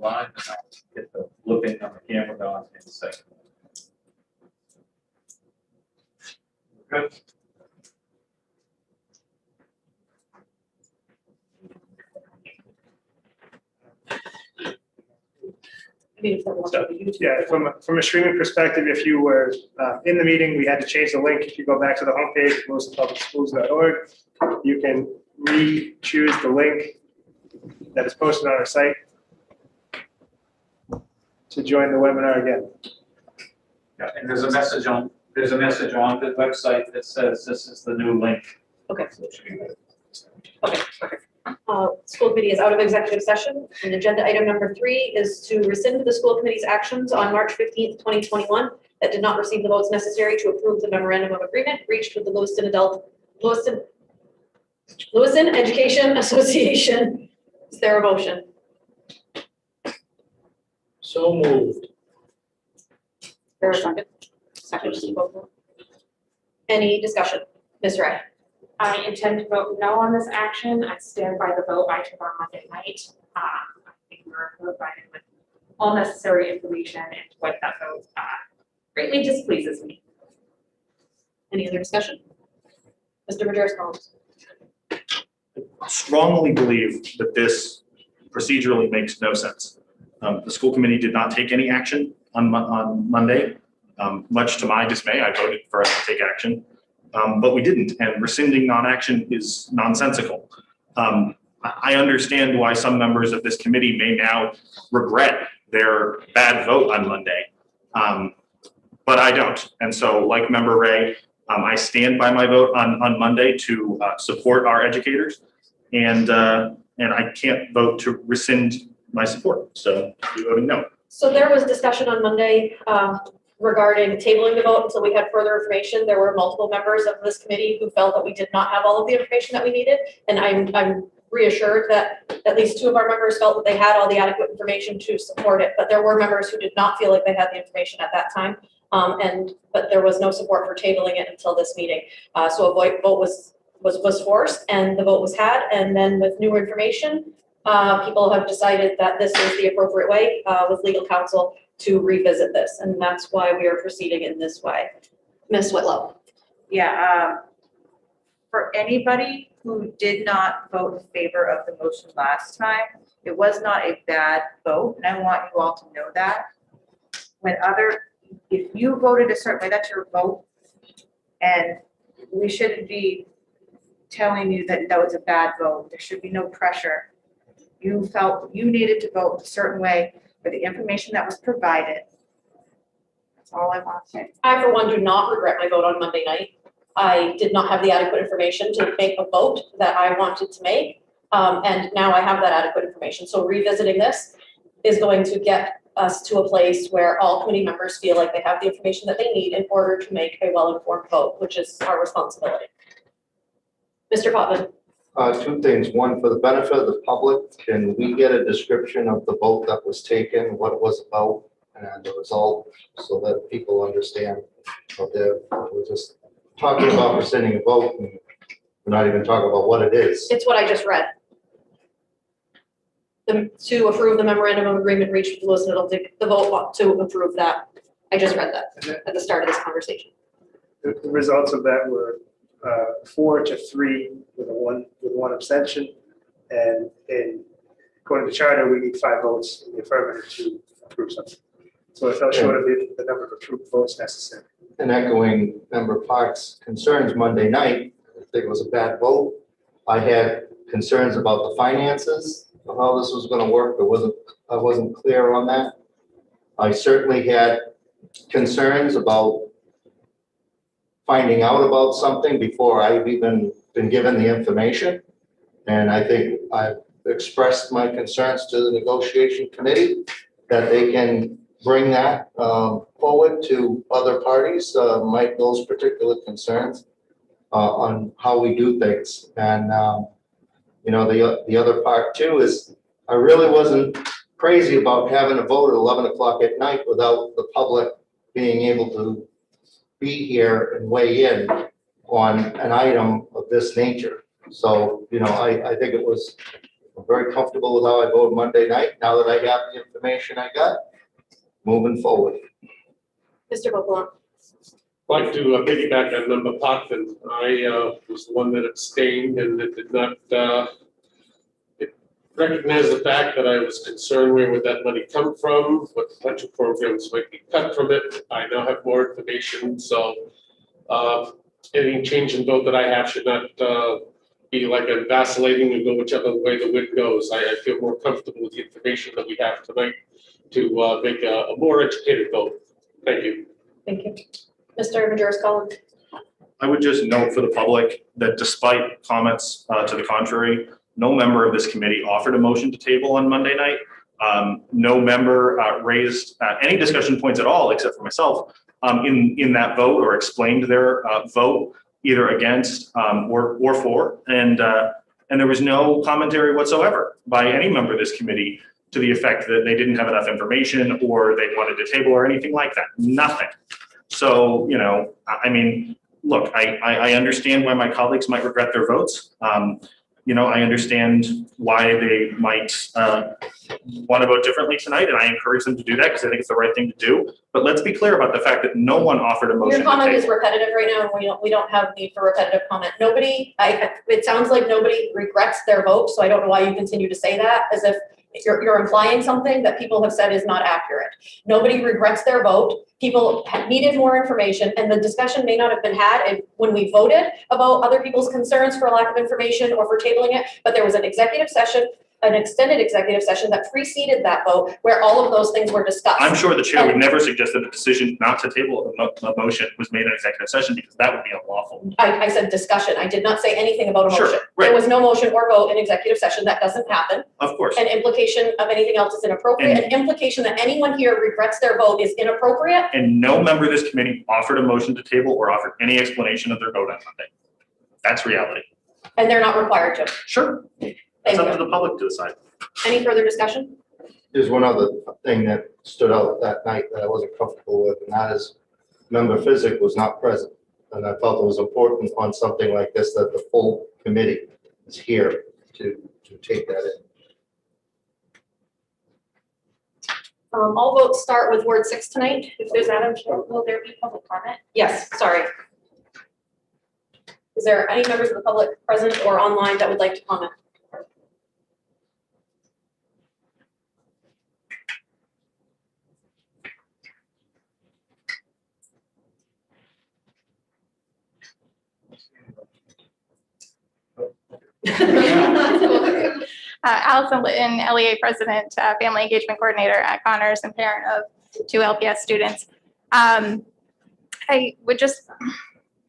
live, and I'll get the looping on the camera going in a second. Good. Yeah, from a streaming perspective, if you were in the meeting, we had to change the link. If you go back to the homepage, lewistonpublicschools.org, you can re-choose the link that is posted on our site to join the webinar again. Yeah, and there's a message on the website that says this is the new link. Okay. So it should be good. Okay, perfect. School committee is out of executive session, and agenda item number 3 is to rescind the school committee's actions on March 15th, 2021 that did not receive the votes necessary to approve the memorandum of agreement reached with the Lewiston Education Association. Is there a motion? So moved. There a second? Second, Mr. Vogel. Any discussion? Ms. Ray? I intend to vote no on this action. I stand by the vote I took on Monday night. I think we were provided with all necessary information, and what that vote greatly displeases me. Any other discussion? Mr. Majerus-Collins? I strongly believe that this procedurally makes no sense. The school committee did not take any action on Monday. Much to my dismay, I voted for us to take action, but we didn't, and rescinding non-action is nonsensical. I understand why some members of this committee may now regret their bad vote on Monday, but I don't. And so, like Member Ray, I stand by my vote on Monday to support our educators, and I can't vote to rescind my support. So I'm voting no. So there was discussion on Monday regarding tabling the vote until we had further information. There were multiple members of this committee who felt that we did not have all of the information that we needed. And I'm reassured that at least 2 of our members felt that they had all the adequate information to support it. But there were members who did not feel like they had the information at that time. But there was no support for tabling it until this meeting. So a vote was forced, and the vote was had. And then with new information, people have decided that this is the appropriate way with legal counsel to revisit this, and that's why we are proceeding in this way. Ms. Whitlow? Yeah, for anybody who did not vote in favor of the motion last time, it was not a bad vote, and I want you all to know that. If you voted a certain way, that's your vote, and we shouldn't be telling you that that was a bad vote. There should be no pressure. You felt you needed to vote a certain way for the information that was provided. That's all I want to say. I, for one, do not regret my vote on Monday night. I did not have the adequate information to make a vote that I wanted to make, and now I have that adequate information. So revisiting this is going to get us to a place where all committee members feel like they have the information that they need in order to make a well-informed vote, which is our responsibility. Mr. Potvin? 2 things. One, for the benefit of the public, can we get a description of the vote that was taken, what it was about, and the result, so that people understand what we're just talking about rescinding a vote, and we're not even talking about what it is. It's what I just read. To approve the memorandum of agreement reached with Lewiston, the vote to approve that. I just read that at the start of this conversation. The results of that were 4-3 with one abstention, and according to charter, we need 5 votes in the affirmative to approve something. So it fell short of the number of approved votes necessary. And echoing Member Park's concerns Monday night, I think it was a bad vote. I had concerns about the finances of how this was going to work. I wasn't clear on that. I certainly had concerns about finding out about something before I've even been given the information. And I think I've expressed my concerns to the negotiation committee that they can bring that forward to other parties, those particular concerns on how we do things. And the other part too is I really wasn't crazy about having a vote at 11 o'clock at night without the public being able to be here and weigh in on an item of this nature. So, I think it was I'm very comfortable with how I voted Monday night, now that I have the information I got, moving forward. Mr. Vaughan. Like to piggyback on Member Parkman. I was the one that abstained and that did not recognize the fact that I was concerned where would that money come from, what potential programs might be cut from it. I now have more information, so any change in vote that I have should not be like I'm vacillating and go whichever way the wind goes. I feel more comfortable with the information that we have tonight to make a more educated vote. Thank you. Thank you. Mr. Majoris-Collins. I would just note for the public that despite comments to the contrary, no member of this committee offered a motion to table on Monday night. No member raised any discussion points at all, except for myself, in that vote or explained their vote either against or for. And there was no commentary whatsoever by any member of this committee to the effect that they didn't have enough information or they wanted to table or anything like that. Nothing. So, you know, I mean, look, I understand why my colleagues might regret their votes. You know, I understand why they might want to vote differently tonight, and I encourage them to do that because I think it's the right thing to do. But let's be clear about the fact that no one offered a motion. Your comment to is table. repetitive right now, and we don't have need for repetitive comment. Nobody, it sounds like nobody regrets their vote, so I don't know why you continue to say that, as if you're implying something that people have said is not accurate. Nobody regrets their vote. People needed more information, and the discussion may not have been had when we voted about other people's concerns for lack of information or for tabling it, but there was an executive session, an extended executive session that preceded that vote where all of those things were discussed. I'm sure the chair would never suggest that the decision not to table a motion was made in executive session because that would be unlawful. I said discussion. I did not say anything about a Sure, motion. right. There was no motion or vote in executive session. That doesn't happen. Of course. An implication of anything else is inappropriate. An implication that anyone here regrets their vote is inappropriate. And no member of this committee offered a motion to table or offered any explanation of their vote on Monday. That's reality. And they're not required to. Sure. It's Thank up you. to the public to decide. Any further discussion? There's one other thing that stood out that night that I wasn't comfortable with, and that is member Physic was not present. And I felt it was important on something like this that the full committee is here to take that in. All votes start with word 6 tonight. If there's Madam Chair, will there be public comment? yes, sorry. Is there any members of the public present or online that would like to comment? Allison Litton, LEA President, Family Engagement Coordinator at Connors and parent of 2 LPS students. I would just,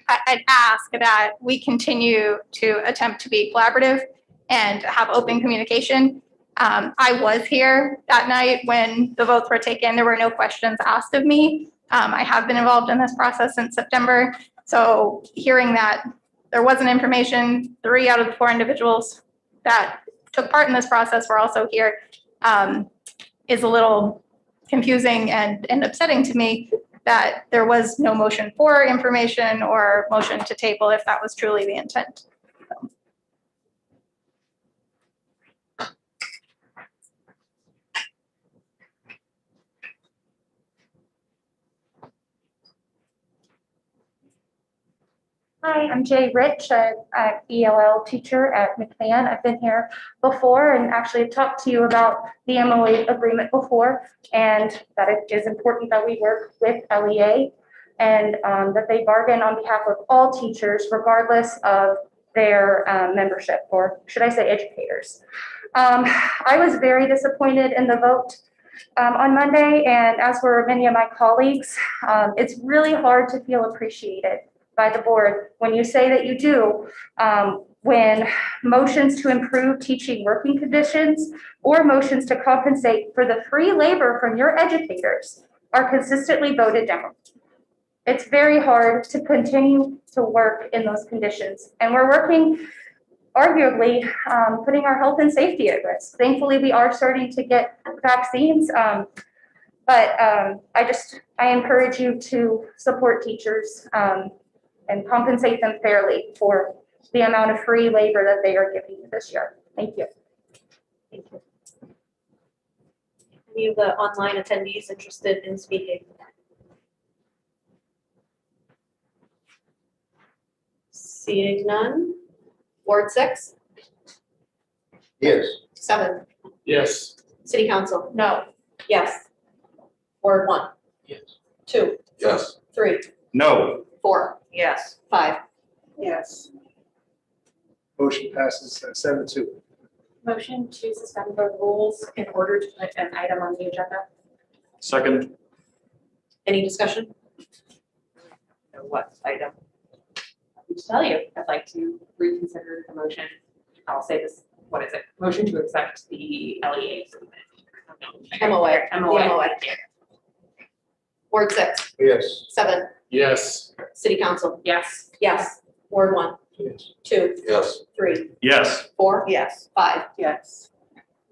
I'd ask that we continue to attempt to be collaborative and have open communication. I was here that night when the votes were taken. There were no questions asked of me. I have been involved in this process since September. So hearing that there wasn't information, 3 out of the 4 individuals that took part in this process were also here, is a little confusing and upsetting to me that there was no motion for information or motion to table if that was truly the intent. Hi, I'm Jay Rich, an ELL teacher at McMahon. I've been here before and actually talked to you about the MOA agreement before, and that it is important that we work with LEA and that they bargain on behalf of all teachers regardless of their membership, or should I say educators. I was very disappointed in the vote on Monday, and as were many of my colleagues. It's really hard to feel appreciated by the board when you say that you do, when motions to improve teaching working conditions or motions to compensate for the free labor from your educators are consistently voted down. It's very hard to continue to work in those conditions, and we're working, arguably, putting our health and safety at risk. Thankfully, we are starting to get vaccines, but I encourage you to support teachers and compensate them fairly for the amount of free labor that they are giving you this year. Thank you. Thank you. Any of the online attendees interested in speaking? Seeing none. Ward 6, Yes. 7, Yes. City Council? No. Yes. Ward 1, Yes. 2, Yes. 3, No. 4, Yes. 5. Yes. Motion passes 7-2. Motion to suspend the rules in order to put an item on the agenda. Second. Any discussion? What item? To tell you, I'd like to reconsider the motion. I'll say this, what is it? Motion to accept the LEA agreement. MOA. MOA. Ward 6, Yes. 7, Yes. City Council? Yes. Yes. Ward 1, Yes. 2, Yes. 3, Yes. 4, Yes. 5. Yes.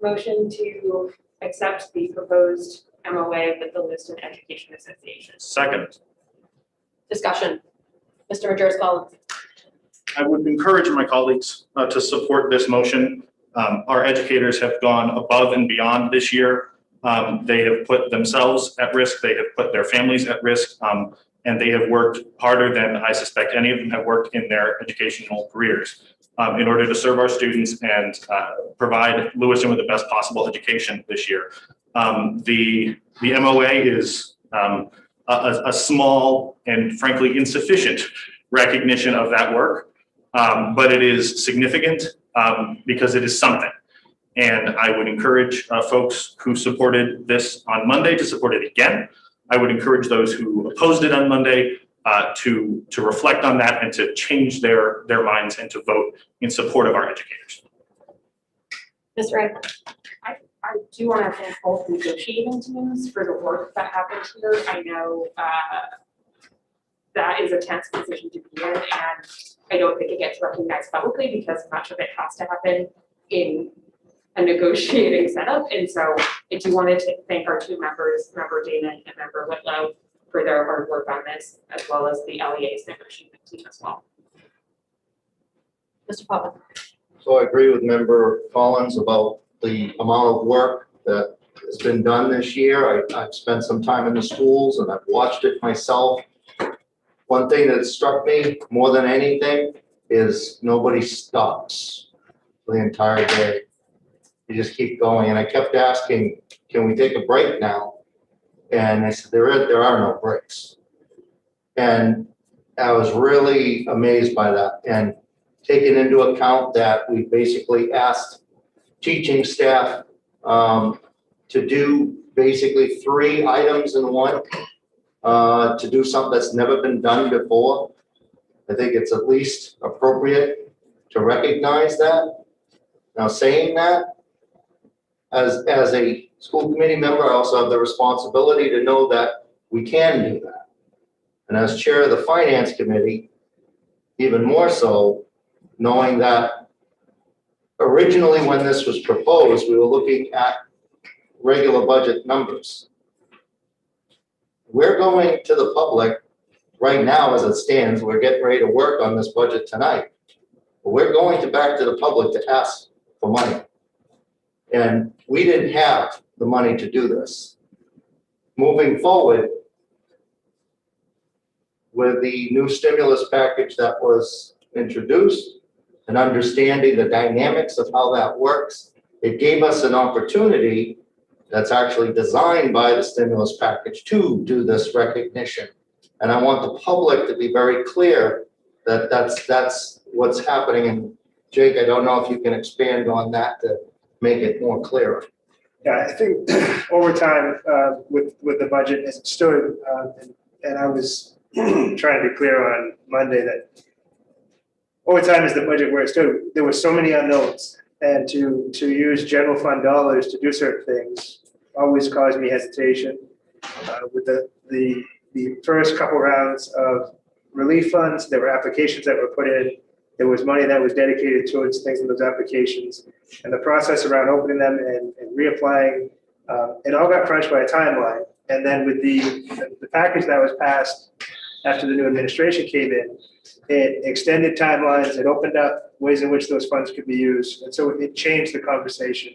Motion to accept the proposed MOA with the Lewiston Education Association. Second. Discussion. Mr. Majerus Collins? I would encourage my colleagues to support this motion. Our educators have gone above and beyond this year. They have put themselves at risk, they have put their families at risk, and they have worked harder than I suspect any of them have worked in their educational careers in order to serve our students and provide Lewiston with the best possible education this year. The MOA is a small and frankly insufficient recognition of that work, but it is significant because it is something. And I would encourage folks who supported this on Monday to support it again. I would encourage those who opposed it on Monday to reflect on that and to change their minds and to vote in support of our educators. Ms. Ray? I do want to thank both negotiating teams for the work that happened here. I know that is a tense position to be in, and I don't think it gets recognized publicly because much of it has to happen in a negotiating setup. And so I do want to thank our two members, Member Damon and Member Whitlow, for their hard work on this, as well as the LEA's negotiating team as well. Mr. Papa? So I agree with Member Collins about the amount of work that has been done this year. I've spent some time in the schools and I've watched it myself. One thing that struck me more than anything is nobody stops for the entire day. You just keep going. And I kept asking, can we take a break now? And they said, there are no breaks. And I was really amazed by that. And taking into account that we basically asked teaching staff to do basically 3 items in one, to do something that's never been done before. I think it's at least appropriate to recognize that. Now, saying that, as a school committee member, I also have the responsibility to know that we can do that. And as chair of the finance committee, even more so, knowing that originally when this was proposed, we were looking at regular budget numbers. We're going to the public right now as it stands. We're getting ready to work on this budget tonight. But we're going back to the public to ask for money. And we didn't have the money to do this. Moving forward, with the new stimulus package that was introduced and understanding the dynamics of how that works, it gave us an opportunity that's actually designed by the stimulus package to do this recognition. And I want the public to be very clear that that's what's happening. And Jake, I don't know if you can expand on that to make it more clear. Yeah, I think over time with the budget as it stood, and I was trying to be clear on Monday that over time as the budget where it stood, there were so many unknowns, and to use general fund dollars to do certain things always caused me hesitation. With the first couple rounds of relief funds, there were applications that were put in. There was money that was dedicated towards things in those applications, and the process around opening them and reapplying, it all got crunched by a timeline. And then with the package that was passed after the new administration came in, it extended timelines, it opened up ways in which those funds could be used, and so it changed the conversation.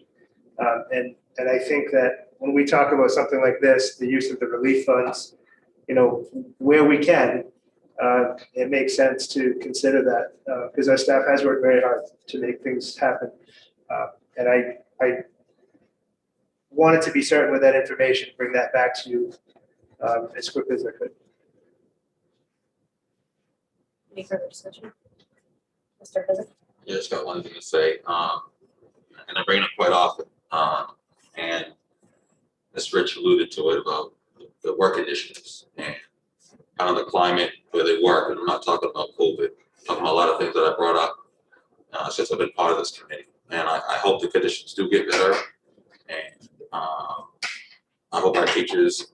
And I think that when we talk about something like this, the use of the relief funds, where we can, it makes sense to consider that, because our staff has worked very hard to make things happen. And I wanted to be certain with that information, bring that back to you as quickly as I could. Any further discussion? Mr. Pheasant? Yeah, just got one thing to say, and I bring it up quite often, and Ms. Rich alluded to it about the work conditions and kind of the climate where they work, and I'm not talking about COVID, I'm talking about a lot of things that I brought up since I've been part of this committee, and I hope the conditions do get better, and I hope our teachers,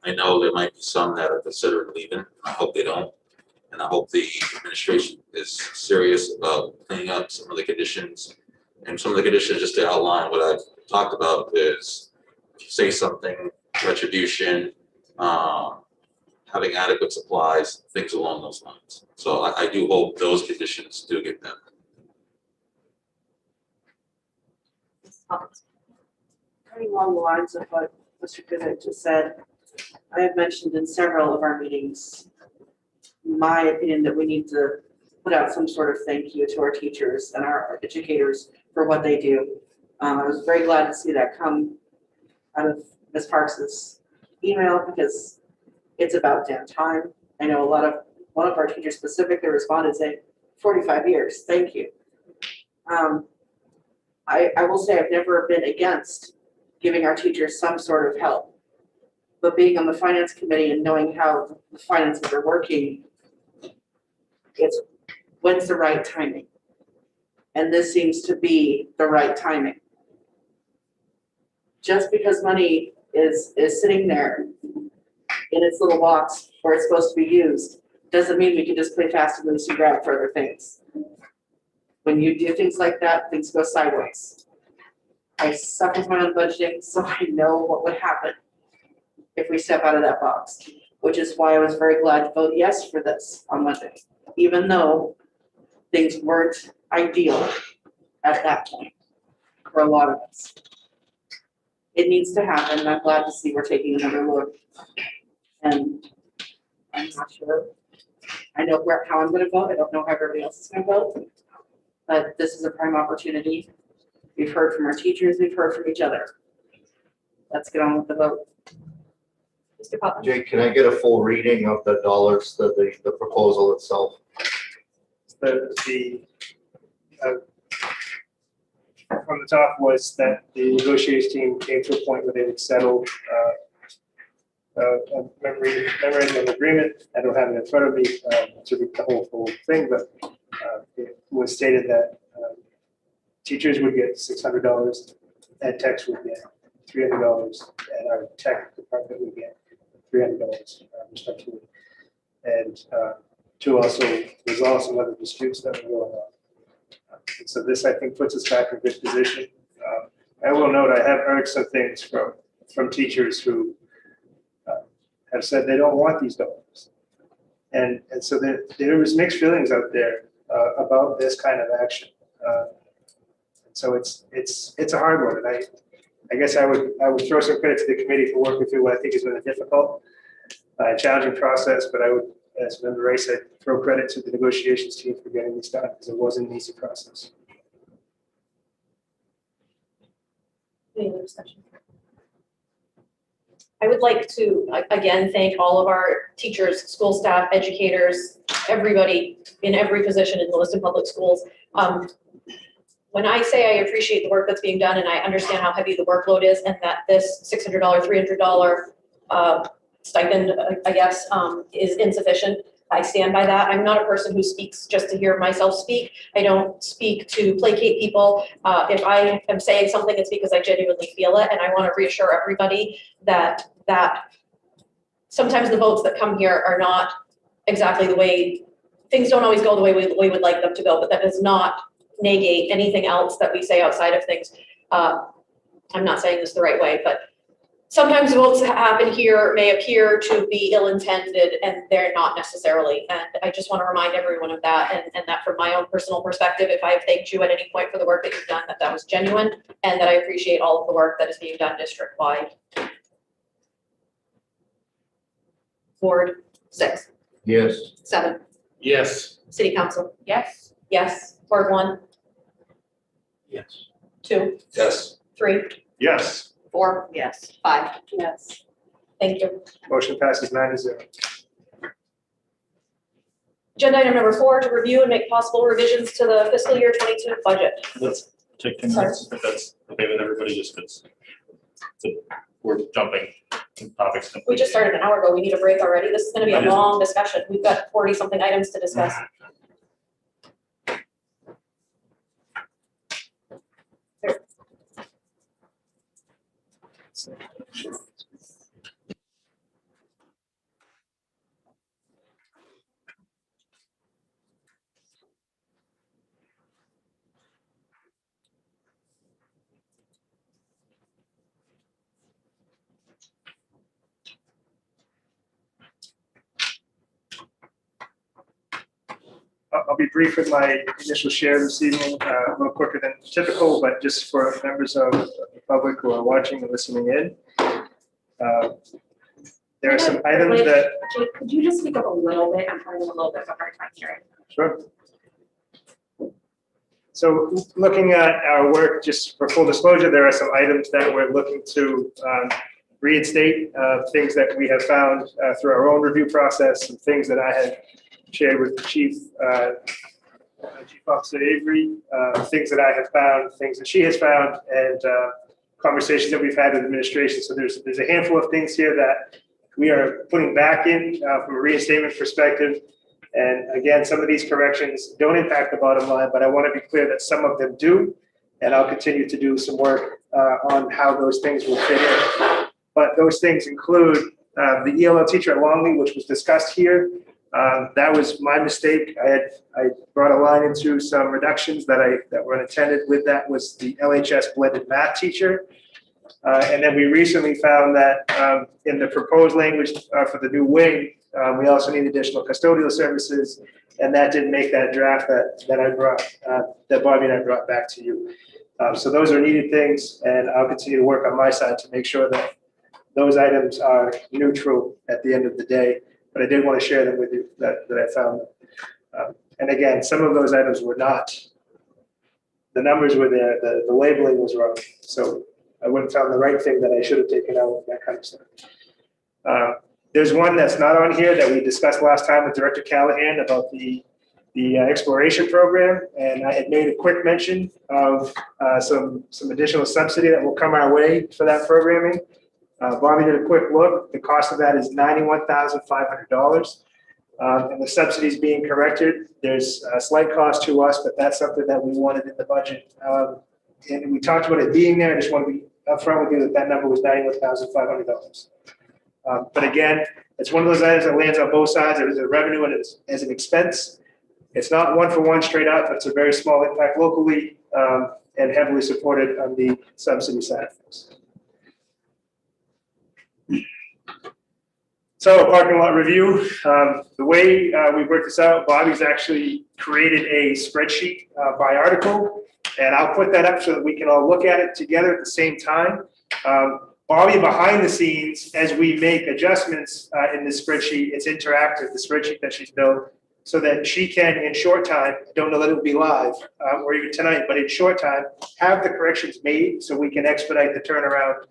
I know there might be some that are considering leaving, I hope they don't. And I hope the administration is serious about cleaning up some of the conditions. And some of the conditions, just to outline what I've talked about, is if you say something, retribution, having adequate supplies, things along those lines. So I do hope those conditions do get better. Coming along the lines of what Mr. Goodrich just said, I have mentioned in several of our meetings my opinion that we need to put out some sort of thank you to our teachers and our educators for what they do. I was very glad to see that come out of Ms. Parks's email because it's about damn time. I know one of our teachers specifically responded saying, 45 years, thank you. I will say I've never been against giving our teachers some sort of help, but being on the finance committee and knowing how the finances are working, it's when's the right timing? And this seems to be the right timing. Just because money is sitting there in its little box where it's supposed to be used, doesn't mean we can just play fast and loose and grab for other things. When you do things like that, things go sideways. I suck with my own budgeting, so I know what would happen if we step out of that box, which is why I was very glad to vote yes for this on Monday, even though things weren't ideal at that point for a lot of us. It needs to happen, and I'm glad to see we're taking another look. And I'm not sure. I know how I'm gonna vote. I don't know how everybody else is gonna vote, but this is a prime opportunity. We've heard from our teachers, we've heard from each other. Let's get on with the vote. Mr. Putnam? Jake, can I get a full reading of the dollars, the proposal itself? From the top was that the negotiations team came to a point where they would settle a memorandum of agreement. I don't have it in front of me to read the whole thing, but it was stated that teachers would get $600, ed techs would get $300, and our tech department would get $300 respectively. And to also resolve some other disputes that were going on. And so this, I think, puts us back in a good position. I will note, I have heard some things from teachers who have said they don't want these dollars. And so there was mixed feelings out there about this kind of action. So it's a hard one. And I guess I would throw some credit to the committee for working through what I think has been a difficult, challenging process, but I would, as Member Ray said, throw credit to the negotiations team for getting this done, because it wasn't an easy process. Any other discussion? I would like to, again, thank all of our teachers, school staff, educators, everybody in every position in the Lewiston Public Schools. When I say I appreciate the work that's being done and I understand how heavy the workload is and that this $600, $300 stipend, I guess, is insufficient, I stand by that. I'm not a person who speaks just to hear myself speak. I don't speak to placate people. If I am saying something, it's because I genuinely feel it, and I want to reassure everybody that sometimes the votes that come here are not exactly the way, things don't always go the way we would like them to go, but that does not negate anything else that we say outside of things. I'm not saying this the right way, but sometimes votes that happen here may appear to be ill-intended and they're not necessarily. And I just want to remind everyone of that and that from my own personal perspective, if I have thanked you at any point for the work that you've done, that was genuine and that I appreciate all of the work that is being done district-wide. Ward 6, Yes. 7, Yes. City Council, Yes. yes. Ward 1, Yes. 2, Yes. 3, Yes. 4, Yes. 5. Yes. Thank you. Motion passes 9-0. Agenda item number 4, to review and make possible revisions to the fiscal year 22 budget. Let's take 10 minutes, if that's okay with everybody, just because we're jumping topics. We just started an hour ago. We need a break already. This is gonna be a long discussion. We've got 40-something items to discuss. I'll be brief with my initial share this evening, a little quicker than typical, but just for members of the public who are watching and listening in. There are some items that. Jake, could you just speak up a little bit? I'm having a little bit of a hard time hearing. Sure. So looking at our work, just for full disclosure, there are some items that we're looking to reinstate, things that we have found through our own review process, some things that I had shared with Chief Officer Avery, things that I have found, things that she has found, and conversations that we've had with administration. So there's a handful of things here that we are putting back in from a reinstatement perspective. And again, some of these corrections don't impact the bottom line, but I want to be clear that some of them do. And I'll continue to do some work on how those things will fit in. But those things include the ELL teacher at Longley, which was discussed here. That was my mistake. I brought a line into some reductions that were unintended. With that was the LHS blended math teacher. And then we recently found that in the proposed language for the new wing, we also need additional custodial services, and that didn't make that draft that I brought, that Bobby and I brought back to you. So those are needed things, and I'll continue to work on my side to make sure that those items are neutral at the end of the day. But I did want to share them with you that I found. And again, some of those items were not, the numbers were there, the labeling was wrong. So I wouldn't found the right thing that I should have taken out, that kind of stuff. There's one that's not on here that we discussed last time with Director Callahan about the exploration program. And I had made a quick mention of some additional subsidy that will come our way for that programming. Bobby did a quick look. The cost of that is $91,500. And the subsidies being corrected, there's a slight cost to us, but that's something that we wanted in the budget. And we talked about it being there. I just want to be upfront with you that number was $91,500. But again, it's one of those items that lands on both sides. There's a revenue and it's as an expense. It's not one for one straight up. It's a very small impact locally and heavily supported on the subsidy side of things. So parking lot review, the way we worked this out, Bobby's actually created a spreadsheet by article, and I'll put that up so that we can all look at it together at the same time. Bobby behind the scenes, as we make adjustments in this spreadsheet, it's interactive, the spreadsheet that she's built, so that she can, in short time, I don't know that it will be live or even tonight, but in short time, have the corrections made so we can expedite the turnaround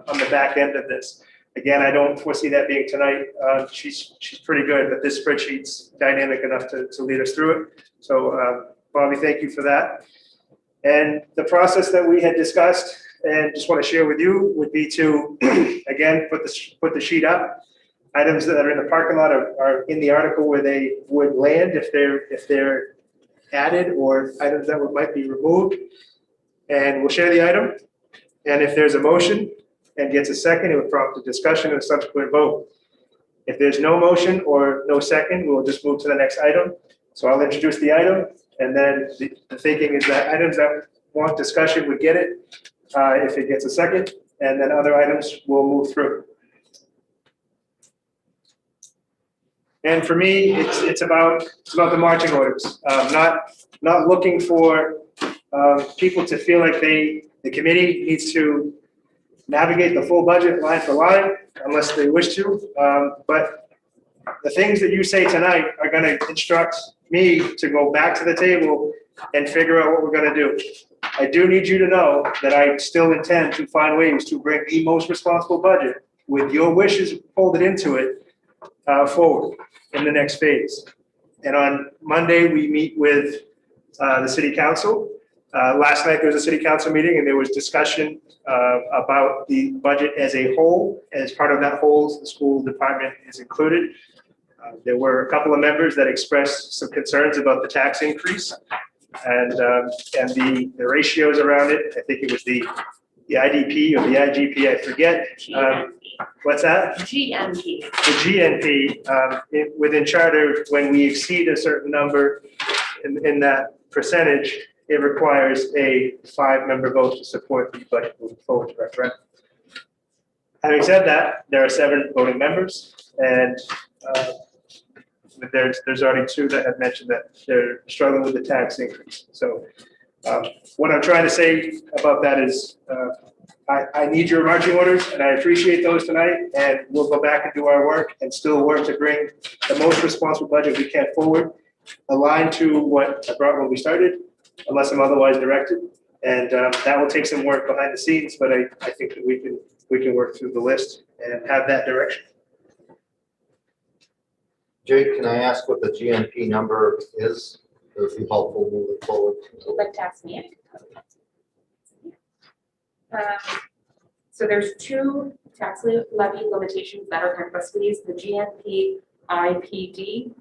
on the back end of this. Again, I don't foresee that being tonight. She's pretty good, but this spreadsheet's dynamic enough to lead us through it. So Bobby, thank you for that. And the process that we had discussed and just want to share with you would be to, again, put the sheet up. Items that are in the parking lot are in the article where they would land if they're added, or items that might be removed. And we'll share the item. And if there's a motion and gets a second, it would prompt a discussion and a subsequent vote. If there's no motion or no second, we'll just move to the next item. So I'll introduce the item, and then the thinking is that items that want discussion would get it if it gets a second, and then other items we'll move through. And for me, it's about the marching orders, not looking for people to feel like the committee needs to navigate the full budget line for line unless they wish to. But the things that you say tonight are going to instruct me to go back to the table and figure out what we're going to do. I do need you to know that I still intend to find ways to bring the most responsible budget with your wishes folded into it forward in the next phase. And on Monday, we meet with the city council. Last night, there was a city council meeting and there was discussion about the budget as a whole. As part of that whole, the school department is included. There were a couple of members that expressed some concerns about the tax increase and the ratios around it. I think it was the IDP or the IGP, I forget. What's that? GNP. The GNP, within charter, when we exceed a certain number in that percentage, it requires a 5-member vote to support the budget moving forward to referendum. Having said that, there are 7 voting members, and there's already 2 that have mentioned that they're struggling with the tax increase. So what I'm trying to say about that is I need your marching orders, and I appreciate those tonight, and we'll go back and do our work and still work to bring the most responsible budget we can forward, aligned to what I brought when we started, unless I'm otherwise directed. And that will take some work behind the scenes, but I think that we can work through the list and have that direction. Jake, can I ask what the GNP number is? It would be helpful moving forward. Would like to ask me? So there's 2 tax levy limitations that are kind of a squeeze. The GNP IPD,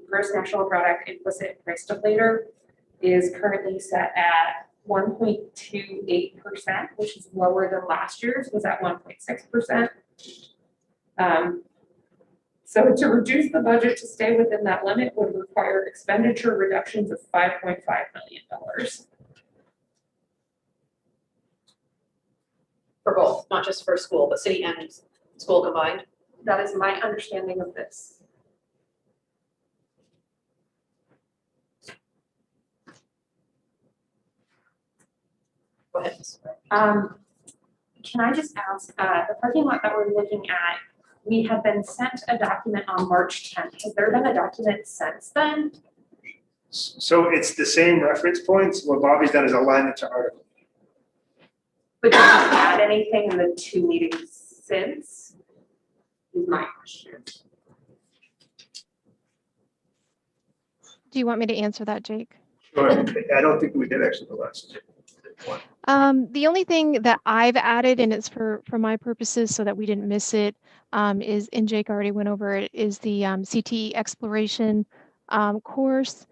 gross national product implicit price deflator, is currently set at 1.28%, which is lower than last year's, was at 1.6%. So to reduce the budget to stay within that limit would require expenditure reductions of $5.5 million. For both, not just for school, but city and school combined. That is my understanding of this. Go ahead. Can I just ask, the parking lot that we're looking at, we have been sent a document on March 10th. Has there been a document since then? So it's the same reference points. What Bobby's done is align it to article. But did you add anything in the 2 meetings since? Is my question. Do you want me to answer that, Jake? Sure. I don't think we did actually the last one. The only thing that I've added, and it's for my purposes so that we didn't miss it, is, and Jake already went over it, is the CTE exploration course.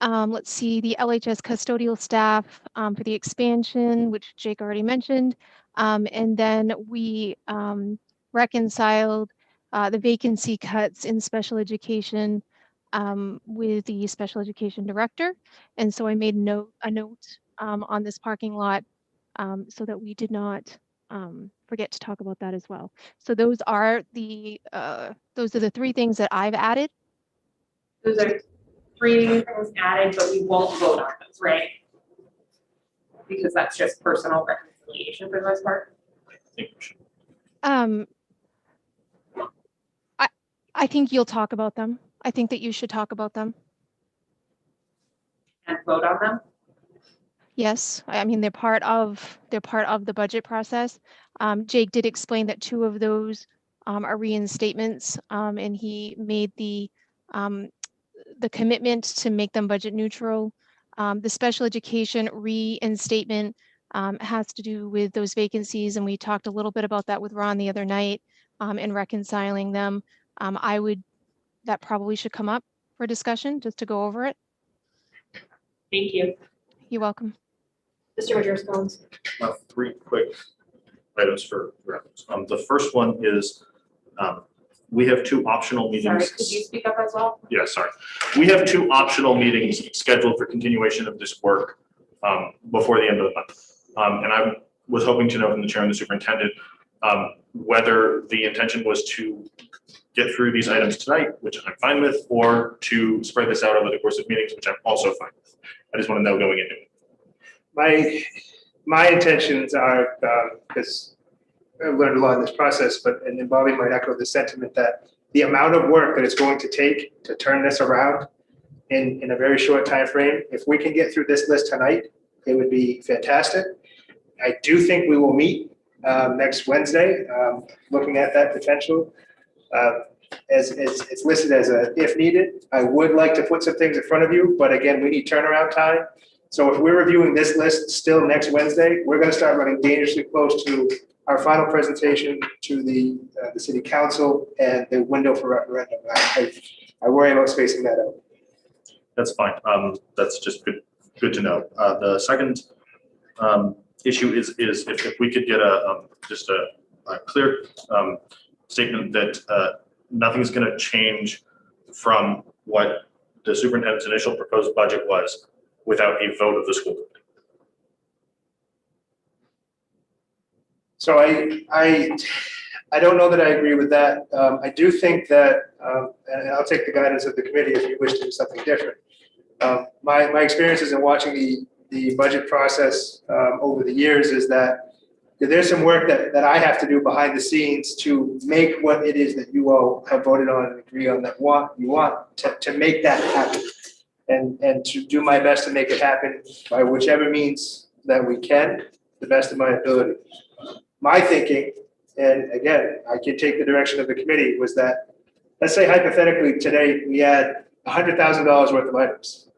Let's see, the LHS custodial staff for the expansion, which Jake already mentioned. And then we reconciled the vacancy cuts in special education with the special education director. And so I made a note on this parking lot so that we did not forget to talk about that as well. So those are the 3 things that I've added. Those are 3 things added, but we won't vote on those, right? Because that's just personal reconciliation for the most part. I think you'll talk about them. I think that you should talk about them. And vote on them? Yes, I mean, they're part of the budget process. Jake did explain that 2 of those are reinstatements, and he made the commitment to make them budget neutral. The special education reinstatement has to do with those vacancies, and we talked a little bit about that with Ron the other night in reconciling them. That probably should come up for discussion, just to go over it. Thank you. You're welcome. Mr. Madris-Jones. 3 quick items for reference. The first one is we have 2 optional meetings. Sorry, could you speak up as well? Yeah, sorry. We have 2 optional meetings scheduled for continuation of this work before the end of the month. And was hoping to know from the chair and the superintendent whether the intention was to get through these items tonight, which I'm fine with, or to spread this out over the course of meetings, which I'm also fine with. I just want to know going into it. My intentions are, because I've learned a lot in this process, and then Bobby might echo the sentiment that the amount of work that it's going to take to turn this around in a very short time frame, if we can get through this list tonight, it would be fantastic. I do think we will meet next Wednesday, looking at that potential. As it's listed as a if needed. I would like to put some things in front of you, but again, we need turnaround time. So if we're reviewing this list still next Wednesday, we're going to start running dangerously close to our final presentation to the city council and the window for referendum. I worry about spacing that out. That's fine. That's just good to know. The second issue is if we could get just a clear statement that nothing's going to change from what the superintendent's initial proposed budget was without a vote of the school committee. So I don't know that I agree with that. I do think that, and I'll take the guidance of the committee if you wish to do something different. My experiences in watching the budget process over the years is that there's some work that I have to do behind the scenes to make what it is that you all have voted on and agree on that you want to make that happen, and to do my best to make it happen by whichever means that we can, the best of my ability. My thinking, and again, I can take the direction of the committee, was that, let's say hypothetically today we had $100,000 worth of items.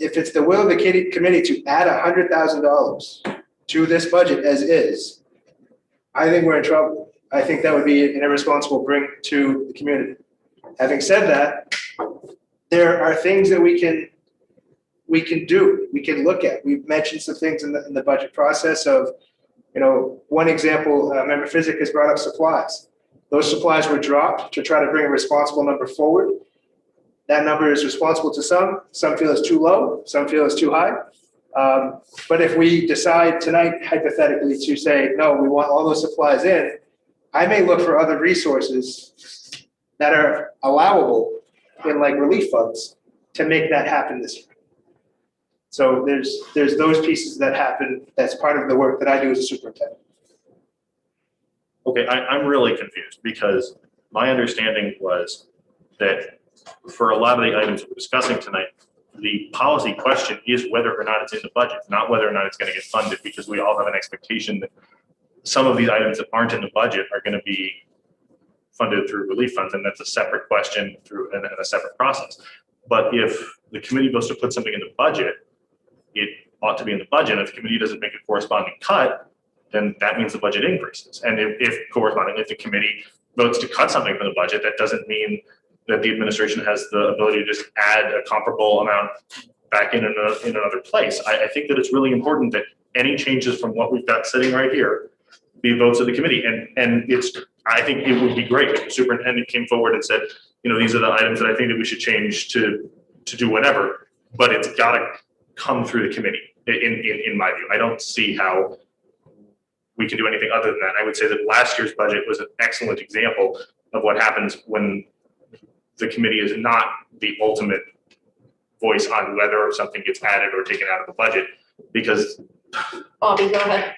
If it's the will of the committee to add $100,000 to this budget as is, I think we're in trouble. I think that would be an irresponsible bring to the community. Having said that, there are things that we can do, we can look at. We've mentioned some things in the budget process of, one example, Member Physic has brought up supplies. Those supplies were dropped to try to bring a responsible number forward. That number is responsible to some feel it's too low, some feel it's too high. But if we decide tonight, hypothetically, to say, no, we want all those supplies in, I may look for other resources that are allowable in like relief funds to make that happen this year. So there's those pieces that happen. That's part of the work that I do as a superintendent. Okay, I'm really confused because my understanding was that for a lot of the items we're discussing tonight, the policy question is whether or not it's in the budget, not whether or not it's going to get funded, because we all have an expectation that some of these items that aren't in the budget are going to be funded through relief funds, and that's a separate question and a separate process. But if the committee goes to put something in the budget, it ought to be in the budget. If the committee doesn't make a corresponding cut, then that means the budget increases. And if the committee votes to cut something from the budget, that doesn't mean that the administration has the ability to just add a comparable amount back in another place. I think that it's really important that any changes from what we've got sitting right here be votes of the committee. And I think it would be great if the superintendent came forward and said, these are the items that I think that we should change to do whatever, but it's got to come through the committee in my view. I don't see how we can do anything other than that. I would say that last year's budget was an excellent example of what happens when the committee is not the ultimate voice on whether something gets added or taken out of the budget, because. Bobby, go ahead.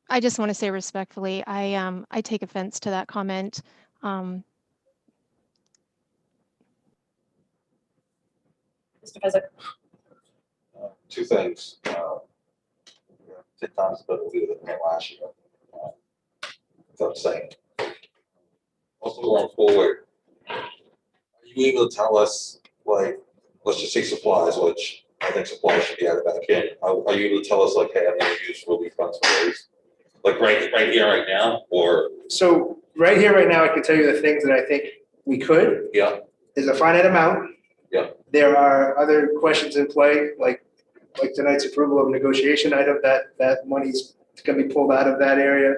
I just want to say respectfully, I take offense to that comment. Mr. Pezek. Two things. 10 times better leader than last year. Without saying. Also going forward, are you able to tell us, like, let's just say supplies, which I think supplies should be added back in. Are you able to tell us, like, hey, I'm going to use relief funds for these? Like right here, right now, or? So right here, right now, I can tell you the things that I think we could. Yeah. There's a finite amount. Yeah. There are other questions in play, like tonight's approval of negotiation item, that money's going to be pulled out of that area.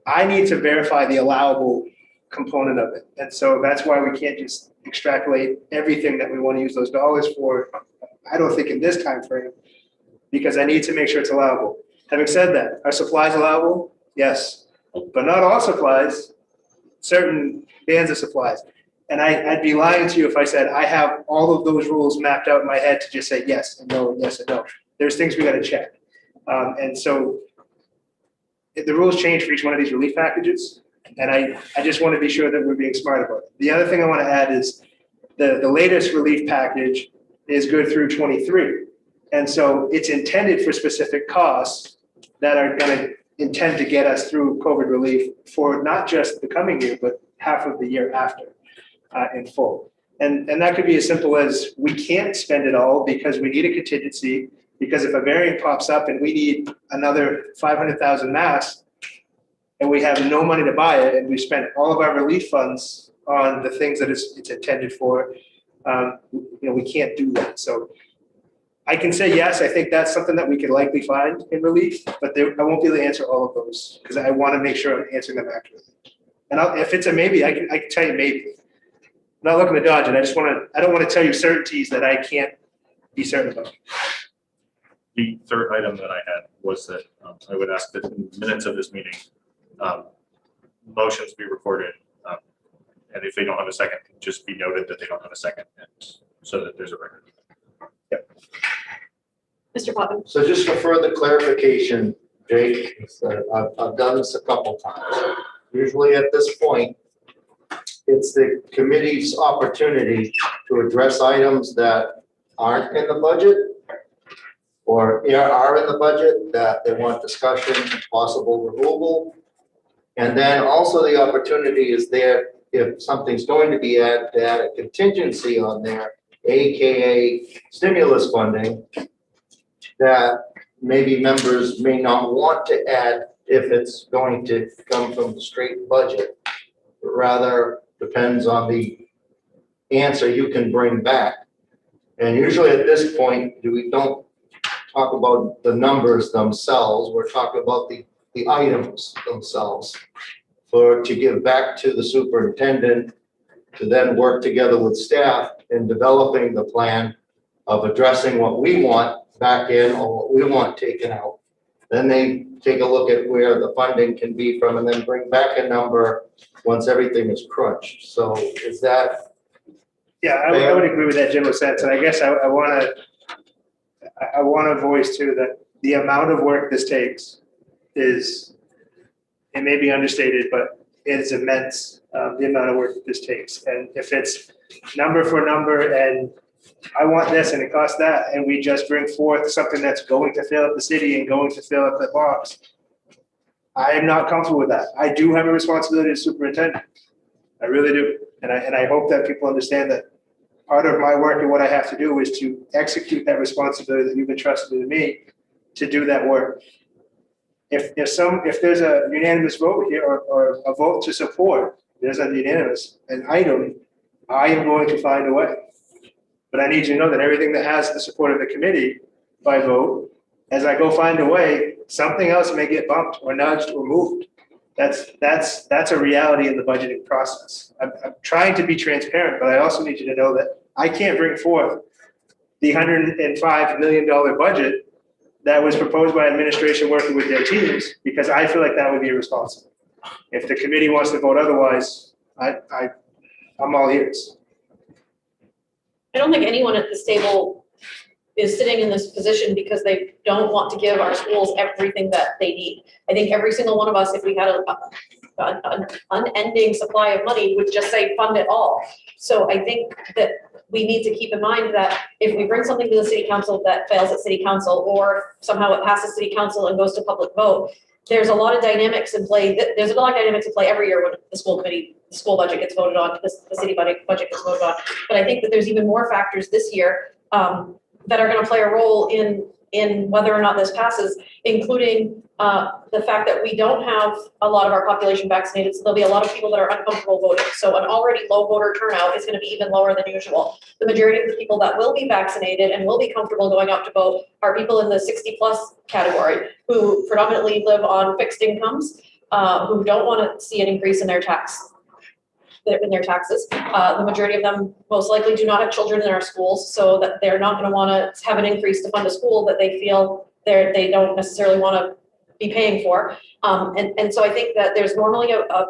I need to verify the allowable component of it. And so that's why we can't just extrapolate everything that we want to use those dollars for. I don't think in this time frame, because I need to make sure it's allowable. Having said that, are supplies allowable? Yes, but not all supplies, certain bands of supplies. And I'd be lying to you if I said I have all of those rules mapped out in my head to just say yes and no, and yes and no. There's things we gotta check. And so if the rules change for each one of these relief packages, and I just want to be sure that we're being smart about it. The other thing I want to add is the latest relief package is good through 23. And so it's intended for specific costs that are going to intend to get us through COVID relief for not just the coming year, but half of the year after in full. And that could be as simple as we can't spend it all because we need a contingency, because if a variant pops up and we need another 500,000 masks and we have no money to buy it and we spent all of our relief funds on the things that it's intended for, we can't do that. So I can say yes, I think that's something that we could likely find in relief, but I won't be able to answer all of those because I want to make sure I'm answering them accurately. And if it's a maybe, I can tell you maybe. I'm not looking to dodge it. I don't want to tell you certainties that I can't be certain about. The third item that I had was that I would ask that in the minutes of this meeting, motions be recorded. And if they don't have a second, just be noted that they don't have a second, and so that there's a record. Yep. Mr. Poppin. So just for further clarification, Jake, I've done this a couple times. Usually at this point, it's the committee's opportunity to address items that aren't in the budget or are in the budget that they want discussion, possible removal. And then also the opportunity is there if something's going to be added, to add a contingency on there, AKA stimulus funding, that maybe members may not want to add if it's going to come from the straight budget, but rather depends on the answer you can bring back. And usually at this point, we don't talk about the numbers themselves, we're talking about the items themselves to give back to the superintendent to then work together with staff in developing the plan of addressing what we want back in or what we want taken out. Then they take a look at where the funding can be from and then bring back a number once everything is crunched. So is that? Yeah, I would agree with that general sense. And I guess I want to voice too that the amount of work this takes is, it may be understated, but it's immense, the amount of work that this takes. And if it's number for number and I want this and it costs that, and we just bring forth something that's going to fill up the city and going to fill up the box, I am not comfortable with that. I do have a responsibility as superintendent. I really do. And I hope that people understand that part of my work and what I have to do is to execute that responsibility that you've entrusted to me to do that work. If there's a unanimous vote here or a vote to support, there's a unanimous, an item, I am going to find a way. But I need you to know that everything that has the support of the committee by vote, as I go find a way, something else may get bumped or nudged or moved. That's a reality in the budgeting process. I'm trying to be transparent, but I also need you to know that I can't bring forth the $105 million budget that was proposed by administration working with their teams, because I feel like that would be irresponsible. If the committee wants to vote otherwise, I'm all ears. I don't think anyone at this table is sitting in this position because they don't want to give our schools everything that they need. I think every single one of us, if we had an unending supply of money, would just say fund it all. So I think that we need to keep in mind that if we bring something to the city council that fails at city council, or somehow it passes city council and goes to public vote, there's a lot of dynamics in play. There's a lot of dynamics in play every year when the school budget gets voted on, the city budget gets voted on. But I think that there's even more factors this year that are going to play a role in whether or not this passes, including the fact that we don't have a lot of our population vaccinated, so there'll be a lot of people that are uncomfortable voting. So an already low voter turnout is going to be even lower than usual. The majority of the people that will be vaccinated and will be comfortable going out to vote are people in the 60+ category who predominantly live on fixed incomes, who don't want to see an increase in their tax. in their taxes. The majority of them most likely do not have children in our schools, so that they're not gonna wanna have an increase to fund a school that they feel they don't necessarily wanna be paying for. And so I think that there's normally a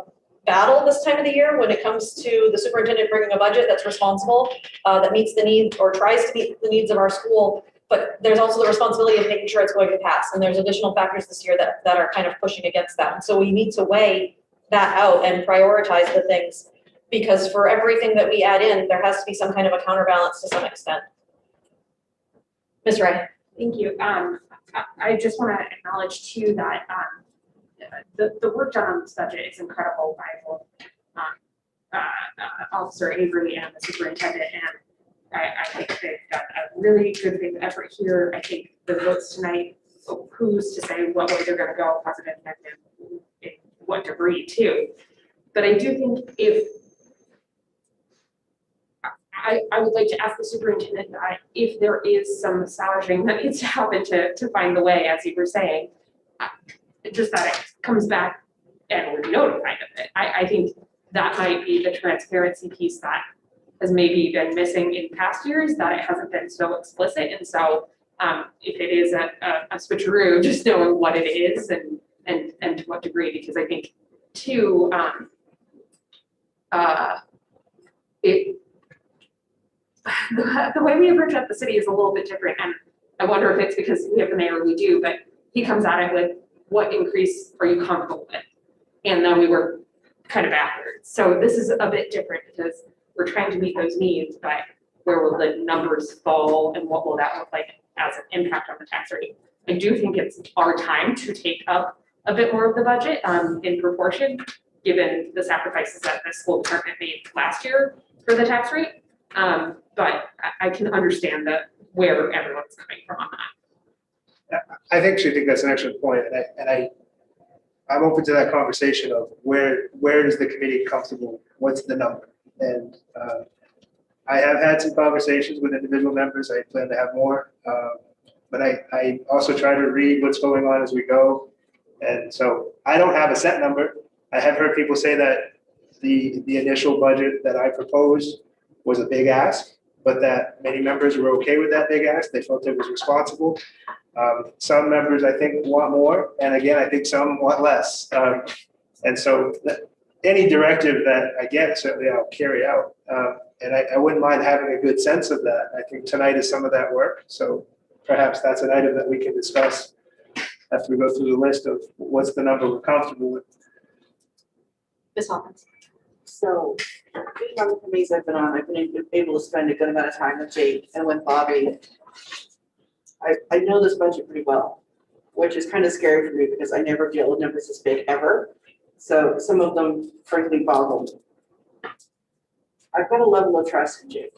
battle this time of the year when it comes to the superintendent bringing a budget that's responsible, that meets the needs or tries to meet the needs of our school. But there's also the responsibility of making sure it's going to pass. And there's additional factors this year that are kind of pushing against that. And so we need to weigh that out and prioritize the things, because for everything that we add in, there has to be some kind of a counterbalance to some extent. Ms. Ray. Thank you. I just want to acknowledge too that the work done on this budget is incredible by both Officer Avery and the superintendent, and I think they've done a really good big effort here. I think the votes tonight, who's to say what way they're going to go, positive, negative, in what degree too. But I do think I would like to ask the superintendent that if there is some massaging that needs to happen to find the way, as you were saying, just that it comes back and we're notified of it. I think that might be the transparency piece that has maybe been missing in past years, that it hasn't been so explicit. And so if it is a switcheroo, just knowing what it is and to what degree, because I think too, the way we approach at the city is a little bit different. And I wonder if it's because we have the mayor we do, but he comes at it with what increase are you comfortable with? And then we work kind of backwards. So this is a bit different because we're trying to meet those needs, but where will the numbers fall and what will that look like as an impact on the tax rate? I do think it's our time to take up a bit more of the budget in proportion, given the sacrifices that the school department made last year for the tax rate. But I can understand where everyone's coming from on that. I actually think that's an excellent point, and I'm open to that conversation of where is the committee comfortable, what's the number? And I have had some conversations with individual members, I plan to have more, but I also try to read what's going on as we go. And so I don't have a set number. I have heard people say that the initial budget that I proposed was a big ask, but that many members were okay with that big ask. They felt it was responsible. Some members, I think, want more, and again, I think some want less. And so any directive that I get, certainly I'll carry out. And I wouldn't mind having a good sense of that. I think tonight is some of that work. So perhaps that's an item that we can discuss after we go through the list of what's the number we're comfortable with. Ms. Hawkins. So, being on the committees I've been on, I've been able to spend a good amount of time with Jake and with Bobby. I know this budget pretty well, which is kind of scary for me because I never deal with numbers this big ever. So some of them frankly boggle me. I've got a level of trust in Jake.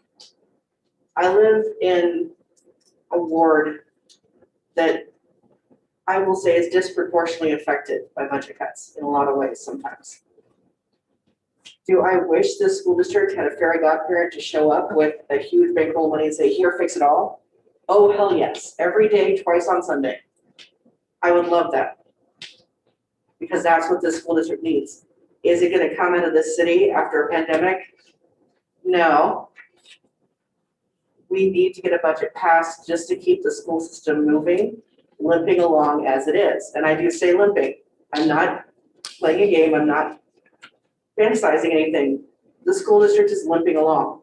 I live in a ward that I will say is disproportionately affected by budget cuts in a lot of ways sometimes. Do I wish this school district had a fairy godparent to show up with a huge bankroll of money and say, here, fix it all? Oh, hell yes. Every day, twice on Sunday. I would love that. Because that's what this school district needs. Is it going to come out of this city after a pandemic? No. We need to get a budget passed just to keep the school system moving, limping along as it is. And I do say limping. I'm not playing a game. I'm not fantasizing anything. The school district is limping along.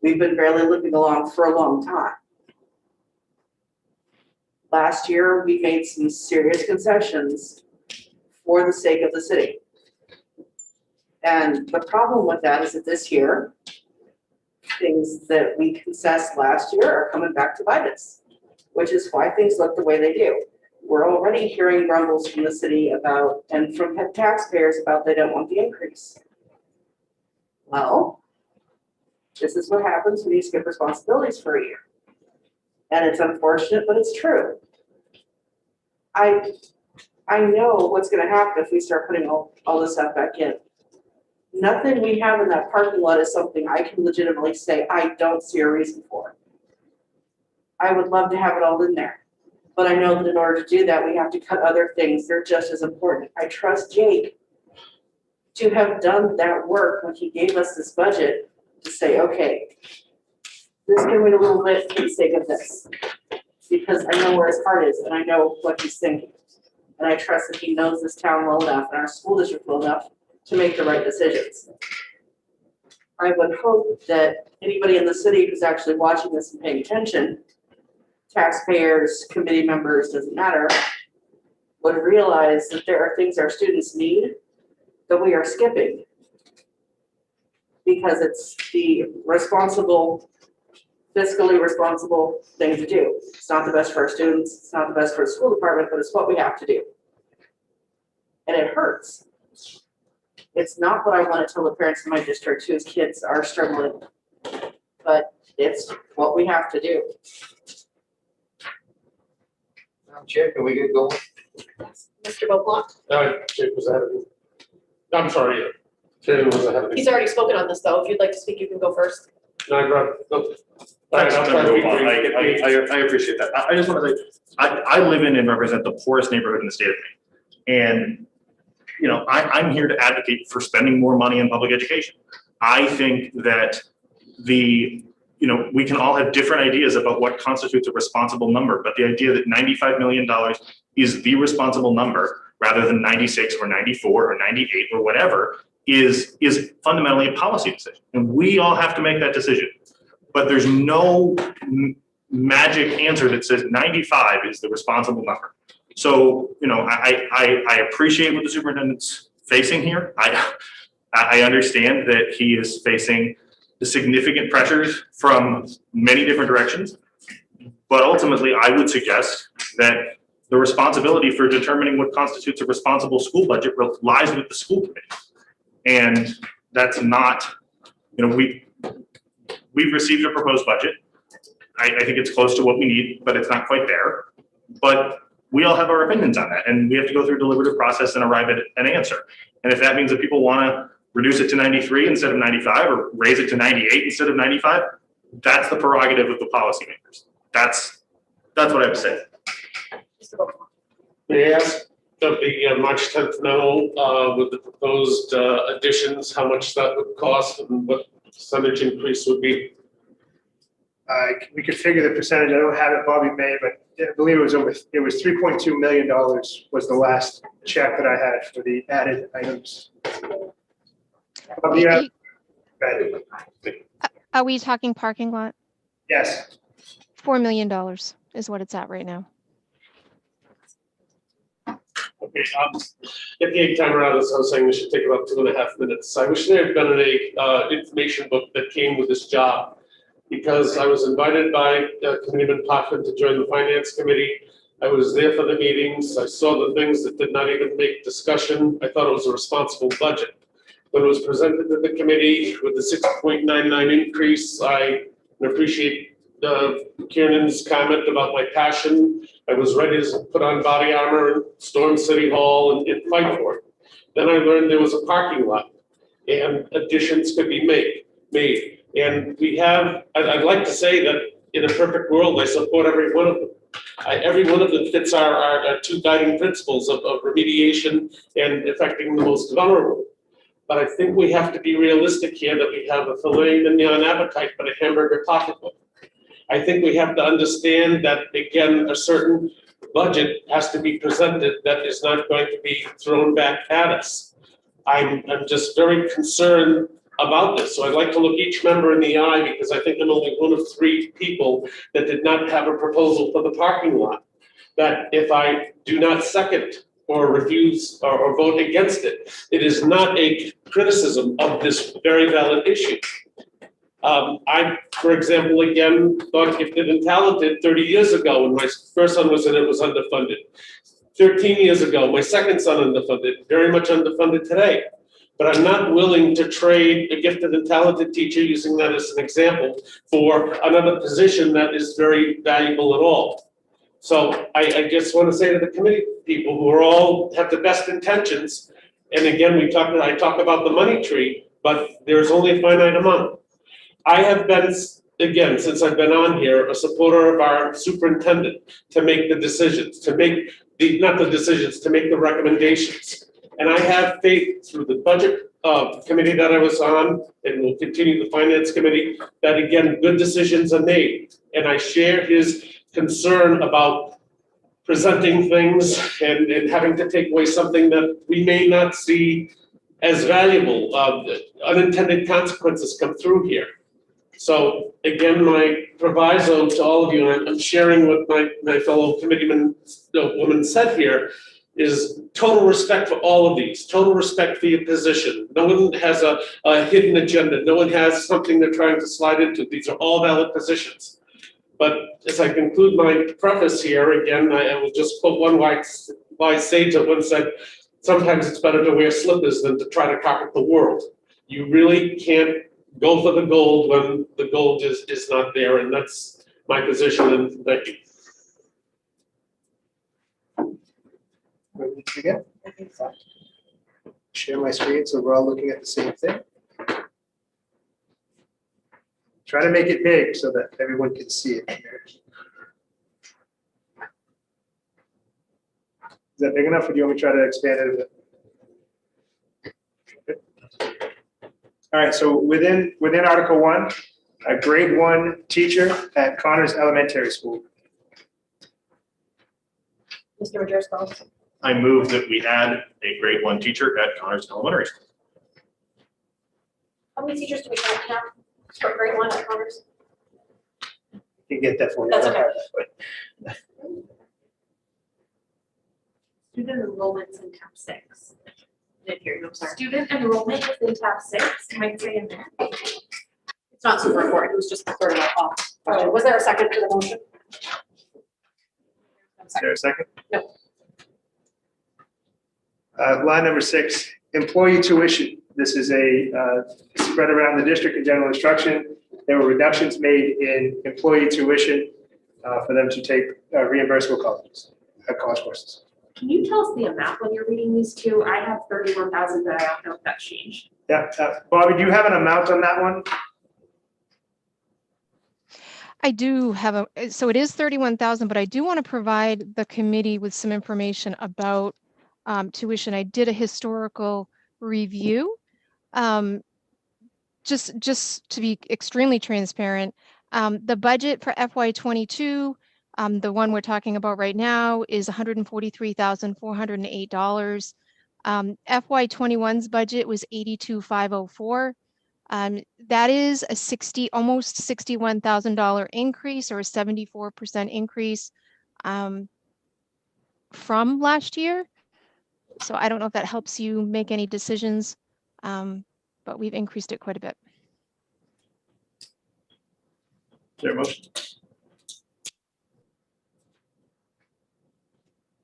We've been barely limping along for a long time. Last year, we made some serious concessions for the sake of the city. And the problem with that is that this year, things that we concessed last year are coming back to bite us, which is why things look the way they do. We're already hearing grumbles from the city about, and from taxpayers about they don't want the increase. Well, this is what happens when you skip responsibilities for a year. And it's unfortunate, but it's true. I know what's going to happen if we start putting all this stuff back in. Nothing we have in that parking lot is something I can legitimately say I don't see a reason for. I would love to have it all in there. But I know that in order to do that, we have to cut other things. They're just as important. I trust Jake. to have done that work when he gave us this budget to say, okay, this can wait a little bit for the sake of this. Because I know where his heart is and I know what he's thinking. And I trust that he knows this town well enough and our school district well enough to make the right decisions. I would hope that anybody in the city who's actually watching this and paying attention, taxpayers, committee members, doesn't matter, would realize that there are things our students need that we are skipping. Because it's the responsible, fiscally responsible thing to do. It's not the best for our students, it's not the best for the school department, but it's what we have to do. And it hurts. It's not what I want to tell the parents in my district whose kids are struggling, but it's what we have to do. Madam Chair, can we get going? Mr. Beaublanc, Jake was ahead of me. I'm sorry, Shannon was ahead of me. he's already spoken on this though. If you'd like to speak, you can go first. No, I brought, no. All right, Thanks, I'll try to be Member Wilbon. brief. I appreciate that. I just want to say, I live in and represent the poorest neighborhood in the state of Maine. And, you know, I'm here to advocate for spending more money in public education. I think that we can all have different ideas about what constitutes a responsible number, but the idea that $95 million is the responsible number rather than 96 or 94 or 98 or whatever is fundamentally a policy decision. And we all have to make that decision. But there's no magic answer that says 95 is the responsible number. So, you know, I appreciate what the superintendent's facing here. I understand that he is facing the significant pressures from many different directions. But ultimately, I would suggest that the responsibility for determining what constitutes a responsible school budget lies with the school committee. And that's not, you know, we've received a proposed budget. I think it's close to what we need, but it's not quite there. But we all have our opinions on that, and we have to go through a deliberative process and arrive at an answer. And if that means that people want to reduce it to 93 instead of 95, or raise it to 98 instead of 95, that's the prerogative of the policymakers. That's what I would say. May I ask of the March 10th memo with the proposed additions, how much that would cost and what percentage increase would be? We could figure the percentage. I don't have it, Bobby may, but I believe it was $3.2 million was the last check that I had for the added items. Bobby, yeah. Go ahead. Are we talking parking lot? Yes. $4 million is what it's at right now. Okay, at the 8th time around, as I was saying, we should take about 2.5 minutes. I wish there had been an information book that came with this job, because I was invited by Committeeman Potvin to join the Finance Committee. I was there for the meetings. I saw the things that did not even make discussion. I thought it was a responsible budget. When it was presented to the committee with the 6.99 increase, I appreciate Kiernan's comment about my passion. I was ready to put on body armor and storm City Hall and fight for it. Then I learned there was a parking lot and additions could be made. And we have, I'd like to say that in a perfect world, I support every one of them. Every one of them fits our two guiding principles of remediation and affecting the most vulnerable. But I think we have to be realistic here that we have a filet mignon appetite, but a hamburger pocketbook. I think we have to understand that, again, a certain budget has to be presented that is not going to be thrown back at us. I'm just very concerned about this. So I'd like to look each member in the eye, because I think I'm only one of 3 people that did not have a proposal for the parking lot. That if I do not second or refuse or vote against it, it is not a criticism of this very valid issue. I, for example, again, thought gifted and talented 30 years ago when my first son was in it, was underfunded. 13 years ago, my second son underfunded, very much underfunded today. But I'm not willing to trade a gifted and talented teacher, using that as an example, for another position that is very valuable at all. So I just want to say to the committee people who are all have the best intentions, and again, I talk about the money tree, but there's only a finite amount. I have been, again, since I've been on here, a supporter of our superintendent to make the decisions, to make the, not the decisions, to make the recommendations. And I have faith through the budget committee that I was on, and will continue the finance committee, that again, good decisions are made. And I share his concern about presenting things and having to take away something that we may not see as valuable. Unintended consequences come through here. So again, my proviso to all of you, and I'm sharing what my fellow committeeman, woman said here, is total respect for all of these, total respect for your position. No one has a hidden agenda. No one has something they're trying to slide into. These are all valid positions. But as I conclude my preface here, again, I will just quote one wise sage that once said, sometimes it's better to wear slippers than to try to carpet the world. You really can't go for the gold when the gold is not there, and that's my position, and thank you. Ready to begin? Share my screen so we're all looking at the same thing. Try to make it big so that everyone can see it. Is that big enough, or do you want me to try to expand it a bit? All right, so within Article 1, a grade 1 teacher at Connors Elementary School. Mr. Majersko. I move that we add a grade 1 teacher at Connors Elementary School. How many teachers do we currently have for grade 1 at Connors? You can get that for me. That's okay. Student enrollment's in tab 6. Didn't hear you, I'm sorry. Student enrollment is in tab 6, might say in there. It's not super important, it was just sort of a off question. Was there a second to the motion? Is there a second? No. Line number 6, employee tuition. This is a spread around the district in general instruction. There were reductions made in employee tuition for them to take reimbursable college courses. Can you tell us the amount when you're reading these two? I have 31,000, but I don't know if that's changed. Yeah, Bobby, do you have an amount on that one? I do have so it is 31,000, but I do want to provide the committee with some information about tuition. I did a historical review. Just to be extremely transparent, the budget for FY22, the one we're talking about right now, is $143,408. FY21's budget was $82,504. That is a almost $61,000 increase, or a 74% increase from last year. So I don't know if that helps you make any decisions, but we've increased it quite a bit. Is there a motion?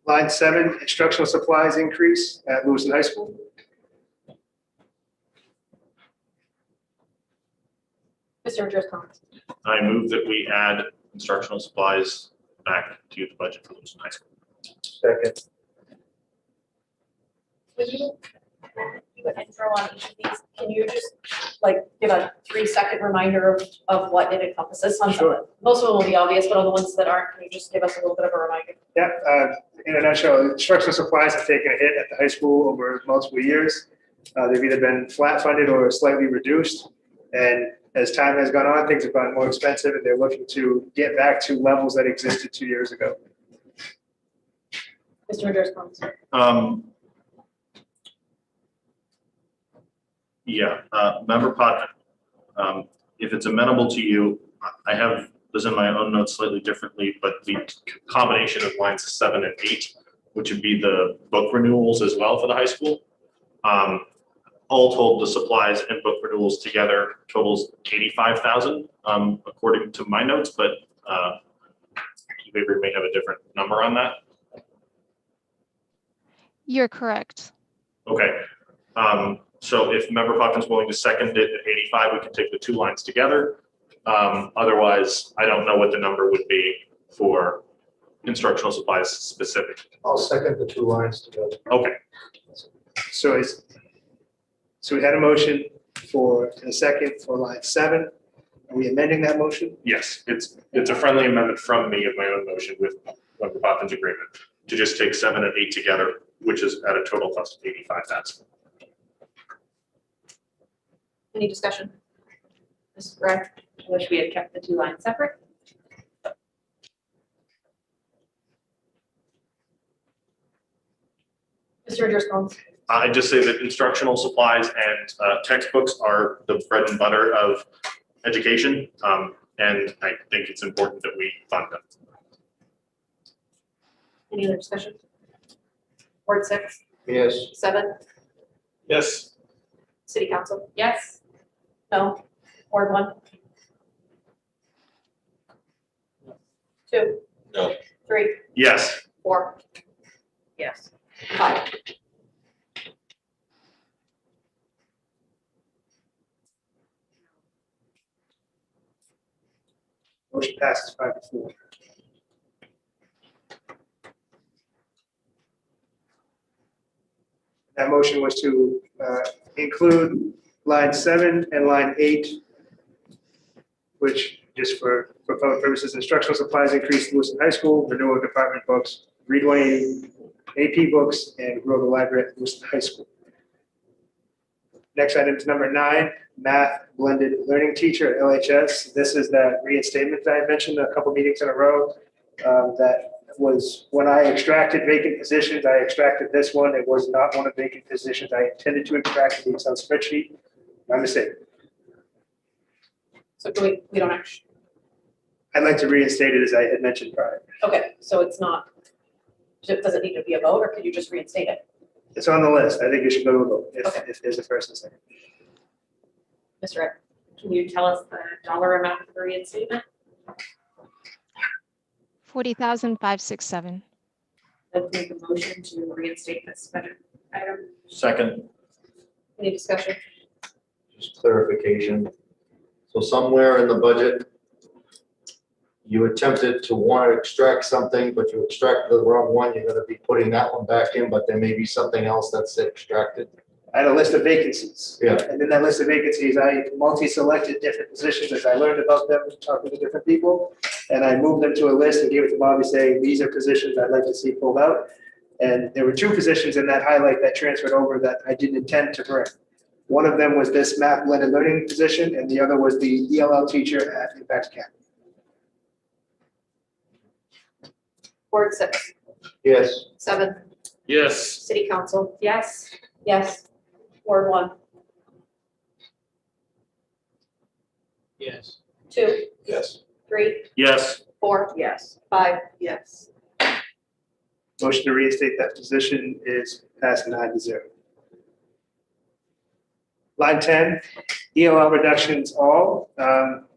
Line 7, instructional supplies increase at Lewiston High School. Mr. Majersko. I move that we add instructional supplies back to the budget for Lewiston High School. Second. Would you do an intro on each of these? Can you just give a 3-second reminder of what it encompasses? Sure. Most of them will be obvious, but on the ones that aren't, can you just give us a little bit of a reminder? Yeah, in a nutshell, instructional supplies have taken a hit at the high school over multiple years. They've either been flat funded or slightly reduced. And as time has gone on, things have gotten more expensive, and they're looking to get back to levels that existed 2 years ago. Mr. Majersko. Yeah, Member Potman, if it's amenable to you, I have this in my own notes slightly differently, but the combination of lines 7 and 8, which would be the book renewals as well for the high school. All told, the supplies and book renewals together totals 85,000, according to my notes, but you may have a different number on that. You're correct. Okay. So if Member Potman's willing to second it at 85, we can take the 2 lines together. Otherwise, I don't know what the number would be for instructional supplies specific. I'll second the 2 lines together. Okay. So we had a motion for a second for line 7. Are we amending that motion? Yes, it's a friendly amendment from me of my own motion with Member Potman's agreement to just take 7 and 8 together which is at a total cost of $85,000. Any discussion? Mrs. Gray? I wish we had kept the two lines separate. Mr. Driscoll? I just say that instructional supplies and textbooks are the bread and butter of education, and I think it's important that we fund them. Any other discussion? Ward 6, Yes. 7, Yes. City Council? Yes. No. Ward 1? 2? No. 3, Yes. 4, Yes. 5. Motion passes 5-4. That motion was to include line 7 and line 8, which just for public purposes, instructional supplies increased Lewiston High School, renewal of department books, read 180, AP books, and grow the library at Lewiston High School. Next item is number 9, math blended learning teacher at LHS. This is that reinstatement that I mentioned a couple meetings in a row. That was when I extracted vacant positions. I extracted this one. It was not one of the vacant positions I intended to extract in the Excel spreadsheet. My mistake. So do we don't actually, I'd like to reinstate it as I had mentioned prior. okay, so it's not, does it need to be a vote or could you just reinstate it? It's on the list. I think you should go to a vote Okay. if there's a first and second. Mr. Ed? Can you tell us the dollar amount for the reinstatement? $40,567. Let's make a motion to reinstate this budget item. Second. Any discussion? Just clarification. So somewhere in the budget, you attempted to want to extract something, but you extracted the wrong one. You're going to be putting that one back in, but there may be something else that's extracted. I had a list of vacancies. Yeah. And in that list of vacancies, I multi-selected different positions as I learned about them, talking to different people. And I moved them to a list and gave it to Bobby saying, these are positions I'd like to see pulled out. And there were 2 positions in that highlight that transferred over that I didn't intend to bring. One of them was this math blended learning position, and the other was the ELL teacher at Impact Academy. Ward 6, Yes. 7, Yes. City Council? Yes. Yes. Ward 1? Yes. 2, Yes. 3, Yes. 4, Yes. 5. Yes. Motion to reinstate that position is passed 9-0. Line 10, ELL reductions all.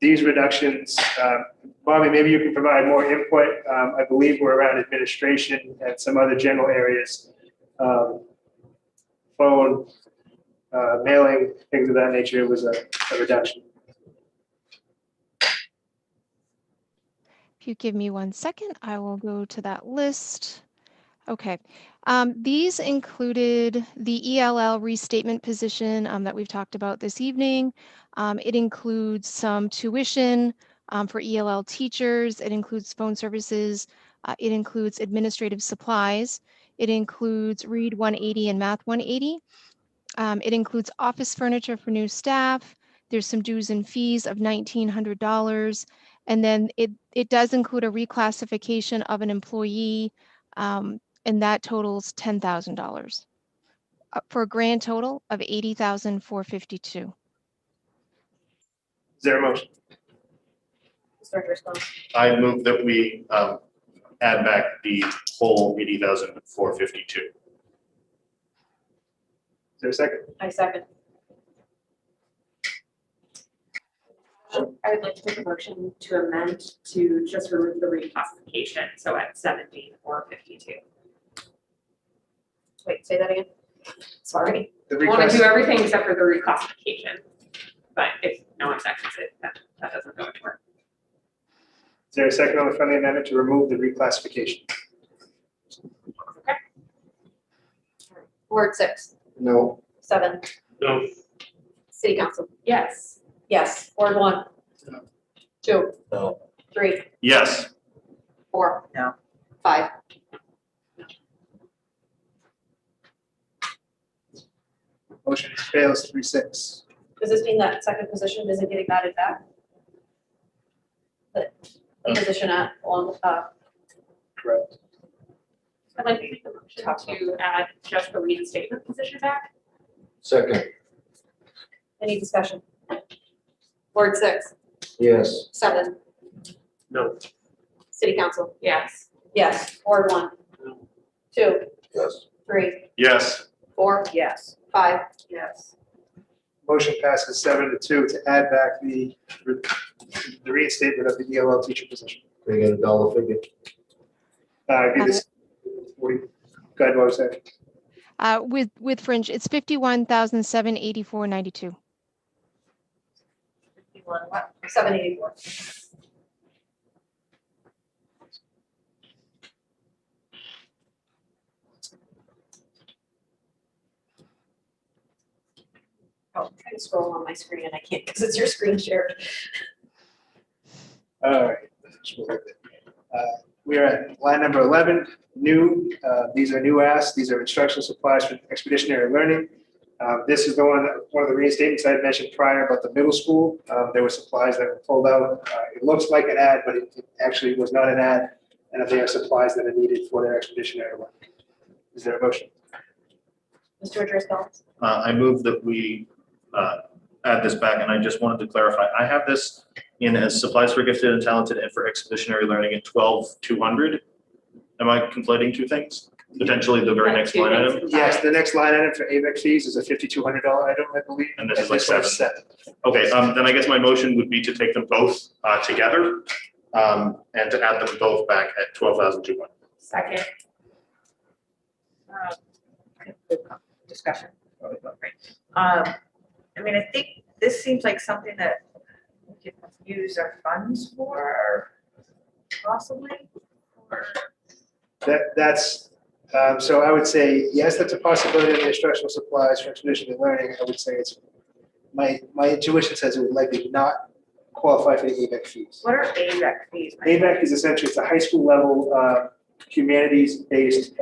These reductions, Bobby, maybe you can provide more input. I believe we're around administration and some other general areas. Phone, mailing, things of that nature was a reduction. If you give me 1 second, I will go to that list. Okay. These included the ELL restatement position that we've talked about this evening. It includes some tuition for ELL teachers. It includes phone services. It includes administrative supplies. It includes Read 180 and Math 180. It includes office furniture for new staff. There's some dues and fees of $1,900. And then it does include a reclassification of an employee, and that totals $10,000 for a grand total of $80,452. Is there a motion? Mr. Driscoll? I move that we add back the whole $80,452. Is there a second? I second. I would like to make a motion to amend to just remove the reclassification, so at 17,452. Wait, say that again. Sorry. The I want to do reclass- everything except for the reclassification, but if no one seconds it, that doesn't go anywhere. Is there a second on the friendly amendment to remove the reclassification? Okay. Ward 6, No. 7, No. City Council? Yes. Yes. Ward 1? No. 2, No. 3, Yes. 4? No. 5? Motion fails 3-6. Does this mean that second position isn't getting added back? The position at, Correct. I'd like to make the motion to add just the reinstatement position back. Second, any discussion? Ward 6, yes. 7, No. city council, Yes. yes. Ward 1, 2, Yes. 3, Yes. 4, Yes. 5, Yes. Motion passes 7-2 to add back the reinstatement of the ELL teacher position. Can we get a dollar figure? Give this 40, go ahead, what was that? With fringe, it's 51,784.92. 784. Oh, I'm trying to scroll on my screen and I can't because it's your screen shared. All right. We are at line number 11, new. These are new asks. These are instructional supplies for expeditionary learning. This is the one of the reinstatements I had mentioned prior about the middle school. There were supplies that were pulled out. It looks like an ad, but it actually was not an ad. And they are supplies that are needed for their expeditionary work. Is there a motion? Mr. Driscoll. I move that we add this back, and I just wanted to clarify, I have this in as supplies for gifted and talented and for expeditionary learning at 12,200. Am I conflating two things? Potentially the very next line item? Yes, the next line item for AVEC fees is a $5,200 item, I believe. And this is like one seven. Okay, then I guess my motion would be to take them both together and to add them both back at 12,200. Second. Good discussion. I mean, I think this seems like something that we could use our funds for, possibly, or. That's, so I would say, yes, that's a possibility in the instructional supplies for expeditionary learning. I would say it's, my intuition says it would likely not qualify for the AVEC fees. What are AVEC fees? AVEC is essentially, it's a high school level, humanities-based,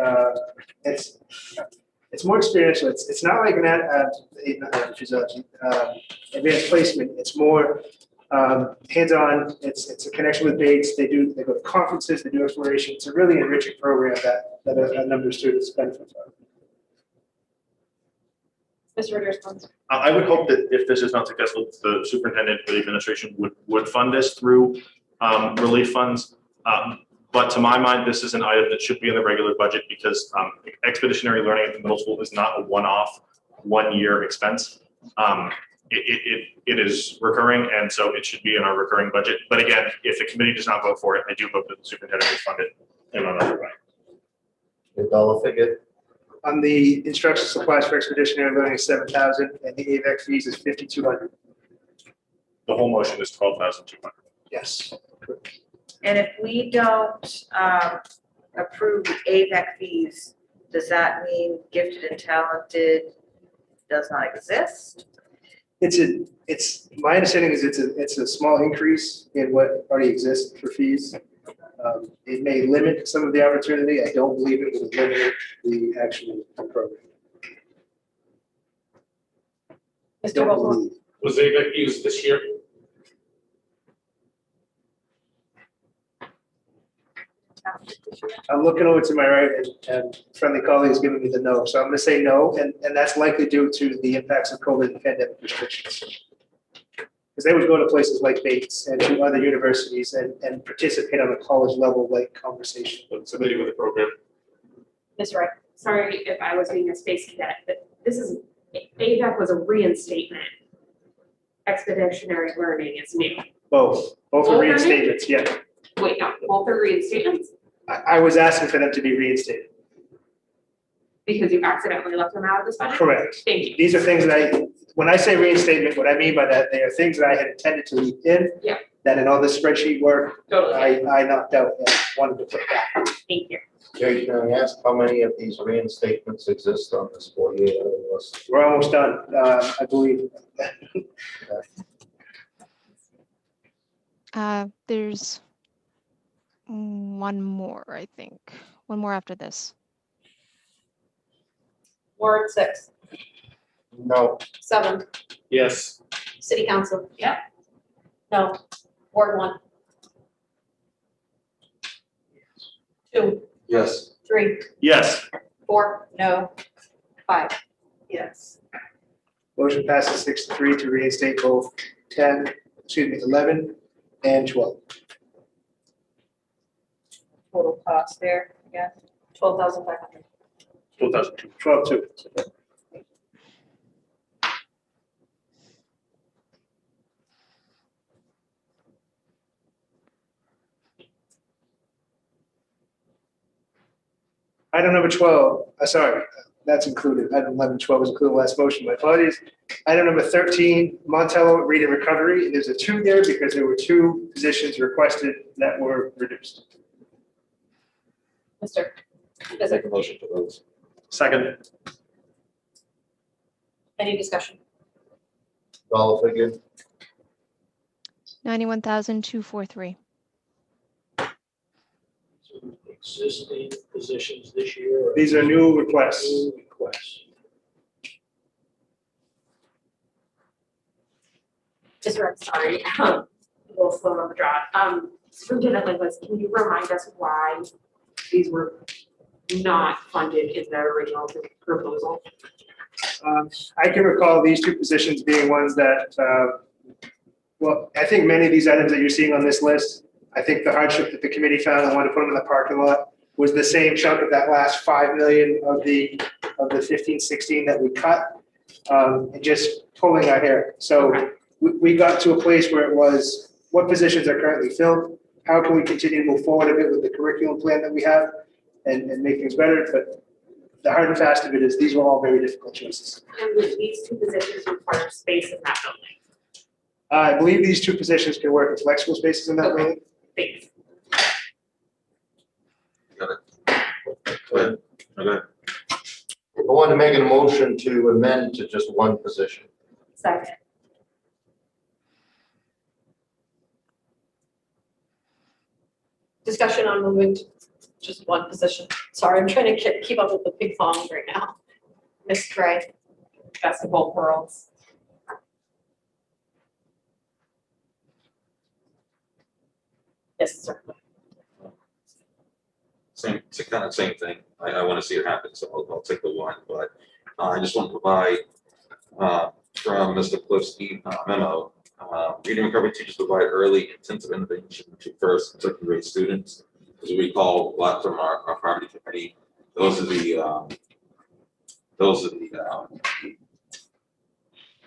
it's more experiential. It's not like advanced placement. It's more hands-on. It's a connection with Bates. They go to conferences, they do exploration. It's a really enriching program that a number of students benefit from. Mr. Driscoll. I would hope that if this is not successful, the superintendent or the administration would fund this through relief funds. But to my mind, this is an item that should be in the regular budget because expeditionary learning at the middle school is not a one-off, one-year expense. It is recurring, and so it should be in our recurring budget. But again, if the committee does not vote for it, I do hope that the superintendent will fund it in another way. A dollar figure? On the instruction supplies for expeditionary learning is $7,000, and the AVEC fees is $5,200. The whole motion is 12,200. Yes. And if we don't approve the AVEC fees, does that mean gifted and talented does not exist? It's my understanding is it's a small increase in what already exists for fees. It may limit some of the opportunity. I don't believe it will limit the actual program. Mr. Don't Vogel. believe. Was AVEC used this year? I'm looking over to my right and friendly colleague is giving me the no. So I'm going to say no. And that's likely due to the impacts of COVID and pandemic restrictions. Because they would go to places like Bates and to other universities and participate on a college level like conversation. Somebody with a program. Ms. Wright. Sorry if I was being a space cadet, but this is, AVEC was a reinstatement. Expeditionary learning is new. Both are reinstatements, yeah. Wait, no, both are reinstatements I was asking for them to be reinstated. because you accidentally left them out of this budget? Correct. Thank you. These are things that when I say reinstatement, what I mean by that, they are things that I had intended to leave in. Yeah. That in all this spreadsheet work, Totally. I knocked out and wanted to put back. Thank you. Jerry, can I ask how many of these reinstatements exist on this 48 list? We're almost done, I believe. There's one more, I think. One more after this. Ward 6. No. 7, Yes. city council. Yeah. No. Ward 1. 2, Yes. 3, Yes. 4, no. 5. Yes. Motion passes 6-3 to reinstate both 11 and 12. Total cost there, yeah. 12,500. 12,002. 12-2. Item number 12, sorry, that's included. Item 11, 12 is included in the last motion, my apologies. Item number 13, Montello Read and Recovery. There's a 2 there because there were 2 positions requested that were reduced. Mr. Make Visit. a motion for those. Second. Any discussion? Dollar figure. 91,243. Existing positions this year? or These are new requests. New requests. Just, I'm sorry, a little slow on the draw. Superintendent Linguist, can you remind us why these were not funded in the original proposal? I can recall these 2 positions being ones that, well, I think many of these items that you're seeing on this list, I think the hardship that the committee found and wanted to put them in the parking lot was the same chunk of that last 5 million of the 15, 16 that we cut, and just pulling our hair. So we got to a place where it was, what positions are currently filled? How can we continue to move forward a bit with the curriculum plan that we have and make things better? But the hard and fast of it is these were all very difficult choices. And would these 2 positions require space in that building? I believe these 2 positions can work in flexible spaces in that way. Thanks. Got it. Good. Okay. I want to make a motion to amend to just 1 position. Second. Discussion on moving to just 1 position. Sorry, I'm trying to keep up with the big volume right now. Ms. Gray. Best of both worlds. Yes, sir. Same, it's kind of same thing. I want to see it happen, so I'll take the 1, but I just want to provide from Mr. Cliff's memo, reading recovery teachers provide early intensive intervention to first and second grade students. As we recall, a lot from our property committee, those are the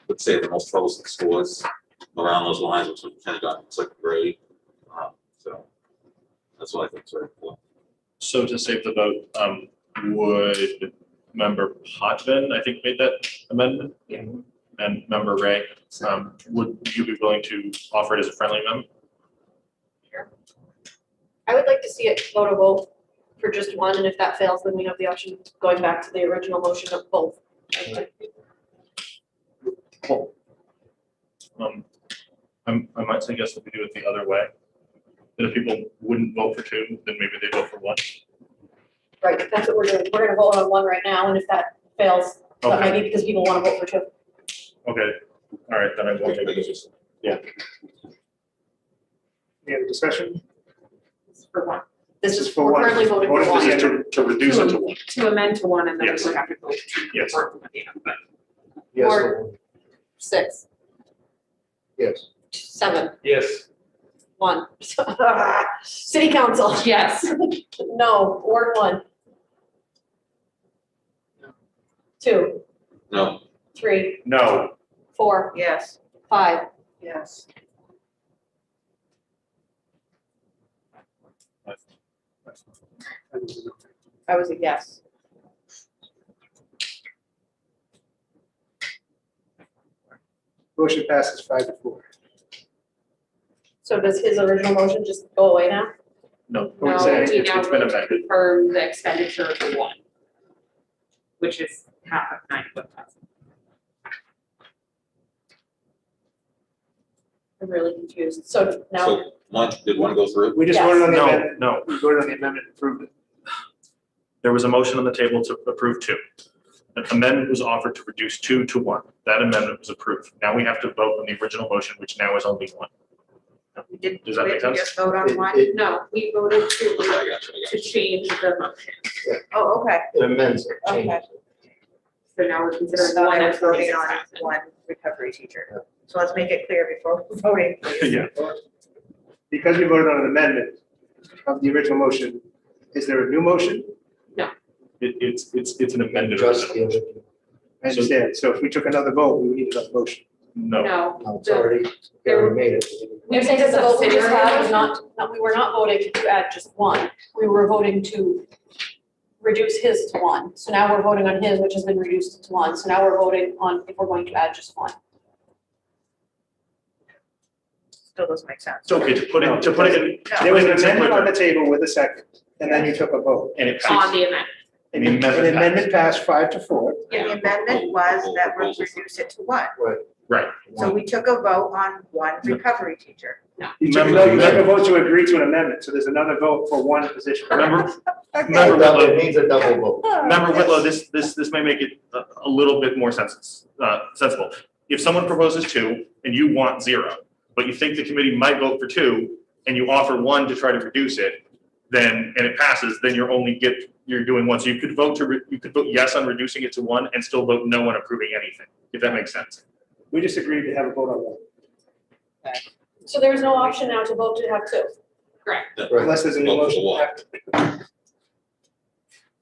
let's say the most troublesome scores around those lines, which we kind of got in second grade. So that's what I think is very important. So to save the vote, would member Potvin, I think, made that amendment? Yeah. And member Ray, would you be willing to offer it as a friendly amendment? I would like to see it go to vote for just 1, and if that fails, then we have the option of going back to the original motion of both. Cool. I might suggest that we do it the other way. That if people wouldn't vote for 2, then maybe they vote for 1. Right, that's what we're doing. We're gonna vote on 1 right now, and if that fails, that might Okay, be because people want to vote for 2. okay, all right, then I won't make it. Yeah. Any other discussion? For 1. This This is, is for we're 1. currently voting for Voting 1. This is to reduce it to 1. To amend to 1 and then we Yes. would have to vote to. Yes. work with the end, but Yes. Or- 6, Yes. 7, Yes. 1. City council. yes. No, Ward 1. 2, No. 3, No. 4, Yes. 5. Yes. I was a yes. Motion passes 5-4. So does his original motion just go away now? No. What was No, that? we It's now been vote to amended. confirm the expenditure for 1, which is half of 91,000. I'm really confused. So now, So did 1 go through? We just Yes. voted on the No, amendment. no. We voted on the amendment and approved it. There was a motion on the table to approve 2. An amendment was offered to reduce 2 to 1. That amendment was approved. Now we have to vote on the original motion, which now is only 1. We did, Does that make we sense? just vote on It- one? it- No, we voted to change the motion. Oh, okay, It amends it, Okay. changes it. So now we're so considering now one we're and voting 46,000. on one recovery teacher. So let's make it clear before we're voting. Yeah. Because we voted on an amendment of the original motion, is there a new motion? It's an amended Just original. the other. I understand. So if we took another vote, we would need another motion. No. No, No, it's already, they already made it. You're saying that the vote we just had was not, we were not voting to add just one. We were voting to reduce his to 1. So now we're voting on his, which has been reduced to 1. So now we're voting on if we're going to add just 1. Still doesn't make sense. So, okay, to put it in. There was an amendment on the table with a second, and then you took a vote. And it on passed. the amendment. And the amendment An amendment passed 5-4. And the amendment was that we reduce it to one. Right. So we took a vote on one recovery teacher. You took a vote to agree to an amendment, so there's another vote for one position. Remember, Okay. remember, Whitlow, It needs a double vote. remember, Whitlow, this may make it a little bit more sensible. If someone proposes 2 and you want 0, but you think the committee might vote for 2 and you offer 1 to try to reduce it, then, and it passes, then you're doing 1. So you could vote yes on reducing it to 1 and still vote no on approving anything, if that makes sense. We just agreed to have a vote on one, So there's no option now to vote to have 2. Correct. unless there's a new Vote for motion. one.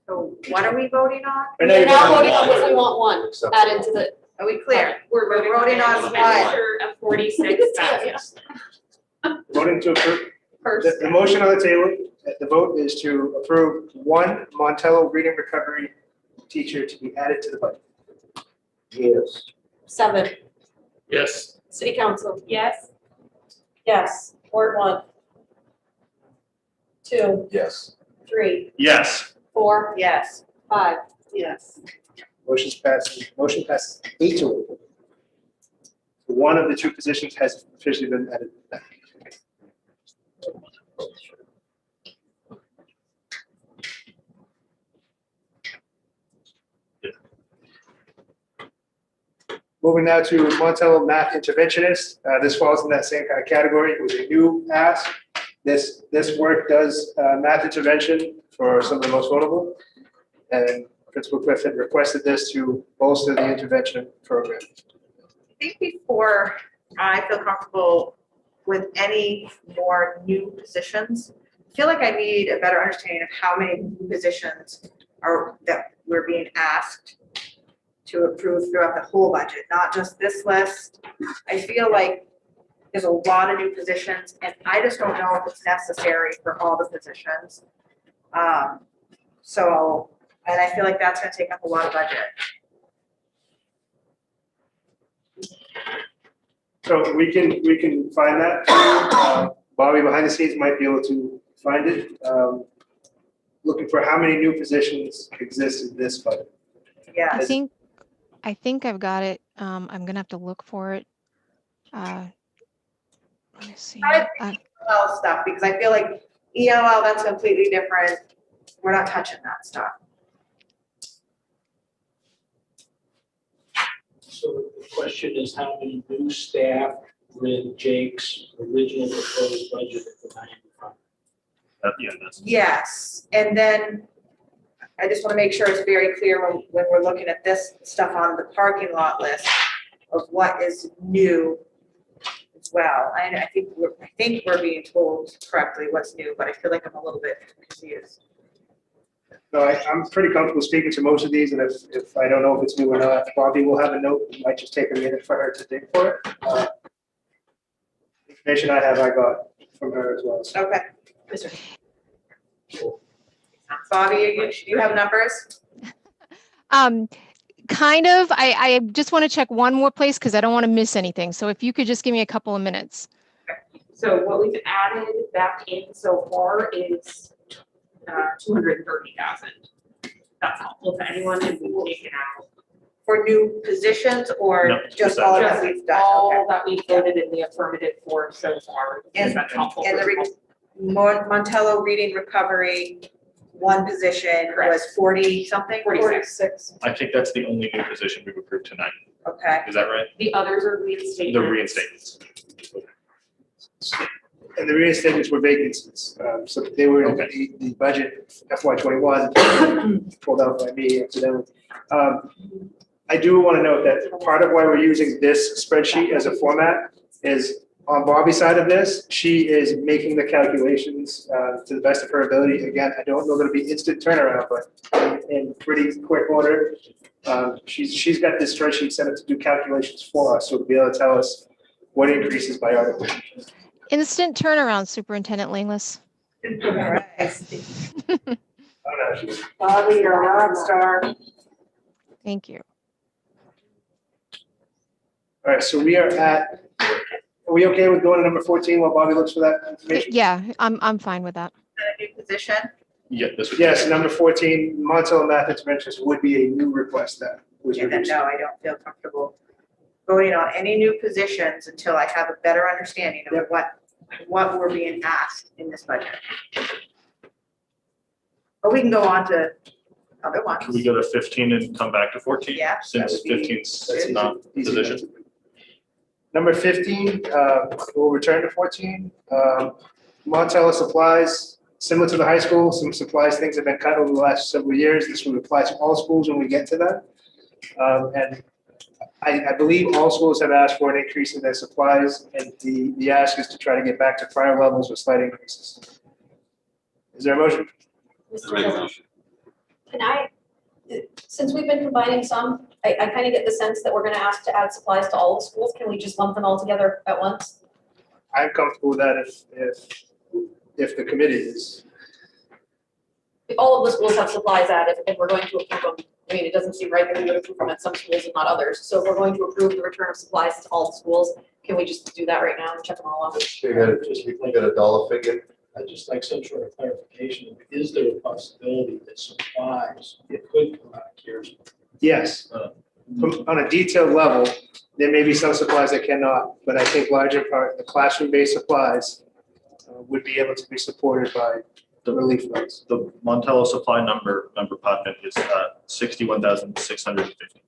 So what are we voting on? Right We're now, now you're voting on if we want 1 Except- added to the. Are we clear? We're voting on on an one. expenditure of 46,000. voting to approve. First. The motion on the table, the vote is to approve 1 Montello reading recovery teacher to be added to the budget. Yes. 7, Yes. city council, Yes. yes. Ward 1. 2, Yes. 3, Yes. 4, Yes. 5. Yes. Motion passes 8-1. One of the 2 positions has officially been added. Moving now to Montello math interventionist. This falls in that same kind of category. It was a new ask. This work does math intervention for some of the most vulnerable. And Principal Cliff had requested this to bolster the intervention program. I think before I feel comfortable with any more new positions, I feel like I need a better understanding of how many new positions are, that we're being asked to approve throughout the whole budget, not just this list. I feel like there's a lot of new positions, and I just don't know if it's necessary for all the positions. And I feel like that's gonna take up a lot of budget. So we can find that. Bobby behind the scenes might be able to find it. Looking for how many new positions exist in this budget. Yeah. I think I've got it. I'm gonna have to look for it. Let me see. ELL stuff, because I feel like ELL, that's completely different. We're not touching that stuff. So the question is how many new staff with Jake's original proposed budget of the 95? Yeah, that's. Yes, and then I just want to make sure it's very clear when we're looking at this stuff on the parking lot list of what is new as well. I think we're being told correctly what's new, but I feel like I'm a little bit confused. No, I'm pretty comfortable speaking to most of these, and if I don't know if it's new or not, Bobby will have a note. It might just take a minute for her to dig for it. Information I have, I got from her as well. So. Okay. Bobby, do you have numbers? Kind of. I just want to check one more place because I don't want to miss anything. So if you could just give me a couple of minutes. So what we've added back in so far is 230,000. That's helpful to anyone if we've taken out. For new positions or No, just all that Just we've done? all Okay. that we've voted in the affirmative for so far, because And- that's helpful. And the Montello reading recovery, one position was 40 something? 46. I think that's the only new position we've approved tonight. Okay. Is that right? The others are reinstatements. The reinstatements. And the reinstatements were vacancies, so they were in the budget FY '21, pulled out by me accidentally. I do want to note that part of why we're using this spreadsheet as a format is on Bobby's side of this, she is making the calculations to the best of her ability. Again, I don't know that it'll be instant turnaround, but in pretty quick order. She's got this spreadsheet set up to do calculations for us, so to be able to tell us what increases by article. Instant turnaround, Superintendent Langless. Bobby, you're a rock star. Thank you. All right, so we are we okay with going to number 14 while Bobby looks for that information? Yeah, I'm fine with that. A new position? Yeah, this would. Yes, number 14, Montel Math Interventions would be a new request that was Yeah, then reduced. no, I don't feel comfortable voting on any new positions until I have a better understanding of what we're being asked in this budget. But we can go on to other ones. Can we go to 15 and come back to 14? Yeah, that Since would be 15's That's not easy. position. Number 15, we'll return to 14. Montel Supplies, similar to the high school, some supplies, things have been cut over the last several years. This will apply to all schools when we get to that. And I believe all schools have asked for an increase in their supplies, and the ask is to try to get back to prior levels with slight increases. Is there a motion? Mr. Make a President, motion. can I, since we've been combining some, I kind of get the sense that we're gonna ask to add supplies to all the schools. Can we just lump them all together at once? I'm comfortable with that if the committee is. If all of the schools have supplies added and we're going to approve them, I mean, it doesn't seem right that we would approve them at some schools and not others. So if we're going to approve the return of supplies to all the schools, can we just do that right now and check them all off? You got a dollar figure? I'd just like some sort of clarification. Is there a possibility that supplies could come out of CARES? Yes. On a detailed level, there may be some supplies that cannot, but I think larger part, the classroom-based supplies would be able to be supported by the relief funds. The Montello supply member Podman is 61,650.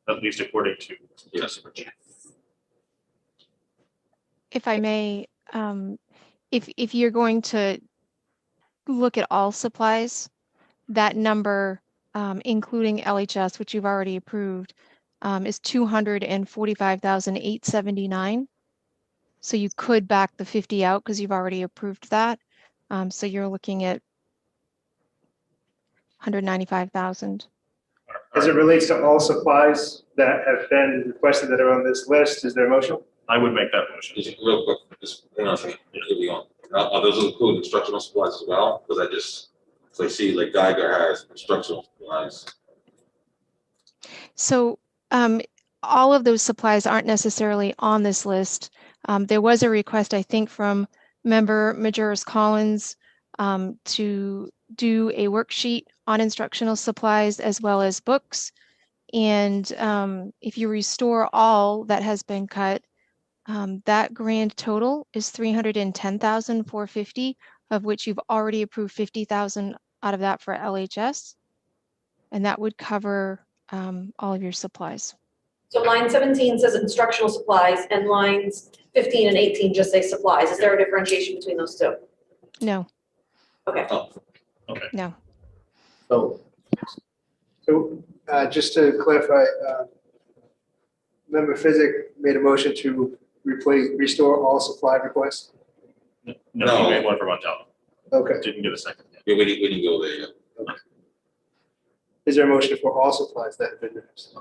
At least according to. Yes. If I may, if you're going to look at all supplies, that number, including LHS, which you've already approved, is 245,879. So you could back the 50 out because you've already approved that. So you're looking at 195,000. As it relates to all supplies that have been requested that are on this list, is there a motion? I would make that motion. Just real quick, just one other thing, if we want, are those include instructional supplies as well? Because so I see like Geiger has instructional supplies. So all of those supplies aren't necessarily on this list. There was a request, I think, from member Majoris Collins to do a worksheet on instructional supplies as well as books. And if you restore all that has been cut, that grand total is 310,450, of which you've already approved 50,000 out of that for LHS. And that would cover all of your supplies. So line 17 says instructional supplies and lines 15 and 18 just say supplies. Is there a differentiation between those two? No. Okay. Oh, okay. No. So just to clarify, Member Physic made a motion to restore all supply requests. No, we made one for Montello. Okay. Didn't get a second. Yeah, we didn't go there yet. Is there a motion for all supplies that have been reduced?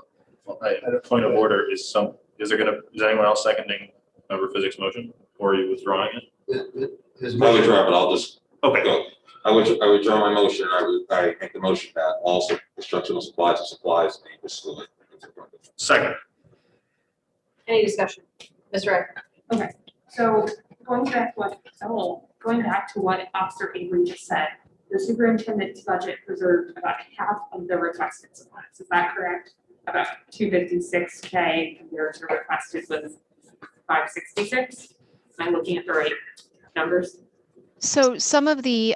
Point of order is anyone else seconding member Physics motion, or are you withdrawing it? His I motion, withdraw, but I'll just Okay. go. I withdraw my motion. I make the motion that also instructional supplies and supplies be excluded. Second. Any discussion? Ms. Ray? Okay, so going back to what Officer Avery just said, the superintendent's budget preserved about half of the requested supplies. Is that correct? About 256K compared to requested with 566. Am I looking at the right numbers? So some of the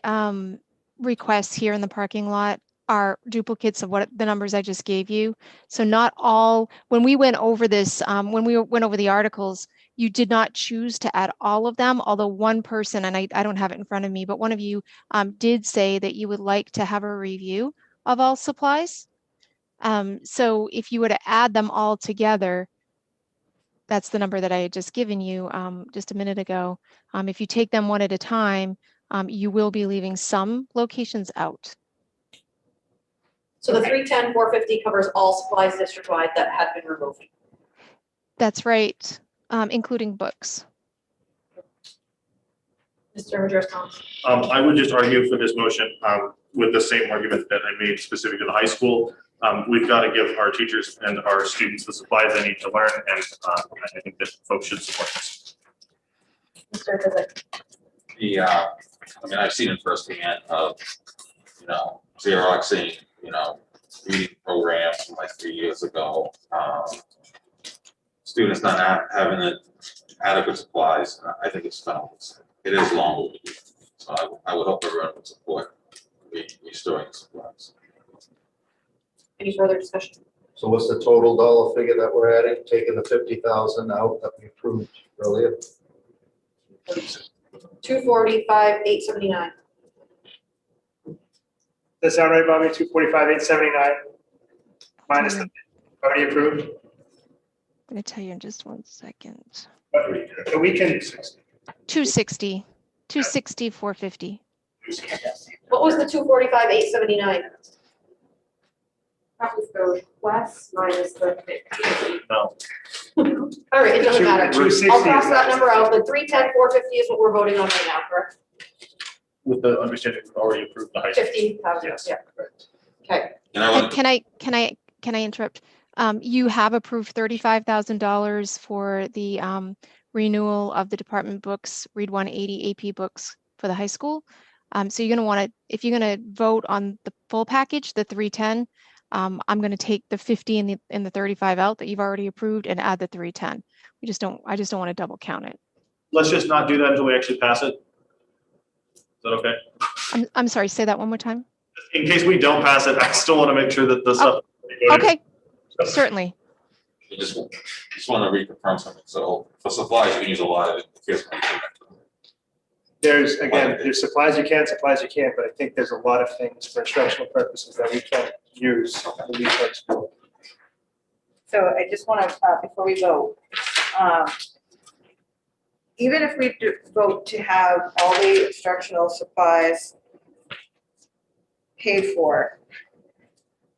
requests here in the parking lot are duplicates of what the numbers I just gave you. So not all, when we went over this, when we went over the articles, you did not choose to add all of them, although one person, and I don't have it in front of me, but one of you did say that you would like to have a review of all supplies. So if you were to add them all together, that's the number that I had just given you just a minute ago. If you take them one at a time, you will be leaving some locations out. So the 310, 450 covers all supplies district-wide that had been removed. That's right, including books. Mr. Majeris. I would just argue for this motion with the same argument that I made specific to the high school. We've got to give our teachers and our students the supplies they need to learn, and I think that folks should support this. Mr. Kazik. I mean, I've seen it firsthand of, Xeroxing, reading programs from like 3 years ago. Students not having the adequate supplies. I think it's phenomenal. It is long overdue. So I would hope everyone would support restoring supplies. Any further discussion? So what's the total dollar figure that we're adding, taking the 50,000 out that we approved earlier? 245, 879. Does that sound right, Bobby? 245, 879 minus the already approved? I'm going to tell you in just 1 second. But we can. 260, 260, 450. What was the 245, 879? That was the request minus the 50. No. All right, it doesn't matter. 260 I'll cross is that last. number out, but 310, 450 is what we're voting on right now, correct? With the understanding we've already approved the high school. 50,000, Yes. yeah. Okay. And I want, Can I interrupt? You have approved $35,000 for the renewal of the department books, Read 180 AP books for the high school. So you're going to want to, if you're going to vote on the full package, the 310, I'm going to take the 50 and the 35 out that you've already approved and add the 310. I just don't want to double count it. Let's just not do that until we actually pass it. Is that okay? I'm sorry, say that one more time. In case we don't pass it, I still want to make sure that the stuff. Okay, certainly. I just want to reconfirm something. So for supplies, you can use a lot of it. Here's my comment. There's supplies you can, supplies you can't, but I think there's a lot of things for instructional purposes that we can't use in the research school. So I just want to, before we vote, even if we do vote to have all the instructional supplies paid for,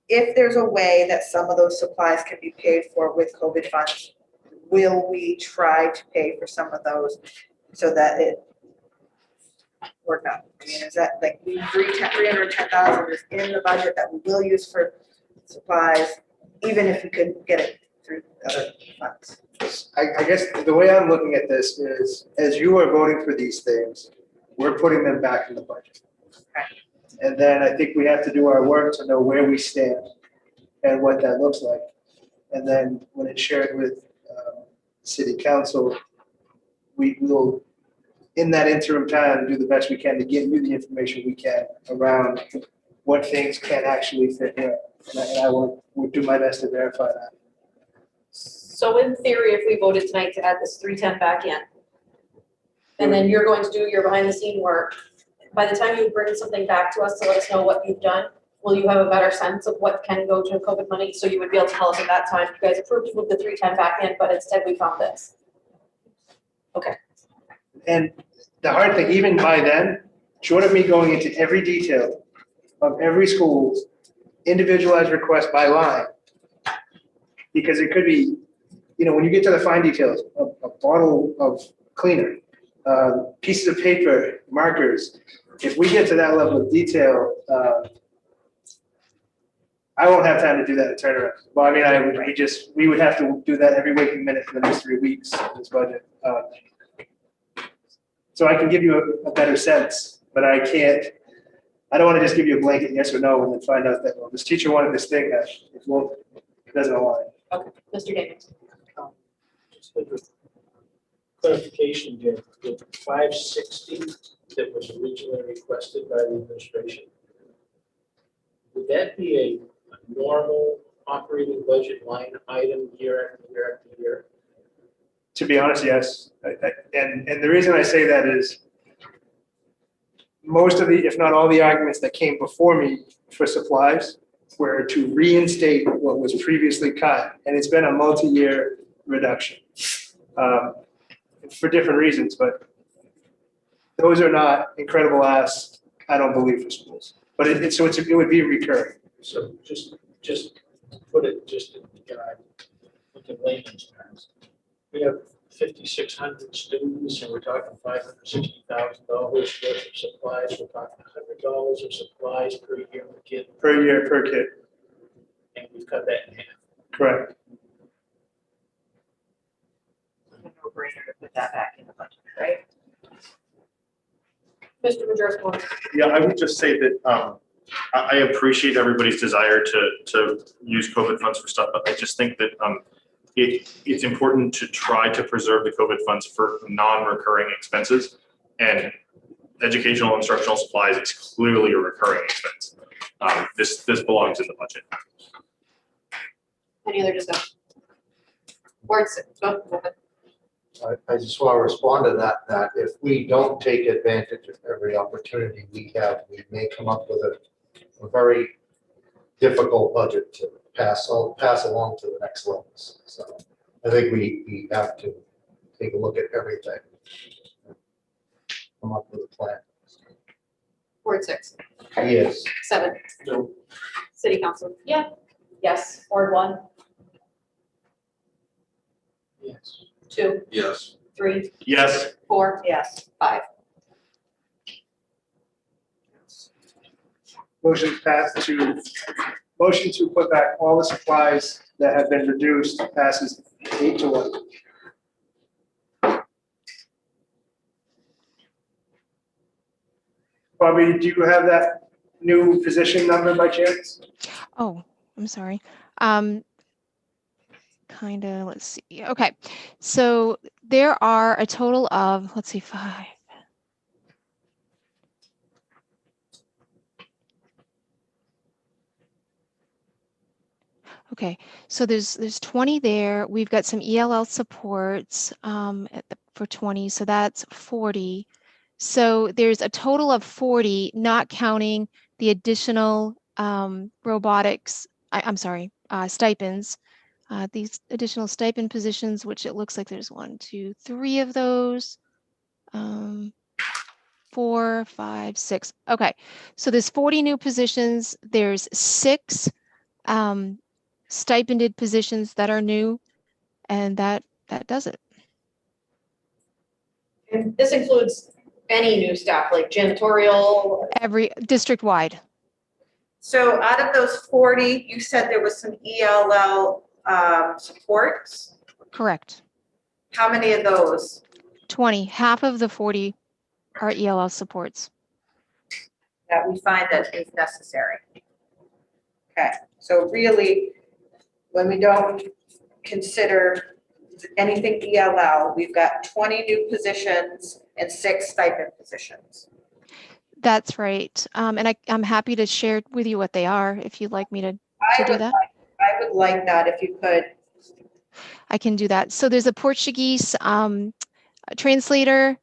if there's a way that some of those supplies can be paid for with COVID funds, will we try to pay for some of those so that it work out? I mean, is that like 310,000 is in the budget that we will use for supplies, even if we could get it through other funds? I guess the way I'm looking at this is, as you are voting for these things, we're putting them back in the budget. And then I think we have to do our work to know where we stand and what that looks like. And then when it's shared with city council, we will, in that interim time, do the best we can to give you the information we can around what things can actually fit where. And I will do my best to verify that. So in theory, if we voted tonight to add this 310 back in, and then you're going to do your behind the scene work, by the time you bring something back to us to let us know what you've done, will you have a better sense of what can go to COVID money? So you would be able to tell us at that time, you guys approved with the 310 back in, but instead we found this. Okay. And the hard thing, even by then, short of me going into every detail of every school's individualized request by line, because it could be, when you get to the fine details, a bottle of cleaner, pieces of paper, markers, if we get to that level of detail, I won't have time to do that in turnaround. Well, I mean, we would have to do that every waking minute for the next 3 weeks in this budget. So I can give you a better sense, but I don't want to just give you a blanket yes or no and then find out that, well, this teacher wanted this thing that it doesn't align. Okay, Mr. Daniels. Just a clarification here, the 560 that was originally requested by the administration. Would that be a normal operating budget line item year after year after year? To be honest, yes. And the reason I say that is most of the, if not all the arguments that came before me for supplies were to reinstate what was previously cut, and it's been a multi-year reduction for different reasons, but those are not incredible asks, I don't believe, for schools. But it would be recurring. So just put it just in, look at layman's terms. We have 5,600 students and we're talking $560,000 worth of supplies. We're talking $100 of supplies per year per kid. Per year, per kid. And we've cut that in half. Correct. A no-brainer to put that back in the budget, right? Mr. Majerski. Yeah, I would just say that I appreciate everybody's desire to use COVID funds for stuff, but I just think that it's important to try to preserve the COVID funds for non-recurring expenses. And educational instructional supplies is clearly a recurring expense. This belongs in the budget. Any other discussion? Ward 6, go ahead. I just want to respond to that if we don't take advantage of every opportunity we have, we may come up with a very difficult budget to pass along to the next levels. So I think we have to take a look at everything. Come up with a plan. Ward 6, Yes. 7. No. City Council. Yeah. Yes. Ward 1, Yes. 2, Yes. 3, Yes. 4, Yes. 5. Motion to put back all the supplies that have been reduced passes 8-1. Bobby, do you have that new position number by chance? Oh, I'm sorry. Let's see. Okay. So there are a total of, let's see, 5. Okay, so there's 20 there. We've got some ELL supports for 20, so that's 40. So there's a total of 40, not counting the additional robotics, I'm sorry, stipends. These additional stipend positions, which it looks like there's 1, 2, 3 of those. 4, 5, 6. Okay, so there's 40 new positions. There's 6 stipended positions that are new, and that does it. And this includes any new staff, like janitorial. Every district-wide. So out of those 40, you said there was some ELL supports. Correct. How many of those? 20. Half of the 40 are ELL supports. That we find that is necessary. Okay, so really, when we don't consider anything ELL, we've got 20 new positions and 6 stipend positions. That's right. And I'm happy to share with you what they are if you'd like me to do that. I would like that if you could. I can do that. So there's a Portuguese translator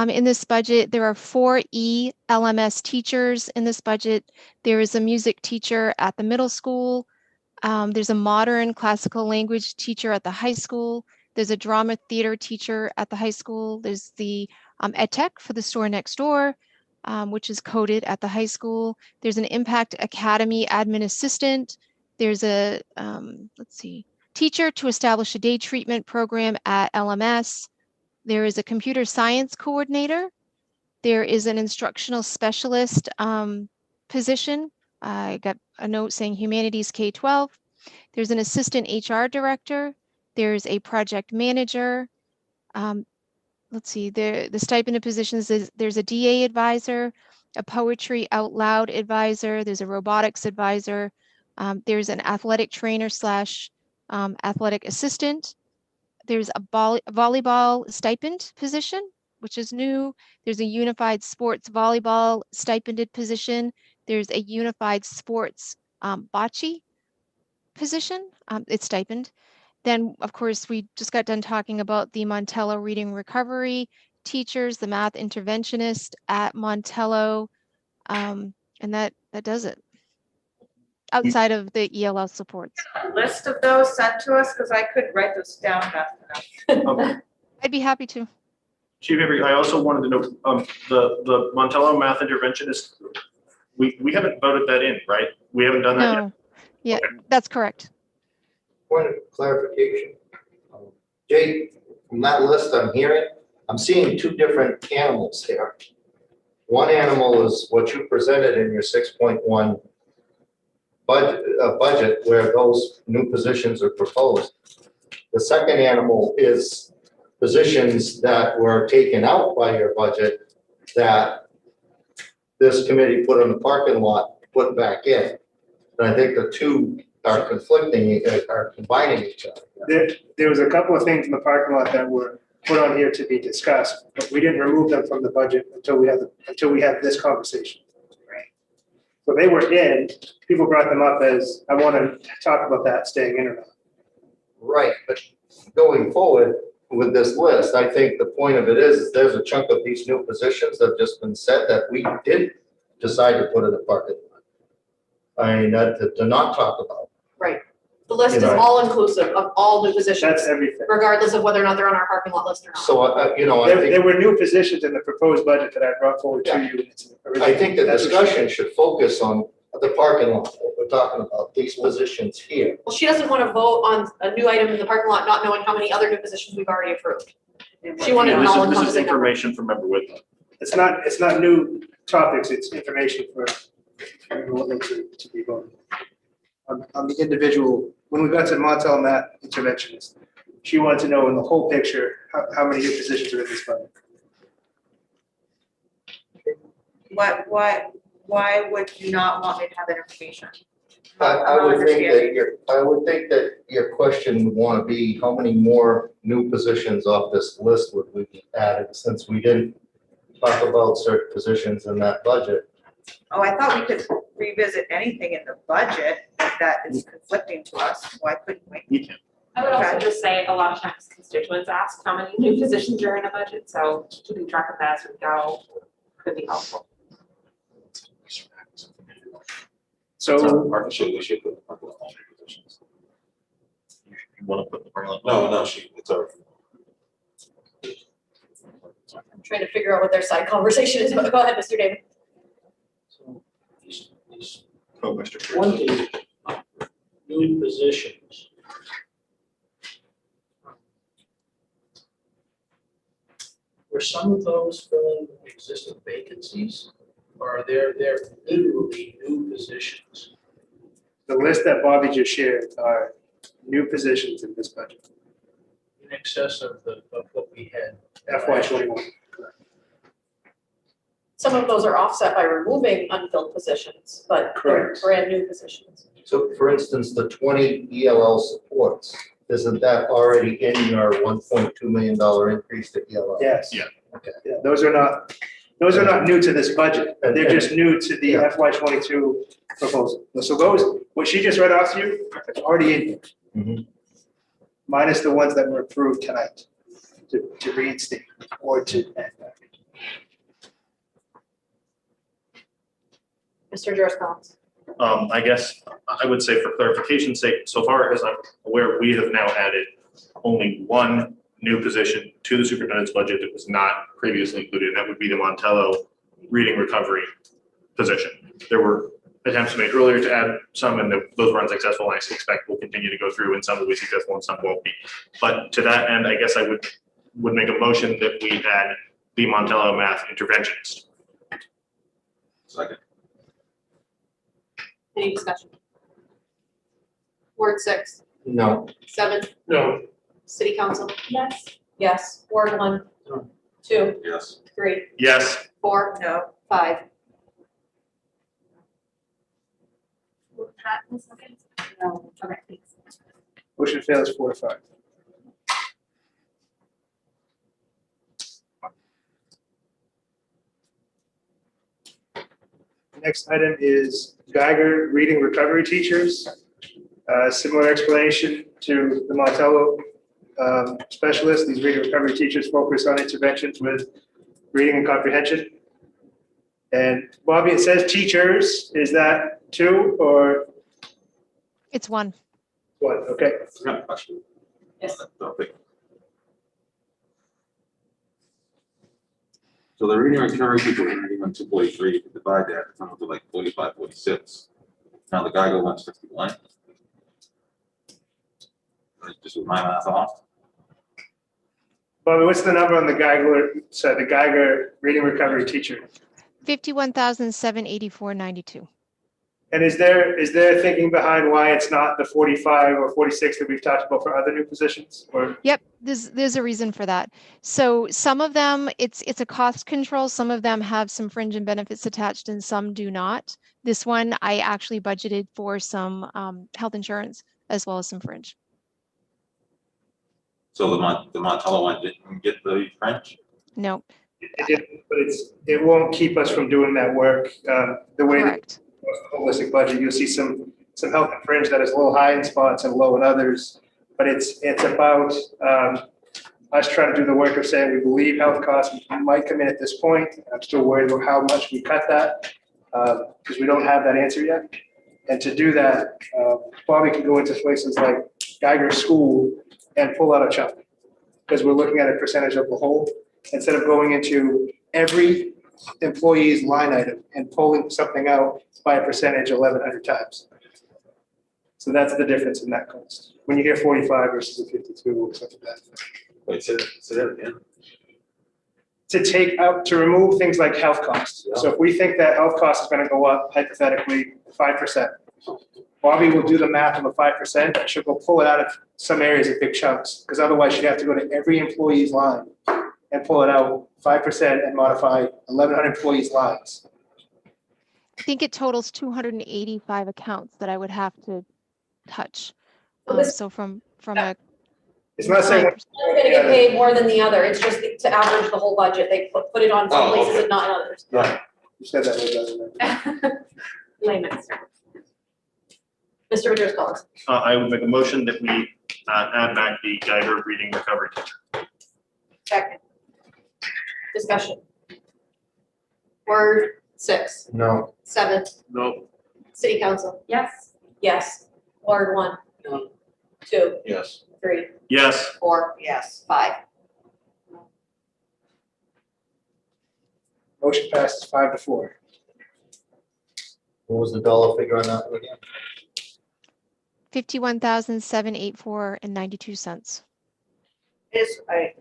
in this budget. There are 4 LMS teachers in this budget. There is a music teacher at the middle school. There's a modern classical language teacher at the high school. There's a drama theater teacher at the high school. There's the ed tech for the store next door, which is coded at the high school. There's an Impact Academy admin assistant. There's a, teacher to establish a day treatment program at LMS. There is a computer science coordinator. There is an instructional specialist position. I got a note saying humanities K-12. There's an assistant HR director. There's a project manager. The stipend of positions is there's a DA advisor, a poetry out loud advisor. There's a robotics advisor. There's an athletic trainer / athletic assistant. There's a volleyball stipend position. which is new. There's a unified sports volleyball stipended position. There's a unified sports bocce position, it's stipend. Then, of course, we just got done talking about the Montello Reading Recovery teachers, the math interventionist at Montello, and that does it. Outside of the ELL supports. List of those sent to us, because I couldn't write those down fast enough. I'd be happy to. Chief Avery, I also wanted to know, the Montello math interventionist, we haven't voted that in, right? We haven't done that yet? No, yeah, that's correct. Point of clarification. Jay, from that list I'm hearing, I'm seeing two different animals here. One animal is what you presented in your 6.1 budget where those new positions are proposed. The second animal is positions that were taken out by your budget that this committee put in the parking lot, put back in. And I think the two are conflicting, are combining each other. There was a couple of things in the parking lot that were put on here to be discussed, but we didn't remove them from the budget until we had this conversation. So they were in, people brought them up as, I want to talk about that staying in or not. Right, but going forward with this list, I think the point of it is there's a chunk of these new positions that have just been said that we did decide to put in the parking lot. I mean, to not talk about. Right. The list is You know. all inclusive of all new positions, That's everything. regardless of whether or not they're on our parking lot list or not. So, I There think, were new positions in the proposed budget that I brought forward to you. I think the discussion should focus on the parking lot, what we're talking about, these positions here. Well, she doesn't want to vote on a new item in the parking lot, not knowing how many other new positions we've already approved. She wanted an This is all-encompassing number. information from Member Whitman. It's not new topics, it's information for everyone to be voting. On the individual, when we got to Montel Math interventionist, she wanted to know in the whole picture, how many new positions are in this budget? Why would you not want me to have that information? I would think that your question would want to be, how many more new positions off this list would we be added, since we didn't talk about certain positions in that budget? Oh, I thought we could revisit anything in the budget that is conflicting to us. Why couldn't we? We can. I would also just say a lot of times constituents ask how many new positions are in a budget, so keeping track of that as we go could be helpful. So We should put all new positions. You want to put the parking lot? No, it's our. I'm trying to figure out what their side conversation is, but go ahead, Mr. David. So these Oh, Mr. Cruz. 20 new positions. Were some of those filling existing vacancies, or are there literally new positions? the list that Bobby just shared are new positions in this budget, In excess of what we had. FY '21. Some of those are offset by removing unfilled positions, but they're Correct. brand new positions. So for instance, the 20 ELL supports, isn't that already in your $1.2 million increase to ELL? Yes. Yeah. Okay. Yeah, those are not new to this budget. They're just new to the Yeah. FY '22 proposal. So those, what she just read off to you, it's already in here. Mhm. Minus the ones that were approved tonight to reinstate or to add back. Mr. Joris Collins. I guess I would say for clarification's sake, so far as I'm aware, we have now added only one new position to the superintendent's budget that was not previously included, and that would be the Montello reading recovery position. There were attempts made earlier to add some, and those were unsuccessful, and I expect will continue to go through, and some will be successful and some won't be. But to that end, I guess I would make a motion that we add the Montello math interventionist. Second. Any discussion? Ward 6, No, 7, No, City Council. Yes. Yes. Ward 1, No. 2, Yes. 3, Yes. 4, no. 5. Pat, in a second? No. Okay, thanks. Motion fails 4-5. Next item is Geiger reading recovery teachers. Similar explanation to the Montello specialist. These reading recovery teachers focus on interventions with reading and comprehension. And Bobby, it says teachers. Is that two or It's one. one? Okay. I got a question. Yes. So the reading recovery people, reading on 243, if you divide that, it comes to like 45, 46. Now the guy wants 51. Just with my math off. Bobby, what's the number on the Geiger reading recovery teacher? 51,784.92. And is there thinking behind why it's not the 45 or 46 that we've talked about for other new positions? Or Yep, there's a reason for that. So some of them, it's a cost control. Some of them have some fringe and benefits attached and some do not. This one, I actually budgeted for some health insurance as well as some fringe. So the Montello one didn't get the French? No. it did, but it won't keep us from doing that work the way that Correct. holistic budget. You'll see some health and fringe that is a little high in spots and low in others, but it's about us trying to do the work of saying we believe health costs might come in at this point. I'm still worried about how much we cut that because we don't have that answer yet. And to do that, Bobby can go into places like Geiger School and pull out a chunk because we're looking at a percentage of the whole instead of going into every employee's line item and pulling something out by a percentage 1,100 times. So that's the difference in that cost. When you hear 45 versus a 52 or something like that. Wait, say that again. To remove things like health costs. Yeah. So if we think that health cost is going to go up hypothetically 5%, Bobby will do the math on the 5% and she'll go pull it out of some areas in big chunks because otherwise she'd have to go to every employee's line and pull it out 5% and modify 1,100 employees' lines. I think it totals 285 accounts that I would have to touch. So from a It's not saying We're gonna get paid more than the other, it's just to average the whole budget, they put it on some Oh, places okay. and not in others. Right. you said that way, doesn't it? Layman's terms. Mr. Madris Collins. I would make a motion that we add back the Geiger reading recovery teacher. Second. Discussion. Word 6, No. 7, No. city council, Yes. yes. Word 1. No. 2, Yes. 3, Yes. 4, yes, 5. Motion passes 5-4. What was the dollar figure on that one again? 51,784.92.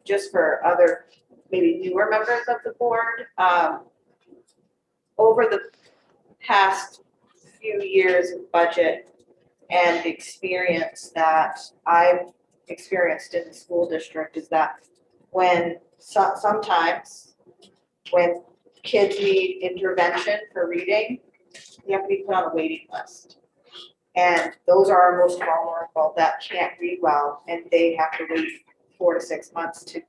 Just for other, maybe newer members of the board, over the past few years of budget and experience that I've experienced in the school district is that when sometimes when kids need intervention for reading, they have to be put on a waiting list. And those are our most vulnerable that can't read well and they have to wait 4 to 6 months to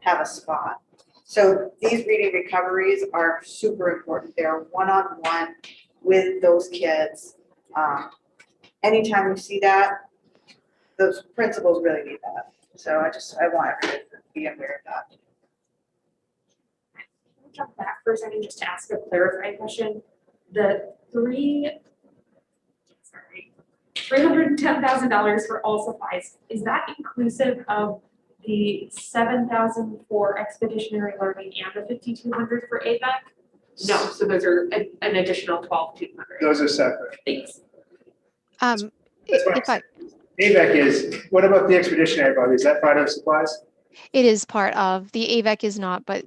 have a spot. So these reading recoveries are super important. They're one-on-one with those kids. Anytime we see that, those principals really need that. So I want everybody to be aware of that. I'll jump back for a second just to ask a clarifying question. The $310,000 for all supplies, is that inclusive of the 7,000 for expeditionary learning and the 5,200 for ABAC? No, so those are an additional 12,200. Those are separate. Thanks. If I, AVAC is, what about the expeditionary, Bobby? Is that part of supplies? it is part of, the AVEC is not, but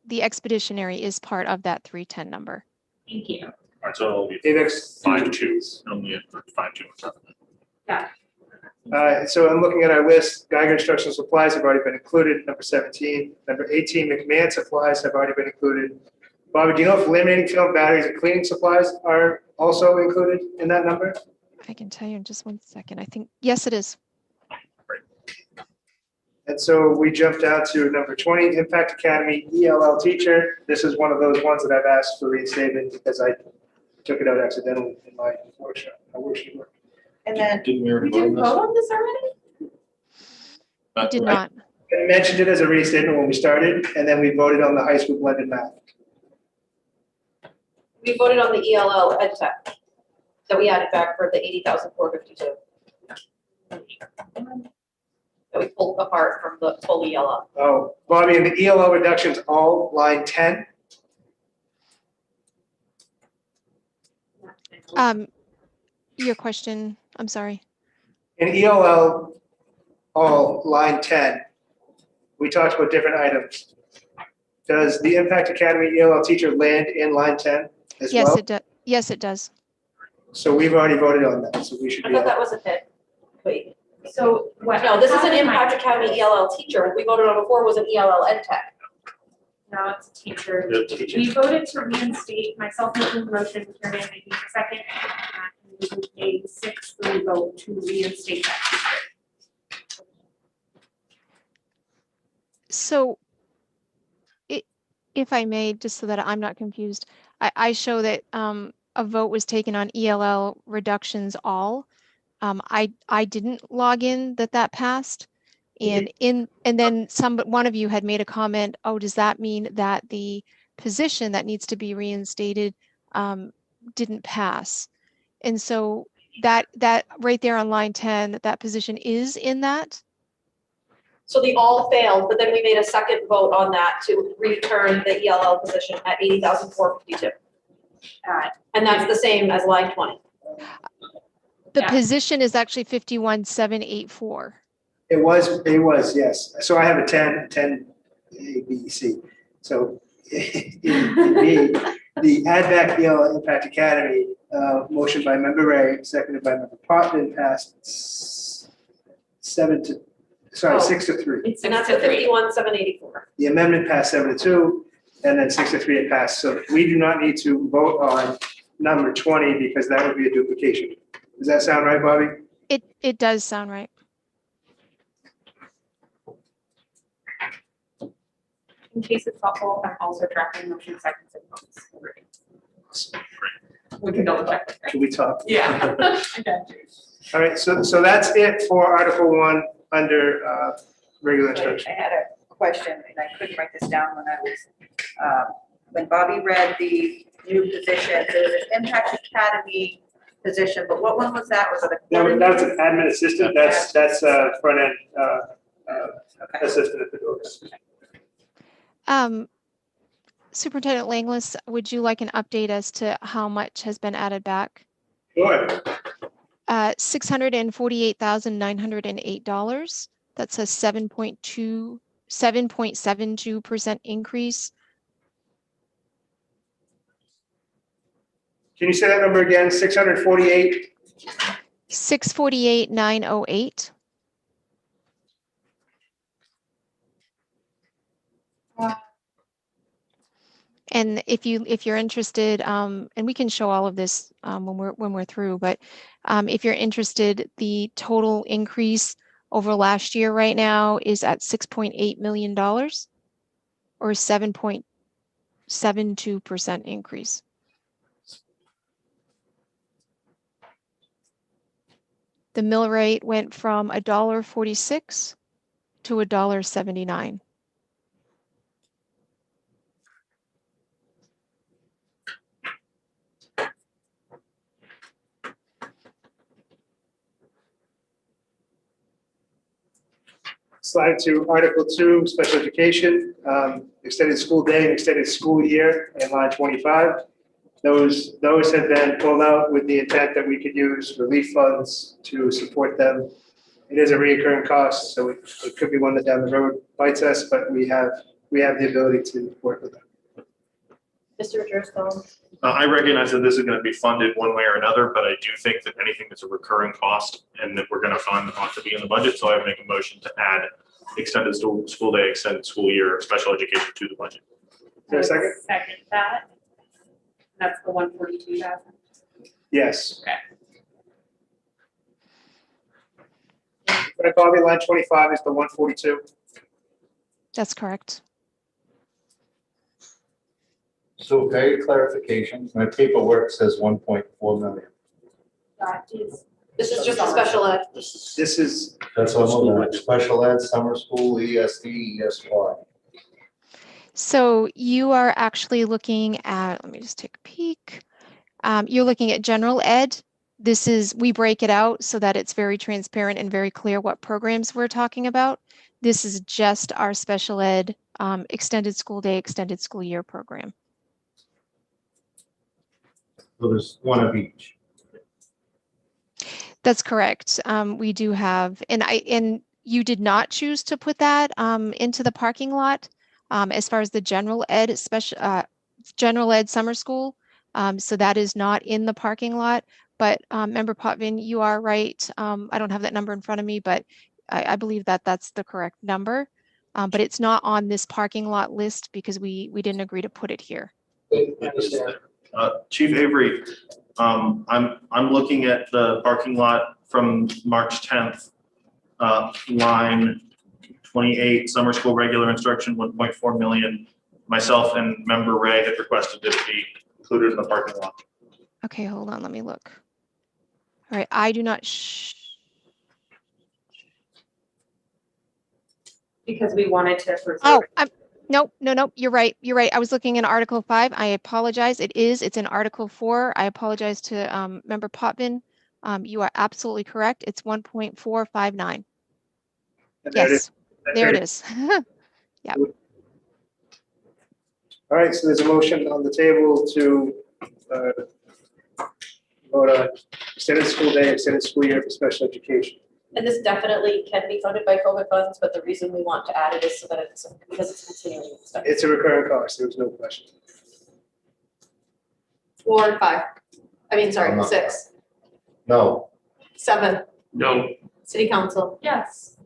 the expeditionary is part of that 310 number. Thank you. All right, so it'll be AVAC's 5-2, only at 5-2. Yeah. So I'm looking at our list. Geiger instructional supplies have already been included, number 17. Number 18, McMahon supplies have already been included. Bobby, do you know if laminating film, batteries, and cleaning supplies are also included in that number? I can tell you in just 1 second. I think, yes, it is. And so we jump down to number 20, Impact Academy ELL teacher. This is one of those ones that I've asked for reinstatement because I took it out accidentally in my workshop. I wish it worked. And then Didn't we already We didn't vote on vote on this already? We this? did not. I mentioned it as a restatement when we started, and then we voted on the high school blended math. We voted on the ELL ed tech that we added back for the 80,452. That we pulled apart from the full ELL. Oh, Bobby, and the ELL reductions, all line 10? Your question, I'm sorry. In ELL, all line 10, we talked about different items. Does the Impact Academy ELL teacher land in line 10 as Yes, well? it does. Yes, it does. So we've already voted on that, so we should I be. thought that was a hit. Wait, So what? no, this is an happened in my- Impact Academy ELL teacher. What we voted on before was an ELL ed tech. No, it's a teacher. Yeah, teacher. We voted to reinstate, myself making the motion, Karen making the second, and we made a 6-3 vote to reinstate that teacher. So if I may, just so that I'm not confused, I show that a vote was taken on ELL reductions all. I didn't log in that passed. And then one of you had made a comment, oh, does that mean that the position that needs to be reinstated didn't pass? And so that right there on line 10, that position is in that. So the all failed, but then we made a second vote on that to return the ELL position at 80,452. And that's the same as line 20. The Yeah. position is actually 51,784. It was, yes. So I have a 10, A, B, C. So in B, the add back ELL Impact Academy, motion by member Ray, seconded by member Potvin, passed 6 to 3. It's And that's the 51,784. The amendment passed 7-2, and then 6 to 3 it passed. So we do not need to vote on number 20 because that would be a duplication. Does that sound right, Bobby? It does sound right. In case it's helpful, I'm also tracking motion seconds and votes. We can double check. Can we talk? Yeah. Okay. All right, so that's it for Article 1 under regular Wait, instruction. I had a question, and I couldn't write this down when I was, when Bobby read the new position, there was an Impact Academy position, but what one was that? Was it a No, that's an coordinator? admin assistant, that's front end assistant at the doors. Superintendent Langless, would you like an update as to how much has been added back? Sure. $648,908. That's a 7.72% increase. Can you say that number again? 648? 648,908. And if you're interested, and we can show all of this when we're through, but if you're interested, the total increase over last year right now is at $6.8 million, or 7.72% increase. The mill rate went from $1.46 to $1.79. Slide to Article 2, special education, extended school day and extended school year in line 25. Those have been pulled out with the intent that we could use relief funds to support them. It is a recurring cost, so it could be one that down the road bites us, but we have the ability to work with them. Mr. Driscoll. I recognize that this is going to be funded one way or another, but I do think that anything that's a recurring cost and that we're going to fund ought to be in the budget. So I would make a motion to add extended school day, extended school year, special education to the budget. Is there a second? Second that. That's the 142,000. Yes. Okay. Right, Bobby, line 25 is the 142. That's correct. So very clarification, my paperwork says 1.4 million. That is, This is just a special ed. This is, That's all of that, special ed, summer school, ESD, ESY. So you are actually looking at, let me just take a peek. You're looking at general ed. This is, we break it out so that it's very transparent and very clear what programs we're talking about. This is just our special ed extended school day, extended school year program. So there's one of each. That's correct. We do have, and you did not choose to put that into the parking lot as far as the general ed general ed summer school. So that is not in the parking lot. But Member Potvin, you are right. I don't have that number in front of me, but I believe that that's the correct number. But it's not on this parking lot list because we didn't agree to put it here. Chief Avery, I'm looking at the parking lot from March 10th, line 28, summer school regular instruction, 1.4 million. Myself and Member Ray had requested it be included in the parking lot. Okay, hold on, let me look. All right, I do not because we wanted to preserve. Oh, nope, you're right. You're right. I was looking in Article 5. I apologize. It's in Article 4. I apologize to Member Potvin. You are absolutely correct. It's 1.459. and there it is. Yes, there it is. Yeah. All right, so there's a motion on the table to vote on extended school day, extended school year for special education. And this definitely can be funded by COVID funds, but the reason we want to add it is so that it's, because it's continuing stuff. It's a recurring cost, there was no question. 4 and 5. I mean, sorry, I'm not- 6, No, 7, No. city council, Yes.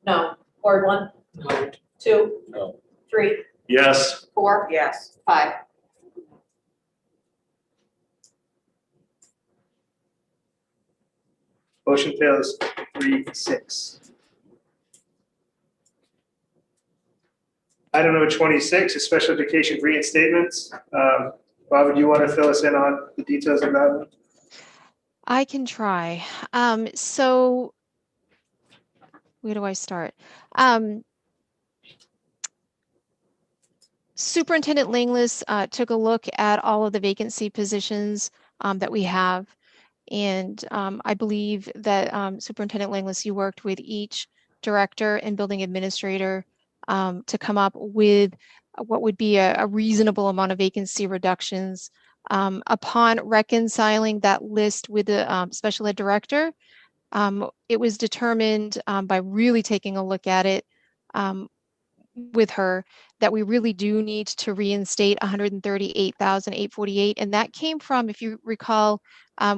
no. Ward 1, No. 2, No. 3, Yes. 4, Yes. 5. Motion fails 3-6. Item number 26 is special education reinstatements. Bob, do you want to fill us in on the details of that one? I can try. So where do I start? Superintendent Langless took a look at all of the vacancy positions that we have. And I believe that Superintendent Langless, you worked with each director and building administrator to come up with what would be a reasonable amount of vacancy reductions. Upon reconciling that list with the special ed director, it was determined by really taking a look at it with her that we really do need to reinstate 138,848. And that came from, if you recall,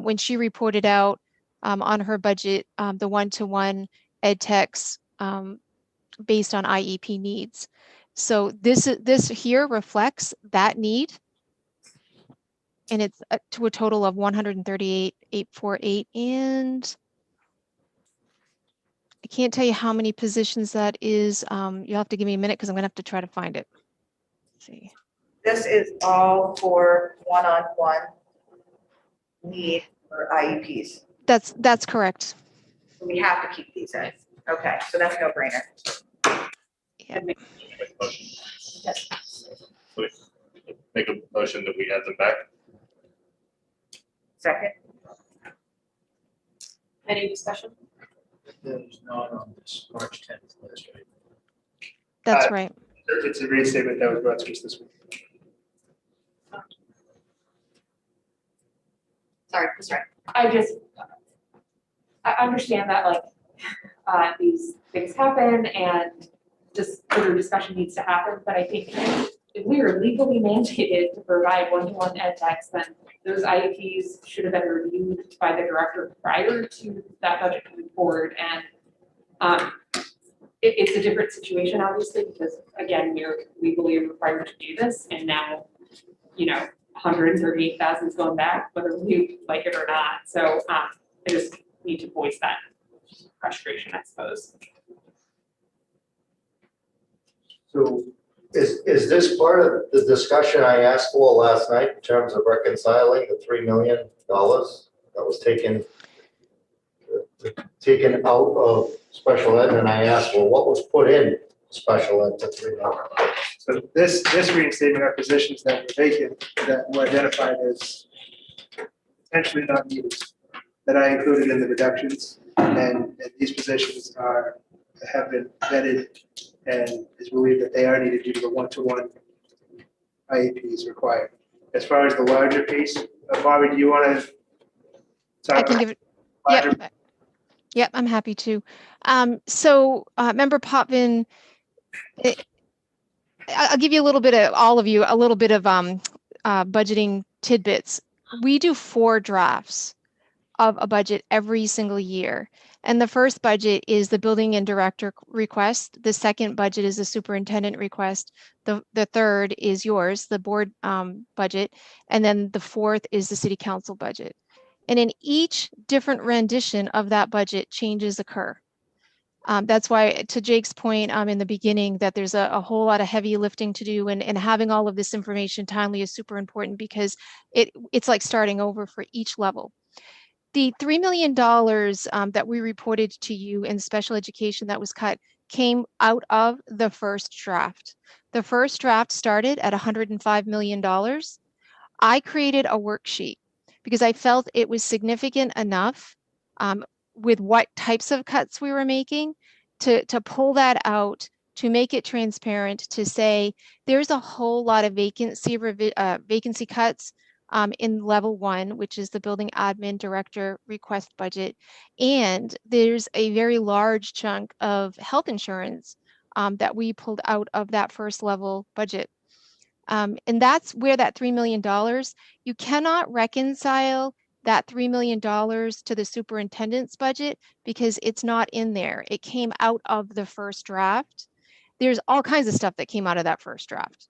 when she reported out on her budget, the one-to-one ed techs based on IEP needs. So this here reflects that need. And it's to a total of 138,848. And I can't tell you how many positions that is. You'll have to give me a minute because I'm gonna have to try to find it. Let's see. This is all for one-on-one need for IEPs. That's correct. We have to keep these in. Okay, so that's no brainer. Yeah. Make a motion that we add them back. Second, Any discussion? There's not on this March 10th list, right? That's right. It's a reinstatement that was brought to us this week. Sorry, Ms. Wright. I understand that these things happen and just further discussion needs to happen, but I think if we are legally mandated to provide one-to-one ed techs, then those IEPs should have been reviewed by the director prior to that budget coming forward. And it's a different situation, obviously, because again, we're legally required to do this. And now, 138,000 is going back, whether we like it or not. So I just need to voice that frustration, I suppose. So Is this part of the discussion I asked for last night in terms of reconciling the $3 million that was taken out of special ed? And I asked, well, what was put in special ed to $3 million? So this reinstatement are positions that were vacant, that were identified as potentially not needed, that I included in the reductions. And these positions have been vetted and it's believed that they are needed due to the one-to-one IEPs required. As far as the larger piece, Bobby, do you want to I talk can about give it, larger? yep, I'm happy to. Member Potvin, I'll give you a little bit of, all of you, a little bit of budgeting tidbits. We do 4 drafts of a budget every single year. And the first budget is the building and director request. The second budget is the superintendent request. The third is yours, the board budget. And then the fourth is the city council budget. And in each different rendition of that budget, changes occur. That's why, to Jake's point in the beginning, that there's a whole lot of heavy lifting to do, and having all of this information timely is super important, because it's like starting over for each level. The $3 million that we reported to you in special education that was cut came out of the first draft. The first draft started at $105 million. I created a worksheet because I felt it was significant enough with what types of cuts we were making to pull that out, to make it transparent, to say there's a whole lot of vacancy cuts in level 1, which is the building admin director request budget. And there's a very large chunk of health insurance that we pulled out of that first level budget. And that's where that $3 million, you cannot reconcile that $3 million to the superintendent's budget because it's not in there. It came out of the first draft. There's all kinds of stuff that came out of that first draft.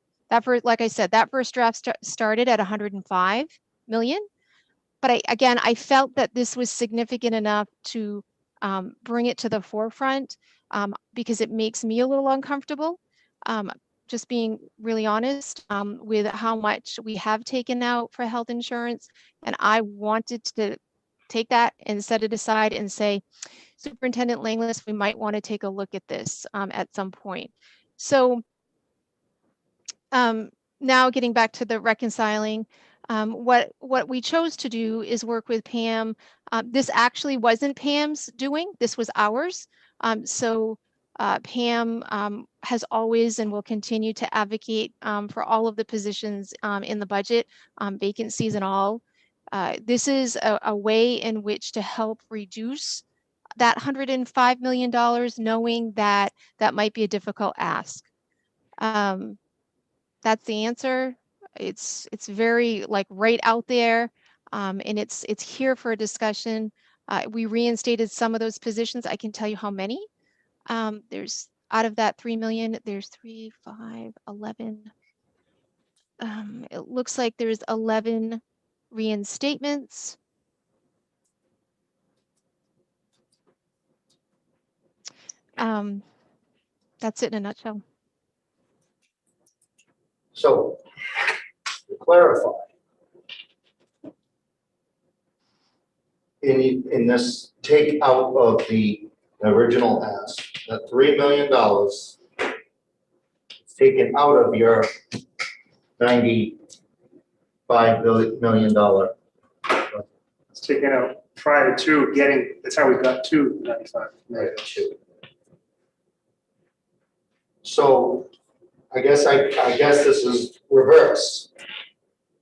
Like I said, that first draft started at 105 million. But I felt that this was significant enough to bring it to the forefront because it makes me a little uncomfortable. Just being really honest with how much we have taken out for health insurance. And I wanted to take that and set it aside and say, Superintendent Langless, we might want to take a look at this at some point. So now getting back to the reconciling, what we chose to do is work with Pam. This actually wasn't Pam's doing, this was ours. Pam has always and will continue to advocate for all of the positions in the budget, vacancies and all. This is a way in which to help reduce that $105 million, knowing that that might be a difficult ask. That's the answer. It's very like right out there, and it's here for a discussion. We reinstated some of those positions. I can tell you how many. There's out of that 3 million, there's 3, 5, 11. It looks like there's 11 reinstatements. That's it in a nutshell. So, to clarify, in this take out of the original ask, that $3 million is taken out of your $95 million. It's taken out prior to getting, that's how we got to 95 million. So I guess this is reverse.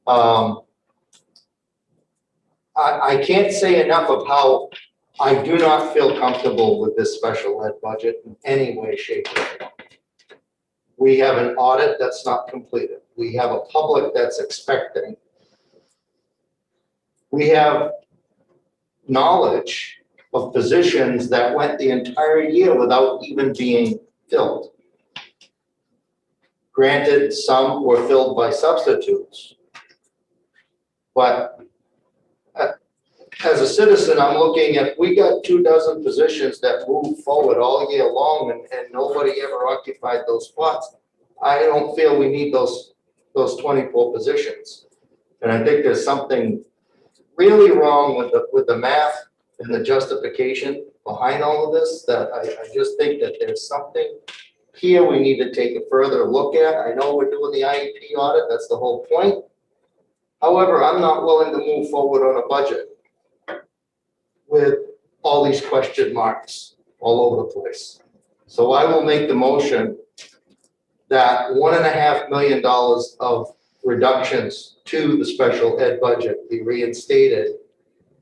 I can't say enough of how I do not feel comfortable with this special ed budget in any way, shape, or form. We have an audit that's not completed. We have a public that's expecting. We have knowledge of positions that went the entire year without even being filled. Granted, some were filled by substitutes. But as a citizen, I'm looking at, we got 24 positions that moved forward all year long and nobody ever occupied those spots. I don't feel we need those 24 positions. And I think there's something really wrong with the math and the justification behind all of this, that I just think that there's something here we need to take a further look at. I know we're doing the IEP audit, that's the whole point. However, I'm not willing to move forward on a budget with all these question marks all over the place. So I will make the motion that $1.5 million of reductions to the special ed budget be reinstated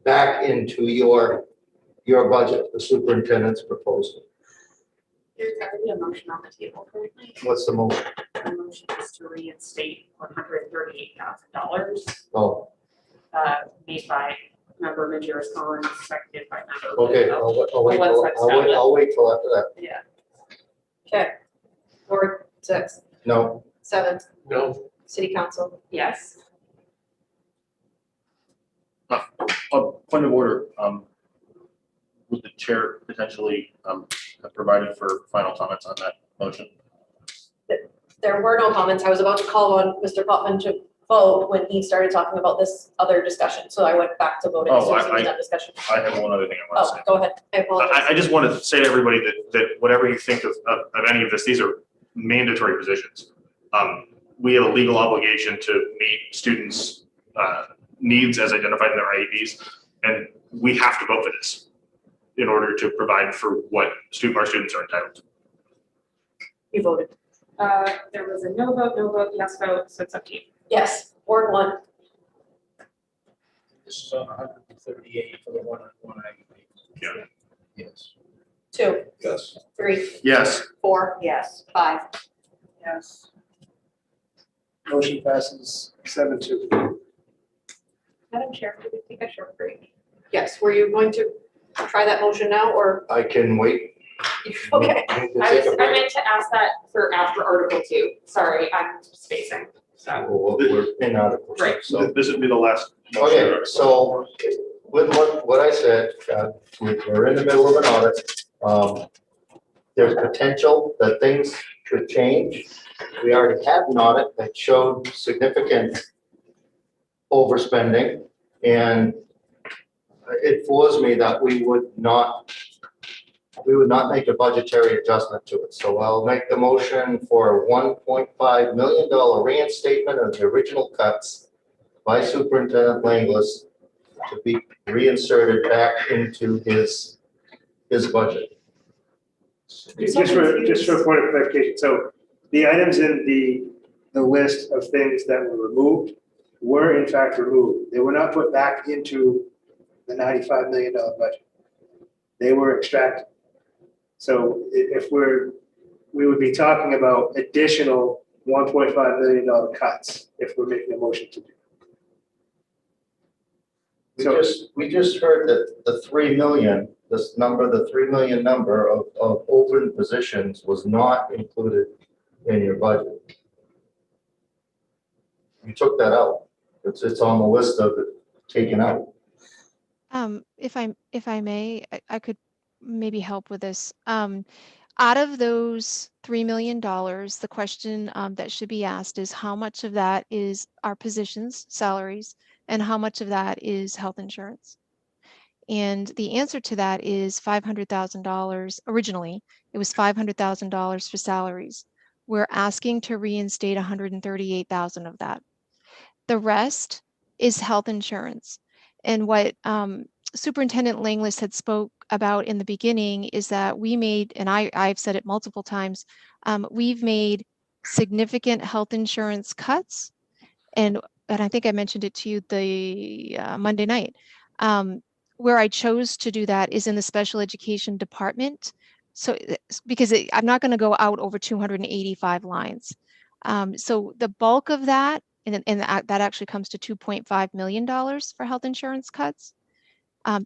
back into your budget, the superintendent's proposal. There's already a motion on the table currently. What's the motion? The motion is to reinstate $138,000, Oh, made by member Majerus Collins, seconded by member. okay, Lizzo. I'll wait till after that. Yeah. Okay. Ward 6, No, 7, No, city council. Yes. Point of order, would the chair potentially have provided for final comments on that motion? There were no comments. I was about to call on Mr. Putman to vote when he started talking about this other discussion. So I went back to voting as soon as he was done discussion. I have one other thing I want to Oh, say. go ahead. I apologize. I just want to say to everybody that whatever you think of any of this, these are mandatory positions. We have a legal obligation to meet students' needs as identified in their IEPs, and we have to vote for this in order to provide for what our students are entitled to. You voted. There was a no vote, yes vote, so it's up to you. Yes. Ward 1, This is on 138 for the one-on-one IEP. Yeah. Yes. 2, Yes. 3, Yes. 4, Yes. 5. Yes. Motion passes 7-2. Madam Chair, could we take a short break? Yes. Were you going to try that motion now or? I can wait. Okay. I meant to ask that for after Article 2. Sorry, I'm spacing. So, We're in Article 2, Right. so. This would be the last motion. Okay, so with what I said, we're in the middle of an audit. There's potential that things could change. We already had an audit that showed significant overspending, and it floors me that we would not make a budgetary adjustment to it. So I'll make the motion for a $1.5 million reinstatement of the original cuts by Superintendent Langlis to be reinserted back into his budget. Just for a point of clarification, so the items in the list of things that were removed were in fact removed. They were not put back into the $95 million budget. They were extracted. So if we would be talking about additional $1.5 million cuts if we're making a motion to do. We just heard that the 3 million, the 3 million number of open positions was not included in your budget. You took that out. It's on the list of it taken out. If I may, I could maybe help with this. Out of those $3 million, the question that should be asked is how much of that is our positions, salaries, and how much of that is health insurance? And the answer to that is $500,000. Originally, it was $500,000 for salaries. We're asking to reinstate $138,000 of that. The rest is health insurance. And what Superintendent Langlis had spoke about in the beginning is that we made, and I've said it multiple times, we've made significant health insurance cuts. And I think I mentioned it to you the Monday night. Where I chose to do that is in the special education department. So because I'm not going to go out over 285 lines. So the bulk of that, and that actually comes to $2.5 million for health insurance cuts.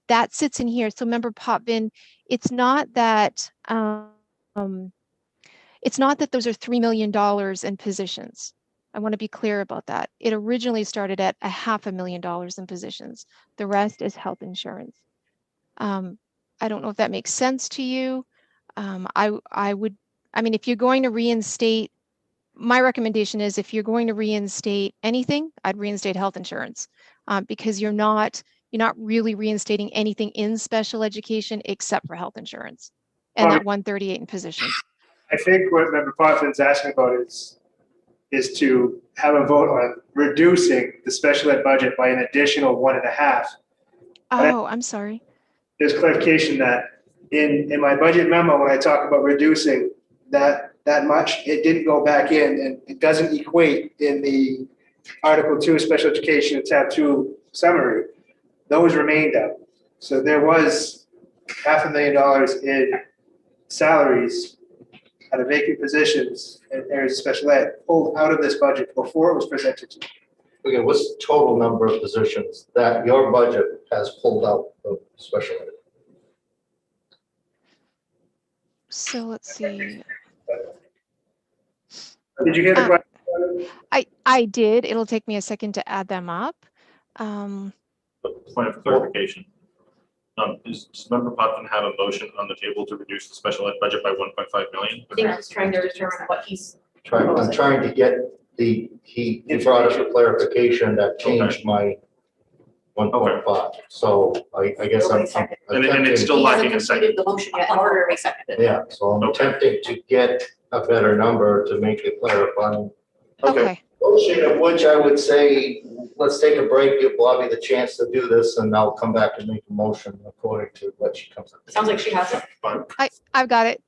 That sits in here. So member Potvin, it's not that those are $3 million in positions. I want to be clear about that. It originally started at $500,000 in positions. The rest is health insurance. I don't know if that makes sense to you. I mean, if you're going to reinstate my recommendation is if you're going to reinstate anything, I'd reinstate health insurance, because you're not really reinstating anything in special education except for health insurance and that 138 in positions. I think what Member Parkland's asking about is to have a vote on reducing the special ed budget by an additional 1.5. Oh, I'm sorry. There's clarification that in my budget memo, when I talk about reducing that much, it didn't go back in, and it doesn't equate in the Article 2 Special Education Tab 2 summary. Those remained out. So there was $500,000 in salaries out of vacant positions in areas of special ed pulled out of this budget before it was presented to you. Okay, what's the total number of positions that your budget has pulled out of special ed? So let's see. Did you hear the question? I did. It'll take me a second to add them up. Point of clarification. Does Member Potvin have a motion on the table to reduce the special ed budget by 1.5 million? I think he's trying to determine what he's. I'm trying to get he brought us a clarification that changed my 1.5. So I guess I'm And it's still He lacking hasn't a second. completed the motion yet, in order to resecond it. Yeah, so I'm attempting to get a better number to make it clarifying. Okay. Motion of which I would say, let's take a break, give Bobby the chance to do this, and I'll come back and make a motion according to what she comes up with. Sounds like she has it. I've got it.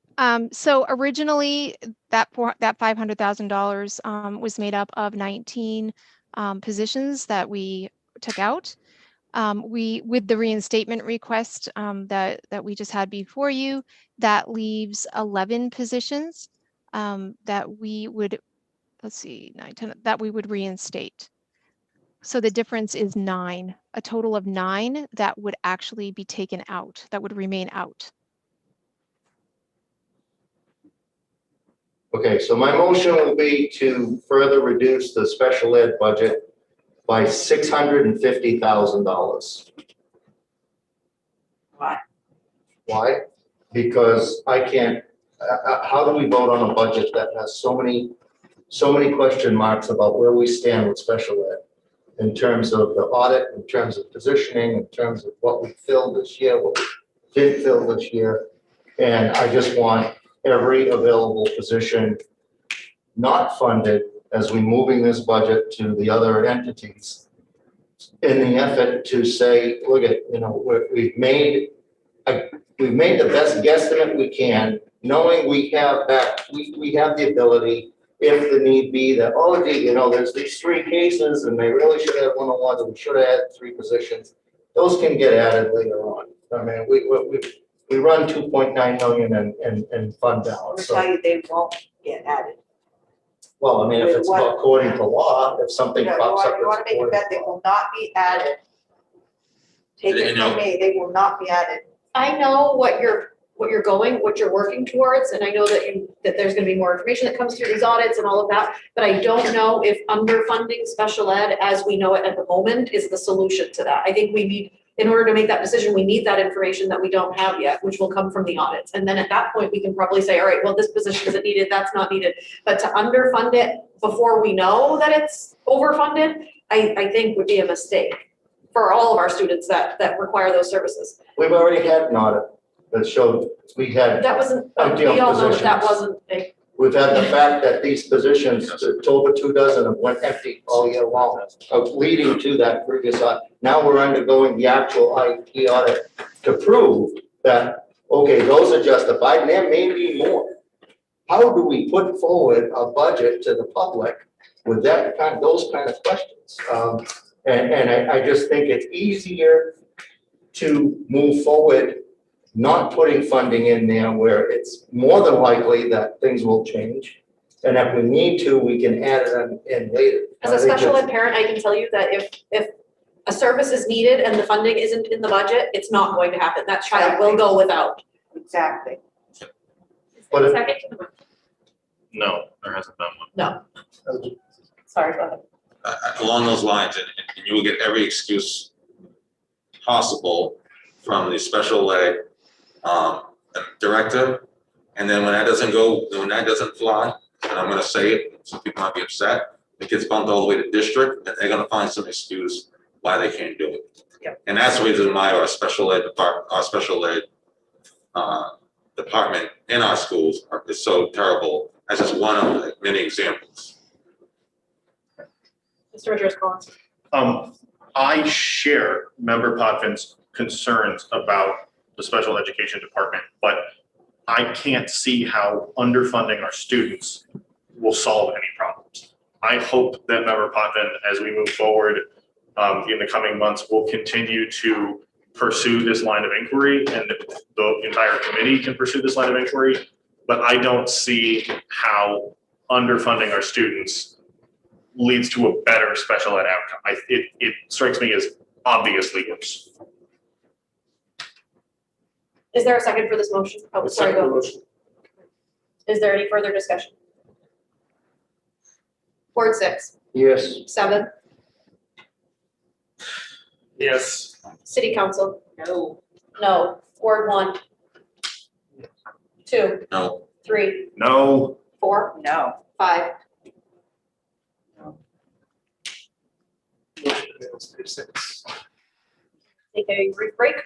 So originally that $500,000 was made up of 19 positions that we took out. With the reinstatement request that we just had before you, that leaves 11 positions that we would, let's see, 9, 10, that we would reinstate. So the difference is 9, a total of 9 that would actually be taken out, that would remain out. Okay, so my motion will be to further reduce the special ed budget by $650,000. Why? Why? Because I can't, how do we vote on a budget that has so many question marks about where we stand with special ed? In terms of the audit, in terms of positioning, in terms of what we filled this year, what we didn't fill this year. And I just want every available position not funded as we moving this budget to the other entities in the effort to say, look at, we've made the best guesstimate we can, knowing we have that, we have the ability, if the need be, that, oh, gee, there's these 3 cases and they really should have 101, and we should have had 3 positions. Those can get added later on. I mean, we run 2.9 million in fund balance. I'll So, tell you, they won't get added. well, I mean, if it's according to law, if something You pops up. want to make a bet, they will not be added. Take it from me, they will not be added. I know what you're working towards, and I know that there's gonna be more information that comes through these audits and all of that, but I don't know if underfunding special ed as we know it at the moment is the solution to that. I think we need, in order to make that decision, we need that information that we don't have yet, which will come from the audits. And then at that point, we can probably say, all right, well, this position isn't needed, that's not needed. But to underfund it before we know that it's overfunded, I think would be a mistake for all of our students that require those services. We've already had an audit that showed we had. That wasn't, empty we all know that positions. wasn't a. We've had the fact that these positions, it's over 2 dozen have went empty all year long, leading to that previous audit. Now we're undergoing the actual IT audit to prove that, okay, those are justified, and there may be more. How do we put forward a budget to the public with those kind of questions? And I just think it's easier to move forward not putting funding in there where it's more than likely that things will change. And if we need to, we can add it in later. As a special ed parent, I can tell you that if a service is needed and the funding isn't in the budget, it's not going to happen. That child will go without. Exactly. But if- Second to the motion. No, there hasn't been one. No. Sorry, go ahead. Along those lines, and you will get every excuse possible from the special ed director. And then when that doesn't fly, and I'm gonna say it, some people might be upset. It gets bumped all the way to district, and they're gonna find some excuse why they can't do it. Yep. And that's the reason why our special ed department in our schools is so terrible, as just one of the many examples. Mr. Madris-Collins. I share Member Potvin's concerns about the special education department, but I can't see how underfunding our students will solve any problems. I hope that Member Potvin, as we move forward in the coming months, will continue to pursue this line of inquiry, and the entire committee can pursue this line of inquiry. But I don't see how underfunding our students leads to a better special ed outcome. It strikes me as obviously worse. Is there a second for this motion? Oh, sorry, Second go. motion. Is there any further discussion? Ward 6, Yes. 7, Yes. City Council, No. no. Ward 1, 2, No, 3, No, 4, No. 5. Motion fails 3-6. Take a brief break.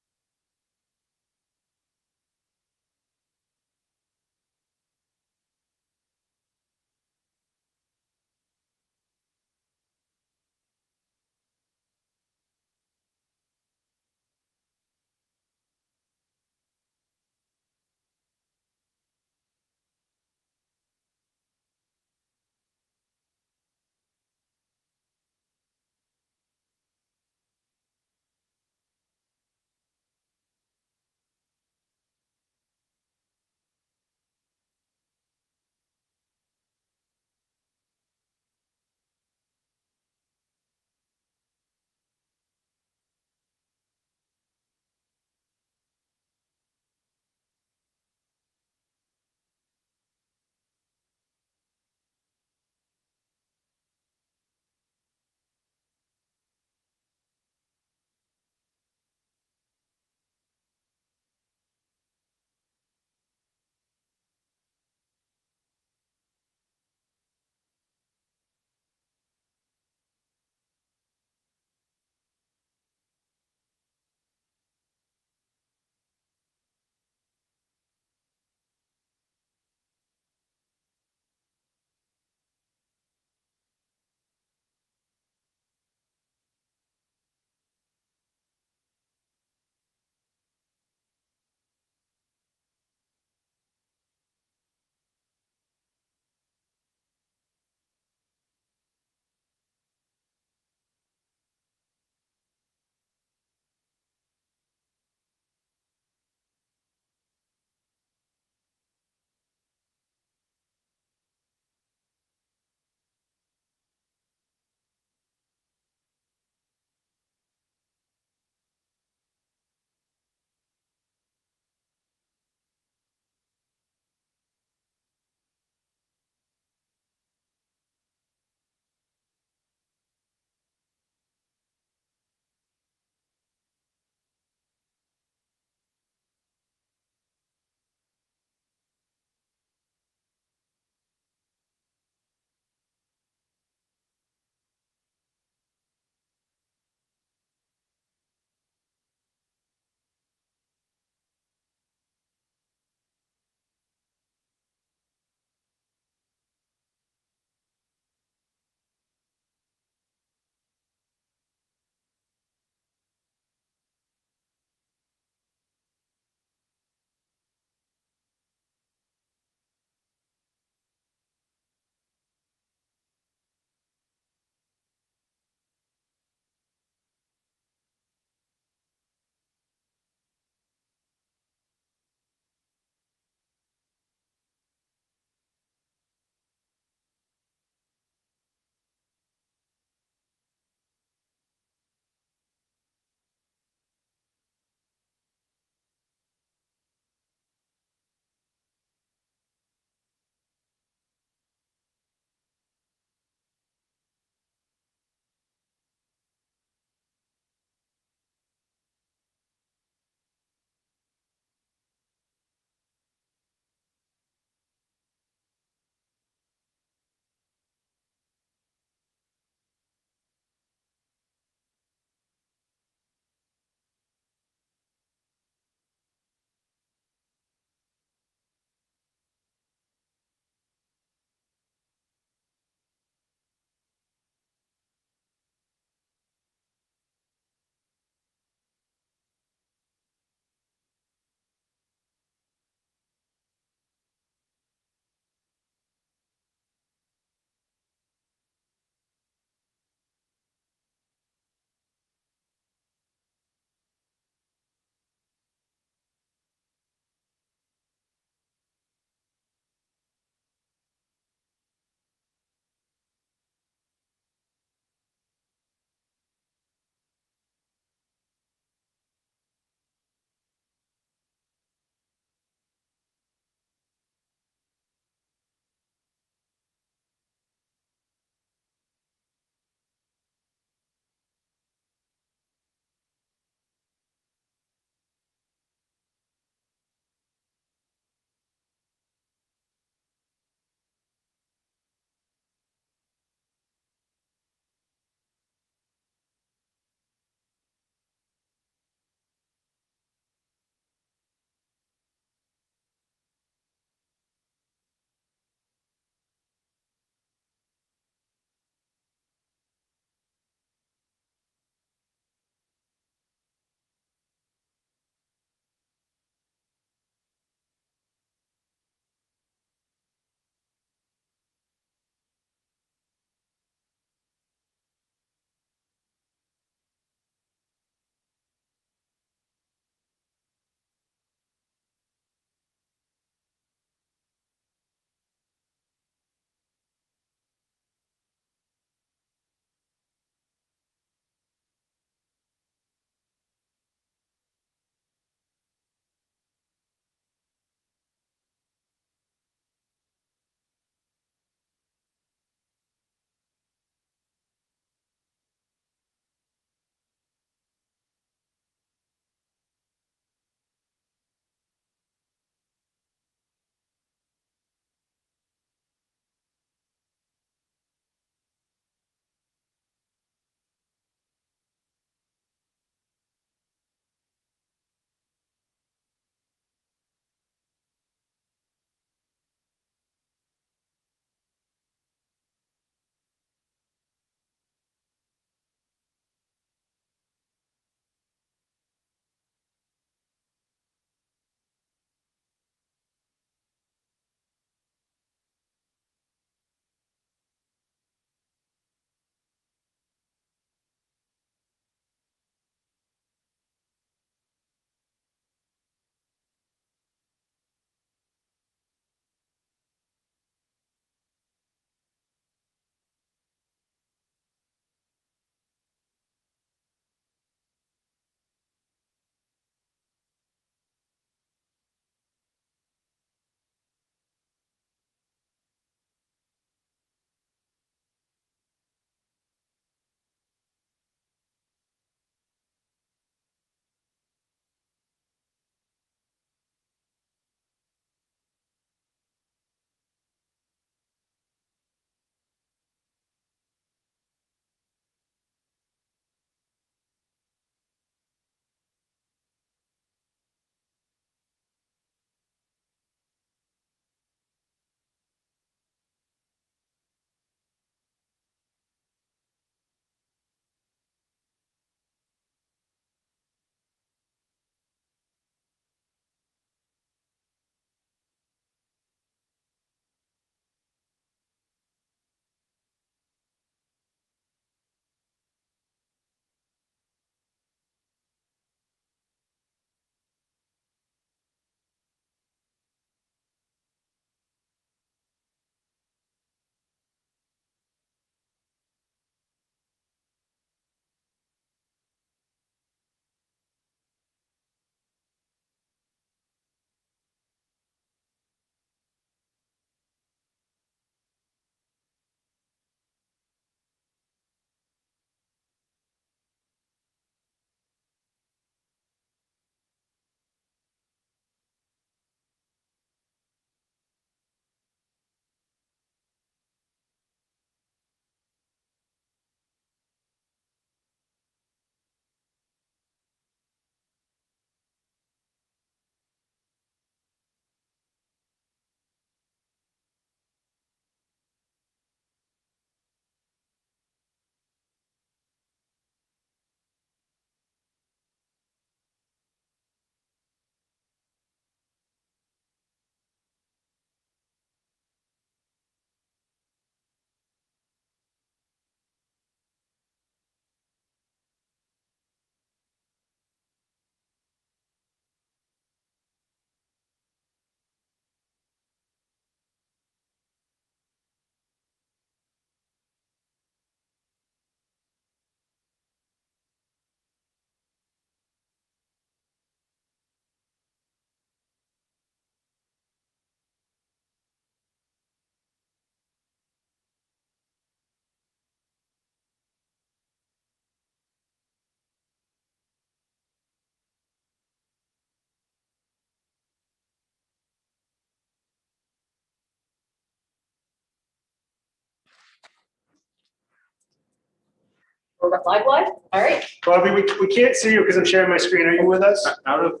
We're live, all right. Bobby, we can't see you because I'm sharing my screen. Are you with us? Out of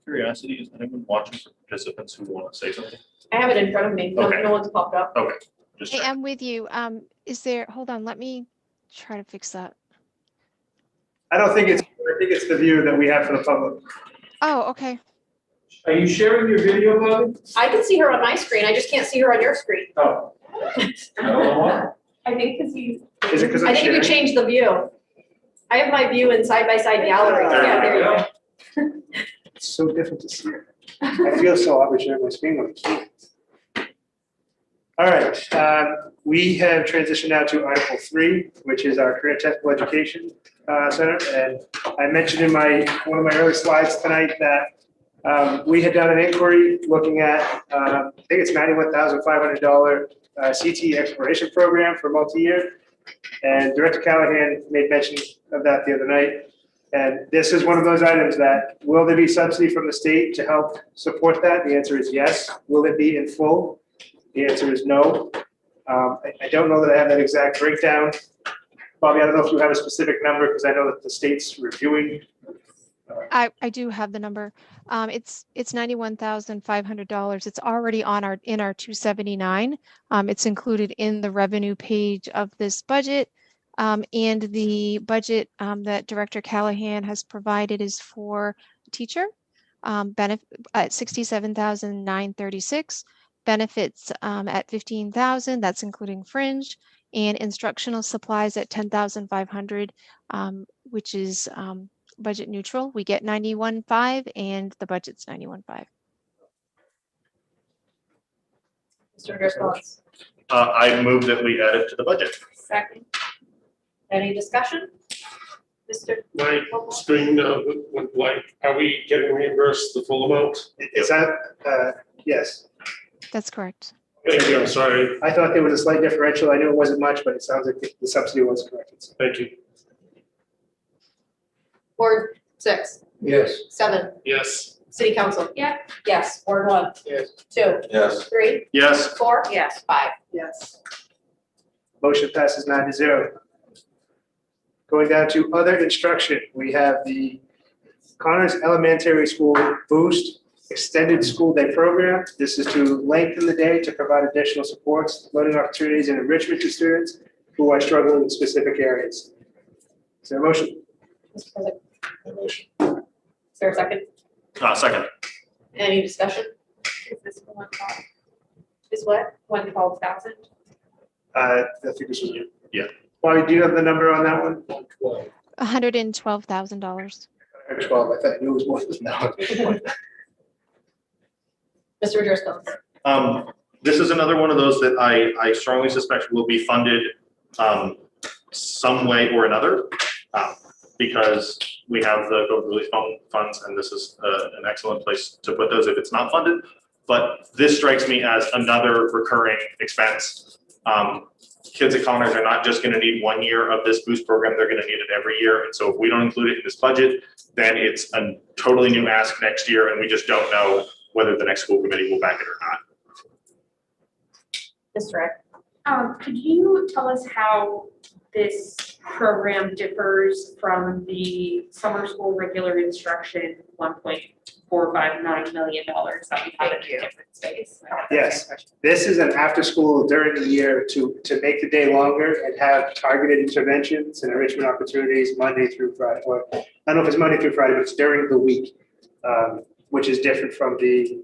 curiosity, is anyone watching for participants who want to say something? I have it in front of me. No, Okay. no one's popped up. Okay, just Hey, checking. I'm with you. Is there, hold on, let me try to fix that. I don't think it's, I think it's the view that we have for the public. Oh, okay. Are you sharing your video, Bobby? I can see her on my screen. I just can't see her on your screen. Oh. I don't know why. I think because you. Is it because I I'm think if you sharing? change the view. I have my view in side-by-side gallery. Yeah, there you go. It's so different to see it. I feel so awkward sharing my screen when I can't. All right, we have transitioned now to Article 3, which is our Career Technical Education Center. And I mentioned in one of my early slides tonight that we had done an inquiry looking at, I think it's $91,500 CT exploration program for multi-year. And Director Callahan made mention of that the other night. And this is one of those items that, will there be subsidy from the state to help support that? The answer is yes. Will it be in full? The answer is no. I don't know that I have that exact breakdown. Bobby, I don't know if you have a specific number, because I know that the state's reviewing. I do have the number. It's $91,500. It's already on our 279. It's included in the revenue page of this budget. And the budget that Director Callahan has provided is for teacher benefit at $67,936, benefits at $15,000. That's including fringe, and instructional supplies at $10,500, which is budget neutral. We get 91.5 and the budget's 91.5. Mr. Driscoll. I move that we add it to the budget. Second. Any discussion? Mr. My screen went blank. Are we getting reimbursed the full amount? Is that, yes. That's correct. Thank you, I'm sorry. I thought there was a slight differential. I knew it wasn't much, but it sounds like the subsidy was corrected. Thank you. Ward 6, Yes. 7, Yes. City Council. Yeah. Yes. Ward 1, Yes. 2, Yes. 3, Yes. 4. Yes. 5. Yes. Motion passes 9-0. Going down to other instruction, we have the Connors Elementary School Boost Extended School Day Program. This is to lengthen the day to provide additional supports, learning opportunities, and enrichment to students who are struggling in specific areas. Is there a motion? Mr. President. Is there a second? Second. Any discussion? Is this for 112? Is what? 112,000? I think this was you. Yeah. Bobby, do you have the number on that one? $112,000. 12, I thought it was more than that. Mr. Driscoll. This is another one of those that I strongly suspect will be funded some way or another, because we have the COVID relief funds, and this is an excellent place to put those if it's not funded. But this strikes me as another recurring expense. Kids at Connors are not just going to need 1 year of this boost program, they're going to need it every year. And so if we don't include it in this budget, then it's a totally new ask next year, and we just don't know whether the next school committee will back it or not. Mr. Rick. Could you tell us how this program differs from the summer school regular instruction $1.459 million that we have in a different space? Yes, this is an after-school during the year to make the day longer and have targeted interventions and enrichment opportunities Monday through Friday. Or I don't know if it's Monday through Friday, but it's during the week, which is different from the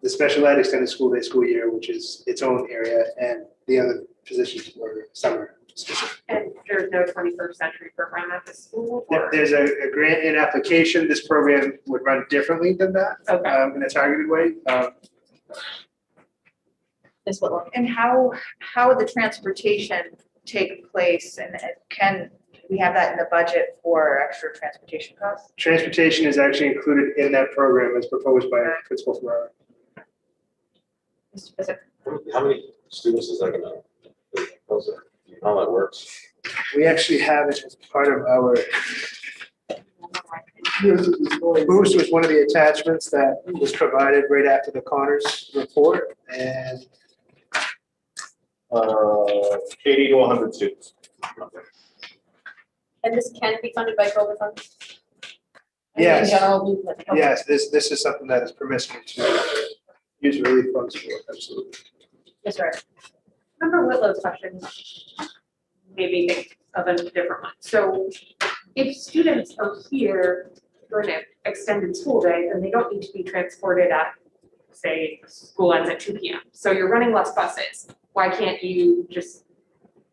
special ed extended school day school year, which is its own area, and the other positions were summer specific. And there's no 21st century program at the school? or- There's a grant in application. This program would run differently than that, Okay. in a targeted way. Ms. Whitlow. And how would the transportation take place, and can we have that in the budget for extra transportation costs? Transportation is actually included in that program as proposed by Principal Ferrara. Mr. Physick. How many students is that gonna, how that works? We actually have it as part of our, Boost was one of the attachments that was provided right after the Connors report, and 80 to 100 students. And this can be funded by COVID funds? I mean, Yes. General movement. Okay. Yes, this is something that is permissible to use relief funds for, absolutely. Yes, sir. Remember Whitlow's question? Maybe think of a different one. So if students are here during an extended school day, then they don't need to be transported at, say, school ends at 2 p.m. So you're running less buses. Why can't you just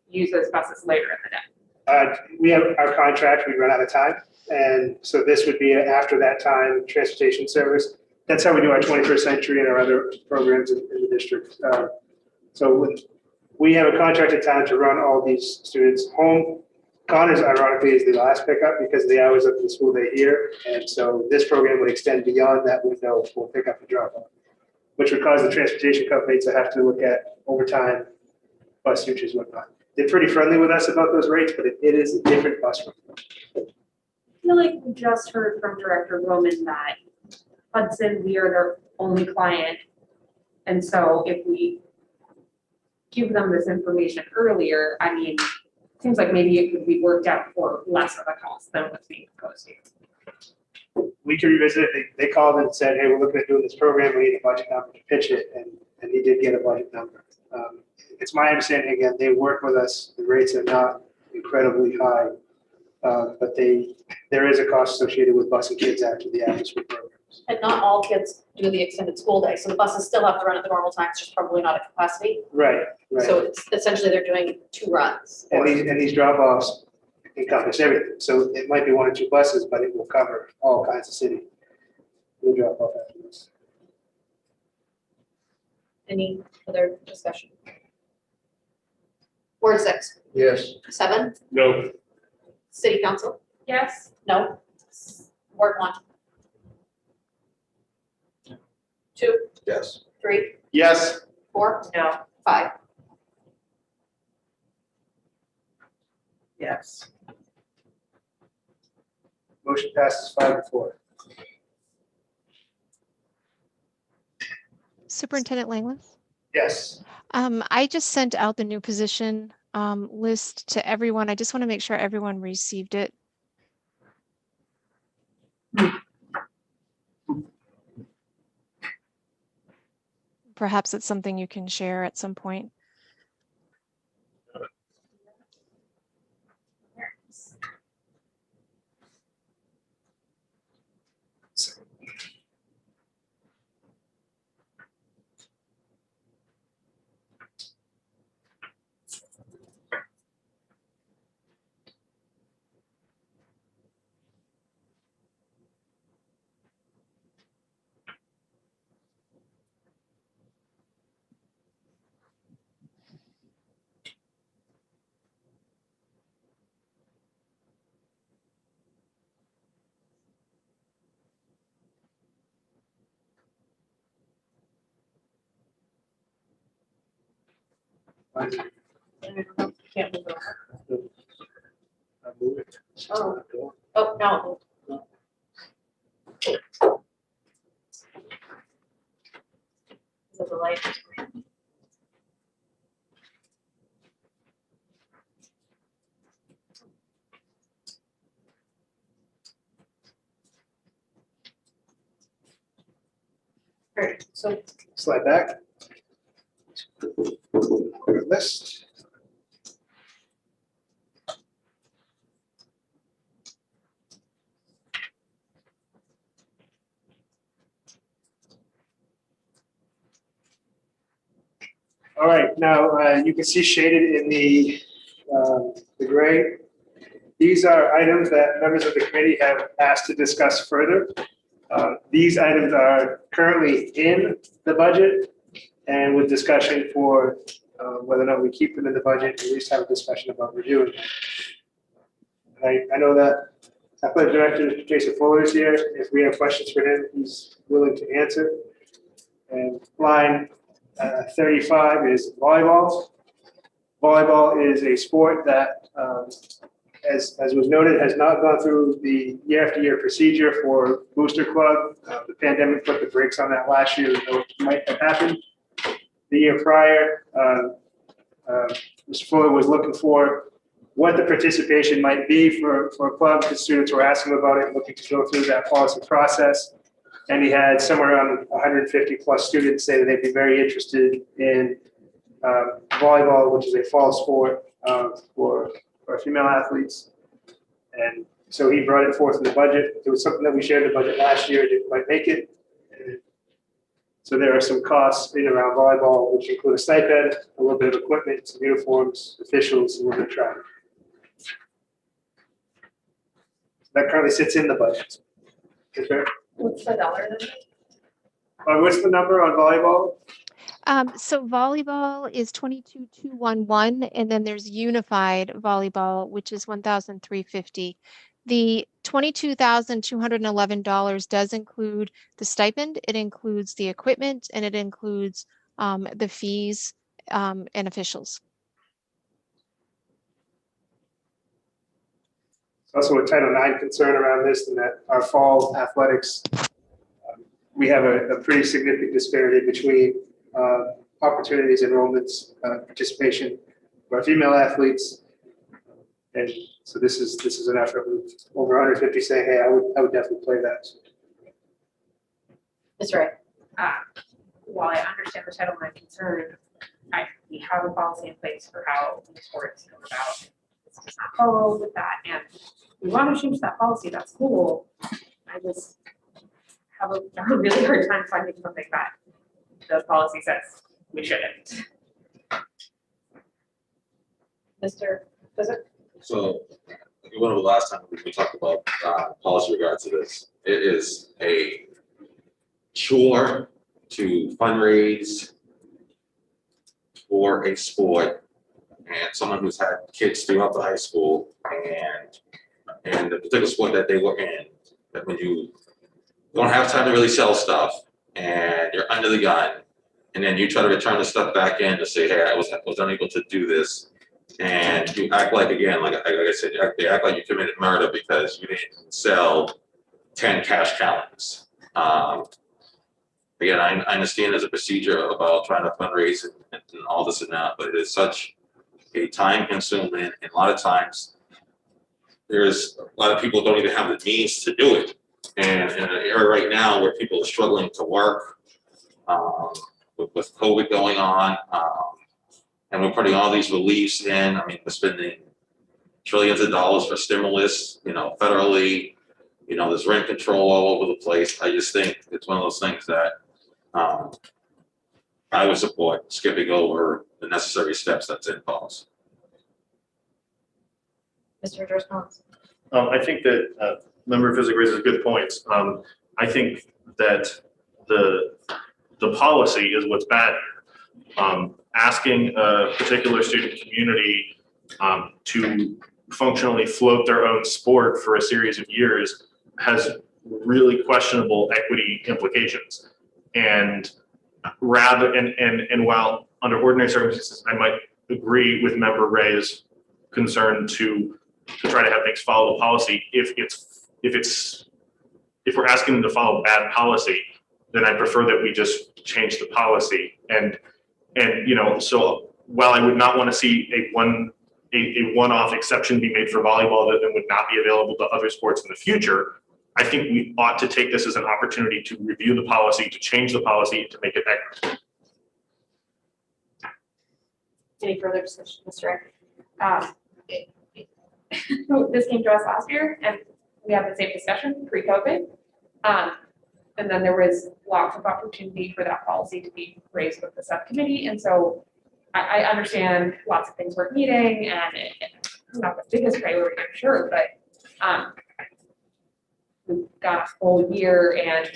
use those buses later in the day? We have our contract, we run out of time, and so this would be after that time, transportation service. That's how we do our 21st century and our other programs in the district. So we have a contracted time to run all these students home. Connors ironically is the last pickup because of the hours of the school day here, and so this program would extend beyond that window for pickup and drop off, which would cause the transportation company to have to look at overtime, bus usage, whatnot. They're pretty friendly with us about those rates, but it is a different bus rate. I feel like we just heard from Director Roman that Hudson, we are their only client. And so if we give them this information earlier, I mean, it seems like maybe it could be worked out for less of a cost than what's being proposed here. We can revisit it. They called and said, hey, we're looking at doing this program. We need a budget number to pitch it. And he did get a budget number. It's my understanding, again, they work with us. The rates are not incredibly high, but there is a cost associated with busing kids after the after-school programs. And not all kids do the extended school day, so the buses still have to run at the normal times, just probably not at capacity. Right, right. So it's essentially they're doing 2 runs. And these drop-offs encompass everything. So it might be 1 or 2 buses, but it will cover all kinds of city. We'll drop off after this. Any other discussion? Ward 6, Yes. 7, No, City Council, Yes, no. Ward 1. 2, Yes. 3, Yes. 4, no, 5. Yes. Motion passes 5-4. Superintendent Langlis? Yes. I just sent out the new position list to everyone. I just want to make sure everyone received it. Perhaps it's something you can share at some point. Can't move it. I move it. Oh. Oh, no. Is it the light? All right, so Slide back. List. All right, now you can see shaded in the gray. These are items that members of the committee have asked to discuss further. These items are currently in the budget and with discussion for whether or not we keep them in the budget, at least have a discussion about reviewing them. I know that Athletic Director Jason Fuller is here. If we have questions for him, he's willing to answer. And line 35 is volleyball. Volleyball is a sport that, as was noted, has not gone through the year after year procedure for Booster Club. The pandemic put the brakes on that last year, though it might have happened. The year prior, Mr. Fuller was looking for what the participation might be for a club. The students were asking about it, looking to go through that policy process. And he had somewhere around 150 plus students say that they'd be very interested in volleyball, which is a fall sport for female athletes. And so he brought it forth in the budget. It was something that we shared in the budget last year, didn't quite make it. So there are some costs in around volleyball, which include a stipend, a little bit of equipment, some uniforms, officials, a little bit of travel. That currently sits in the budget. Okay. What's the dollar number? What's the number on volleyball? So volleyball is 22,211, and then there's unified volleyball, which is 1,350. The $22,211 does include the stipend, it includes the equipment, and it includes the fees and officials. Also a Title IX concern around this, and that our fall athletics, we have a pretty significant disparity between opportunities, enrollments, participation for our female athletes. And so this is an effort with over 150 saying, hey, I would definitely play that. That's right. While I understand the Title IX concern, we have a policy in place for how the sports go about. It's just not followed with that, and we want to change that policy. That's cool. I just have a really hard time finding something that the policy says we shouldn't. Mr. Visit? So, I think one of the last time we talked about policy regards to this, it is a chore to fundraise for a sport, and someone who's had kids throughout the high school, and the particular sport that they were in, that when you don't have time to really sell stuff, and you're under the gun, and then you try to return the stuff back in to say, hey, I was unable to do this, and you act like, again, like I said, they act like you committed murder because you didn't sell 10 cash calendars. Again, I understand there's a procedure about trying to fundraise and all this and that, but it is such a time consuming, and a lot of times there's a lot of people don't even have the means to do it. And in an era right now where people are struggling to work, with COVID going on, and we're putting all these reliefs in. I mean, we're spending trillions of dollars for stimulus, federally, there's rent control all over the place. I just think it's one of those things that I would support skipping over the necessary steps that's in policy. Mr. Driscoll? I think that Member Physick raises good points. I think that the policy is what's bad here. Asking a particular student community to functionally float their own sport for a series of years has really questionable equity implications. And while under ordinary circumstances, I might agree with Member Ray's concern to try to have things follow the policy. If we're asking them to follow bad policy, then I prefer that we just change the policy. And so while I would not want to see a one-off exception be made for volleyball that then would not be available to other sports in the future, I think we ought to take this as an opportunity to review the policy, to change the policy, to make it equitable. Any further discussion, Mr. Ray? This came to us last year, and we had the same discussion pre-COVID. And then there was lots of opportunity for that policy to be raised with the subcommittee. And so I understand lots of things weren't meeting, and it's not the biggest priority, I'm sure, but we've got a full year, and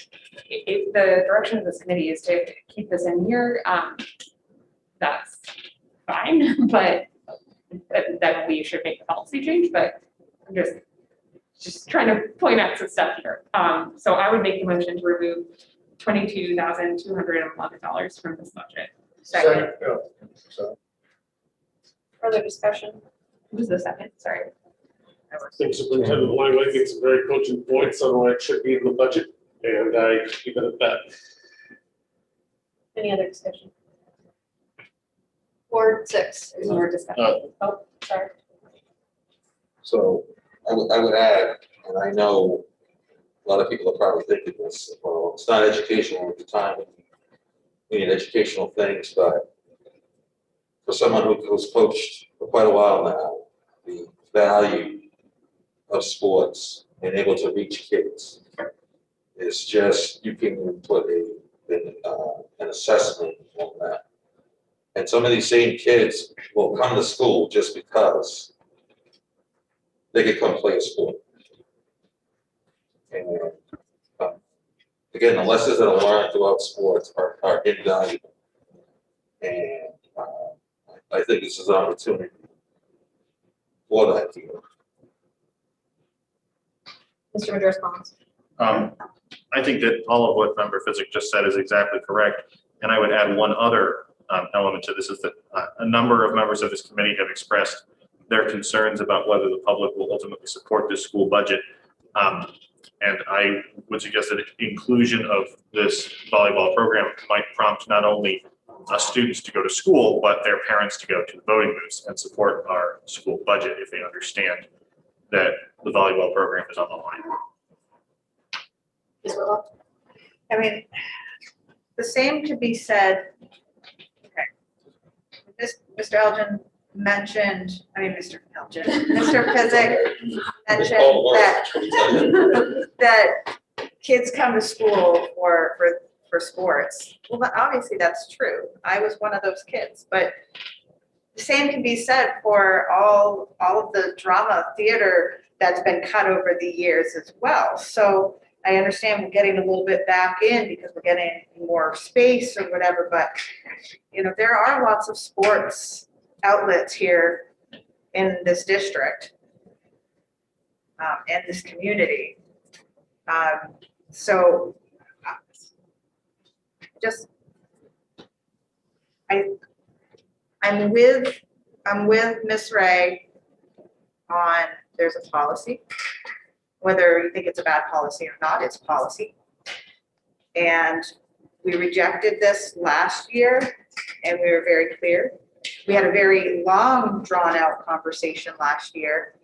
if the direction of this committee is to keep this in here, that's fine, but then we should make the policy change. But I'm just trying to point out some stuff here. So I would make the motion to remove $22,211 from this budget. Second. Further discussion? Who's the second? Sorry. I think Superintendent Langley makes some very cogent points on why it should be in the budget, and I keep it at that. Any other discussion? Ward 6, is more discussion. Oh, sorry. So I would add, and I know a lot of people are probably thinking this, well, it's not educational at the time. We need educational things, but for someone who's coached for quite a while now, the value of sports and able to reach kids is just, you can even put an assessment on that. And some of these same kids will come to school just because they could come play a sport. And again, the lessons that are learned throughout sports are invaluable. And I think this is an opportunity for that team. Mr. Madras comments. I think that all of what Member Physick just said is exactly correct. And I would add one other element to this is that a number of members of this committee have expressed their concerns about whether the public will ultimately support this school budget. And I would suggest that inclusion of this volleyball program might prompt not only students to go to school, but their parents to go to the voting booths and support our school budget if they understand that the volleyball program is on the line. I mean, the same could be said, okay. Mr. Elgin mentioned, Mr. Physick mentioned that kids come to school for sports. Well, but obviously that's true. I was one of those kids, but the same can be said for all of the drama theater that's been cut over the years as well. So I understand we're getting a little bit back in because we're getting more space or whatever, but there are lots of sports outlets here in this district, and this community. So just, I'm with Miss Ray on there's a policy. Whether you think it's a bad policy or not, it's policy. And we rejected this last year and we were very clear. We had a very long drawn out conversation last year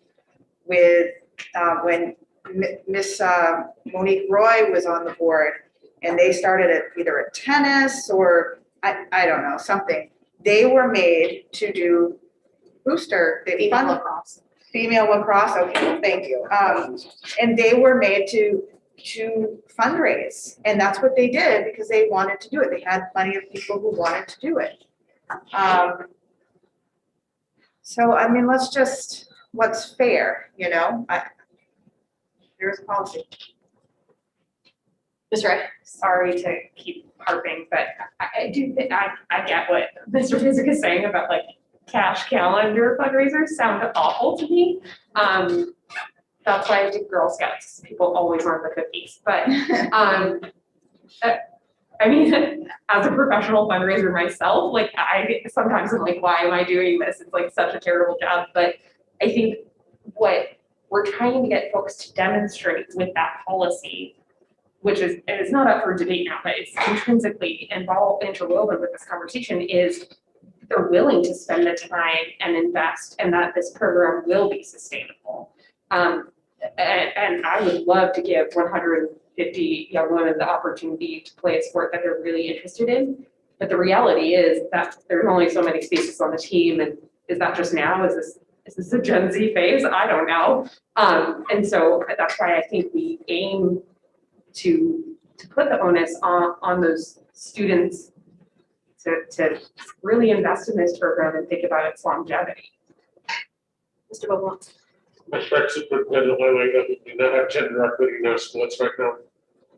with when Miss Monique Roy was on the board and they started at either a tennis or I don't know, something. They were made to do booster. Female lacrosse, okay, thank you. And they were made to fundraise, and that's what they did because they wanted to do it. They had plenty of people who wanted to do it. So let's just what's fair, Here's policy. Ms. Ray. Sorry to keep harping, but I do think I get what Mr. Physick is saying about like cash calendar fundraisers sound awful to me. That's why I did Girl Scouts. People always want the cookies, but as a professional fundraiser myself, like I sometimes I'm like, why am I doing this? It's like such a terrible job. But I think what we're trying to get folks to demonstrate with that policy, which is, and it's not up for debate now, but it's intrinsically interwoven with this conversation, is they're willing to spend the time and invest, and that this program will be sustainable. And I would love to give 150 young women the opportunity to play a sport that they're really interested in. But the reality is that there's only so many spaces on the team, and is that just now? Is this a Gen Z phase? I don't know. And so that's why I think we aim to put the onus on those students to really invest in this program and think about its longevity. Mr. Bobo. My correct superintendent, we do not have gender equity in our sports right now,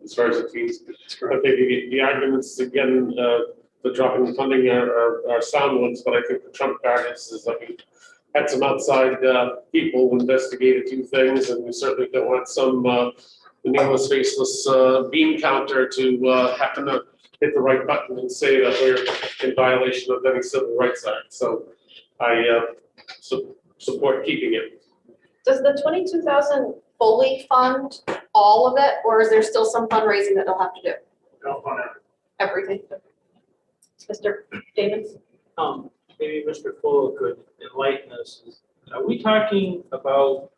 as far as the teams. I think the arguments, again, the drop in funding are sound ones, but I think the trump card is had some outside people who investigate a few things, and we certainly don't want some nameless, faceless bean counter to happen to hit the right button and say that we're in violation of any civil rights act. So I support keeping it. Does the 22,000 fully fund all of it, or is there still some fundraising that they'll have to do? Don't want to. Everything. Mr. Davis? Maybe Mr. Fuller could enlighten us. Are we talking about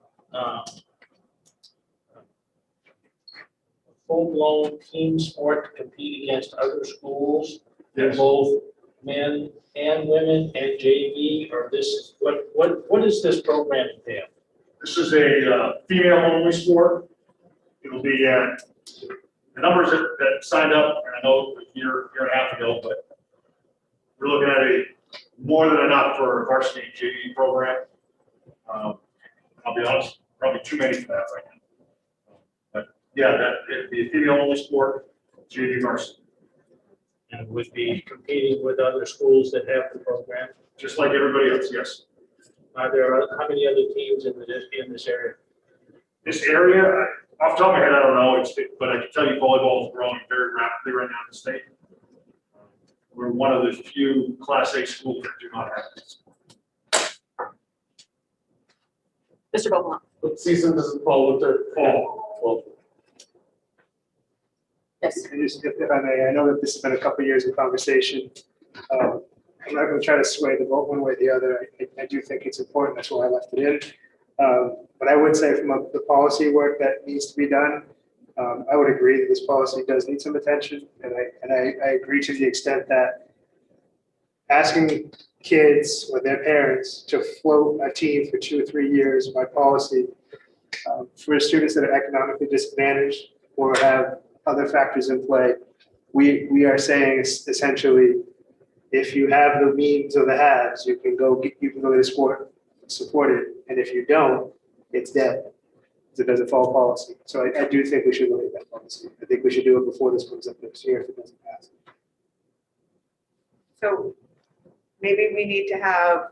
full-blown team sport to compete against other schools, Yes. both men and women and JV, or this, what is this program entail? This is a female-only sport. It'll be the numbers that signed up, and I know a year and a half ago, but we're looking at more than enough for a varsity JV program. I'll be honest, probably too many for that right now. But yeah, it'd be a female-only sport, JV varsity. And would be competing with other schools that have the program? Just like everybody else, yes. Are there, how many other teams in this area? This area, off the top of my head, I don't know, but I can tell you volleyball is growing very rapidly right now in the state. We're one of the few Class A schools that do not have this. Mr. Beaumont. What season does it fall with Fall. Well, Yes. And just, if I may, I know that this has been a couple of years of conversation. I'm not going to try to sway the vote one way or the other. I do think it's important. That's why I left it in. But I would say from the policy work that needs to be done, I would agree that this policy does need some attention. And I agree to the extent that asking kids or their parents to float a team for 2 or 3 years by policy for students that are economically disadvantaged or have other factors in play, we are saying essentially, if you have the means or the haves, you can go to the sport, support it, and if you don't, it's dead. It doesn't follow policy. So I do think we should look at that policy. I think we should do it before this comes up next year if it doesn't pass. So maybe we need to have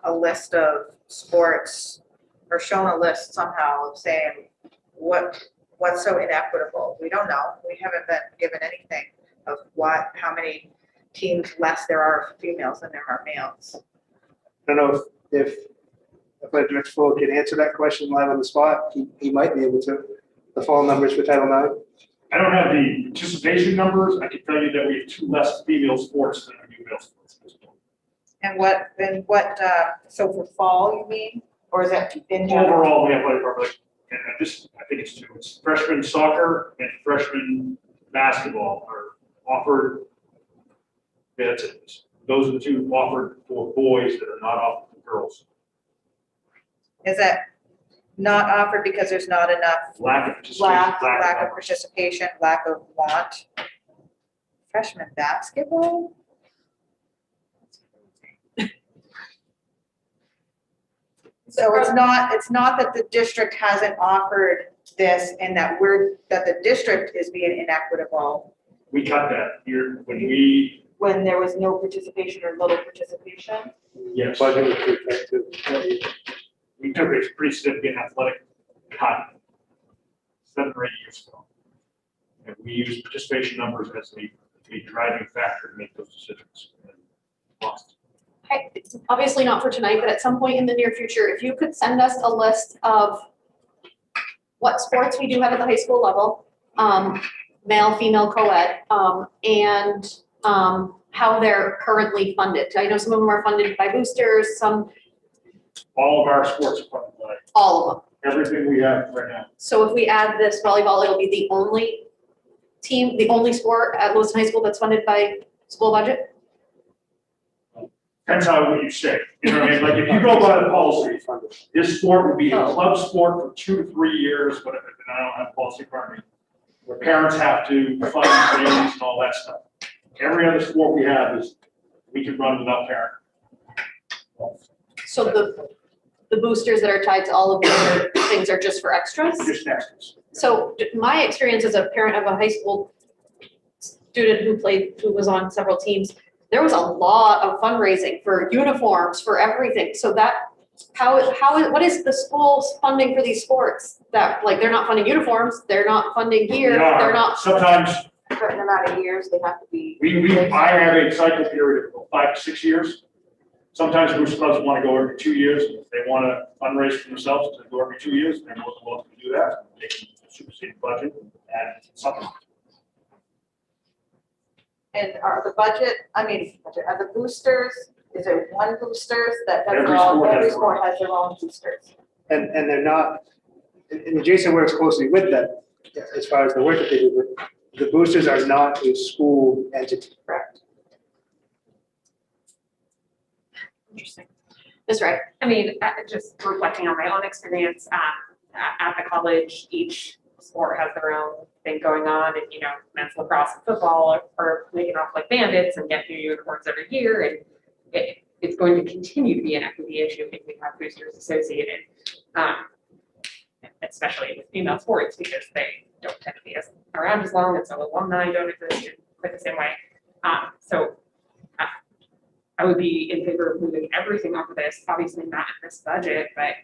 a list of sports or shown a list somehow of saying what's so inequitable. We don't know. We haven't been given anything of how many teams less there are females than there are males. I don't know if Director Full can answer that question live on the spot. He might be able to. The fall numbers for Title IX. I don't have the participation numbers. I can tell you that we have 2 less female sports than we do male sports. So for fall, you mean? Or is that in general? Overall, we have like, I think it's 2. It's freshman soccer and freshman basketball are offered. That's it. Those are the 2 offered for boys that are not offered for girls. Is that not offered because there's not enough Lack of participation. lack of participation, lack of want? Freshman basketball? So it's not that the district hasn't offered this and that the district is being inequitable We cut that here when there was no participation or little participation. yes. Budget would take that too. We took a pretty significant athletic cut 7 or 8 years ago. And we used participation numbers as the driving factor to make those decisions. And lost. Okay, it's obviously not for tonight, but at some point in the near future, if you could send us a list of what sports we do have at the high school level, male, female, co-ed, and how they're currently funded. I know some of them are funded by boosters, some. All of our sports are funded by All of them. everything we have right now. So if we add this volleyball, it'll be the only team, the only sport at Lewiston High School that's funded by school budget? Depends how what you say. You know what I mean? Like if you go by the policy, this sport would be a club sport for 2 to 3 years, but I don't have policy in front of me, where parents have to fund games and all that stuff. Every other sport we have is we can run without parent. So the boosters that are tied to all of the other things are just for extras? Just extras. So my experience as a parent of a high school student who was on several teams, there was a lot of fundraising for uniforms, for everything. So what is the school's funding for these sports? That, like, they're not funding uniforms, they're not funding gear, they're not. Sometimes A certain amount of years, they have to be. I have a cycle period of 5 to 6 years. Sometimes booster clubs want to go every 2 years. If they want to fundraise for themselves to go every 2 years, they're more than welcome to do that. They can supersede the budget and add something. And are the boosters, is there one boosters that Every does all, sport has every their sport has their own boosters? And they're not, and Jason works closely with them as far as the work that they do, but the boosters are not a school entity. Correct. Interesting. Ms. Wright? I mean, just reflecting on my own experience, at the college, each sport has their own thing going on, and, you know, men's lacrosse and football are making off like bandits and get new uniforms every year, and it's going to continue to be an equity issue if we have boosters associated, especially with female sports, because they don't tend to be around as long, and so alumni don't exist in quite the same way. So I would be in favor of moving everything off of this, obviously not in this budget, but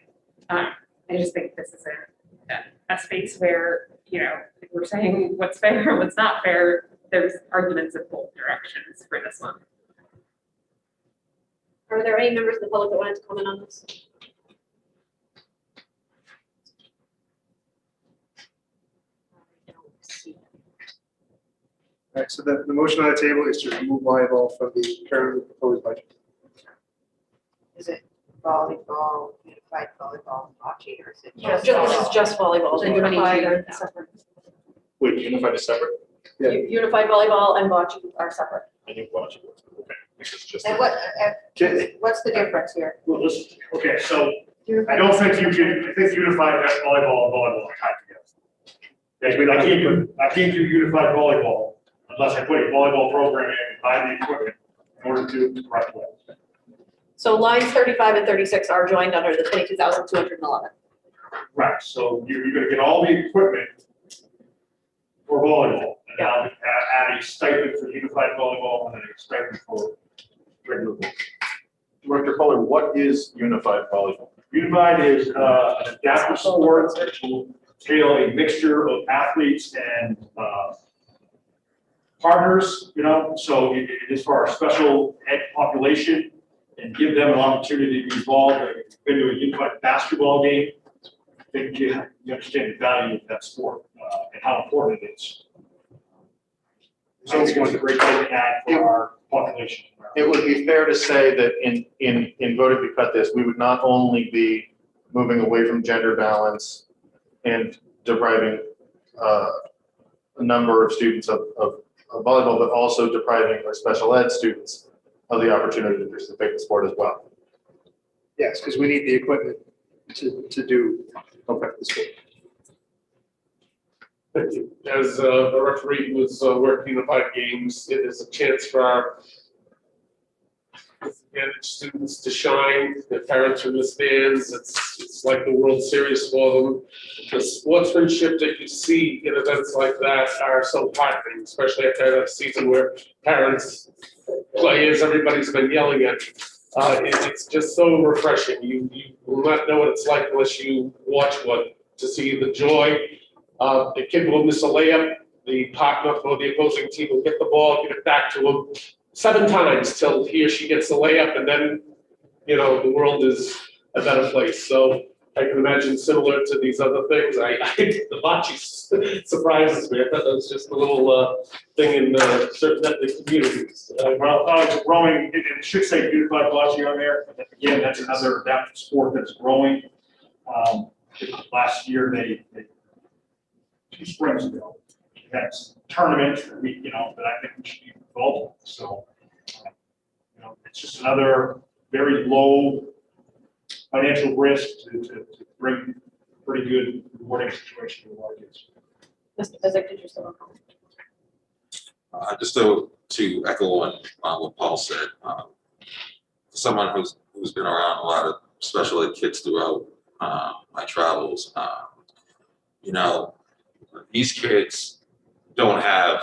I just think this is a space where, you know, if we're saying what's fair and what's not fair, there's arguments in both directions for this one. Are there any members of the public that wanted to comment on this? All right, so the motion on the table is to remove volleyball from the currently proposed budget. Is it volleyball, unified volleyball, bocce, or is it? This is just volleyball, the unified are separate. Wait, unified is separate? Yeah. Unified volleyball and bocce are separate. I think watch. Okay, this is just. And what's the difference here? Well, listen, okay, so I don't think you can, I think unified has volleyball and volleyball are tied together. Okay, I can't do unified volleyball unless I put a volleyball program in and buy the equipment in order to do it the right way. So lines 35 and 36 are joined under the 22,211. Right, so you're gonna get all the equipment for volleyball, and I'll add a stipend for unified volleyball and a stipend for regular volleyball. Director Kohler, what is unified volleyball? Unified is an adaptive sport that will entail a mixture of athletes and partners, you know, so it is for our special ed population and give them an opportunity to be involved. If you've been to a unified basketball game, I think you understand the value of that sport and how important it is. So it's a great thing to add for our population. It would be fair to say that in voting to cut this, we would not only be moving away from gender balance and depriving a number of students of volleyball, but also depriving our special ed students of the opportunity to participate in the sport as well. Yes, because we need the equipment to do the sport. As the referee was working unified games, it is a chance for our disadvantaged students to shine. Their parents are in the stands. It's like the World Series for them. The sportsmanship that you see in events like that are so heartening, especially after a season where parents, players, everybody's been yelling at. It's just so refreshing. You will not know what it's like unless you watch one to see the joy. The kid will miss a layup. The partner for the opposing team will get the ball, get it back to him 7 times till he or she gets the layup, and then, you know, the world is a better place. So I can imagine similar to these other things. The bocce surprises me. I thought that was just a little thing in certain ethnic communities. Well, it's growing, it should say unified bocce on there. Again, that's another adaptive sport that's growing. Last year, they 2 springs ago, we had a tournament that I think we should be involved in. So, it's just another very low financial risk to bring pretty good rewarding situation to a lot of kids. Mr. Physick, did you still have a comment? Just to echo on what Paul said, someone who's been around a lot of special ed kids throughout my travels, these kids don't have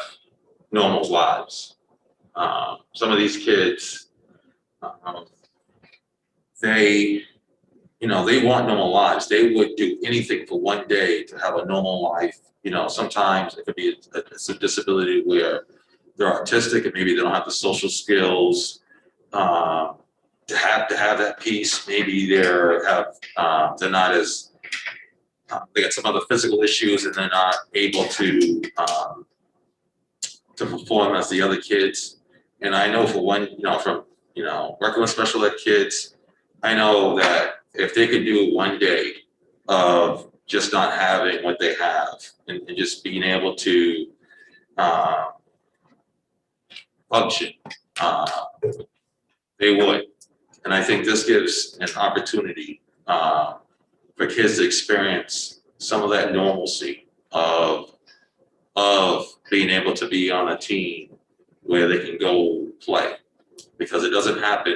normal lives. Some of these kids, they want normal lives. They would do anything for one day to have a normal life. Sometimes it could be it's a disability where they're autistic and maybe they don't have the social skills to have that peace. Maybe they're not as they got some other physical issues and they're not able to perform as the other kids. And I know from working with special ed kids, I know that if they could do one day of just not having what they have and just being able to function, they would. And I think this gives an opportunity for kids to experience some of that normalcy of being able to be on a team where they can go play, because it doesn't happen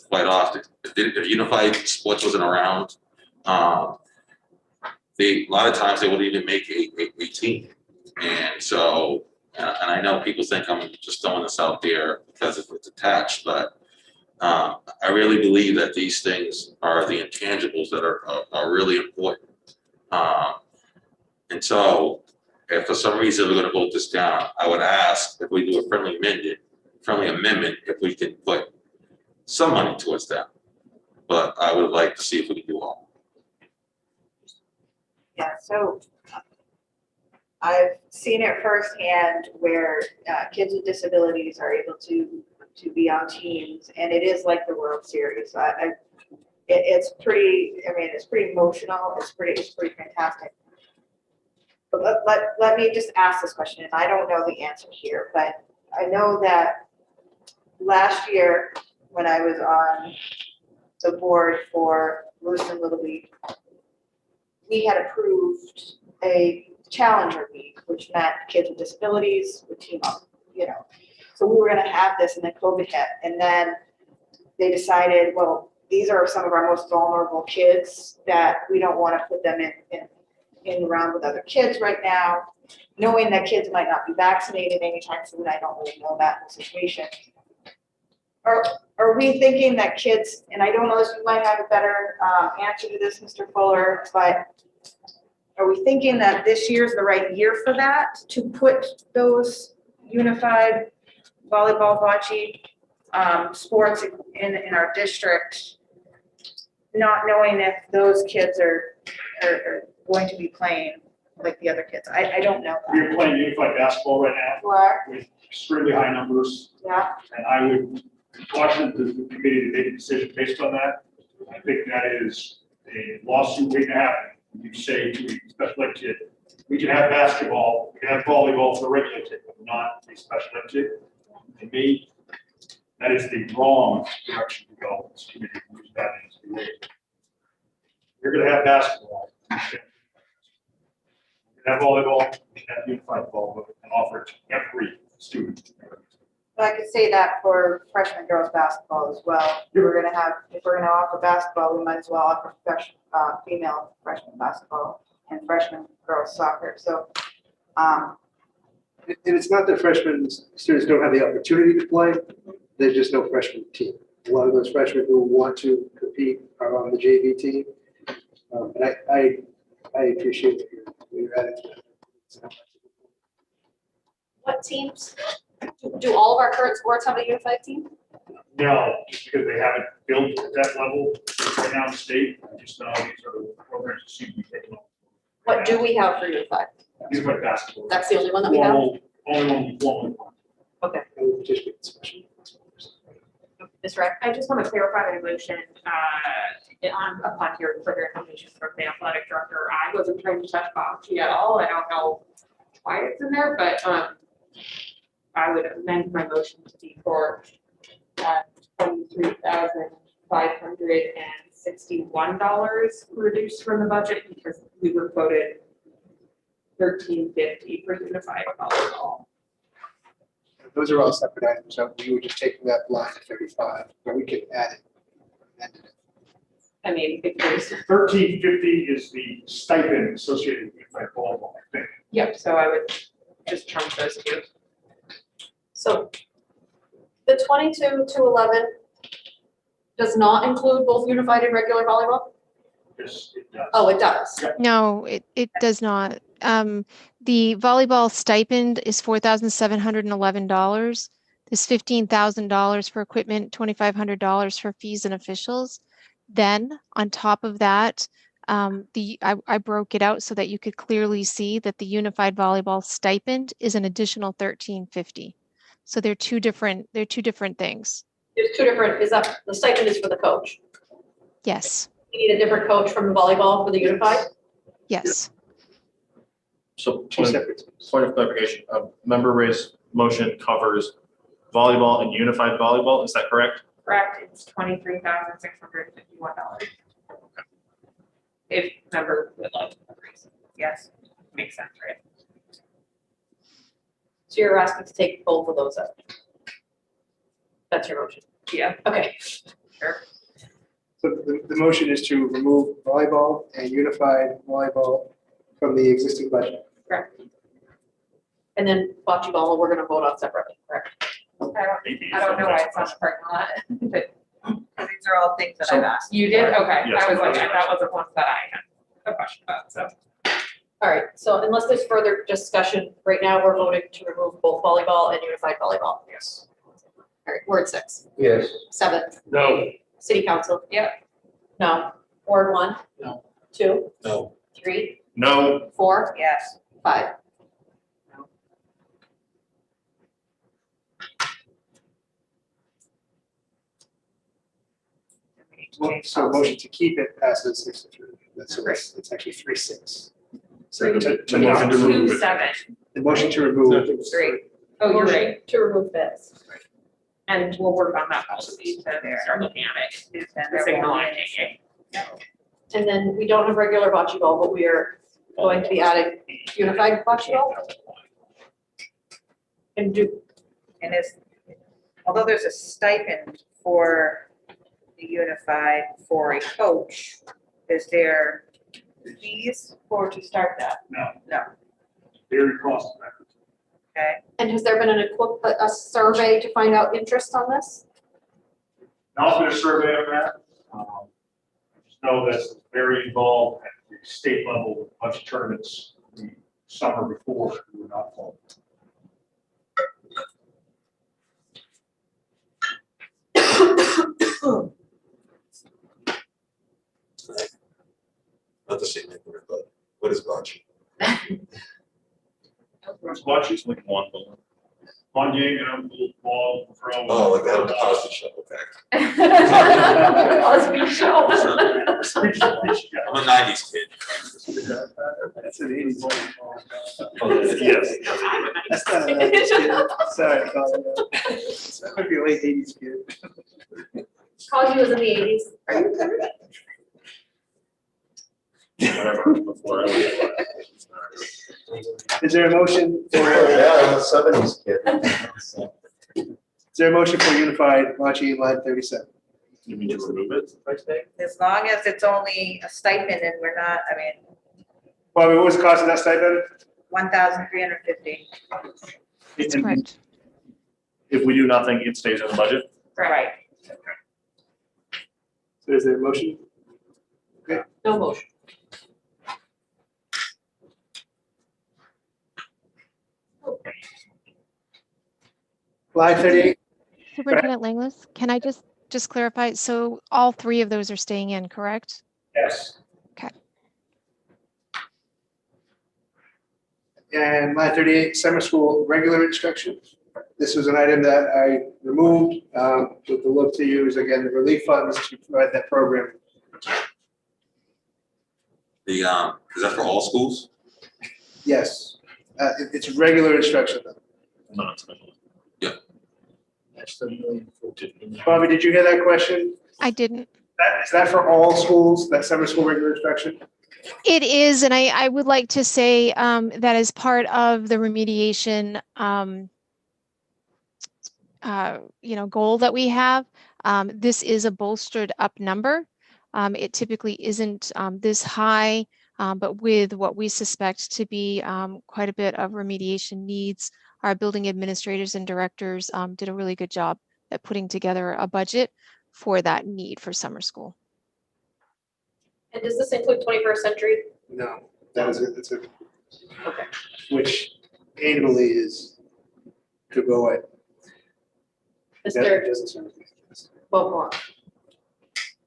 quite often. If unified sports wasn't around, a lot of times they wouldn't even make a team. And so, and I know people think I'm just throwing this out there because it's attached, but I really believe that these things are the intangibles that are really important. And so, if for some reason we're going to vote this down, I would ask if we do a friendly amendment, if we can put some money towards that. But I would like to see if we can do all. Yeah, so I've seen it firsthand where kids with disabilities are able to be on teams, and it is like the World Series. It's pretty, I mean, it's pretty emotional. It's pretty fantastic. But let me just ask this question, and I don't know the answer here, but I know that last year when I was on the board for Lewiston Little League, we had approved a Challenger League, which meant kids with disabilities would team up, you know. So we were going to have this, and then COVID hit, and then they decided, well, these are some of our most vulnerable kids that we don't want to put them in around with other kids right now, knowing that kids might not be vaccinated anytime soon. I don't really know that situation. Are we thinking that kids, and I don't know if you might have a better answer to this, Mr. Fuller, but are we thinking that this year's the right year for that, to put those unified volleyball, bocce sports in our district, not knowing if those kids are going to be playing like the other kids? I don't know. We are playing unified basketball right now You are? with extremely high numbers, Yeah. and I would caution the committee to make a decision based on that. I think that is a lawsuit waiting to happen. You say to a special ed kid, we can have basketball, we can have volleyball for a regular kid, but not a special ed kid. To me, that is the wrong direction to go. This committee moves that into the way. You're going to have basketball. You can have volleyball, you can have unified volleyball, and offer it to every student. Well, I could say that for freshman girls basketball as well. If we're gonna offer basketball, we might as well offer female freshman basketball and freshman girls soccer. So, And it's not that freshman students don't have the opportunity to play, there's just no freshman team. A lot of those freshmen who want to compete are on the JV team. And I appreciate your attitude. What teams? Do all of our current sports have a unified team? No, just because they haven't built at that level right now in the state. I just know these are the programs that seem to be taking off. What do we have for unified? Unified basketball. That's the only one that we have? Only one formal one. Okay. Ms. Wright? I just want to clarify my motion, upon your further information from the athletic director. I wasn't trying to touch bocce at all. I don't know why it's in there, but, I would amend my motion to be for, $23,561 reduced from the budget, because we were quoted $13.50 for unified volleyball. Those are all separate items, so we were just taking that line at 35, but we can add it. I mean, if there's, $13.50 is the stipend associated with unified volleyball, I think. yep, so I would just trump those two. So the 22-11 does not include both unified and regular volleyball? Yes, it does. Oh, it does. No, it does not. The volleyball stipend is $4,711. There's $15,000 for equipment, $2,500 for fees and officials. Then on top of that, I broke it out so that you could clearly see that the unified volleyball stipend is an additional $13.50. So they're two different things. There's two different, the stipend is for the coach. Yes. We need a different coach from the volleyball for the unified. Yes. So Two point separate. of clarification, member Ray's motion covers volleyball and unified volleyball, is that correct? Correct, it's $23,651. If member would like to increase, yes, makes sense, right? So you're asking to take both of those out. That's your motion. Yeah. Okay. Sure. So the motion is to remove volleyball and unified volleyball from the existing budget. Correct. And then bocce ball, we're gonna vote on separately, correct? I don't know why it's on the parking lot. But These are all things that I've asked. you did, okay, Yes, I was like, yes. that was the one that I had a question about, so. All right, so unless there's further discussion, right now we're voting to remove both volleyball and unified volleyball. Yes. All right, Ward 6, Yes. 7, No. City Council. Yep. No. Ward 1. No. 2, No. 3, No, 4, Yes. 5. So motion to keep it passes 6-3. So it's actually 3-6. So the motion to remove it. 2-7. the motion to remove. Great. Oh, you're Motion right, To remove this. and we'll work on that policy to start looking at it, the signal I'm taking. And then we don't have regular bocce ball, but we are going to be adding unified bocce ball. And do, And is, although there's a stipend for the unified for a coach, is there fees for to start that? No. No, Very cost effective. okay. and has there been a survey to find out interest on this? Not been a survey of that. Just know that it's very involved at the state level, with a bunch of tournaments the summer before, we were not fall. Not the same number, but what is bocce? It's bocce, it's like one game and a little ball throw. Oh, like that on the Cosby Show, okay. Cosby Show. I'm a 90s kid. That's an 80s one. Yes. That's not a 90s kid. Sorry, Colin. That might be a late 80s kid. Cosby was in the 80s. Are you covered? Whatever, before I leave. Is there a motion for, Yeah, I'm a 70s kid. is there a motion for unified bocce in line 37? You mean to remove it, I think? As long as it's only a stipend and we're not, I mean, Bobby, what was the cost of that stipend? 1,350. That's And correct. if we do nothing, it stays in the budget? Right. So is there a motion? No motion. Line 38, Superintendent Langlis, can I just clarify? So all three of those are staying in, correct? Yes. and line 38, summer school regular instruction. This was an item that I removed, with the look to use, again, the relief funds to provide that program. The, is that for all schools? Yes, it's regular instruction though. Not special. That's the $1,014,000. Bobby, did you hear that question? I didn't. Is that for all schools, that summer school regular instruction? It is, and I would like to say that as part of the remediation, goal that we have, this is a bolstered up number. It typically isn't this high, but with what we suspect to be quite a bit of remediation needs, our building administrators and directors did a really good job at putting together a budget for that need for summer school. And does this include 21st century? No, that is it, that's it. Okay. Which annually is to go away. Mr. Doesn't serve me. Beaumont.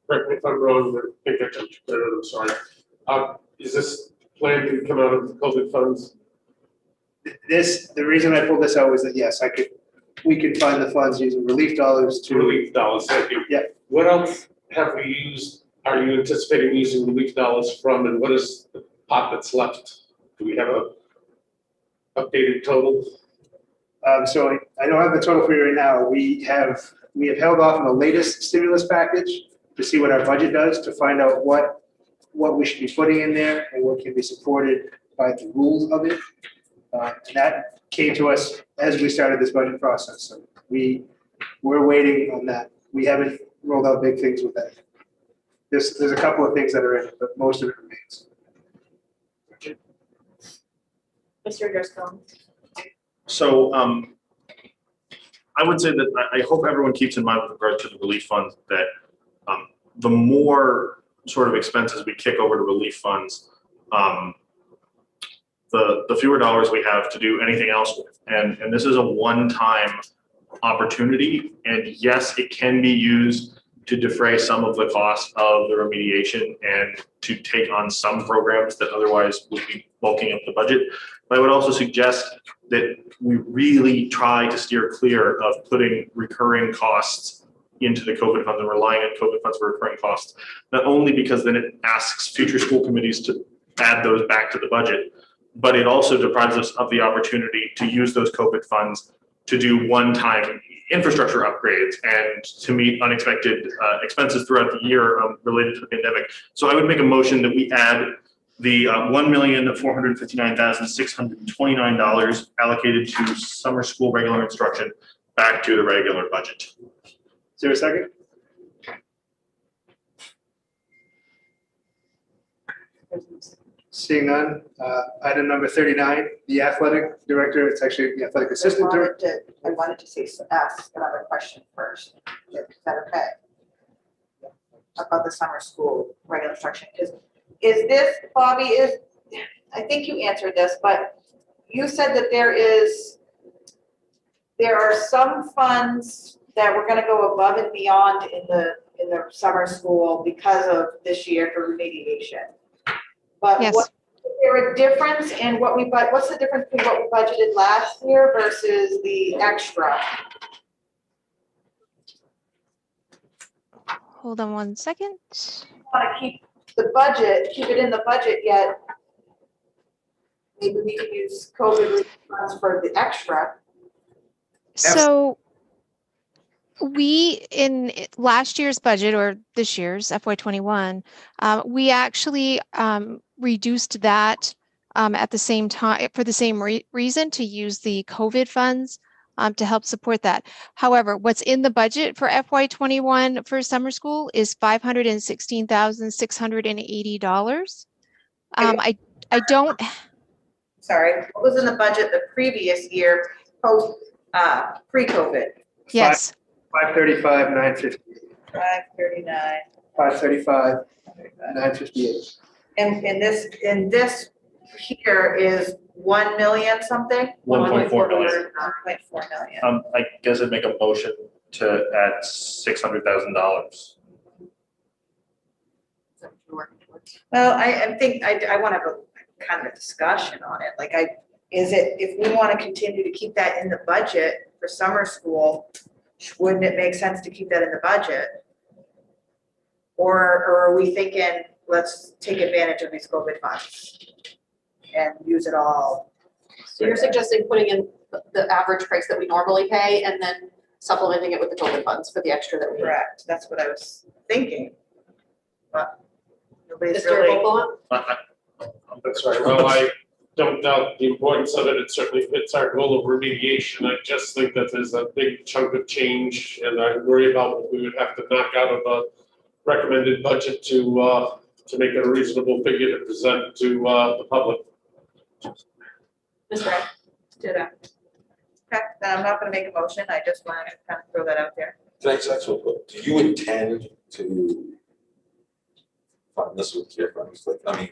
Correct me if I'm wrong, but I think I got you cleared, I'm sorry. Is this plan to come out of COVID funds? The reason I pulled this out was that, yes, we could find the funds using relief dollars to. Relief dollars, thank you. Yeah. What else have we used are you anticipating using relief dollars from, and what is the pot that's left? Do we have a updated total? So I don't have the total for you right now. We have held off on the latest stimulus package to see what our budget does, to find out what we should be putting in there and what can be supported by the rules of it. And that came to us as we started this budget process. So we're waiting on that. We haven't rolled out big things with that. There's a couple of things that are in it, but most of it remains. Mr. Driscoll. So I would say that I hope everyone keeps in mind with regard to the relief funds that the more sort of expenses we kick over to relief funds, the fewer dollars we have to do anything else with. And this is a one-time opportunity. And yes, it can be used to defray some of the cost of the remediation and to take on some programs that otherwise would be bulking up the budget. But I would also suggest that we really try to steer clear of putting recurring costs into the COVID funds and relying on COVID funds for recurring costs, not only because then it asks future school committees to add those back to the budget, but it also deprives us of the opportunity to use those COVID funds to do one-time infrastructure upgrades and to meet unexpected expenses throughout the year related to the pandemic. So I would make a motion that we add the $1,459,629 allocated to summer school regular instruction back to the regular budget. Is there a second? Seeing none, item number 39, the athletic director, it's actually the athletic assistant director. I wanted to ask another question first. Is that okay? About the summer school regular instruction, is this, Bobby, I think you answered this, but you said that there are some funds that we're gonna go above and beyond in the summer school because of this year for remediation. But Yes. is there a difference in what's the difference between what we budgeted last year versus the extra? Hold on one second. Want to keep it in the budget, yet maybe we can use COVID relief funds for the extra. So we, in last year's budget or this year's FY21, we actually reduced that at the same time for the same reason, to use the COVID funds to help support that. However, what's in the budget for FY21 for summer school is $516,680. I don't. Sorry, what was in the budget the previous year, pre-COVID? Yes. 535, 958. 539. 535, 958. And this here is 1 million something? 1.4 million. 1.4 million. I guess I'd make a motion to add $600,000. Well, I think I want to have a kind of a discussion on it. Like if we want to continue to keep that in the budget for summer school, wouldn't it make sense to keep that in the budget? Or are we thinking, let's take advantage of these COVID funds and use it all? So you're suggesting putting in the average price that we normally pay and then supplementing it with the COVID funds for the extra that we. Correct, that's what I was thinking. But nobody's Mr. really. Vogel? That's right. Well, I don't doubt the importance of it. It certainly fits our goal of remediation. I just think that there's a big chunk of change, and I worry about what we would have to knock out of a recommended budget to make it a reasonable figure to present to the public. Ms. Wright? Did I? Okay, then I'm not gonna make a motion. I just wanted to kind of throw that out there. Can I ask real quick, do you intend to fund this with your funds? Like, I mean,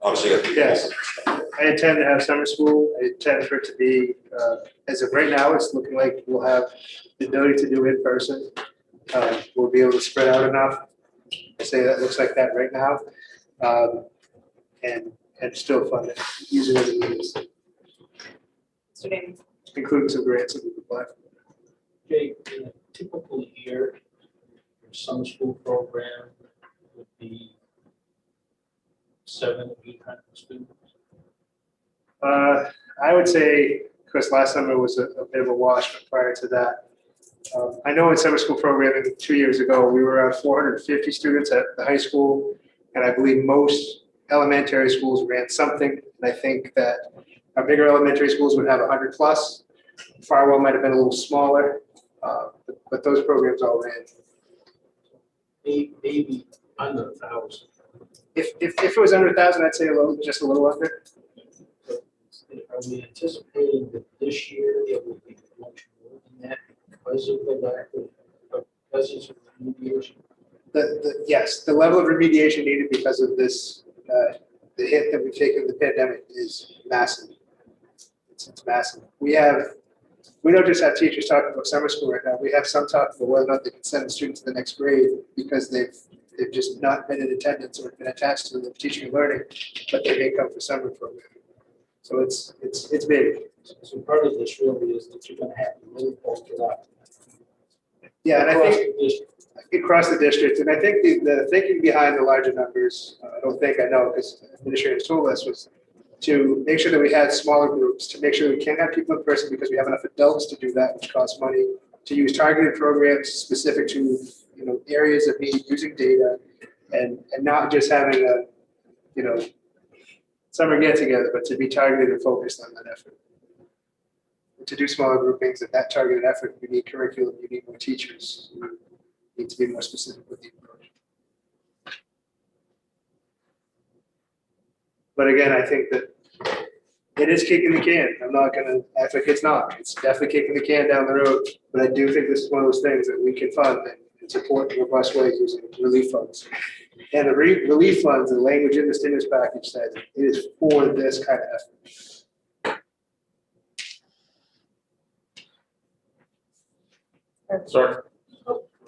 obviously you got to. Yes, I intend to have summer school. I intend for it to be, as of right now, it's looking like we'll have the ability to do in person. We'll be able to spread out enough. I say that looks like that right now. And still fund it, using it as it is, Mr. Davies? including some grants that we could apply for. Jake, in a typical year, your summer school program would be 700, 800 students? I would say, because last summer was a bit of a wash, but prior to that, I know in summer school programming 2 years ago, we were around 450 students at the high school, and I believe most elementary schools ran something. And I think that our bigger elementary schools would have 100 plus. Farwell might have been a little smaller, but those programs all ran. Maybe under 1,000. If it was under 1,000, I'd say just a little under. Are we anticipating that this year it will be much more than that because of the lack of presence of remediation? Yes, the level of remediation needed because of this, the hit that we've taken in the pandemic is massive. It's massive. We don't just have teachers talking about summer school right now. We have some talk about whether or not they can send the students to the next grade because they've just not been in attendance or been attached to the teaching and learning, but they may come for summer program. So it's big. So part of this really is that you're going to have to really bulk it up. Yeah, and I Across think the district. across the district, and I think the thinking behind the larger numbers, I know because administrators told us, was to make sure that we had smaller groups, to make sure we can have people in person because we have enough adults to do that, which costs money, to use targeted programs specific to areas of need using data, and not just having a summer get together, but to be targeted and focused on that effort. To do smaller groupings and that targeted effort, you need curriculum, you need more teachers, you need to be more specific with the approach. But again, I think that it is kicking the can. I'm not gonna act like it's not. It's definitely kicking the can down the road. But I do think this is one of those things that we can fund and support in robust ways using relief funds. And the relief funds, the language in the stimulus package says it is for this kind of effort. Sorry.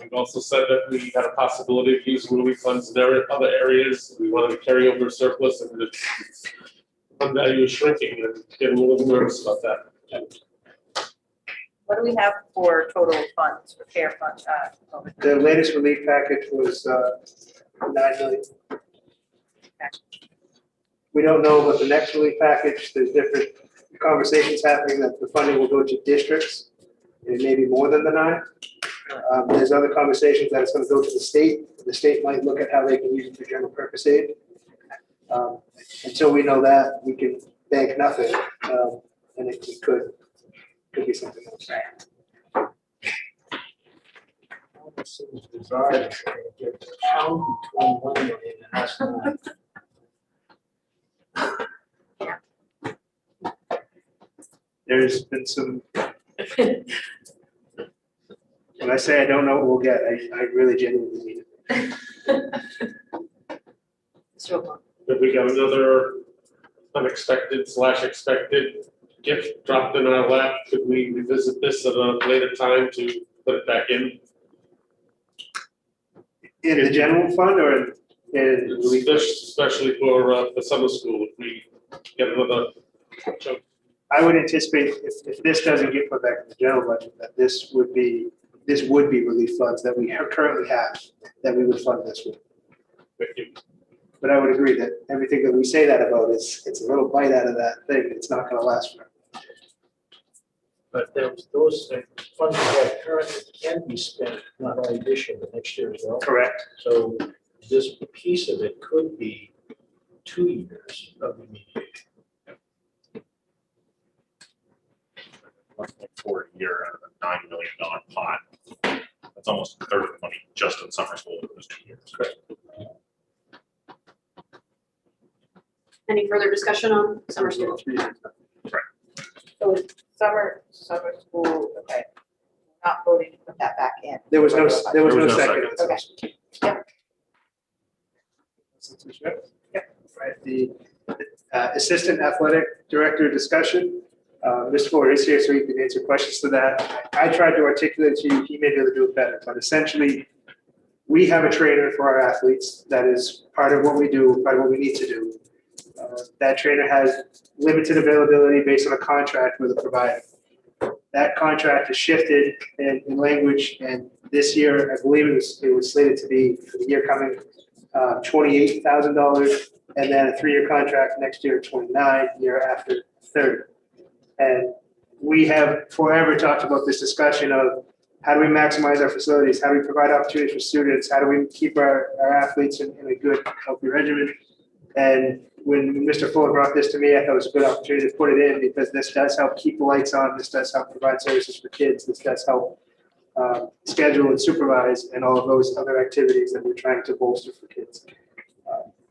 We've also said that we had a possibility of using relief funds in other areas. We wanted to carry over surplus, and the fund value is shrinking and getting a little nervous about that. What do we have for total funds, repair funds? The latest relief package was 9 million. We don't know about the next relief package. There's different conversations happening that the funding will go to districts. It may be more than the 9. There's other conversations that it's going to go to the state. The state might look at how they can use it for general purpose aid. Until we know that, we can bank nothing, and it could be something else. It seems bizarre that you're going to get a count between 1 million and that's not. There's been some. When I say I don't know what we'll get, I really genuinely mean it. If we got another unexpected/expected gift dropped in our lap, could we revisit this at a later time to put it back in? In the general fund or in relief? Especially for the summer school, if we get another chunk. I would anticipate if this doesn't get put back in the general budget, that this would be relief funds that we currently have, that we would fund this with. But I would agree that everything that we say that about it's a little bite out of that thing. It's not going to last forever. But those funds we have currently can be spent not only this year, but next year as well. Correct. So this piece of it could be 2 years of remediation. For a year out of a $9 million pot. That's almost a third of the money just in summer school for those 2 years. Correct. Any further discussion on summer school? So summer school, okay. Not voting to put that back in. There was no second. Okay. Yep. Right. The assistant athletic director discussion. Mr. Fuller is here, so he can answer questions to that. I tried to articulate to you, he may be able to do it better, but essentially, we have a trainer for our athletes. That is part of what we do, part of what we need to do. That trainer has limited availability based on a contract with a provider. That contract is shifted in language, and this year, I believe it was slated to be for the year coming $28,000, and then a 3-year contract next year, 29, year after 30. And we have forever talked about this discussion of how do we maximize our facilities? How do we provide opportunities for students? How do we keep our athletes in a good, healthy regimen? And when Mr. Fuller brought this to me, I thought it was a good opportunity to put it in because this does help keep the lights on. This does help provide services for kids. This does help schedule and supervise and all of those other activities that we're trying to bolster for kids.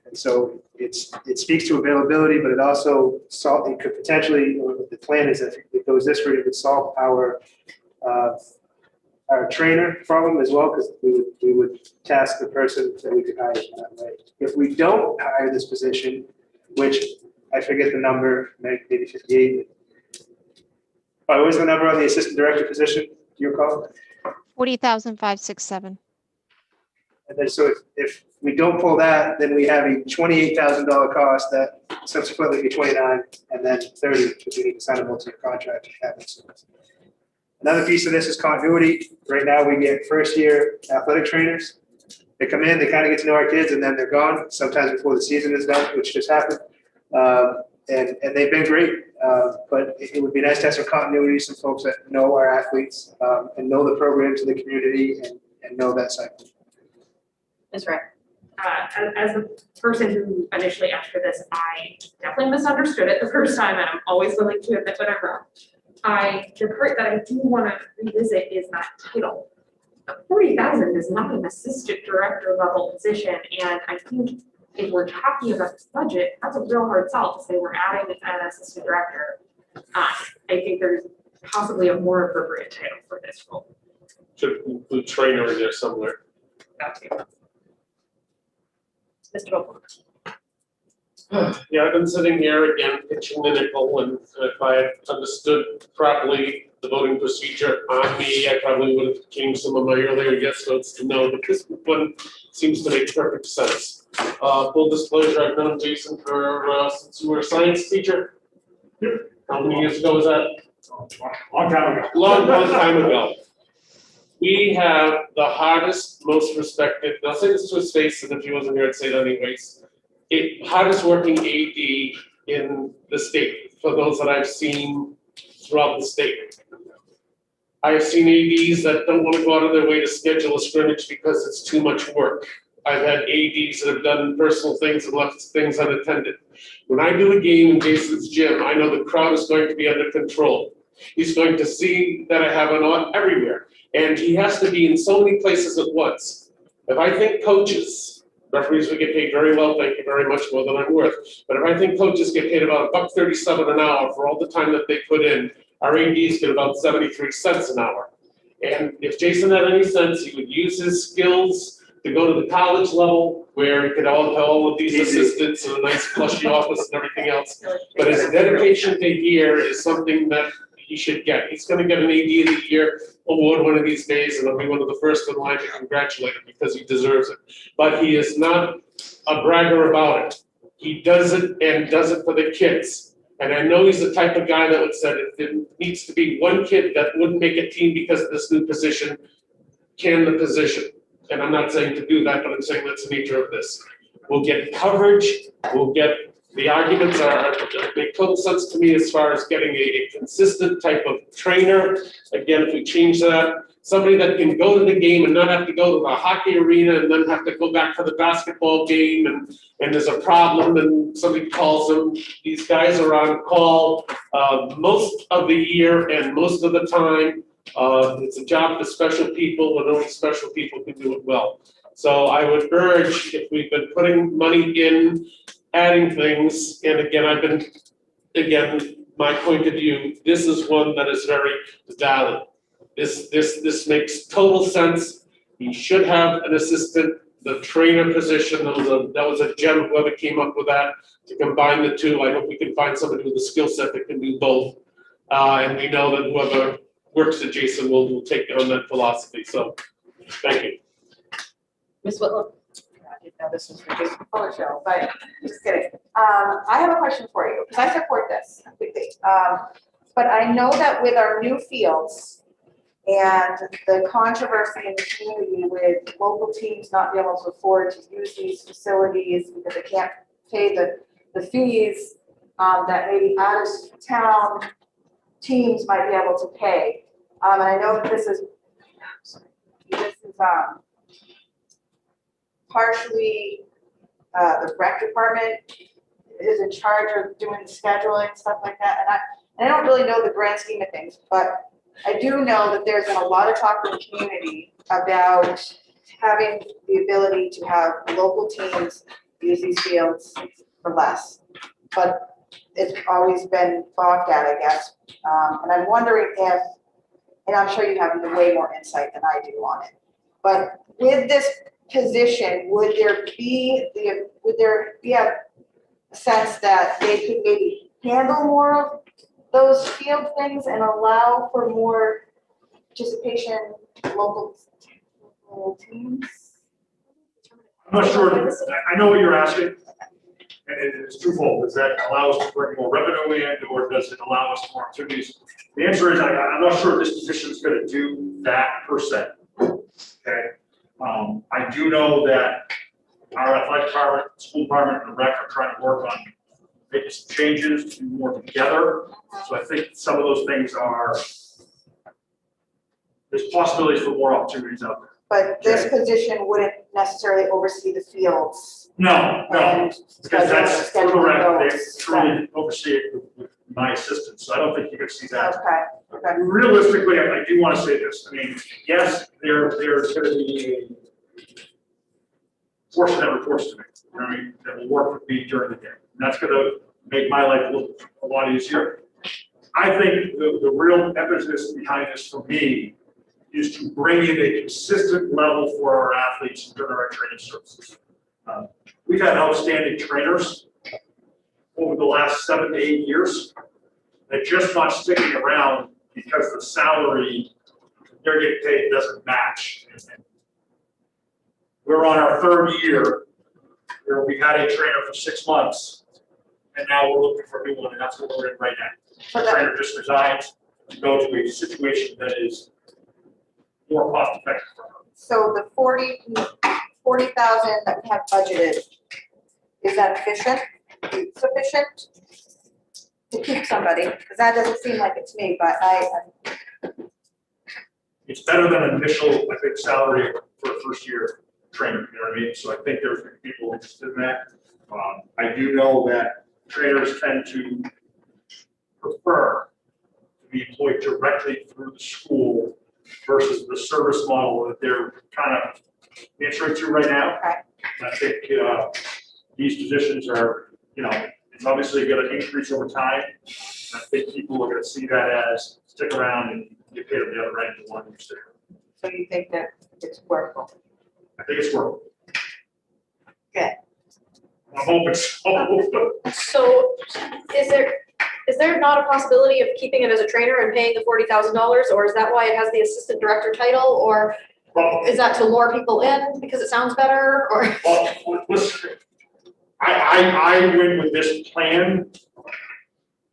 And so it speaks to availability, but it also it could potentially, or the plan is that if it goes this route, it would solve our trainer problem as well, because we would task the person that we could hire that way. If we don't hire this position, which I forget the number, maybe 58. What was the number on the assistant director position? Do you recall? 40,567. And then so if we don't pull that, then we have a $28,000 cost that subsequently be 29 and then 30, because we need to sign a multi-year contract to have it. Another piece of this is continuity. Right now we get first-year athletic trainers. They come in, they kind of get to know our kids, and then they're gone, sometimes before the season is done, which just happened. And they've been great, but it would be nice to have some continuity, some folks that know our athletes and know the programs in the community and know that cycle. That's right. As the person who initially asked for this, I definitely misunderstood it the first time, and I'm always willing to admit when I'm wrong. The part that I do want to revisit is that title. 40,000 is not an assistant director level position, and I think if we're talking about this budget, that's a real hard sell to say we're adding an assistant director. I think there's possibly a more appropriate title for this role. Should include trainer in there somewhere. That too. Mr. Vogel. Yeah, I've been sitting here again, pitching the nickel, and if I had understood properly the voting procedure on me, I probably would have changed some of my earlier yes votes to no, but this one seems to make perfect sense. Full disclosure, I've known Jason for since you were a science teacher. How many years ago was that? Long time ago. Long time ago. We have the hardest, most respected, and I'll say this to his face, and if he wasn't here, I'd say it anyways. Hardest working AD in the state, for those that I've seen throughout the state. I have seen ADs that don't want to go out of their way to schedule a scrimmage because it's too much work. I've had ADs that have done personal things and left things unattended. When I do a game in Jason's gym, I know the crowd is going to be under control. He's going to see that I have an on everywhere. And he has to be in so many places at once. If I think coaches, referees would get paid very well, thank you very much, more than I'm worth. But if I think coaches get paid about $1.37 an hour for all the time that they put in, our ADs get about 73 cents an hour. And if Jason had any sense, he would use his skills to go to the college level where he could have all of these assistants and a nice plushy office and everything else. But his dedication to here is something that he should get. He's going to get an AD of the Year award one of these days, and I'll be one of the first in line to congratulate him because he deserves it. But he is not a bragger about it. He does it and does it for the kids. And I know he's the type of guy that would say if there needs to be one kid that wouldn't make a team because of this new position, can the position. And I'm not saying to do that, but I'm saying that's the nature of this. We'll get coverage, we'll get the arguments make total sense to me as far as getting a consistent type of trainer. Again, if we change that, somebody that can go to the game and not have to go to the hockey arena and then have to go back for the basketball game and there's a problem and somebody calls them. These guys are on call most of the year and most of the time. It's a job for special people and only special people can do it well. So I would urge, if we've been putting money in, adding things, and again, my point of view, this is one that is very valid. This makes total sense. He should have an assistant, the trainer position, that was a gem, whoever came up with that, to combine the two. I hope we can find somebody with a skill set that can do both. And we know that whoever works at Jason will take on that philosophy, so, thank you. Ms. Whitlow? I didn't know this was for Jason Fuller show, but just kidding. I have a question for you, because I support this completely. But I know that with our new fields, And the controversy in the community with local teams not being able to afford to use these facilities because they can't pay the fees that maybe out of town teams might be able to pay. And I know that this is partially the rec department is in charge of doing scheduling and stuff like that. And I don't really know the grand scheme of things, but I do know that there's been a lot of talk in the community about having the ability to have local teams use these fields for less. But it's always been balked at, I guess. And I'm wondering if, and I'm sure you have way more insight than I do on it, but with this position, would there be a sense that they could maybe handle more of those field things and allow for more participation in local teams? I'm not sure, I know what you're asking, and it's twofold. Does that allow us to bring more revenue in, or does it allow us more opportunities? The answer is, I'm not sure this position is gonna do that per se, okay? I do know that our athletic department, school department, and the rec are trying to work on making some changes to more together. So I think some of those things are, there's possibilities for more opportunities out there. But this position wouldn't necessarily oversee the fields. No, because that's for the rec, they truly Right. oversee it with my assistance, so I don't think you could see that. Okay. Realistically, I do want to say this, I mean, yes, there's going to be a portion that reports to me, you know what I mean, that will work with me during the day. And that's going to make my life a lot easier. I think the real emphasis behind this for me is to bring in a consistent level for our athletes during our training services. We've had outstanding trainers over the last 7 to 8 years. They're just not sticking around because the salary they're getting paid doesn't match. We're on our 3rd year where we had a trainer for 6 months, and now we're looking for a new one, and that's what we're in right now. The trainer just resigned to go to a situation that is more cost effective for her. So the 40,000 that we have budgeted, is that sufficient to keep somebody? Because that doesn't seem like it's me, but It's better than an initial, I think, salary for a first-year trainer, you know what I mean? So I think there's people interested in that. I do know that trainers tend to prefer to be employed directly through the school versus the service model that they're kind of answering to right now. Okay. And I think these positions are, you know, it's obviously going to increase over time. And I think people are going to see that as stick around and get paid on the other end of the one who's there. So you think that it's workable? I think it's workable. Good. I'm hoping so. So is there not a possibility of keeping it as a trainer and paying the $40,000, or is that why it has the assistant director title, or Well, is that to lure people in because it sounds better, or? well, listen, I win with this plan,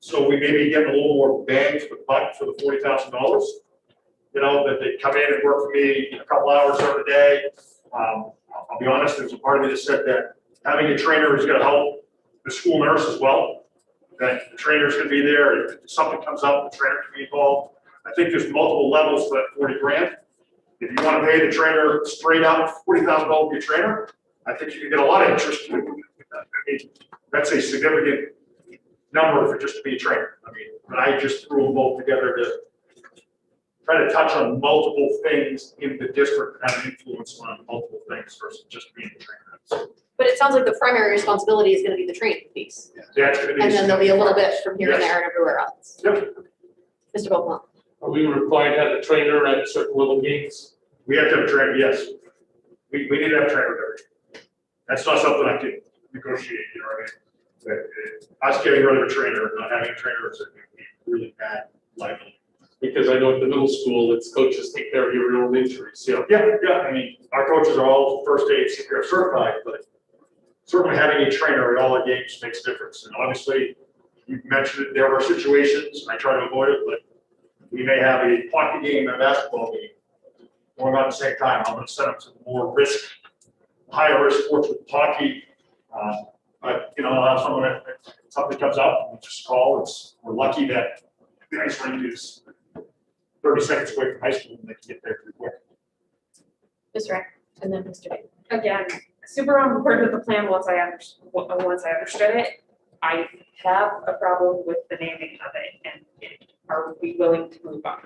so we maybe get a little more bang for the buck for the $40,000. You know, that they come in and work for me a couple hours every day. I'll be honest, there's a part of me that said that having a trainer is going to help the school nurse as well. That the trainer's going to be there. If something comes up, the trainer can be involved. I think there's multiple levels to that 40 grand. If you want to pay the trainer straight out $40,000 to be a trainer, I think you can get a lot of interest. I mean, that's a significant number for just to be a trainer. I mean, but I just threw them both together to try to touch on multiple things in the district and have an influence on multiple things versus just being a trainer. So, But it sounds like the primary responsibility is gonna be the training piece. that's going to be. And then there'll be a little bit from here and Yes. there and everywhere else. Yep. Mr. Beaumont? Are we required to have a trainer at certain level games? We have to have a trainer, yes. We need to have a trainer there. That's not something I can negotiate, you know what I mean? But us getting rid of a trainer, and not having a trainer is a really bad liability. Because I know at the middle school, it's coaches take care of your own injuries, yeah. Yeah, I mean, our coaches are all first aid CPR certified, but certainly having a trainer at all the games makes a difference. And obviously, you mentioned that there were situations, and I try to avoid it, but we may have a hockey game and a basketball game going on at the same time. I'm gonna send them to more risk, higher risk sports with hockey. But, you know, I'll have someone, if something comes up, we just call. We're lucky that the ice rink is 30 seconds away from high school and they can get there pretty quick. Ms. Rec, and then Mr. Bailey. Again, super on board with the plan once I understood it. I have a problem with the naming of it, and are we willing to move on?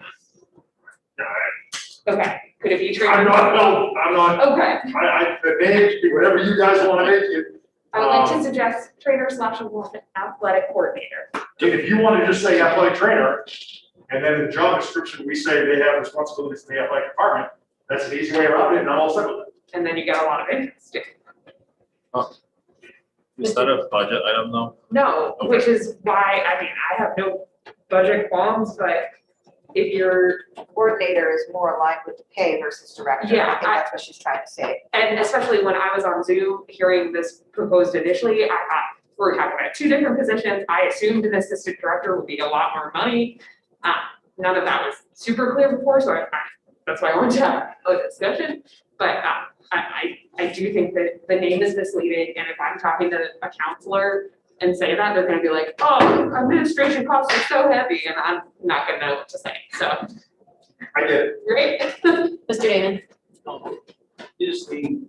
Okay, could it be treated? I'm not, Okay, the name should be whatever you guys want to make it. I would like to suggest trainer / athletic coordinator. If you want to just say athletic trainer, and then in the job description, we say they have responsibilities in the athletic department, that's an easy way around it, and I'm all set with it. And then you get a lot of interest. Is that a budget item though? No, which is why, I mean, I have no budget qualms, but if you're, Coordinator is more aligned with the pay versus director. Yeah, I think that's what she's trying to say. and especially when I was on Zoom hearing this proposed initially, I thought, we're talking about two different positions. I assumed an assistant director would be a lot more money. None of that was super clear before, so that's why I wanted to have a discussion. But I do think that the name is misleading, and if I'm talking to a counselor and say that, they're gonna be like, oh, administration costs are so heavy, and I'm not gonna know what to say, so. I get it. Great. Mr. Damon. Is the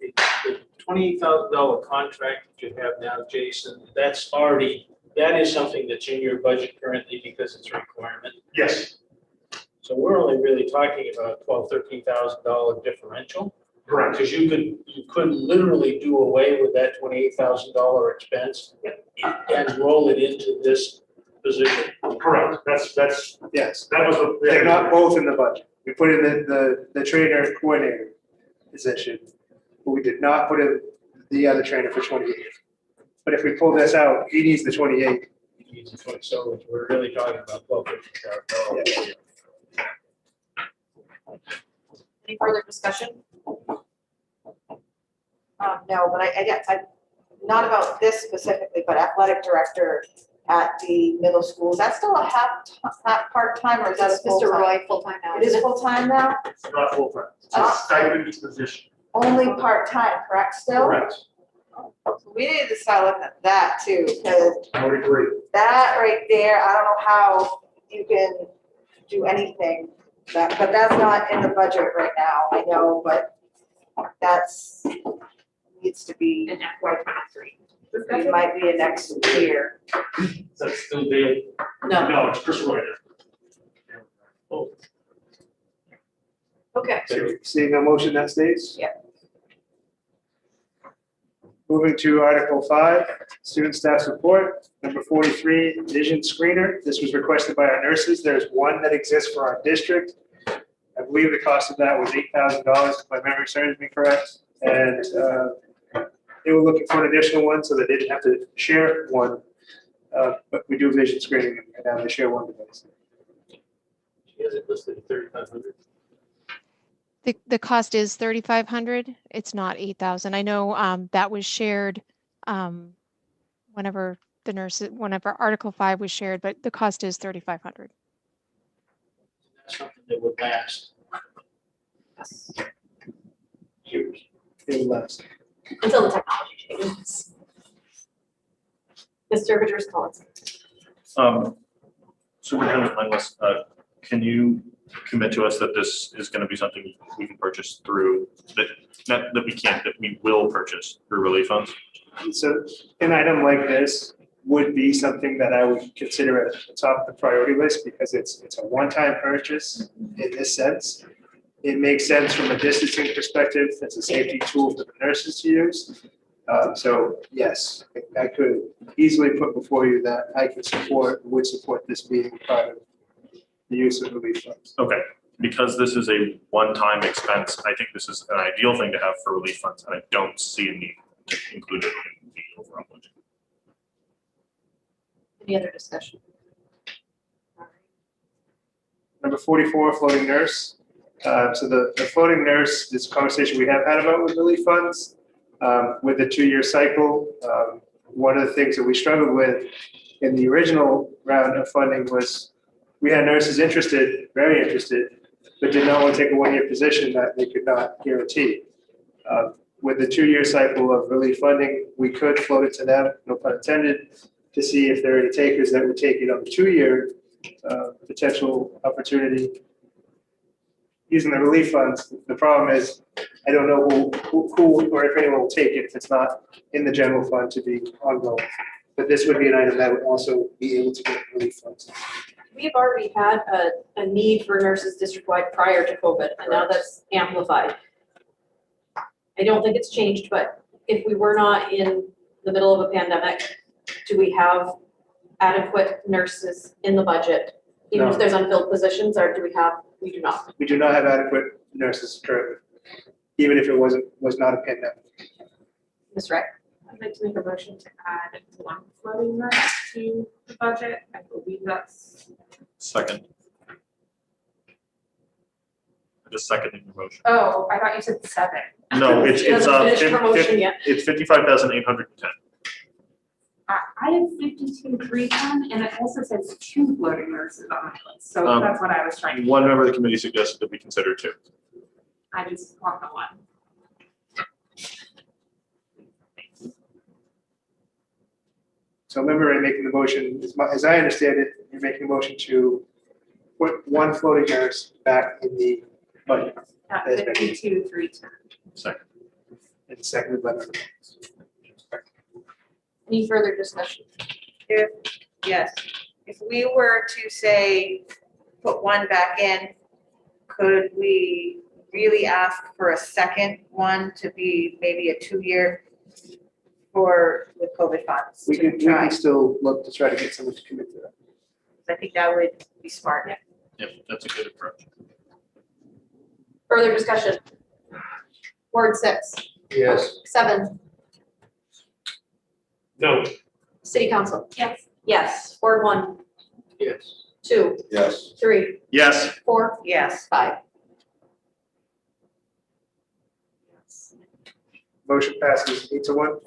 $28,000 contract that you have now, Jason, that is something that's in your budget currently because it's a requirement? Yes, So we're only really talking about $12,000-13,000 differential? correct. Because you could literally do away with that $28,000 expense and roll it into this position. Correct. That's, Yes, that was what. they're not both in the budget. We put in the trainer coordinator position, but we did not put in the other trainer for 28. But if we pull this out, he needs the 28. So we're really talking about $12,000. Any further discussion? No, but I, not about this specifically, but athletic director at the middle school, is that still a half part-time or is that a full-time? Mr. Roy, full-time now. It is full-time now? It's not full-time. It's a stipend position. Only part-time, correct still? Correct. We need to start looking at that too, because I would agree. that right there, I don't know how you can do anything. But that's not in the budget right now, I know, but that's, needs to be, And FY23. it might be a next year. Is that still Dale? No. No, it's Chris Roy. Okay. Seeing a motion that stays? Yeah. Moving to Article 5, Student Staff Support, number 43, Vision Screener. This was requested by our nurses. There's one that exists for our district. I believe the cost of that was $8,000, if my memory serves me correct. And they were looking for an additional one, so they didn't have to share one. But we do vision screening, and now they share one device. She has it listed at 3,500. The cost is 3,500. It's not 8,000. I know that was shared whenever Article 5 was shared, but the cost is 3,500. That's something that would last years. It will last. Until the technology changes. Mr. Vickers-Collins. Superintendent Langlis, can you commit to us that this is going to be something we can purchase through, that we will purchase through relief funds? So an item like this would be something that I would consider at the top of the priority list because it's a one-time purchase in this sense. It makes sense from a distancing perspective. It's a safety tool for the nurses to use. So yes, I could easily put before you that I would support this being part of the use of relief funds. Okay, because this is a one-time expense, I think this is an ideal thing to have for relief funds, and I don't see a need to include it in the overall budget. Any other discussion? Number 44, floating nurse. So the floating nurse, this conversation we have had about with relief funds, with the 2-year cycle. One of the things that we struggled with in the original round of funding was we had nurses interested, very interested, but did not want to take a one-year position that they could not guarantee. With the 2-year cycle of relief funding, we could float it to them, no pun intended, to see if there are any takers that would take it on the 2-year potential opportunity using the relief funds. The problem is, I don't know who or if anyone will take it if it's not in the general fund to be ongoing. But this would be an item that would also be able to get relief funds. We've already had a need for nurses district-wide prior to COVID, and now that's amplified. I don't think it's changed, but if we were not in the middle of a pandemic, do we have adequate nurses in the budget? Even if No. there's unfilled positions, or we do not? We do not have adequate nurses currently, even if it was not a pandemic. Ms. Wright? I'd like to make a motion to add one floating nurse to the budget. I believe that's. Second. I just seconded the motion. Oh, I thought you said 7. No, it's, She hasn't finished her motion yet. it's 55,810. I have 52,310, and it also says 2 floating nurses on my list, so Um, that's what I was trying to. One member of the committee suggested that we consider 2. I just want the one. So remember in making the motion, as I understand it, you're making a motion to put one floating nurse back in the budget. At That's better. 52,310. Second. And seconded by member. Any further discussion? Yes, if we were to say, put one back in, could we really ask for a second one to be maybe a 2-year for with COVID funds We to can try? still look to try to get someone to commit to that. I think that would be smart. Yep, that's a good approach. Further discussion? Ward 6, Yes. 7, No. City Council? Yes. Yes. Ward 1, Yes. 2, Yes. 3, Yes. 4, Yes. 5. Motion passes 8-1.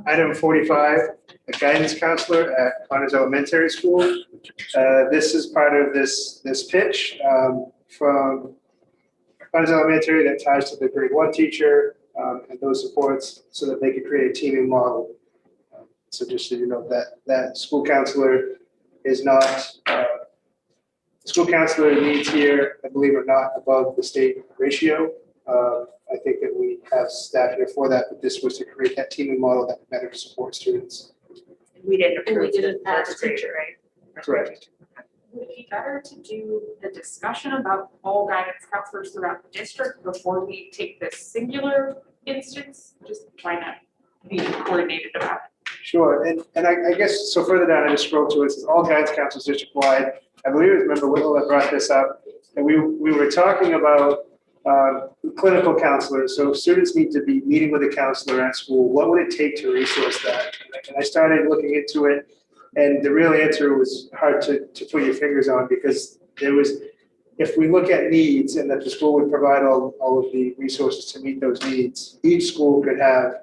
Item 45, a guidance counselor at Connors Elementary School. This is part of this pitch from Connors Elementary that ties to the grade 1 teacher and those supports so that they can create a teaming model. So just so you know that school counselor is not, school counselor needs here, I believe, are not above the state ratio. I think that we have staff here for that, but this was to create that teaming model that better support students. We didn't And we approve didn't the add first the grade, teacher. right? Correct. Would it be better to do the discussion about all guidance counselors throughout the district before we take this singular instance? Just trying to be coordinated about it. Sure, and I guess, so further down, I just scrolled to it, it says all guidance counselors district-wide. I believe it was Member Whittle that brought this up, and we were talking about clinical counselors. So if students need to be meeting with a counselor at school, what would it take to resource that? And I started looking into it, and the real answer was hard to put your fingers on, because there was, if we look at needs and that the school would provide all of the resources to meet those needs, each school could have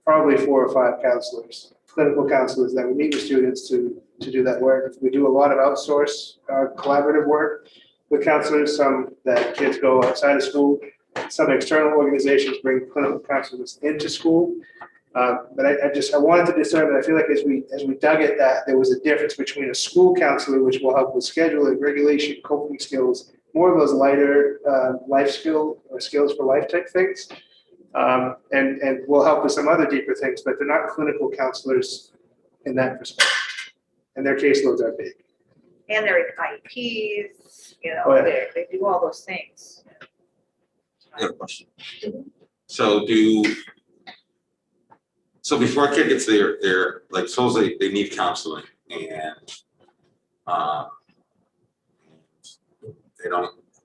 probably 4 or 5 counselors, clinical counselors that would meet with students to do that work. We do a lot of outsource collaborative work with counselors, some that kids go outside of school, some external organizations bring clinical counselors into school. But I wanted to discern that I feel like as we dug at that, there was a difference between a school counselor, which will help with scheduling, regulation, coping skills, more of those lighter life skill or skills for life type things. And will help with some other deeper things, but they're not clinical counselors in that perspective. And their caseloads are big. And they're IEPs, Oh, yeah. they do all those things. I have a question. So before a kid gets their like, suppose they need counseling and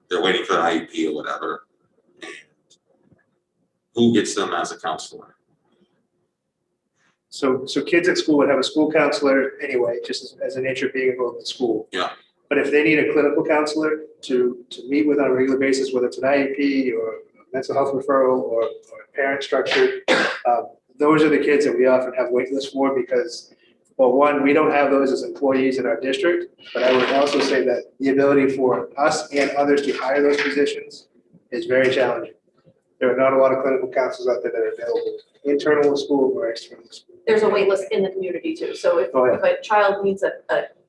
they're waiting for an IEP or whatever. And who gets them as a counselor? So kids at school would have a school counselor anyway, just as a nature of being involved in school. Yeah. But if they need a clinical counselor to meet with on a regular basis, whether it's an IEP or a mental health referral or a parent structure, those are the kids that we often have wait lists for, because Well, one, we don't have those as employees in our district, but I would also say that the ability for us and others to hire those positions is very challenging. There are not a lot of clinical counselors out there that are available, internal to school or external to school. There's a wait list in the community too. So if a child needs a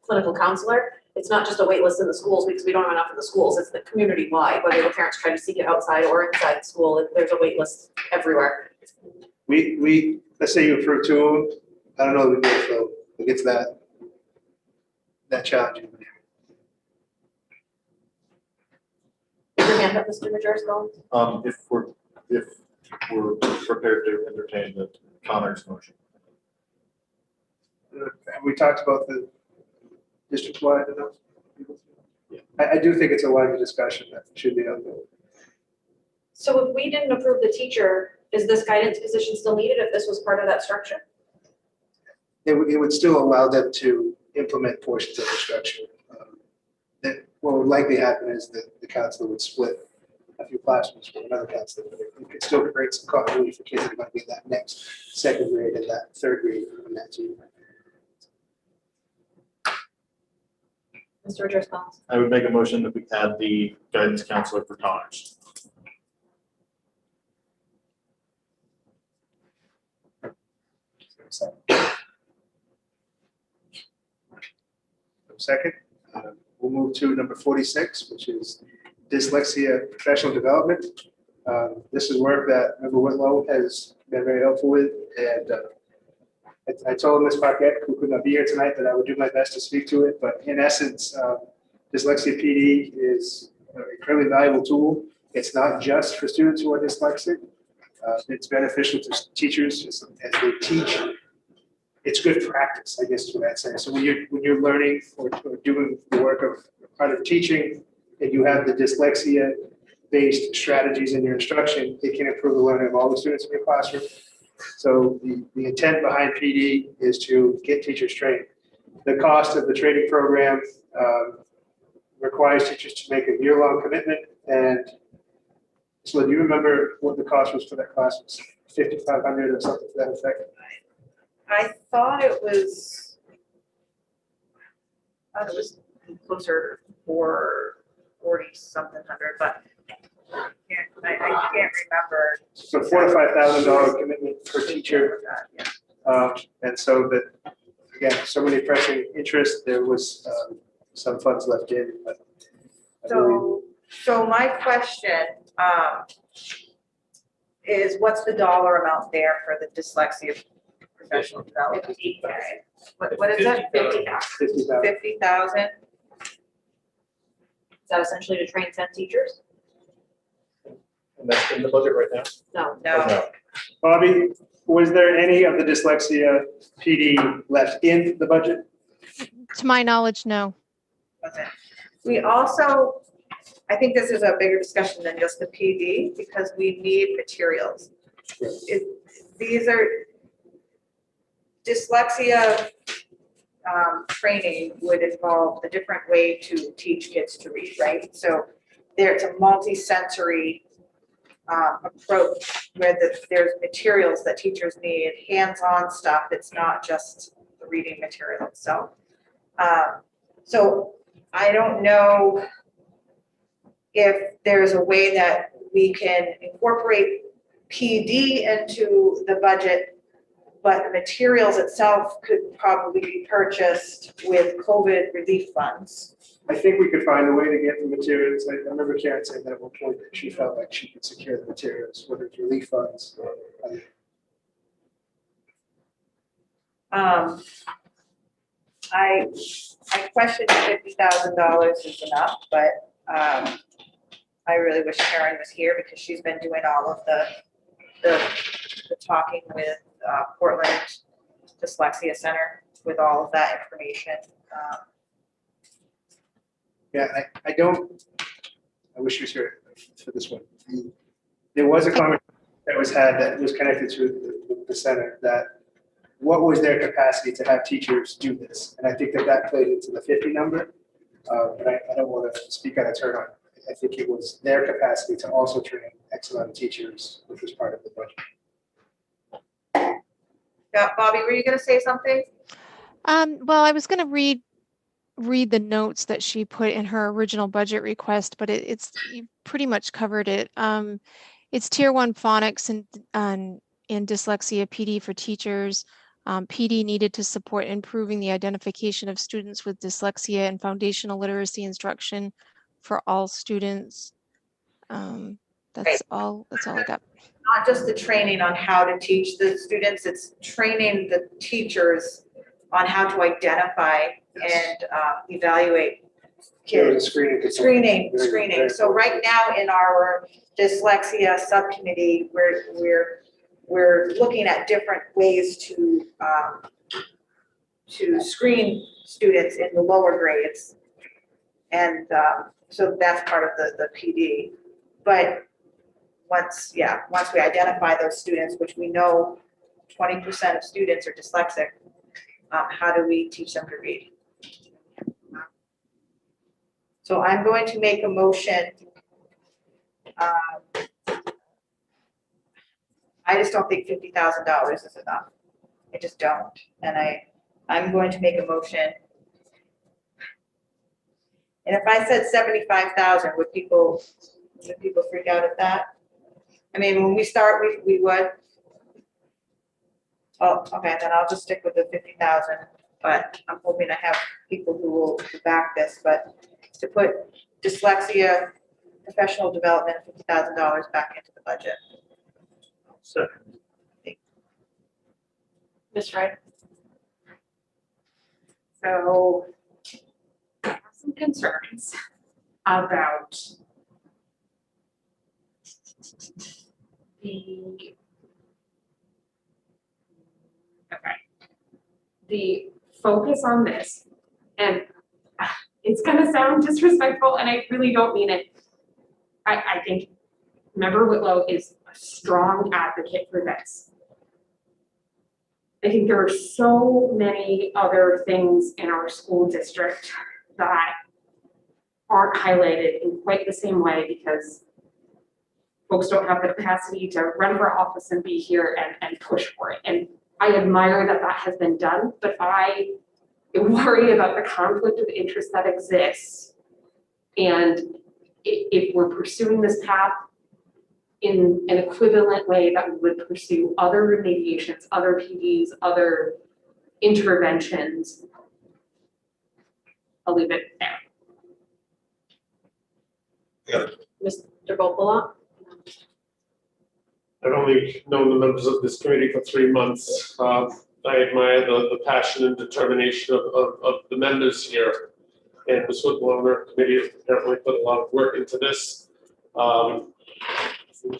clinical counselor, it's not just a wait list in the schools because we don't have enough in the schools. It's the community wide, whether the parents try to seek it outside or inside the school, there's a wait list everywhere. We, let's say you approve two of them, I don't know if it gets that challenging. Is your hand up, Mr. Majersko? If we're prepared to entertain the Connor's motion. And we talked about the district-wide enough. I do think it's a wider discussion that should be out there. So if we didn't approve the teacher, is this guidance position still needed if this was part of that structure? It would still allow them to implement portions of the structure. What would likely happen is that the counselor would split a few classrooms with another counselor. But it could still create some continuity for kids that might be in that next second grade and that third grade on that team. Mr. Majersko? I would make a motion that we add the guidance counselor for Connors. Second, we'll move to number 46, which is dyslexia professional development. This is work that Member Whitlow has been very helpful with, and I told Ms. Paquette, who could not be here tonight, that I would do my best to speak to it, but in essence, dyslexia PD is an incredibly valuable tool. It's not just for students who are dyslexic. It's beneficial to teachers as they teach. It's good practice, I guess is what I'd say. So when you're learning or doing the work of part of teaching, and you have the dyslexia-based strategies in your instruction, it can improve the learning of all the students in your classroom. So the intent behind PD is to get teachers trained. The cost of the training program requires teachers to make a year-long commitment. And so do you remember what the cost was for that class? Was $5,500 or something to that effect? I thought it was closer to 40 something hundred, but I can't remember. So $4,000 to $5,000 commitment per teacher. And so that, again, so many pressing interests, there was some funds left in. But so my question is, what's the dollar amount there for the dyslexia professional development? What is it? 50,000. 50,000. Is that essentially to train 10 teachers? And that's in the budget right now? No. Bobby, was there any of the dyslexia PD left in the budget? To my knowledge, no. Okay. We also, I think this is a bigger discussion than just the PD because we need materials. These are dyslexia training would involve a different way to teach kids to read, right? So there's a multi-sensory approach where there's materials that teachers need, hands-on stuff. It's not just the reading material itself. So I don't know if there's a way that we can incorporate PD into the budget, but the materials itself could probably be purchased with COVID relief funds. I think we could find a way to get the materials. I remember Karen saying that at one point that she felt like she could secure the materials, whether it's relief funds or other. I question $50,000 is enough, but I really wish Karen was here because she's been doing all of the talking with Portland Dyslexia Center with all of that information. Yeah, I wish she was here for this one. There was a comment that was had that was connected to the center that what was their capacity to have teachers do this? And I think that played into the 50 number. But I don't want to speak out of turn on it. I think it was their capacity to also train X amount of teachers, which was part of the budget. Yeah, Bobby, were you going to say something? Well, I was gonna read the notes that she put in her original budget request, but you pretty much covered it. It's tier 1 phonics and dyslexia PD for teachers. PD needed to support improving the identification of students with dyslexia and foundational literacy instruction for all students. That's all I got. Not just the training on how to teach the students, it's training the teachers on how to identify and evaluate kids. Screening. So right now in our dyslexia subcommittee, we're looking at different ways to screen students in the lower grades. And so that's part of the PD. But once we identify those students, which we know 20% of students are dyslexic, how do we teach them to read? So I'm going to make a motion. I just don't think $50,000 is enough. I just don't. And I'm going to make a motion. And if I said 75,000, would people freak out at that? I mean, when we start, we would. Oh, okay, then I'll just stick with the 50,000, but I'm hoping to have people who will back this, but to put dyslexia, professional development, $50,000 back into the budget. Ms. Wright? So I have some concerns about the focus on this, and it's gonna sound disrespectful, and I really don't mean it. I think Member Whitlow is a strong advocate for this. I think there are so many other things in our school district that aren't highlighted in quite the same way because folks don't have the capacity to run for office and be here and push for it. And I admire that that has been done, but I worry about the conflict of interest that exists. And if we're pursuing this path in an equivalent way that we would pursue other remediations, other PDs, other interventions, I'll leave it there. Mr. Gopala? I've only known the members of this committee for 3 months. I admire the passion and determination of the members here. And Ms. Whitlow and her committee has apparently put a lot of work into this.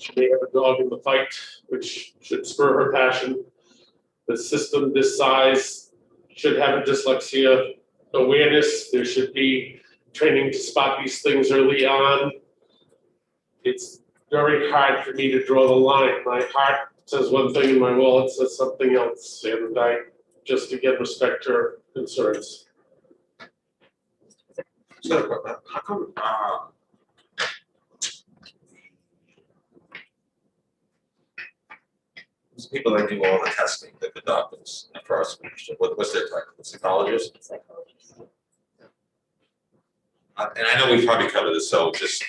She may have a dog in the fight, which should spur her passion. The system this size should have a dyslexia awareness. There should be training to spot these things early on. It's very hard for me to draw the line. My heart says one thing and my wallet says something else. And I just again respect her concerns. How come, those people that do all the testing, the doctors, and for our schools, what's their title? Psychologists? And I know we've probably covered this, so just,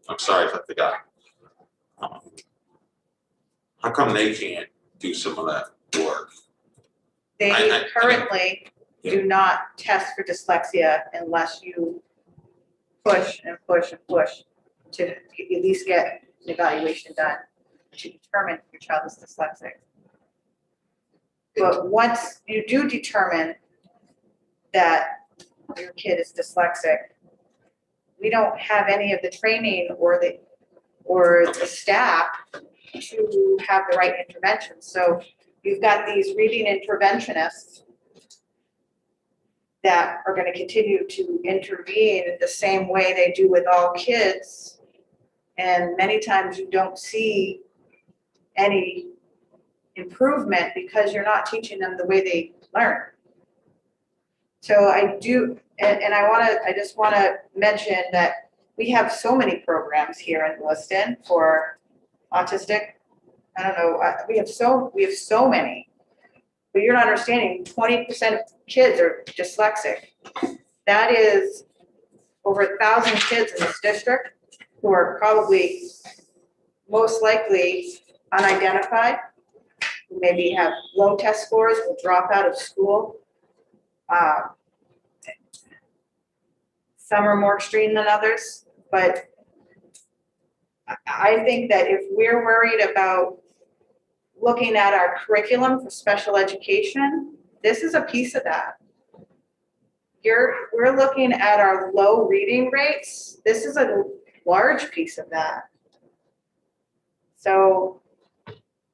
I'm sorry if I forgot. How come they can't do some of that work? They currently do not test for dyslexia unless you push and push and push to at least get an evaluation done to determine if your child is dyslexic. But once you do determine that your kid is dyslexic, we don't have any of the training or the staff to have the right intervention. So you've got these reading interventionists that are going to continue to intervene the same way they do with all kids. And many times you don't see any improvement because you're not teaching them the way they learn. So I do, and I just want to mention that we have so many programs here in Lewiston for autistic. I don't know, we have so many. But you're not understanding, 20% of kids are dyslexic. That is over 1,000 kids in this district who are probably most likely unidentified, who maybe have low test scores, will drop out of school. Some are more extreme than others, but I think that if we're worried about looking at our curriculum for special education, this is a piece of that. We're looking at our low reading rates. This is a large piece of that. So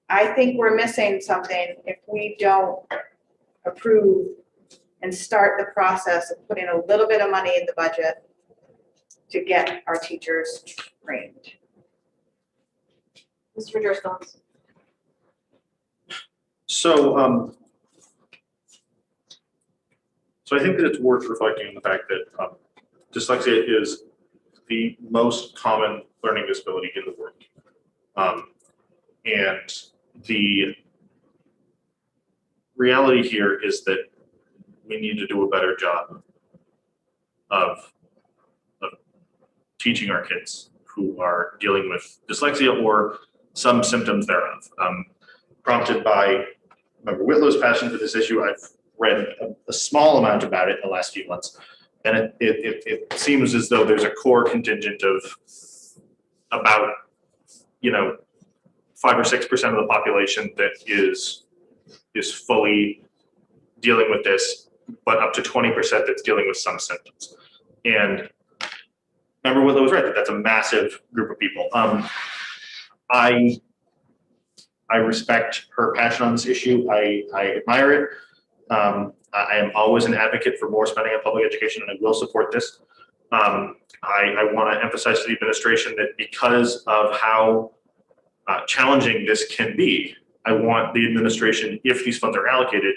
I think we're missing something if we don't approve and start the process of putting a little bit of money in the budget to get our teachers trained. Mr. Madera's thoughts? So, so I think that it's worth reflecting on the fact that dyslexia is the most common learning disability in the world. And the reality here is that we need to do a better job of teaching our kids who are dealing with dyslexia or some symptoms thereof. Prompted by Member Whitlow's passion for this issue, I've read a small amount about it in the last few months, and it seems as though there's a core contingent of about 5 or 6% of the population that is fully dealing with this, but up to 20% that's dealing with some symptoms. And Member Whitlow was right that that's a massive group of people. I respect her passion on this issue. I admire it. I am always an advocate for more spending on public education, and I will support this. I want to emphasize to the administration that because of how challenging this can be, I want the administration, if these funds are allocated,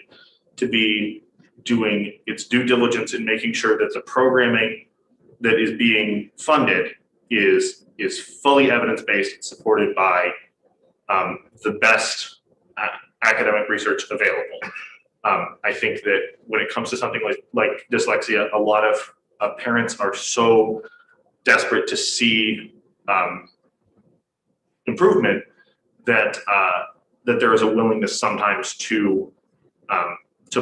to be doing its due diligence in making sure that the programming that is being funded is fully evidence-based and supported by the best academic research available. I think that when it comes to something like dyslexia, a lot of parents are so desperate to see improvement that there is a willingness sometimes to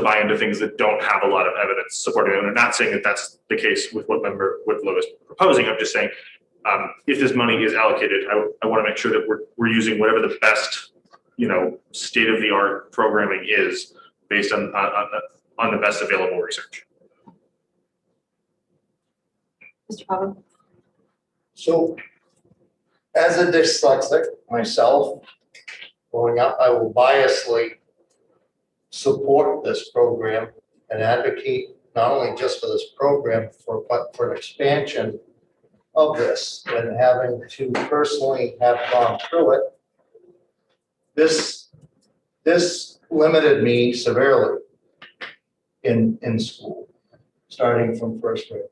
buy into things that don't have a lot of evidence supporting them. And I'm not saying that that's the case with what Member Whitlow is proposing. I'm just saying if this money is allocated, I want to make sure that we're using whatever the best, state-of-the-art programming is based on the best available research. Mr. Pavin? So, as a dyslexic myself, growing up, I will biasly support this program and advocate not only just for this program, but for an expansion of this. And having to personally have gone through it, this limited me severely in school, starting from first grade.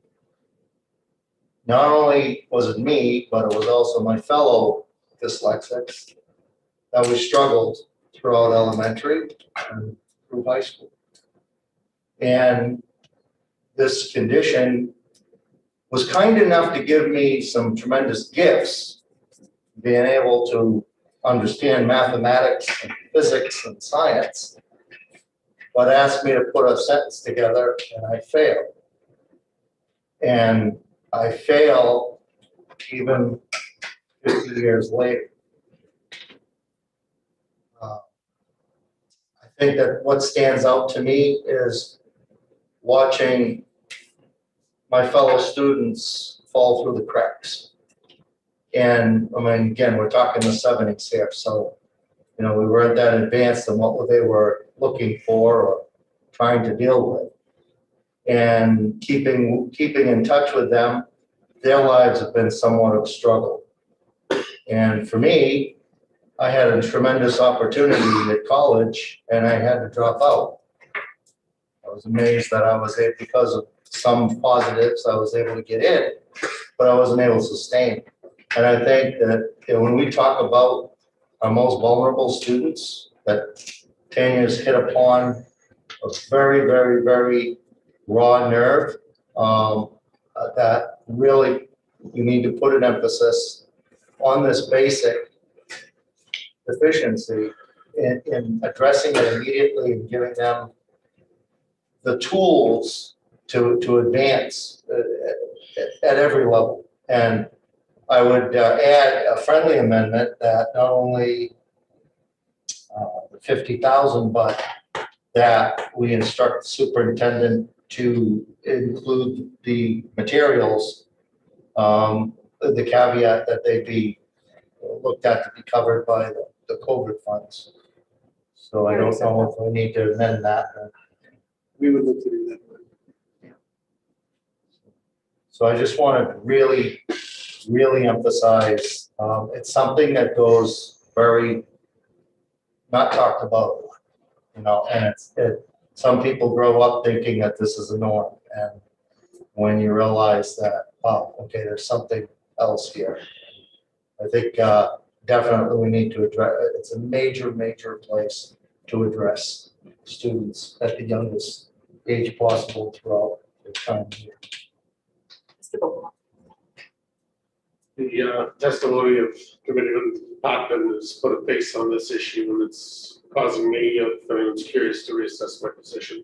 Not only was it me, but it was also my fellow dyslexics that we struggled throughout elementary and through high school. And this condition was kind enough to give me some tremendous gifts, being able to understand mathematics and physics and science, but asked me to put a sentence together and I failed. And I fail even 50 years later. I think that what stands out to me is watching my fellow students fall through the cracks. And I mean, again, we're talking the 70s here, so we weren't that advanced in what they were looking for or trying to deal with. And keeping in touch with them, their lives have been somewhat of a struggle. And for me, I had a tremendous opportunity at college and I had to drop out. I was amazed that I was able, because of some positives, I was able to get in, but I wasn't able to sustain. And I think that when we talk about our most vulnerable students that Tanya's hit upon a very, very, very raw nerve that really you need to put an emphasis on this basic deficiency in addressing it immediately and giving them the tools to advance at every level. And I would add a friendly amendment that not only the 50,000, but that we instruct the superintendent to include the materials, the caveat that they be looked at to be covered by the COVID funds. So I don't know if we need to amend that. We would look to do that. So I just want to really, really emphasize, it's something that goes very, not talked about, you know, and some people grow up thinking that this is a norm. And when you realize that, oh, okay, there's something else here. I think definitely we need to address, it's a major, major place to address students at the youngest age possible throughout the time here. The testimony of Committeeman Potvin has put a face on this issue, and it's causing me, if anyone's curious, to reassess my position.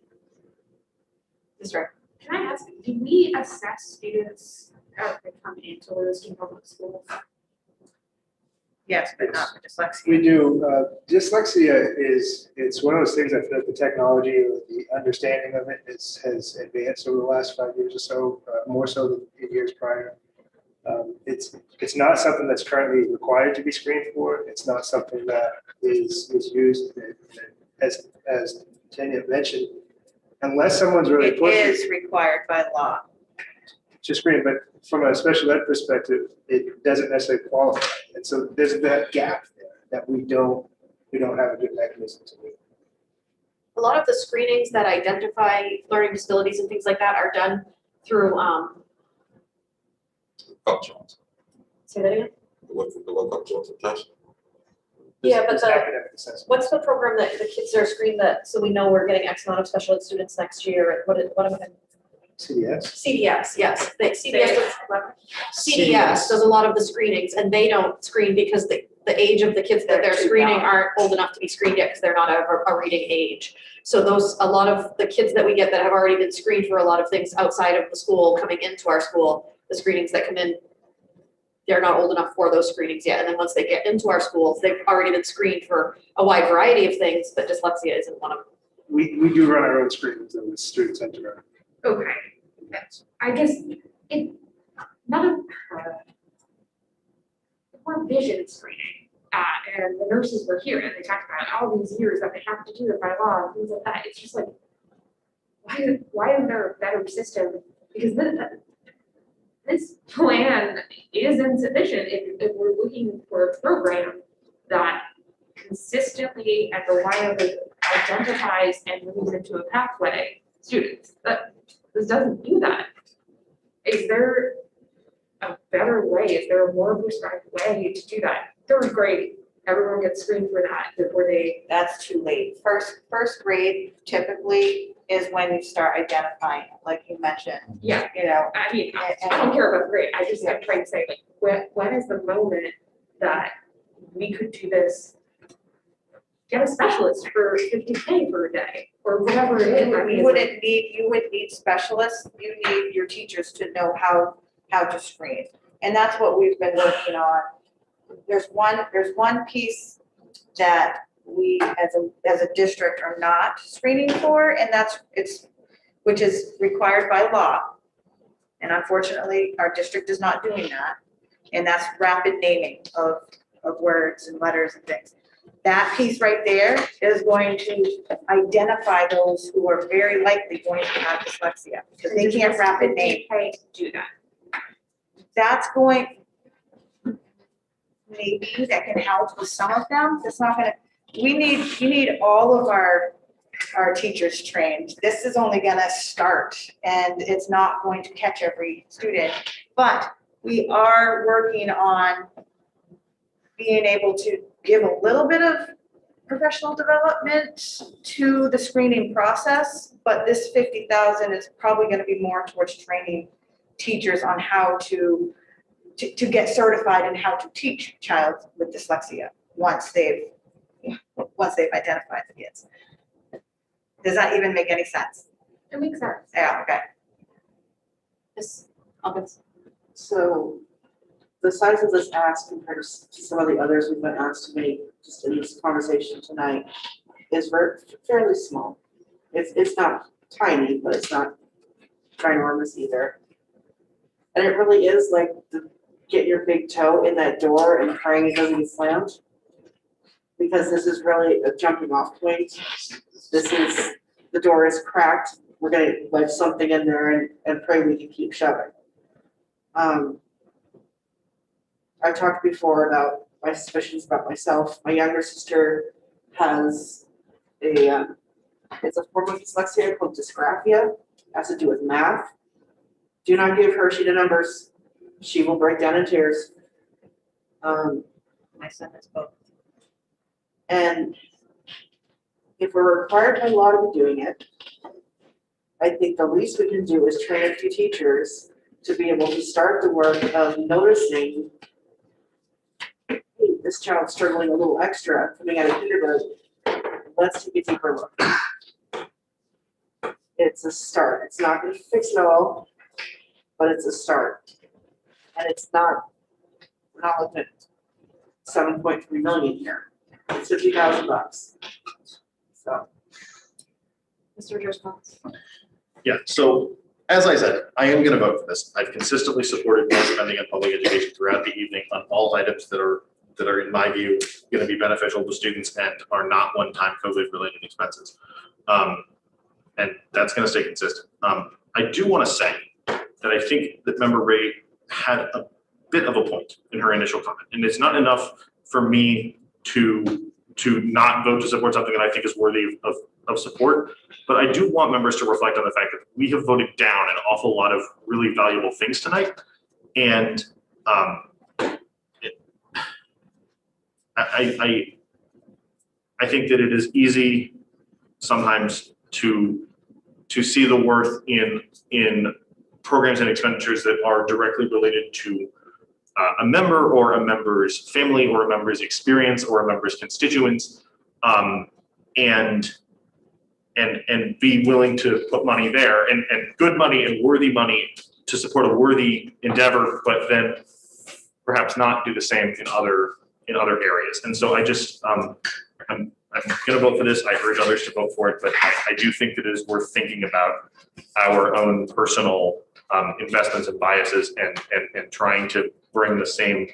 Can I ask, do we assess students as they come into Lewiston Public Schools? Yes, but not for dyslexia. We do. Dyslexia it's one of those things I feel like the technology or the understanding of it has advanced over the last 5 years or so, more so than in years prior. It's not something that's currently required to be screened for. It's not something that is used, as Tanya mentioned, unless someone's really It pushing is required by law. to screen, but from a special ed perspective, it doesn't necessarily qualify. And so there's that gap there that we don't have a good mechanism to do. A lot of the screenings that identify learning disabilities and things like that are done through, Jones. say that again? The work Jones test. Yeah, but It's academic assessment. what's the program that the kids are screened that, so we know we're getting X amount of special ed students next year? What am I? CDS. CDS, yes. CDS does a lot of the screenings, and they don't screen because the age of the kids that they're screening aren't old enough to be screened yet because they're not a reading age. So a lot of the kids that we get that have already been screened for a lot of things outside of the school coming into our school, the screenings that come in, they're not old enough for those screenings yet. And then once they get into our schools, they've already been screened for a wide variety of things, but dyslexia isn't one of them. We do run our own screenings and the students enter. Okay, I guess none of we're vision screening, and the nurses were here and they talked about all these years that they have to do it by law and things like that. It's just like, why isn't there a better system? Because this plan is insufficient if we're looking for a program that consistently and reliably identifies and moves into a pathway students. This doesn't do that. Is there a better way? Is there a more prescribed way to do that? Third grade, everyone gets screened for that before they. That's too late. First grade typically is when you start identifying, like you mentioned. Yeah. You know. I mean, I don't care about grade. I'm trying to say, like, when is the moment that we could do this? Get a specialist for $50K per day or whatever it is. I mean, You would need specialists. You need your teachers to know how to screen. And that's what we've been working on. There's one piece that we as a district are not screening for, and which is required by law. And unfortunately, our district is not doing that. And that's rapid naming of words and letters and things. That piece right there is going to identify those who are very likely going to have dyslexia because they can't rapid name. $50K to do that. That's going, maybe that can help with some of them. That's not gonna, we need all of our teachers trained. This is only gonna start and it's not going to catch every student. But we are working on being able to give a little bit of professional development to the screening process, but this 50,000 is probably gonna be more towards training teachers on how to get certified in how to teach child with dyslexia once they've identified the kids. Does that even make any sense? It makes sense. Yeah, okay. This, August. So the size of this ask compared to some of the others we've been asked to make, just in this conversation tonight, is fairly small. It's not tiny, but it's not ginormous either. And it really is like get your big toe in that door and praying it doesn't get slammed. Because this is really a jumping off point. This is, the door is cracked. We're gonna wedge something in there and pray we can keep shoving. I've talked before about my suspicions about myself. My younger sister has it's a form of dyslexia called dysgraphia. It has to do with math. Do not give her a sheet of numbers. She will break down in tears. My son has both. And if we're required by law to be doing it, I think the least we can do is train a few teachers to be able to start the work of noticing, hey, this child's struggling a little extra coming out of kindergarten. Let's take a deeper look. It's a start. It's not going to fix it all, but it's a start. And it's not, we're not looking at 7.3 million here. It's $50,000. So. Mr. Gerspon's. Yeah, so as I said, I am gonna vote for this. I've consistently supported more spending on public education throughout the evening on all items that are, in my view, gonna be beneficial to students and are not one-time COVID-related expenses. And that's gonna stay consistent. I do wanna say that I think that Member Ray had a bit of a point in her initial comment, and it's not enough for me to not vote to support something that I think is worthy of support. But I do want members to reflect on the fact that we have voted down an awful lot of really valuable things tonight. And I think that it is easy sometimes to see the worth in programs and expenditures that are directly related to a member or a member's family or a member's experience or a member's constituents, and be willing to put money there and good money and worthy money to support a worthy endeavor, but then perhaps not do the same in other areas. And so I just I'm gonna vote for this. I urge others to vote for it, but I do think that it is worth thinking about our own personal investments and biases and trying to bring the same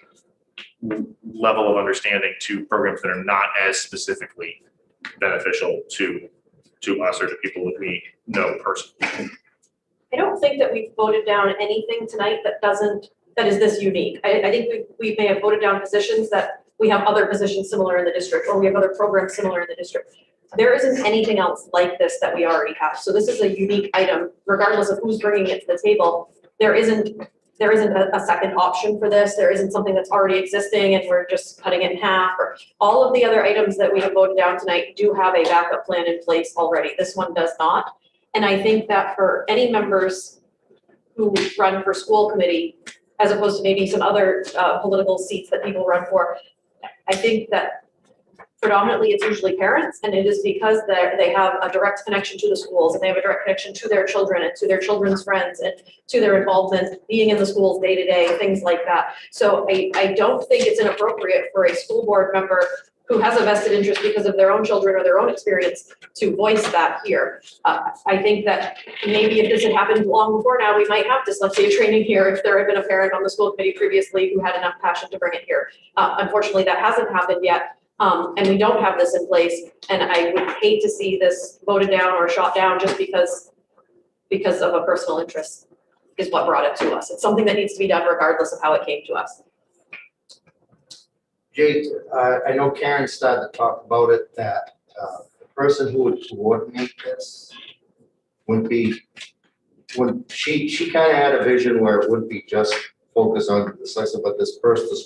level of understanding to programs that are not as specifically beneficial to us or to people that we know personally. I don't think that we've voted down anything tonight that is this unique. I think we may have voted down positions that we have other positions similar in the district, or we have other programs similar in the district. There isn't anything else like this that we already have. So this is a unique item, regardless of who's bringing it to the table. There isn't a second option for this. There isn't something that's already existing and we're just cutting it in half. Or all of the other items that we have voted down tonight do have a backup plan in place already. This one does not. And I think that for any members who run for school committee, as opposed to maybe some other political seats that people run for, I think that predominantly it's usually parents, and it is because they have a direct connection to the schools and they have a direct connection to their children and to their children's friends and to their involvement being in the schools day to day, things like that. So I don't think it's inappropriate for a school board member who has a vested interest because of their own children or their own experience to voice that here. I think that maybe if this had happened long before now, we might have dyslexia training here if there had been a parent on the school committee previously who had enough passion to bring it here. Unfortunately, that hasn't happened yet. And we don't have this in place, and I would hate to see this voted down or shot down just because of a personal interest is what brought it to us. It's something that needs to be done regardless of how it came to us. Jade, I know Karen started to talk about it, that the person who would coordinate this she kind of had a vision where it wouldn't be just focused on dyslexia, but this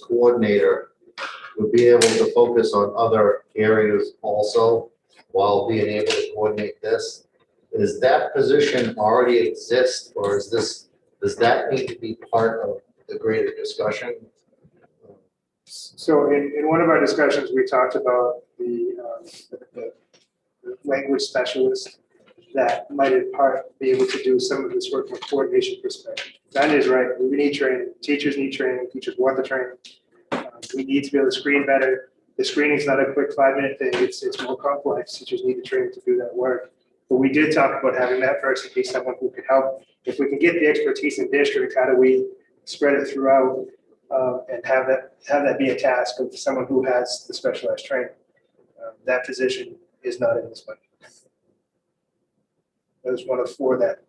coordinator would be able to focus on other areas also while being able to coordinate this. Does that position already exist, or does that need to be part of the greater discussion? So in one of our discussions, we talked about the language specialist that might in part be able to do some of this work from a coordination perspective. That is right. We need training. Teachers need training. Teachers want the training. We need to be able to screen better. The screening is not a quick 5-minute thing. It's more complex. Teachers need the training to do that work. But we did talk about having that person be someone who could help. If we can get the expertise in district, how do we spread it throughout and have that be a task of someone who has the specialized training? That position is not in this budget. That was one of 4 that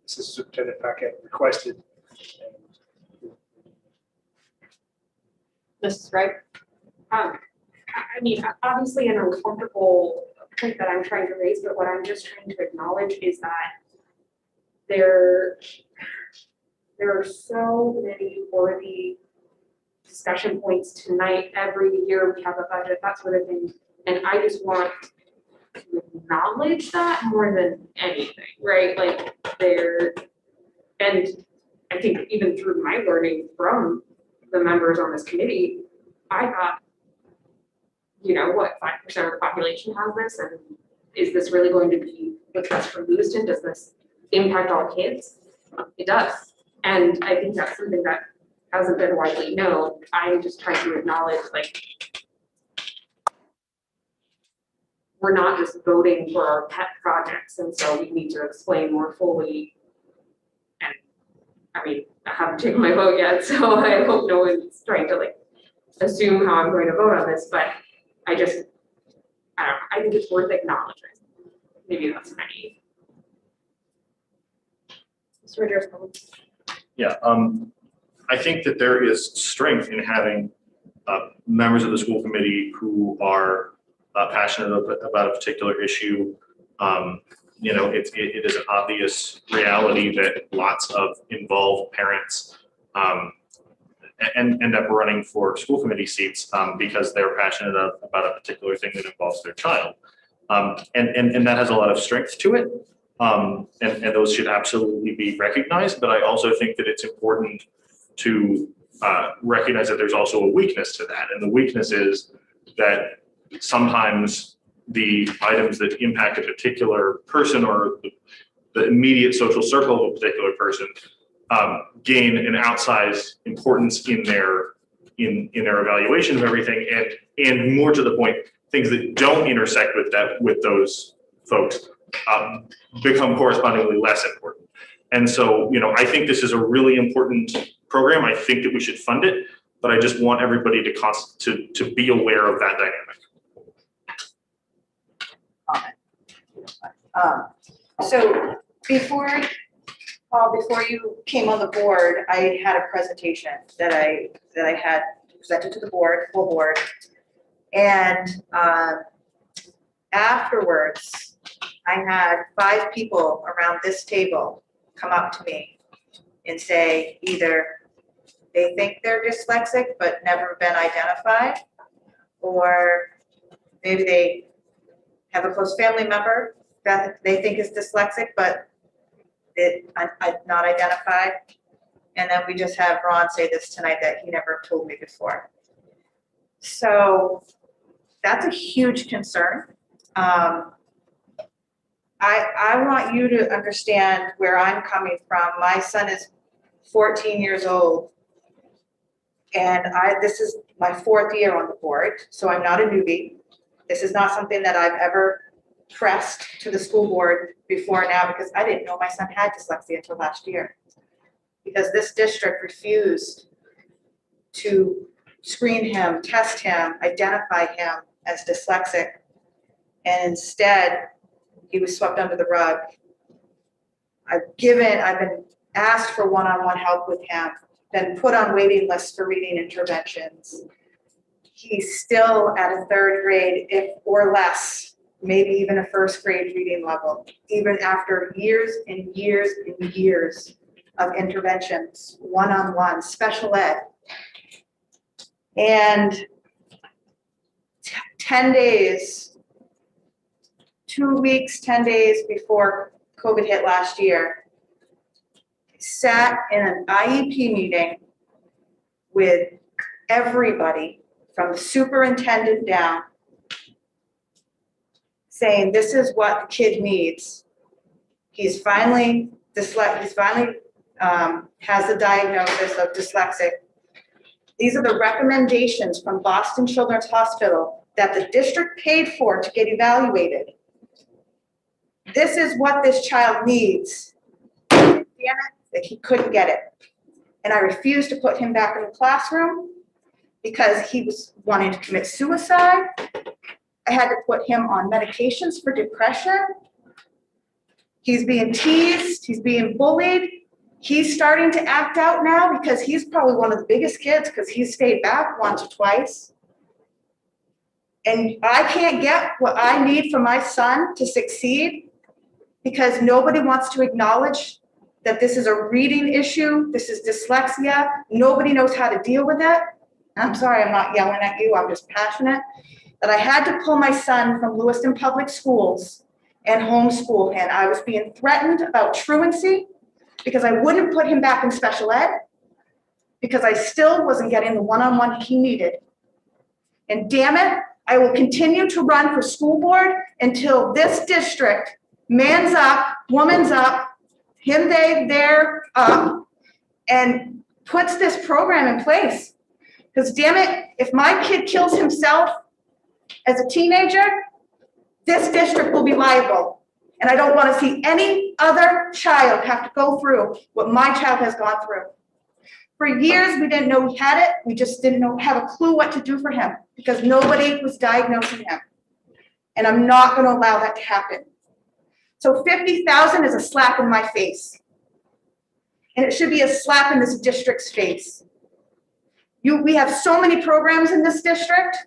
Assistant Superintendent Paquette requested. Mrs. Wright? I mean, obviously an uncomfortable point that I'm trying to raise, but what I'm just trying to acknowledge is that there are so many worthy discussion points tonight. Every year we have a budget, that sort of thing. And I just want to acknowledge that more than anything, right? Like and I think even through my learning from the members on this committee, I thought, you know, what, 5% of the population has this, and is this really going to be what's best for Lewiston? Does this impact all kids? It does. And I think that's something that hasn't been widely known. I'm just trying to acknowledge, like, we're not just voting for our pet projects, and so we need to explain more fully. And I mean, I haven't taken my vote yet, so I hope no one's trying to like assume how I'm going to vote on this, but I don't know, I think it's worth acknowledging. Maybe that's naive. Mr. Richards. Yeah, I think that there is strength in having members of the school committee who are passionate about a particular issue. You know, it is an obvious reality that lots of involved parents end up running for school committee seats because they're passionate about a particular thing that involves their child. And that has a lot of strength to it. And those should absolutely be recognized. But I also think that it's important to recognize that there's also a weakness to that. And the weakness is that sometimes the items that impact a particular person or the immediate social circle of a particular person gain an outsized importance in their evaluation of everything, and more to the point, things that don't intersect with those folks become correspondingly less important. And so, you know, I think this is a really important program. I think that we should fund it, but I just want everybody to be aware of that dynamic. So before you came on the board, I had a presentation that I had presented to the board, full board. And afterwards, I had 5 people around this table come up to me and say either they think they're dyslexic but never been identified, or maybe they have a close family member that they think is dyslexic but not identified. And then we just have Ron say this tonight that he never told me before. So that's a huge concern. I want you to understand where I'm coming from. My son is 14 years old, and this is my 4th year on the board, so I'm not a newbie. This is not something that I've ever pressed to the school board before now, because I didn't know my son had dyslexia until last year. Because this district refused to screen him, test him, identify him as dyslexic, and instead he was swept under the rug. I've been asked for one-on-one help with him, been put on waiting lists for reading interventions. He's still at a 3rd grade, or less, maybe even a 1st grade reading level, even after years and years and years of interventions, one-on-one, special ed. And 10 days, 2 weeks, 10 days before COVID hit last year, sat in an IEP meeting with everybody from the superintendent down, saying this is what the kid needs. He's finally has the diagnosis of dyslexic. These are the recommendations from Boston Children's Hospital that the district paid for to get evaluated. This is what this child needs. Damn it, that he couldn't get it. And I refused to put him back in the classroom because he was wanting to commit suicide. I had to put him on medications for depression. He's being teased, he's being bullied. He's starting to act out now because he's probably one of the biggest kids because he's stayed back once or twice. And I can't get what I need for my son to succeed because nobody wants to acknowledge that this is a reading issue, this is dyslexia, nobody knows how to deal with it. I'm sorry, I'm not yelling at you, I'm just passionate. That I had to pull my son from Lewiston Public Schools and homeschool him. I was being threatened about truancy because I wouldn't put him back in special ed because I still wasn't getting the one-on-one he needed. And damn it, I will continue to run for school board until this district mans up, woman's up, him, they, they're up, and puts this program in place. Because damn it, if my kid kills himself as a teenager, this district will be liable. And I don't want to see any other child have to go through what my child has gone through. For years, we didn't know he had it. We just didn't have a clue what to do for him because nobody was diagnosing him. And I'm not going to allow that to happen. So 50,000 is a slap in my face. And it should be a slap in this district's face. We have so many programs in this district,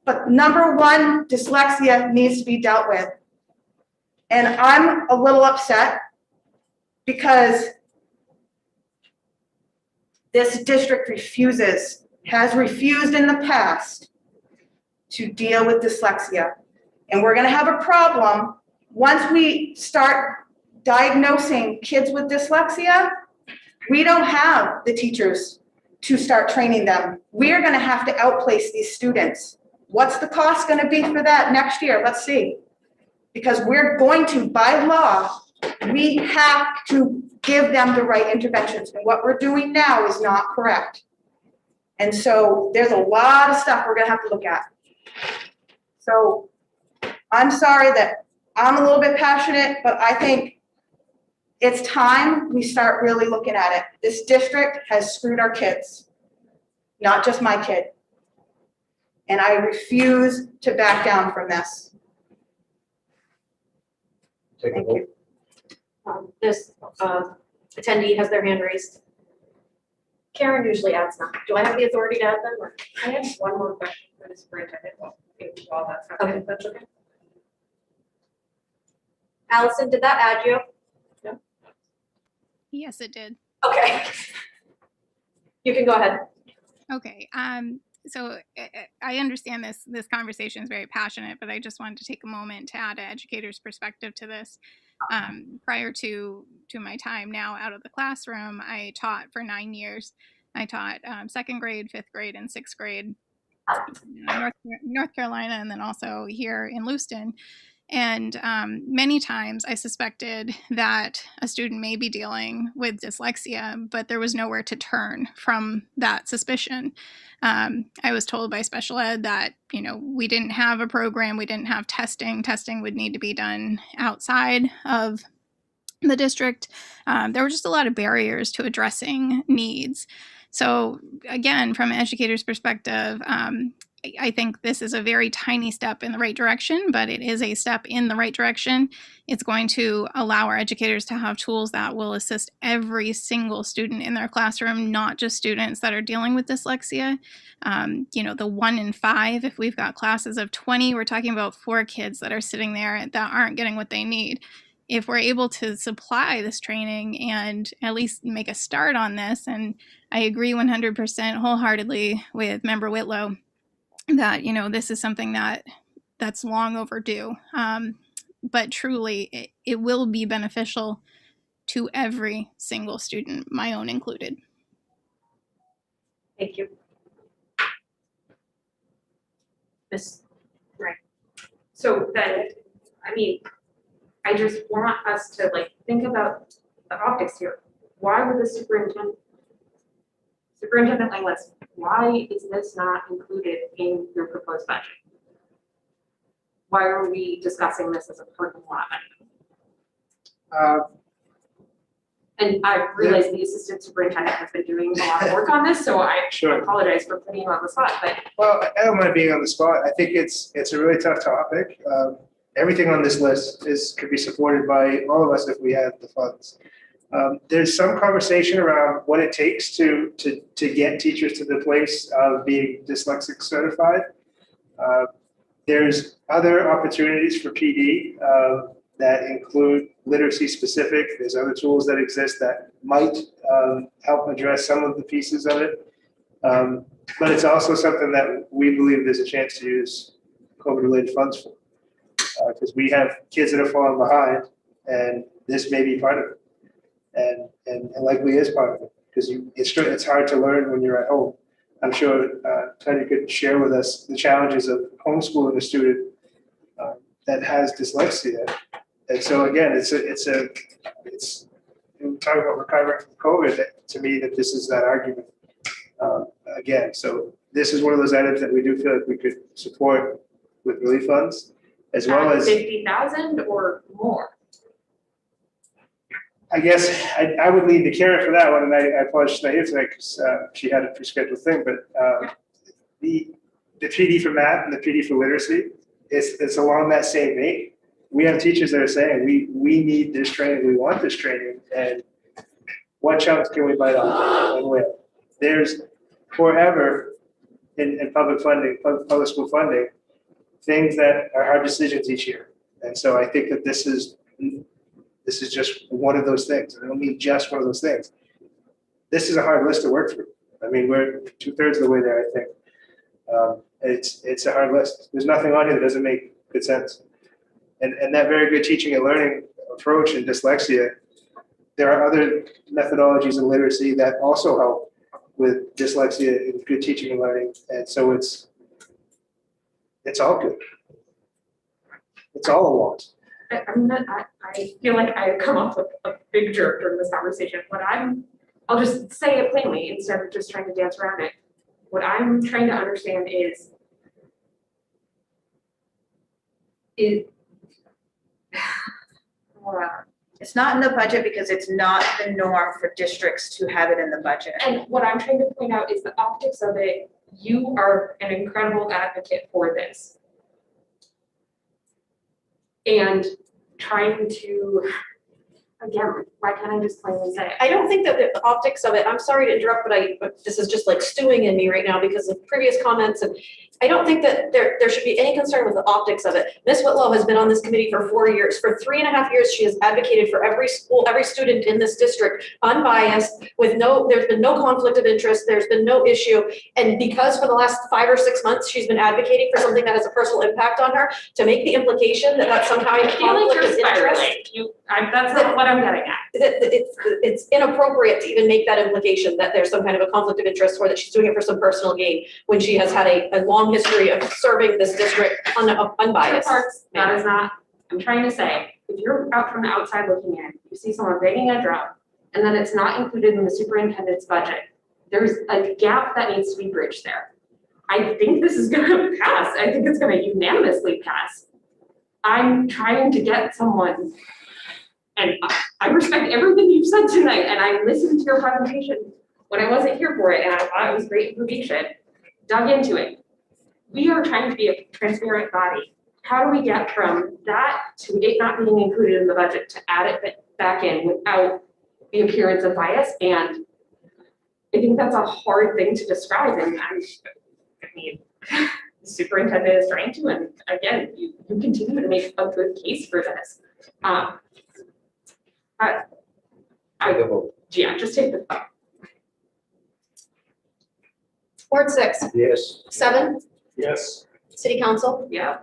but number one, dyslexia needs to be dealt with. And I'm a little upset because this district has refused in the past to deal with dyslexia. And we're going to have a problem once we start diagnosing kids with dyslexia. We don't have the teachers to start training them. We are going to have to outplace these students. What's the cost going to be for that next year? Let's see. Because we're going to, by law, we have to give them the right interventions. And what we're doing now is not correct. And so there's a lot of stuff we're going to have to look at. So I'm sorry that I'm a little bit passionate, but I think it's time we start really looking at it. This district has screwed our kids, not just my kid. And I refuse to back down from this. Take a Thank vote. you. This attendee has their hand raised. Karen usually adds them. Do I have the authority to add them? Or? I have one more question for the superintendent. Well, while that's Okay. happening, that's okay. Allison, did that add you? Yes, it did. Okay. You can go ahead. Okay. So I understand this conversation is very passionate, but I just wanted to take a moment to add an educator's perspective to this. Prior to my time now out of the classroom, I taught for 9 years. I taught second grade, fifth grade, and sixth grade in North Carolina, and then also here in Lewiston. And many times I suspected that a student may be dealing with dyslexia, but there was nowhere to turn from that suspicion. I was told by special ed that, we didn't have a program, we didn't have testing. Testing would need to be done outside of the district. There were just a lot of barriers to addressing needs. So again, from an educator's perspective, I think this is a very tiny step in the right direction, but it is a step in the right direction. It's going to allow our educators to have tools that will assist every single student in their classroom, not just students that are dealing with dyslexia. The 1 in 5, if we've got classes of 20, we're talking about 4 kids that are sitting there that aren't getting what they need. If we're able to supply this training and at least make a start on this, and I agree 100% wholeheartedly with Member Whitlow, that, this is something that's long overdue. But truly, it will be beneficial to every single student, my own included. Thank you. Miss, So then, I just want us to think about the optics here. Why would the superintendent Langlis, why is this not included in your proposed budget? Why are we discussing this as a parking lot item? And I realize the assistant superintendent has been doing a lot of work on this, so I Sure. apologize for putting you on the spot, but Well, I don't mind being on the spot. I think it's a really tough topic. Everything on this list could be supported by all of us if we had the funds. There's some conversation around what it takes to get teachers to the place of being dyslexic certified. There's other opportunities for PD that include literacy specific. There's other tools that exist that might help address some of the pieces of it. But it's also something that we believe there's a chance to use COVID-related funds for. Because we have kids that are falling behind, and this may be part of it. And likely is part of it, because it's hard to learn when you're at home. I'm sure Tanya could share with us the challenges of homeschooling a student that has dyslexia. And so again, it's when we talk about recovering from COVID, to me, that this is that argument again. So this is one of those items that we do feel like we could support with relief funds, as well as 50,000 or more. I guess I would lead to Karen for that one, and I apologize she's not here tonight because she had a pre-scheduled thing, but the PD for math and the PD for literacy, it's along that same vein. We have teachers that are saying, we need this training, we want this training, and what chunks can we bite off and where? There's forever in public funding, public school funding, things that are hard decisions each year. And so I think that this is just one of those things. I don't mean just one of those things. This is a hard list to work through. I mean, we're 2/3 of the way there, I think. It's a hard list. There's nothing on here that doesn't make good sense. And that very good teaching and learning approach in dyslexia, there are other methodologies in literacy that also help with dyslexia and good teaching and learning. And so it's all good. It's all a want. I feel like I come off with a big jerk during this conversation. I'll just say it plainly instead of just trying to dance around it. What I'm trying to understand is It's not in the budget because it's not the norm for districts to have it in the budget. and what I'm trying to point out is the optics of it. You are an incredible advocate for this. And trying to, again, why can't I just plainly say it? I don't think that the optics of it, I'm sorry to interrupt, but this is just like stewing in me right now because of previous comments, and I don't think that there should be any concern with the optics of it. Ms. Whitlow has been on this committee for 4 years. For 3.5 years, she has advocated for every school, every student in this district, unbiased, there's been no conflict of interest, there's been no issue. And because for the last 5 or 6 months, she's been advocating for something that has a personal impact on her, to make the implication that that's somehow a I feel like conflict you're of interest. spiraling. That's not what I'm getting at. It's inappropriate to even make that implication that there's some kind of a conflict of interest or that she's doing it for some personal gain when she has had a long history of serving this district unbiased. That is not, I'm trying to say, if you're out from the outside looking in, you see someone banging a drum, and then it's not included in the superintendent's budget, there's a gap that needs to be bridged there. I think this is gonna pass. I think it's gonna unanimously pass. I'm trying to get someone, and I respect everything you've said tonight, and I listened to your presentation when I wasn't here for it, and I thought it was great information, dug into it. We are trying to be a transparent body. How do we get from that to it not being included in the budget to add it back in without the appearance of bias? And I think that's a hard thing to describe, and I mean, the superintendent is trying to, and again, you continue to make a good case for this. Yeah, just take the vote. Ward 6, Yes. 7, Yes. City council? Yeah.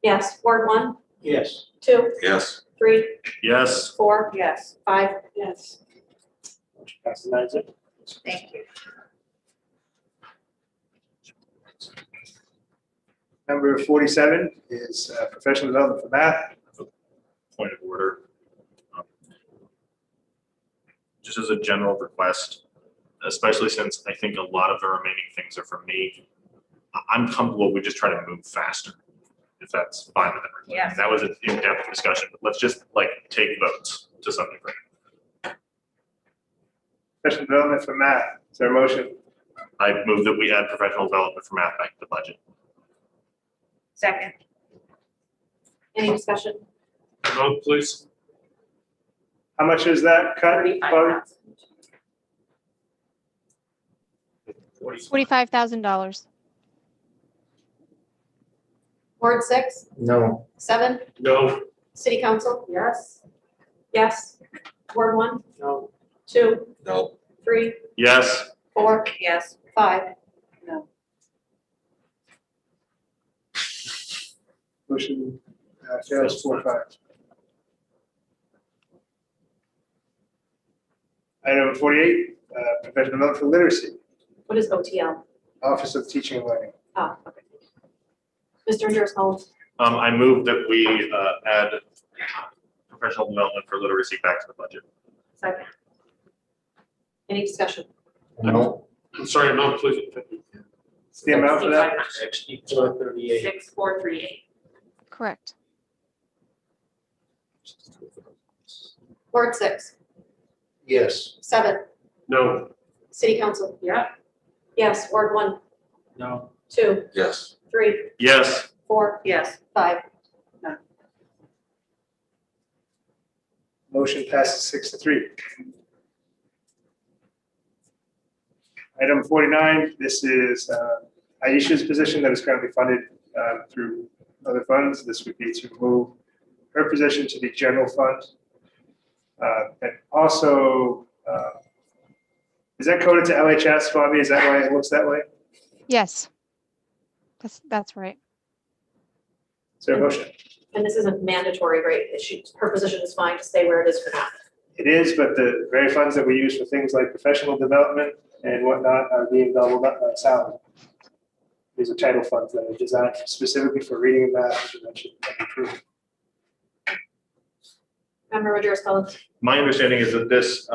Yes. Ward 1, Yes. 2, Yes. 3, Yes. 4, Yes, 5. yes, Motion passes 9-0. thank you. Number 47 is professional development for math. Point of order. Just as a general request, especially since I think a lot of the remaining things are from me, I'm comfortable we just try to move faster, if that's fine with everybody. Yes. That was an in-depth discussion, but let's just like take votes to some degree. Professional development for math. Is there a motion? I move that we add professional development for math back to the budget. Second, Any discussion? Vote please. How much is that cut? Barb? $45,000. Ward 6, No. 7, No. city council? Yes. Yes. Ward 1, No. 2, No. 3, Yes. 4, yes, 5. Motion fails 4-5. Item 48, professional development for literacy, What is OTL? Office of Teaching and Learning. Oh, okay. Mr. Andrews Holmes? I move that we add professional development for literacy back to the budget. Second. Any discussion? No. I'm sorry, amount please. What's the amount for that? 6438. 6438. Correct. Ward 6, Yes. 7, No. city council? Yeah. Yes. Ward 1, No. 2, Yes. 3, Yes. 4, yes, 5. Motion passes 6-3. Item 49, this is Aisha's position that is currently funded through other funds. This would be to move her position to the general fund. And also, is that coded to LHS, Bobby? Is that why it looks that way? Yes. That's right. Is there a motion? And this isn't mandatory, right? Her position is fine to stay where it is for now. It is, but the very funds that we use for things like professional development and whatnot are being doubled up by salary. These are title funds that are designed specifically for reading and math, which you mentioned, and improvement. Member Rogers Collins? My understanding is that this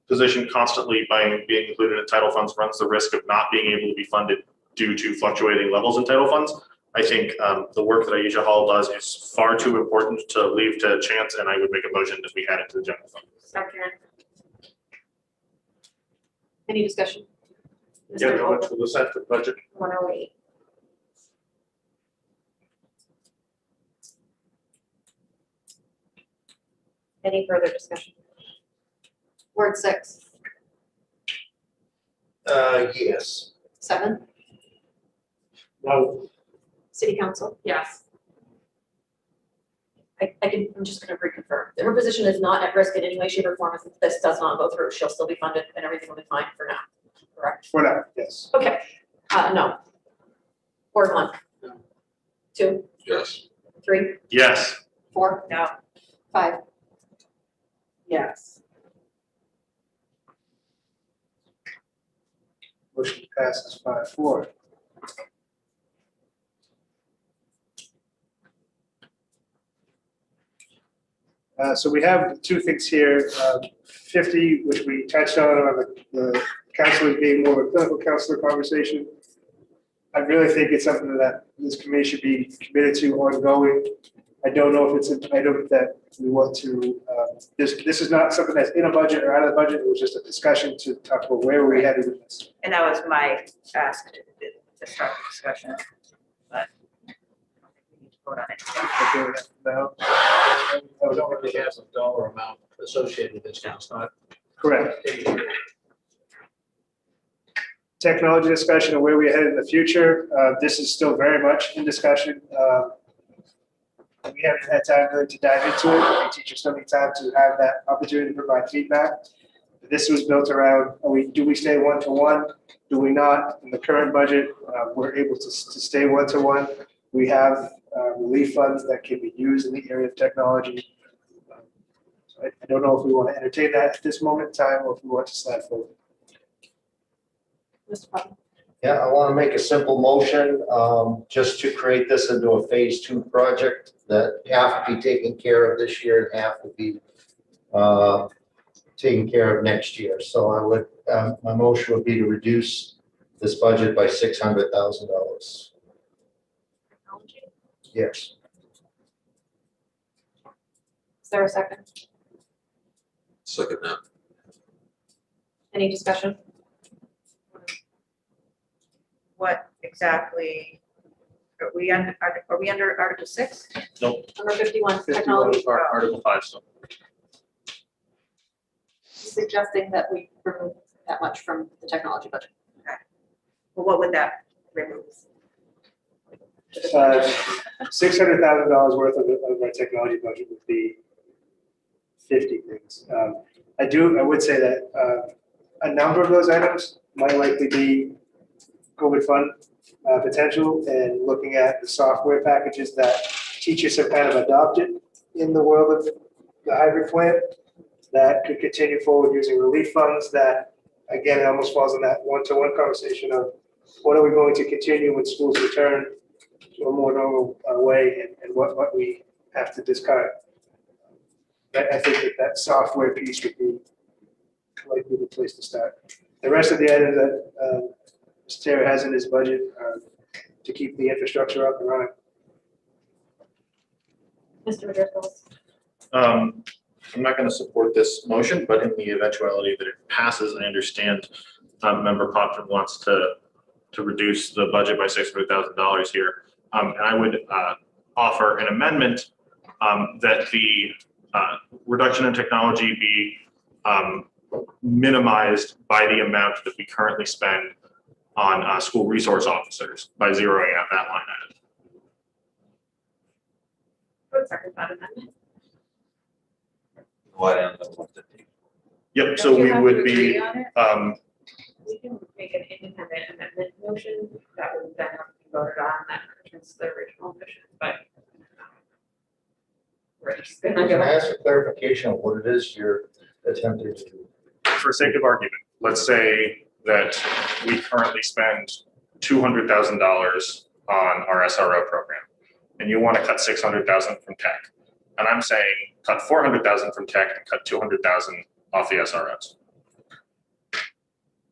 position constantly by being included in title funds runs the risk of not being able to be funded due to fluctuating levels in title funds. I think the work that Aisha Hall does is far too important to leave to chance, and I would make a motion that we add it to the general fund. Second. Any discussion? Yeah, how much will this add to the budget? 108. Any further discussion? Word 6, Yes. 7, No. city council? Yes. I'm just gonna reconfirm. Her position is not at risk in any way, shape, or form. If this does not go through, she'll still be funded and everything will be fine for now, correct? For now, yes. Okay, no. Word 1. No. 2, Yes. 3, Yes. 4, no, 5. yes, Motion passes 5-4. So we have two things here, 50, which we touched on the counselor being more of a clinical counselor conversation. I really think it's something that this committee should be committed to ongoing. I don't know if it's an item that we want to, this is not something that's in a budget or out of the budget. It was just a discussion to talk about where we're headed with this. and that was my ask to start the discussion, but I don't think we need to vote on it. Okay with that now? I don't really have a dollar amount associated with this now. It's not. Correct. Technology discussion and where we're headed in the future. This is still very much in discussion. We haven't had time really to dive into it. I think teachers still need time to have that opportunity to provide feedback. This was built around, do we stay one-to-one? Do do we not, in the current budget, we're able to stay one-to-one. We have relief funds that can be used in the area of technology. So I don't know if we want to entertain that at this moment in time, or if we want to slide forward. Mr. Putnam. Yeah, I want to make a simple motion, just to create this into a phase 2 project that half be taken care of this year and half will be taken care of next year. So I would, my motion would be to reduce this budget by $600,000. Yes. Is there a second? Second that. Any discussion? What exactly, are we under Article 6? Nope. Number 51, 51. technology. Article 5 still. Suggesting that we remove that much from the technology budget. Well, what would that remove? $600,000 worth of our technology budget would be 50 things. I would say that a number of those items might likely be COVID fund potential, and looking at the software packages that teachers have kind of adopted in the world of the hybrid plan that could continue forward using relief funds. That, again, it almost falls in that one-to-one conversation of what are we going to continue when schools return to a more normal way, and what we have to discard. I think that software piece would be likely the place to start. The rest of the items that Mr. Terry has in his budget to keep the infrastructure up and running. Mr. Driscoll. I'm not going to support this motion, but in the eventuality that it passes, I understand Member Potvin wants to reduce the budget by $600,000 here. And I would offer an amendment that the reduction in technology be minimized by the amount that we currently spend on school resource officers by zeroing out that line item. Second that amendment. Why don't I want to take? Yep, so Don't you we have to would agree be, on it? We can make an independent amendment motion that would then have to be voted on that returns the original motion, but we're just Can gonna I go. ask for clarification of what it is you're attempting to do? for sake of argument, let's say that we currently spend $200,000 on our SRO program, and you want to cut $600,000 from tech. And I'm saying cut $400,000 from tech and cut $200,000 off the SROs.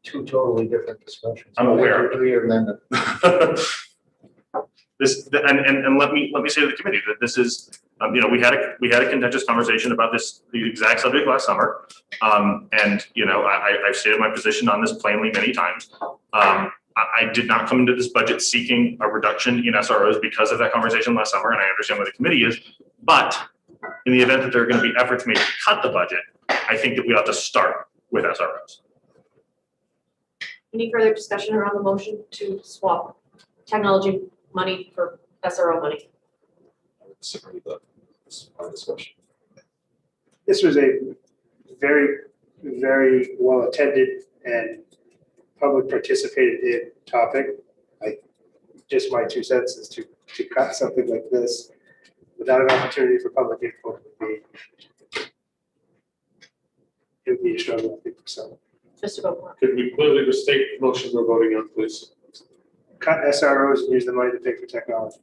Two totally different discussions. I'm aware of it. Do your amendment. This, and let me say to the committee that this is, we had a contentious conversation about the exact subject last summer. And I've stated my position on this plainly many times. I did not come into this budget seeking a reduction in SROs because of that conversation last summer, and I understand where the committee is. But in the event that there are going to be efforts made to cut the budget, I think that we ought to start with SROs. Any further discussion around the motion to swap technology money for SRO money? I would disagree with that. This is my discussion. This was a very, very well attended and public participated in topic. Just my 2 cents is to cut something like this without an opportunity for public input it would be a struggle, I think, for some. Just to go for it. Could we clearly restate the motion we're voting on, please? Cut SROs and use the money to pay for technology.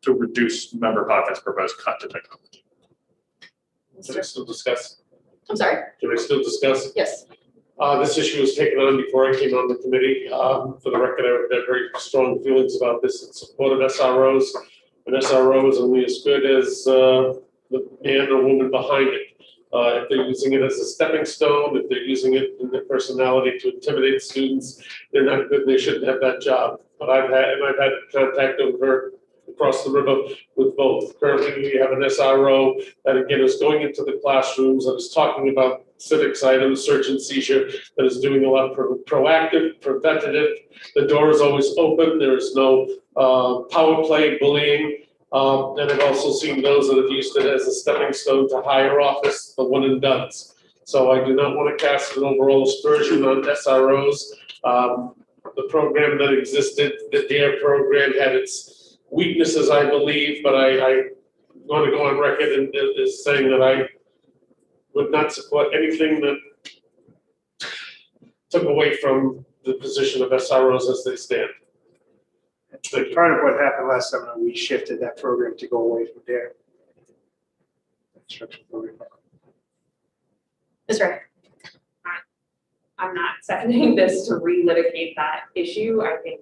To reduce Member Potvin's proposed cut to technology. Can I still discuss? I'm sorry, Can I still discuss? yes. This issue was taken on before I came on the committee. For the record, I have very strong feelings about this in support of SROs. An SRO is only as good as the man or woman behind it. If they're using it as a stepping stone, if they're using it in their personality to intimidate students, they're not good. They shouldn't have that job. But I've had contact over across the river with both. Currently, we have an SRO that again is going into the classrooms and is talking about civics items, search and seizure, that is doing a lot for proactive, preventative. The door is always open. There is no power play, bullying. And I've also seen those that have used it as a stepping stone to higher office, the one and dones. So I do not want to cast an overall aspersion on SROs. The program that existed, the DARE program had its weaknesses, I believe, but I want to go on record and is saying that I would not support anything that took away from the position of SROs as they stand. Thank you. Part of what happened last summer, we shifted that program to go away from there. Instructional program. Ms. Ray? I'm not seconding this to relitigate that issue. I think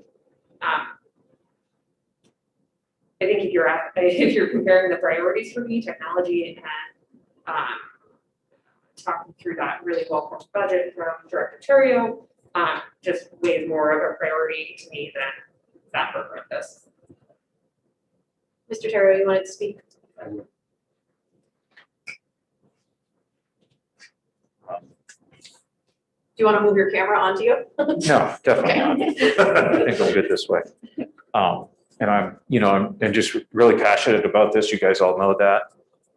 if you're comparing the priorities for me, technology and talking through that really well-formed budget from Director Terrio, just way more of a priority to me than that program does. Mr. Terrio, you wanted to speak? Do you want to move your camera onto you? No, definitely not. I think I'm good this way. And I'm just really passionate about this. You guys all know that.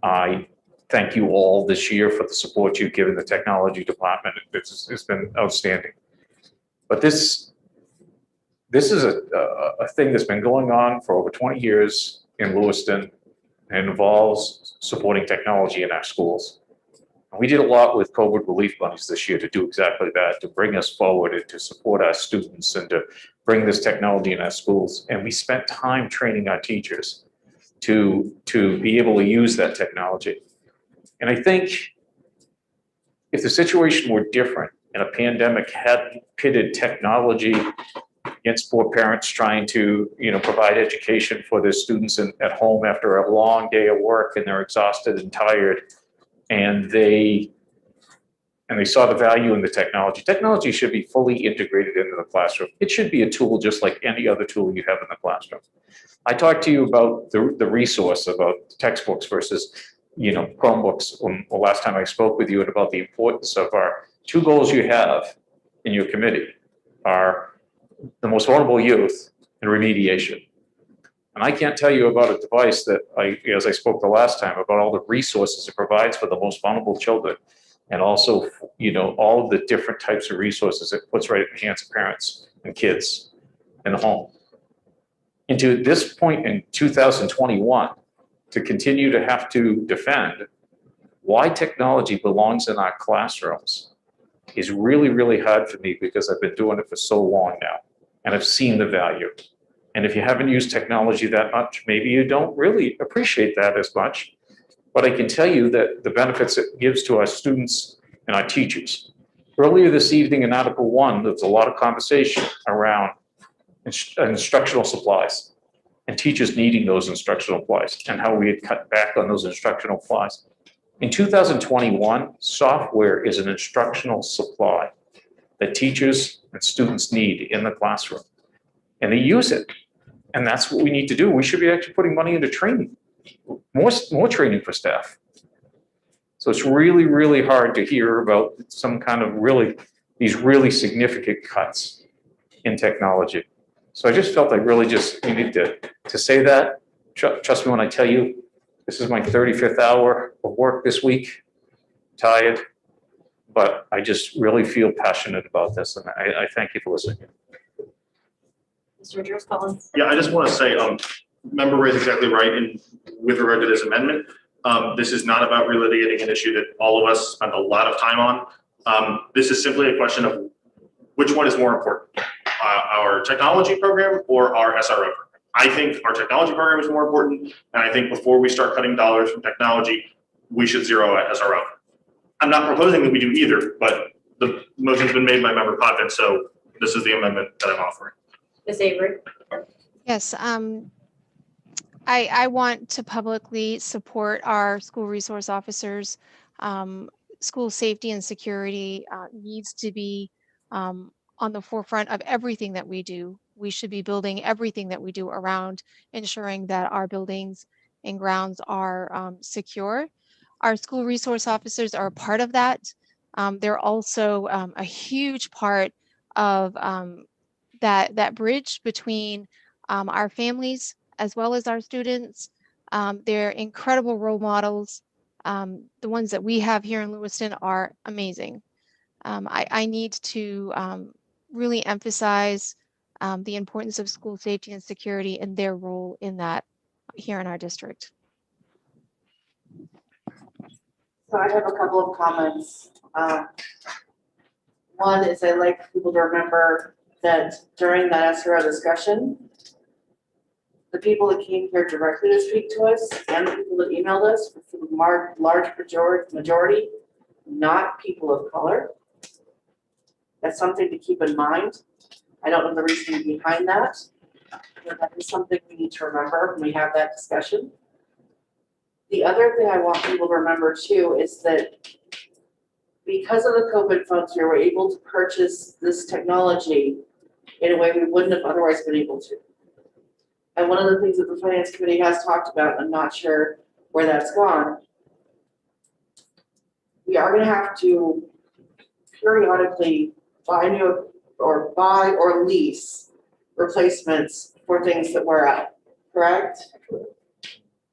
I thank you all this year for the support you've given the technology department. It's been outstanding. But this is a thing that's been going on for over 20 years in Lewiston and involves supporting technology in our schools. We did a lot with COVID relief monies this year to do exactly that, to bring us forward and to support our students and to bring this technology in our schools. And we spent time training our teachers to be able to use that technology. And I think if the situation were different and a pandemic had pitted technology against poor parents trying to, provide education for their students at home after a long day of work and they're exhausted and tired, and they saw the value in the technology. Technology should be fully integrated into the classroom. It should be a tool just like any other tool you have in the classroom. I talked to you about the resource, about textbooks versus, Chromebooks the last time I spoke with you, and about the importance of our two goals you have in your committee are the most vulnerable youth and remediation. And I can't tell you about a device that as I spoke the last time, about all the resources it provides for the most vulnerable children. And also, all of the different types of resources it puts right in the hands of parents and kids in the home. And to this point in 2021, to continue to have to defend why technology belongs in our classrooms is really, really hard for me, because I've been doing it for so long now and I've seen the value. And if you haven't used technology that much, maybe you don't really appreciate that as much. But I can tell you that the benefits it gives to our students and our teachers. Earlier this evening in Article 1, there was a lot of conversation around instructional supplies and teachers needing those instructional supplies and how we had cut back on those instructional supplies. In 2021, software is an instructional supply that teachers and students need in the classroom. And they use it. And that's what we need to do. We should be actually putting money into training, more training for staff. So it's really, really hard to hear about some kind of these really significant cuts in technology. So I just felt I really just needed to say that. Trust me when I tell you, this is my 35th hour of work this week, tired, but I just really feel passionate about this. And I thank you for listening. Mr. Jones Collins. Yeah, I just want to say, Member Ray is exactly right with regard to this amendment. This is not about relitigating an issue that all of us spent a lot of time on. This is simply a question of which one is more important, our technology program or our SRO program. I think our technology program is more important, and I think before we start cutting dollars from technology, we should zero out SRO. I'm not proposing that we do either, but the motion's been made by Member Potvin, so this is the amendment that I'm offering. Ms. Avery. Yes, I want to publicly support our school resource officers. School safety and security needs to be on the forefront of everything that we do. We should be building everything that we do around ensuring that our buildings and grounds are secure. Our school resource officers are a part of that. They're also a huge part of that bridge between our families as well as our students. They're incredible role models The ones that we have here in Lewiston are amazing. I need to really emphasize the importance of school safety and security and their role in that here in our district. So I have a couple of comments. One is I'd like people to remember that during that SRO discussion, the people that came here directly to speak to us and the people that emailed us were for the large majority, not people of color. That's something to keep in mind. I don't know the reasoning behind that, but that is something we need to remember when we have that discussion. The other thing I want people to remember too is that because of the COVID funds, we were able to purchase this technology in a way we wouldn't have otherwise been able to. And one of the things that the finance committee has talked about, and I'm not sure where that's gone, we are gonna have to periodically buy or lease replacements for things that wear out, correct?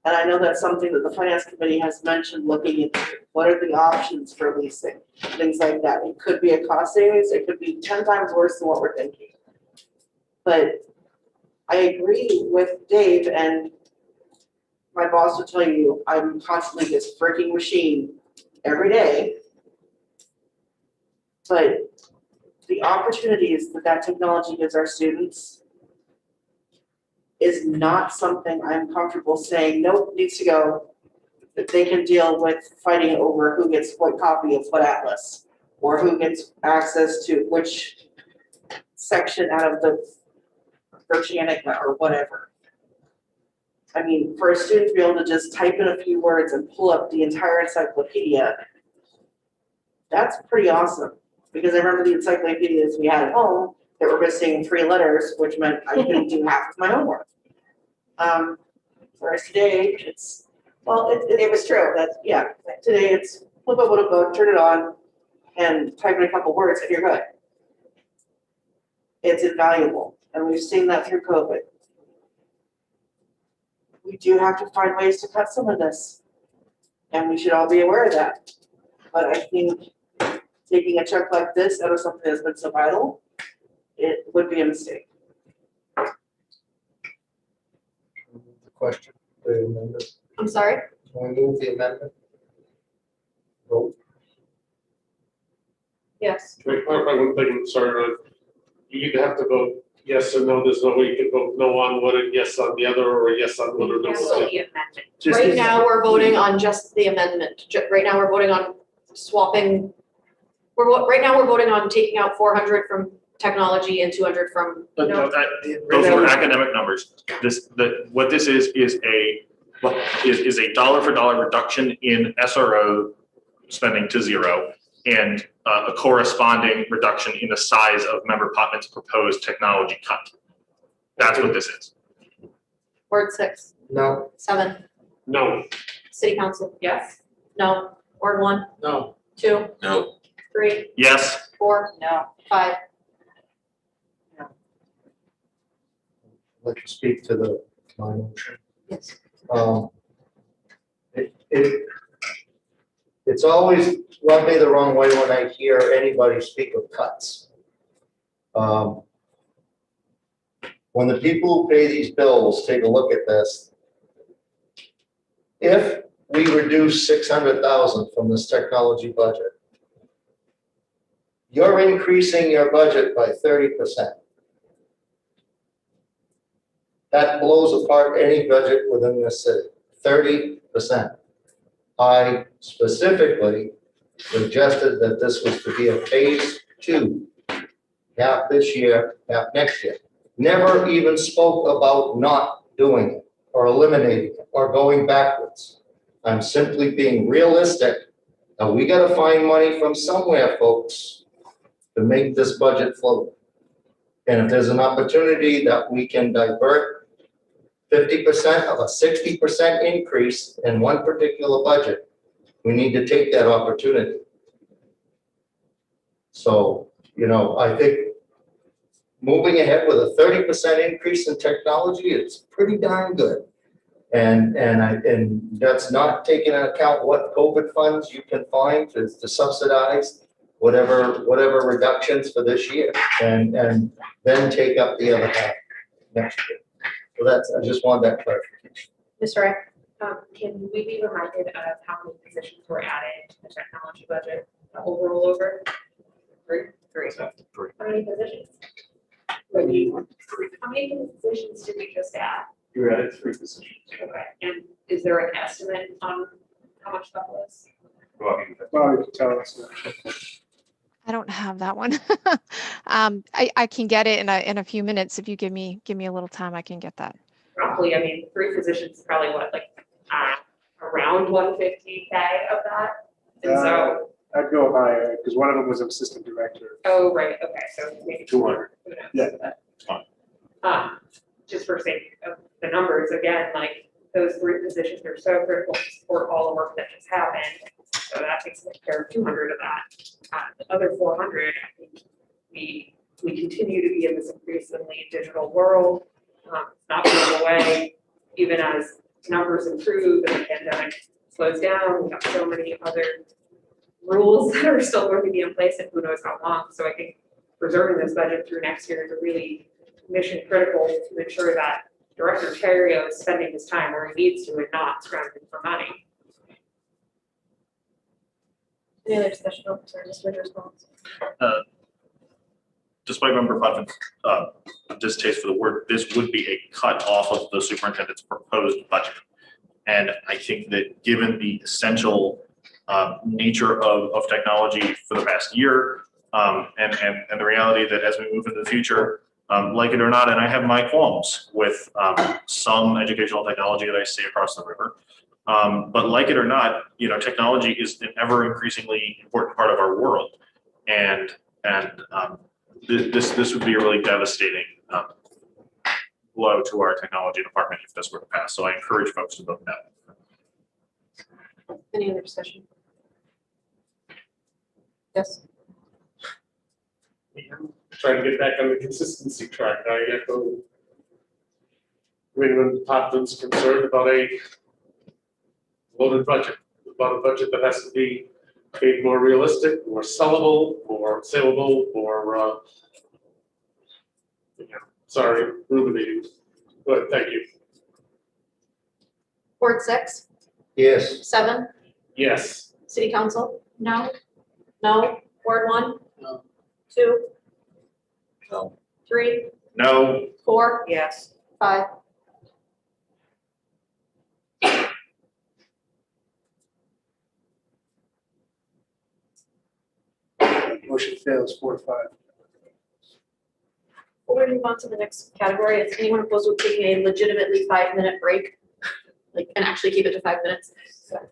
And I know that's something that the finance committee has mentioned, looking at what are the options for leasing, things like that. It could be a cost savings, it could be 10 times worse than what we're thinking. But I agree with Dave, and my boss will tell you, I'm constantly this freaking machine every day. But the opportunities that that technology gives our students is not something I'm comfortable saying, nope, needs to go. That they can deal with fighting over who gets what copy of what atlas, or who gets access to which section out of the Britannica or whatever. I mean, for a student to be able to just type in a few words and pull up the entire encyclopedia, that's pretty awesome. Because I remember the encyclopedias we had at home that were missing 3 letters, which meant I couldn't do half of my homework. Whereas today, it's, well, it was true. That's, yeah, today it's flip up a book, turn it on, and type in a couple words, and you're good. It's invaluable, and we've seen that through COVID. We do have to find ways to cut some of this, and we should all be aware of that. But I think taking a chunk like this out of something that's been so vital, it would be a mistake. The question, the amendment. I'm sorry? Can we move the amendment? Vote. Yes. Can I clarify one thing? Sorry, Ron. You either have to vote yes or no. There's no way you can vote no on one and yes on the other, or yes on one or no. Cancel the amendment. Just Right as- now, we're voting on just the amendment. Right now, we're voting on swapping. Right now, we're voting on taking out 400 from technology and 200 from. But No. those were academic numbers. What this is a dollar for dollar reduction in SRO spending to 0, and a corresponding reduction in the size of Member Potman's proposed technology cut. That's what this is. Ward 6, No. 7, No. city council, Yes. no. Ward 1, No. 2, No. 3, Yes. 4, No. 5. Let you speak to my motion. Yes. It's always rubbed me the wrong way when I hear anybody speak of cuts. When the people who pay these bills take a look at this, if we reduce 600,000 from this technology budget, you're increasing your budget by 30%. That blows apart any budget within this city, 30%. I specifically suggested that this was to be a phase 2, half this year, half next year. Never even spoke about not doing it or eliminating it or going backwards. I'm simply being realistic. Now we got to find money from somewhere, folks, to make this budget float. And if there's an opportunity that we can divert 50% of a 60% increase in one particular budget, we need to take that opportunity. So, I think moving ahead with a 30% increase in technology is pretty darn good. And that's not taking into account what COVID funds you can find to subsidize whatever reductions for this year, and then take up the other half next year. So that's, I just wanted that clarification. Mr. Ray? Can we be reminded of how many positions were added to the technology budget, the whole rollover? Three. How many positions? How many positions did we just add? You added 3 positions. Okay, and is there an estimate on how much that was? Well, I mean, Well, you can tell us. I don't have that one. I can get it in a few minutes. If you give me a little time, I can get that. Roughly, I mean, 3 positions is probably what, like, around 150K of that? And so, I'd go higher, because one of them was assistant director. oh, right, okay, so maybe 200. who knows? Yeah. Just for sake of the numbers, again, like, those 3 positions are so critical to support all the work that just happened. So that takes care of 200 of that. The other 400, I think we continue to be in this increasingly digital world. It's not going away, even as numbers improve and the pandemic slows down. We have so many other rules that are still going to be in place and who knows how long. So I think preserving this budget through next year is a really mission critical to ensure that Director Terrio is spending his time where he needs to and not scrounging for money. Any other discussion? Oh, sorry, Mr. response. Despite Member Putnam's distaste for the word, this would be a cut off of the superintendent's proposed budget. And I think that given the essential nature of technology for the past year, and the reality that as we move into the future, like it or not, and I have my qualms with some educational technology that I see across the river. But like it or not, technology is an ever increasingly important part of our world. And this would be a really devastating blow to our technology department if this were to pass. So I encourage folks to vote no. Any other discussion? Yes. Trying to get back on the consistency track. I echo Raymond Popton's concerned about a loaded budget, about a budget that has to be made more realistic, more sellable, more saleable, more, sorry, ruminating, but thank you. Ward 6, Yes. 7, Yes. City Council? No. No. Ward 1? No. 2? No. 3? No. 4? Yes. 5? Motion fails 4-5. We're going to move on to the next category. Is anyone opposed to taking a legitimately 5-minute break? Like, and actually keep it to 5 minutes? Okay.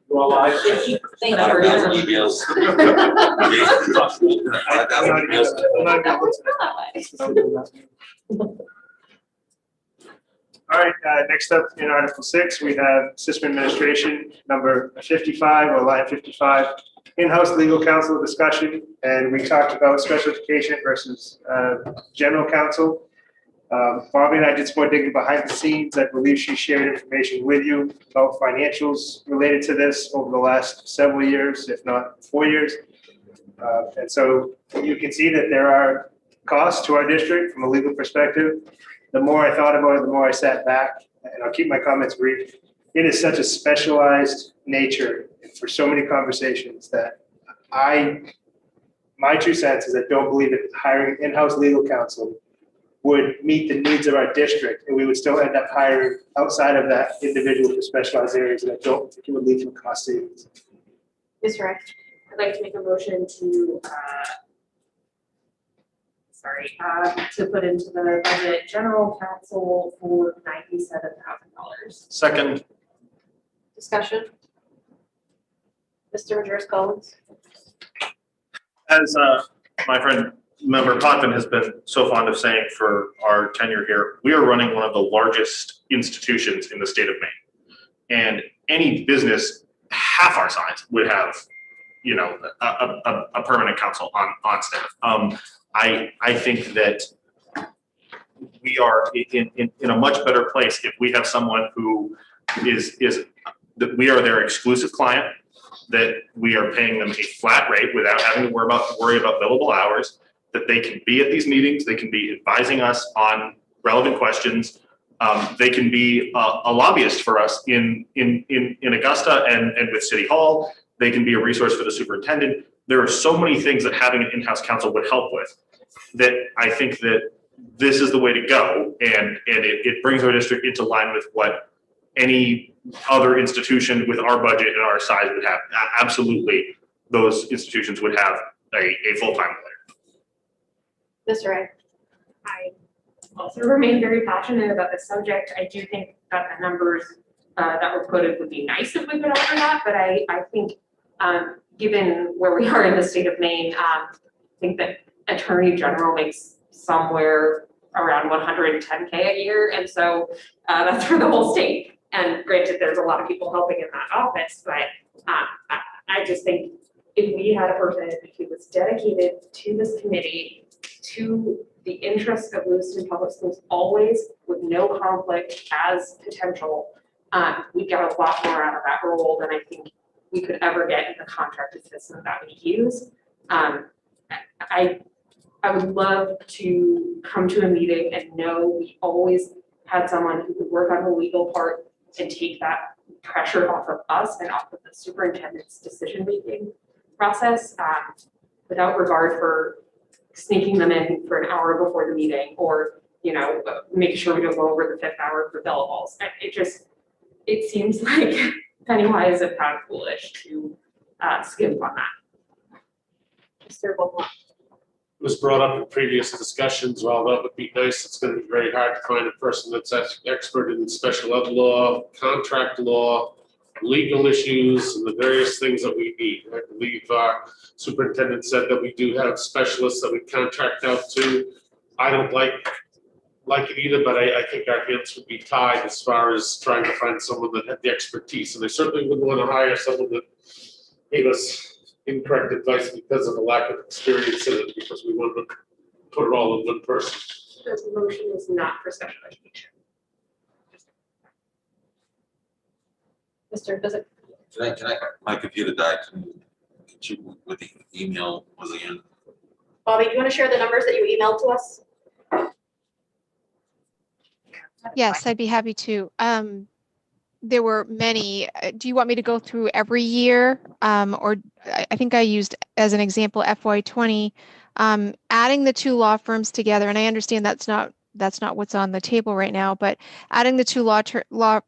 Well, I. Five thousand emails. 5,000 emails. All right, next up in Article 6, we have System Administration, number 55, or line 55, in-house legal counsel discussion, and we talked about special education versus general counsel. Barbie and I did some more digging behind the scenes. I believe she shared information with you about financials related to this over the last several years, if not 4 years. And so you can see that there are costs to our district from a legal perspective. The more I thought about it, the more I sat back, and I'll keep my comments brief. It is such a specialized nature for so many conversations that my 2 cents is I don't believe that hiring an in-house legal counsel would meet the needs of our district, and we would still end up hiring outside of that individual for specialized areas, and I don't think it would lead to cost savings. Ms. Ray. I'd like to make a motion to, to put into the budget general counsel for $97,000. Second, Discussion. Mr. Majerus Collins. as my friend Member Potvin has been so fond of saying for our tenure here, we are running one of the largest institutions in the state of Maine. And any business half our size would have, you know, a permanent counsel on staff. I think that we are in a much better place if we have someone who is that we are their exclusive client, that we are paying them a flat rate without having to worry about billable hours, that they can be at these meetings, they can be advising us on relevant questions. They can be a lobbyist for us in Augusta and with City Hall. They can be a resource for the superintendent. There are so many things that having an in-house counsel would help with, that I think that this is the way to go, and it brings our district into line with what any other institution with our budget and our size would have. Absolutely, those institutions would have a full-time lawyer. Ms. Ray. I also remain very passionate about this subject. I do think that the numbers that were quoted would be nice if we could offer that, but I think given where we are in the state of Maine, I think that Attorney General makes somewhere around 110K a year, and so that's for the whole state. And granted, there's a lot of people helping in that office, but I just think if we had a person who was dedicated to this committee, to the interests of Lewiston Public Schools always, with no conflict as potential, we get a lot more out of that role than I think we could ever get in the contracted system that we use. I would love to come to a meeting and know we always had someone who could work on the legal part and take that pressure off of us and off of the superintendent's decision-making process, without regard for sneaking them in for an hour before the meeting, or, you know, make sure we don't go over the 5th hour for billables. It seems like penny wise and pound foolish to skimp on that. Mr. Beaumont. It was brought up in previous discussions, well, that would be nice. It's gonna be very hard to find a person that's expert in special ed law, contract law, legal issues, and the various things that we need. I believe our superintendent said that we do have specialists that we contract out to. I don't like it either, but I think our hands would be tied as far as trying to find someone that had the expertise. And I certainly wouldn't want to hire someone that gave us incorrect advice because of a lack of experience in it, because we wanted to put it all in one person. The motion is not for special education. Mr. Visit. Can I, my computer died, can you, with the email was again? Bobby, do you want to share the numbers that you emailed to us? Yes, I'd be happy to. There were many. Do you want me to go through every year? Or I think I used as an example FY20, adding the 2 law firms together, and I understand that's not what's on the table right now, but adding the 2 law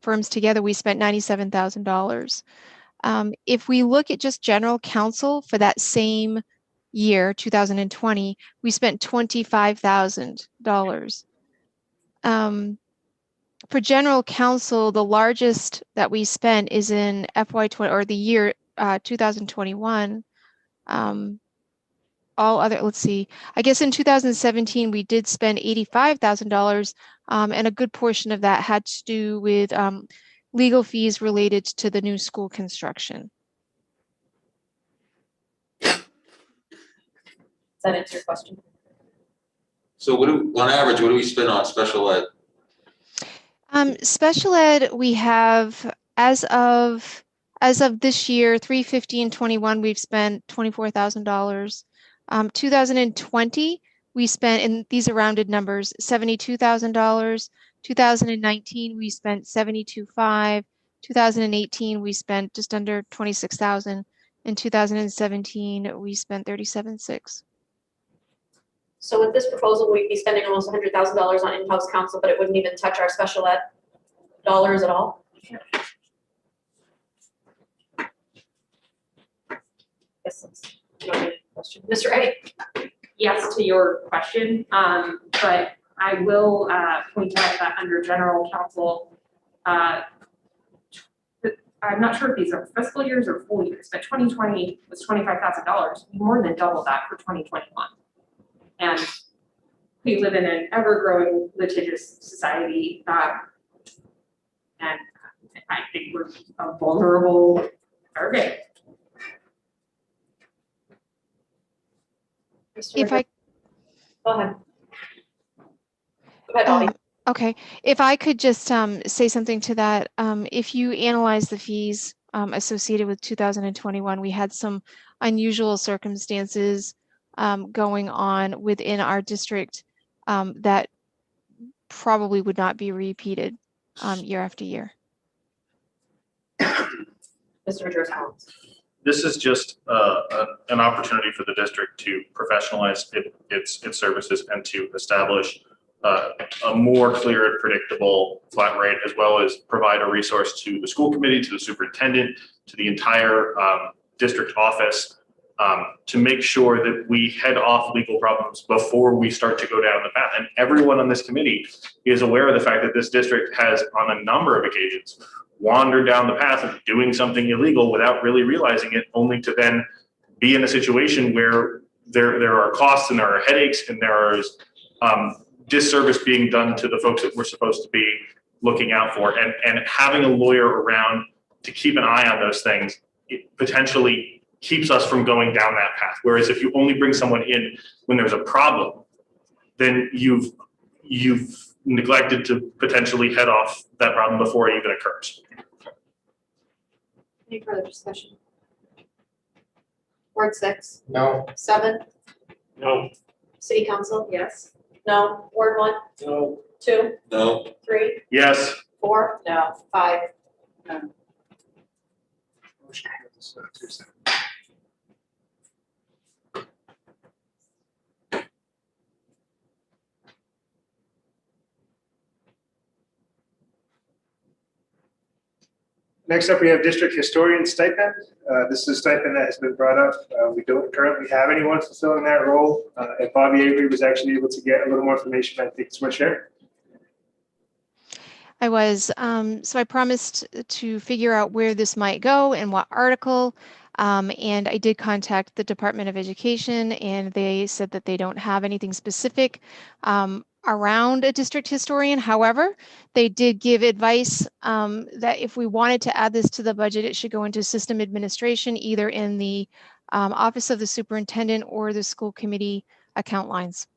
firms together, we spent $97,000. If we look at just general counsel for that same year, 2020, we spent $25,000. for general counsel, the largest that we spent is in FY20 or the year 2021. All other, let's see, I guess in 2017 we did spend $85,000, and a good portion of that had to do with legal fees related to the new school construction. Does that answer your question? So on average, what do we spend on special ed? Special ed, we have as of this year, 3/15/21, we've spent $24,000. 2020, we spent, and these are rounded numbers, $72,000. 2019, we spent $72,500. 2018, we spent just under $26,000. In 2017, we spent $37,600. So with this proposal, we'd be spending almost $100,000 on in-house counsel, but it wouldn't even touch our special ed dollars at all? Yes, that's a question. Mr. Ray? Yes to your question, but I will point out that under general counsel, I'm not sure if these are fiscal years or full years, but 2020 was $25,000, more than double that for 2021. And we live in an ever-growing litigious society, and I think we're a vulnerable target. If I Go ahead. Go ahead, Bobby. Okay, if I could just say something to that. If you analyze the fees associated with 2021, we had some unusual circumstances going on within our district that probably would not be repeated year after year. Mr. Driscoll. This is just an opportunity for the district to professionalize its services and to establish a more clear and predictable flat rate, as well as provide a resource to the school committee, to the superintendent, to the entire district office to make sure that we head off legal problems before we start to go down the path. And everyone on this committee is aware of the fact that this district has, on a number of occasions, wandered down the path of doing something illegal without really realizing it, only to then be in a situation where there are costs and there are headaches and there is disservice being done to the folks that we're supposed to be looking out for. And having a lawyer around to keep an eye on those things, it potentially keeps us from going down that path. Whereas if you only bring someone in when there's a problem, then you've neglected to potentially head off that problem before it even occurs. Any further discussion? Ward 6? No. 7? No. City Council? Yes. No. Ward 1? No. 2? No. 3? Yes. 4? No. 5? Motion goes, 2-7. Next up, we have district historian stipend. This is a stipend that has been brought up. We don't currently have anyone fulfilling that role. And Bobby Avery was actually able to get a little more information. I think it's worth sharing. I was. So I promised to figure out where this might go and what article. And I did contact the Department of Education, and they said that they don't have anything specific around a district historian. However, they did give advice that if we wanted to add this to the budget, it should go into system administration, either in the office of the superintendent or the school committee account lines.